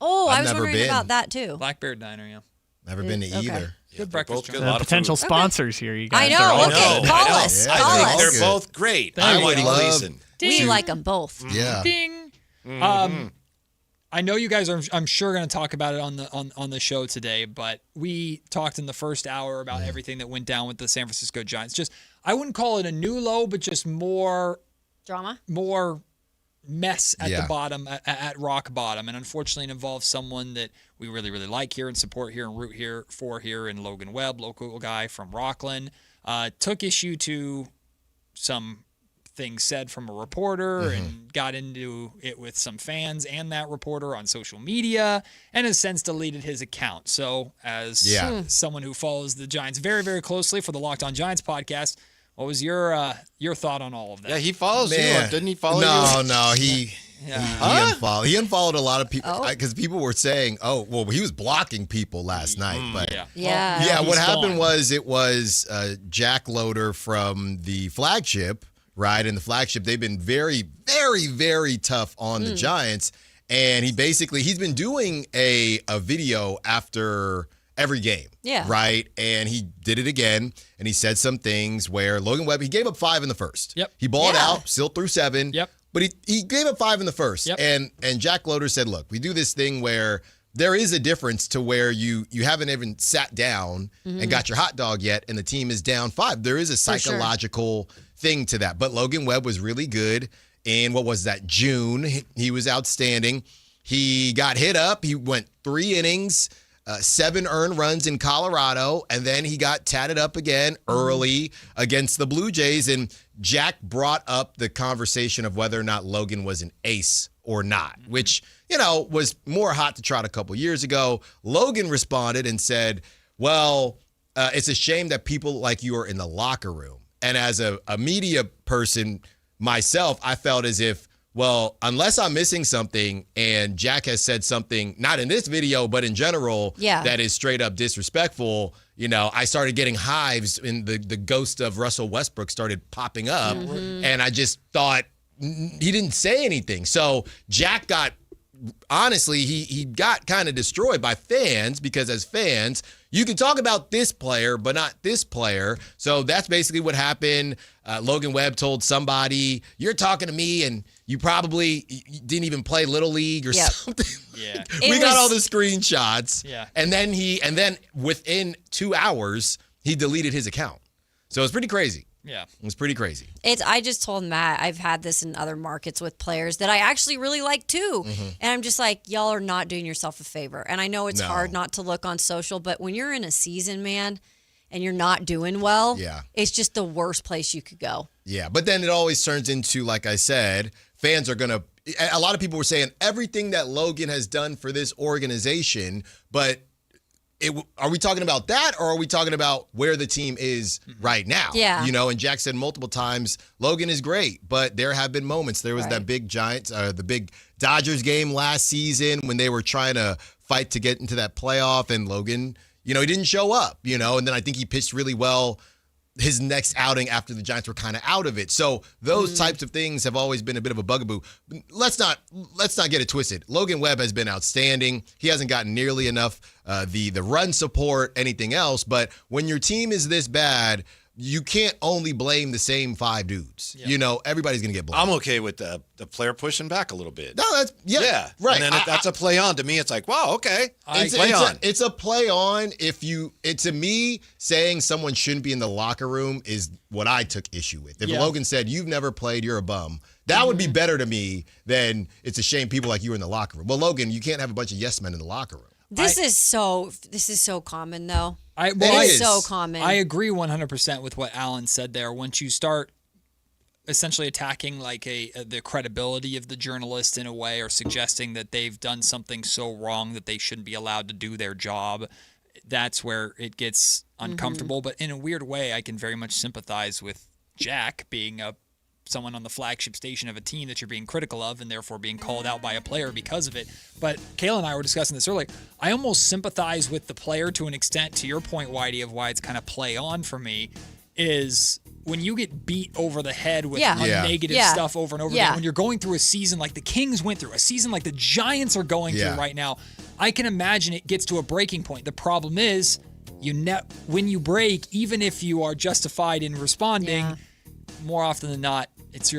Oh, I I've was never wondering been. about that too. Black Bear Diner, yeah. Never been to Okay. either. Good breakfast both good. joint. A lot of Potential food. sponsors here, you I guys. know. They're all Okay, good. call I know. us. Yeah, Call I think us. They're both great. There I you would go. listen. We like them both. Yeah. Ding. Mm-hmm. I know you guys are, I'm sure, going to talk about it on the show today, but we talked in the first hour about everything that went down with the San Francisco Giants. Just, I wouldn't call it a new low, but just more mess at the bottom, at rock bottom. And unfortunately, it involves someone that we really, really like here and support here and root here for here in Logan Webb, local guy from Rockland. Took issue to some things said from a reporter and got into it with some fans and that reporter on social media and has since deleted his account. So as someone who follows the Giants very, very closely for the Locked On Giants podcast, what was your thought on all of that? Yeah, he follows you. Didn't he follow you? No, he unfollowed. He unfollowed a lot of people because people were saying, "Oh, well, he was blocking people last night." But what happened was it was Jack Loader from the Flagship, right? And the Flagship, they've been very, very, very tough on the Giants, and he's been doing a video after every game. Yeah. Right? And he did it again, and he said some things where Logan Webb, he gave up 5 in the first. Yep. He balled out, still threw 7. Yep. But he gave up 5 in the first. Yep. And Jack Loader said, look, we do this thing where there is a difference to where you haven't even sat down and got your hot dog yet, and the team is down 5. There is a psychological thing to that. But Logan Webb was really good in, June. He was outstanding. He got hit up. He went 3 innings. 7 earned runs in Colorado, and then he got tatted up again early against the Blue Jays. And Jack brought up the conversation of whether or not Logan was an ace or not, which, was more hot to trot a couple years ago. Logan responded and said, well, it's a shame that people like you are in the locker room. And as a media person myself, I felt as if, well, unless I'm missing something and Jack has said something, not in this video, but in general, that is straight up disrespectful, I started getting hives and the ghost of Russell Westbrook started popping up. And I just thought he didn't say anything. So Jack got, honestly, he got kind of destroyed by fans because as fans, you can talk about this player, but not this player. So that's basically what happened. Logan Webb told somebody, you're talking to me and you probably didn't even play Little League or something. Yeah. We got all the screenshots. Yeah. And then within 2 hours, he deleted his account. So it's pretty crazy. Yeah. It was pretty crazy. I just told Matt, I've had this in other markets with players that I actually really like too. And I'm just like, y'all are not doing yourself a favor. And I know it's hard not to look on social, but when you're in a season, man, and you're not doing well, Yeah. it's just the worst place you could go. Yeah, but then it always turns into, like I said, fans are going to – a lot of people were saying everything that Logan has done for this organization, but are we talking about that or are we talking about where the team is right now? Yeah. You know, and Jack said multiple times, Logan is great, but there have been moments. There was that big the big Dodgers game last season when they were trying to fight to get into that playoff, and Logan, you know, he didn't show up, you know, and then I think he pitched really well his next outing after the Giants were kind of out of it. So those types of things have always been a bit of a bugaboo. Let's not get it twisted. Logan Webb has been outstanding. He hasn't gotten nearly enough the run support, anything else. But when your team is this bad, you can't only blame the same 5 dudes. Yeah. You know, everybody's going to get blamed. I'm okay with the player pushing back a little bit. No, that's right. And then that's a play on. To me, it's like, wow, okay. It's a play on. To me, saying someone shouldn't be in the locker room is what I took issue with. If Logan said, you've never played, you're a bum, that would be better to me than it's a shame people like you are in the locker room. Well, Logan, you can't have a bunch of yes men in the locker room. This is so common, though. It is so common. I agree 100% with what Alan said there. Once you start essentially attacking like the credibility of the journalist in a way, or suggesting that they've done something so wrong that they shouldn't be allowed to do their job, that's where it gets uncomfortable. But in a weird way, I can very much sympathize with Jack being someone on the flagship station of a team that you're being critical of and therefore being called out by a player because of it. But Kayla and I were discussing this earlier. I almost sympathize with the player to an extent, to your point, Whitey, of why it's kind of play on for me, is when you get beat over the head with negative stuff over and over again, when you're going through a season like the Kings went through, a season like the Giants are going through right now, I can imagine it gets to a breaking point. The problem is, when you break, even if you are justified in responding, more often than not, it's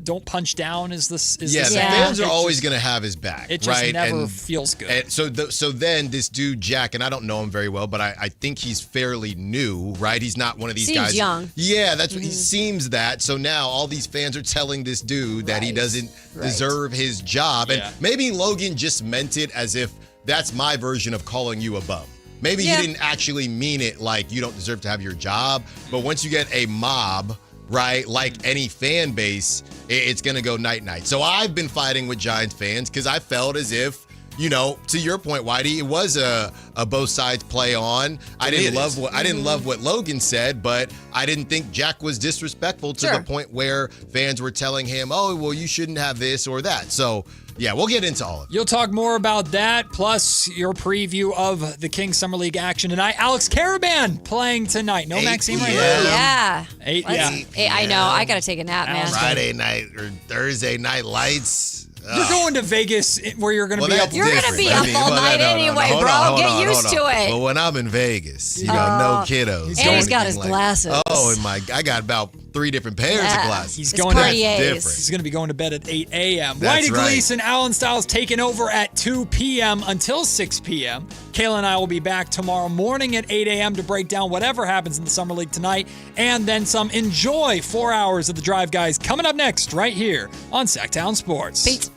don't punch down is the fans are always going to have his back. It just never feels good. And so then this dude Jack, and I don't know him very well, but I think he's fairly new, right? He's not one of these guys. Seems young. Yeah, that's what he seems that. So now all these fans are telling this dude that he doesn't deserve his job, and maybe Logan just meant it as if that's my version of calling you a bum. Maybe he didn't actually mean it like you don't deserve to have your job, but once you get a mob, right, like any fan base, it's going to go night-night. So I've been fighting with Giants fans because I felt as if, you know, to your point, Whitey, it was a both sides play on. I didn't love what Logan said, but I didn't think Jack was disrespectful to the point where fans were telling him, oh, well, you shouldn't have this or that. So, yeah, we'll get into all of it. You'll talk more about that, plus your preview of the Kings Summer League action tonight. Alex Caravan playing tonight. No Maxime right now. Yeah. 8 I know. I got to take a nap, man. Friday night or Thursday night lights. You're going to Vegas where you're going to be up. You're going to be up all night anyway, bro. Get used to it. Well, when I'm in Vegas, you know, no kiddos. And he's got his glasses. I got about 3 different pairs of glasses. He's going to be going to bed at 8 a.m. Whitey Gleason, Alan Stiles taking over at 2 p.m. until 6 p.m. Kayla and I will be back tomorrow morning at 8 a.m. to break down whatever happens in the Summer League tonight, and then some. Enjoy 4 hours of the Drive Guys coming up next right here on Sactown Sports. Peace.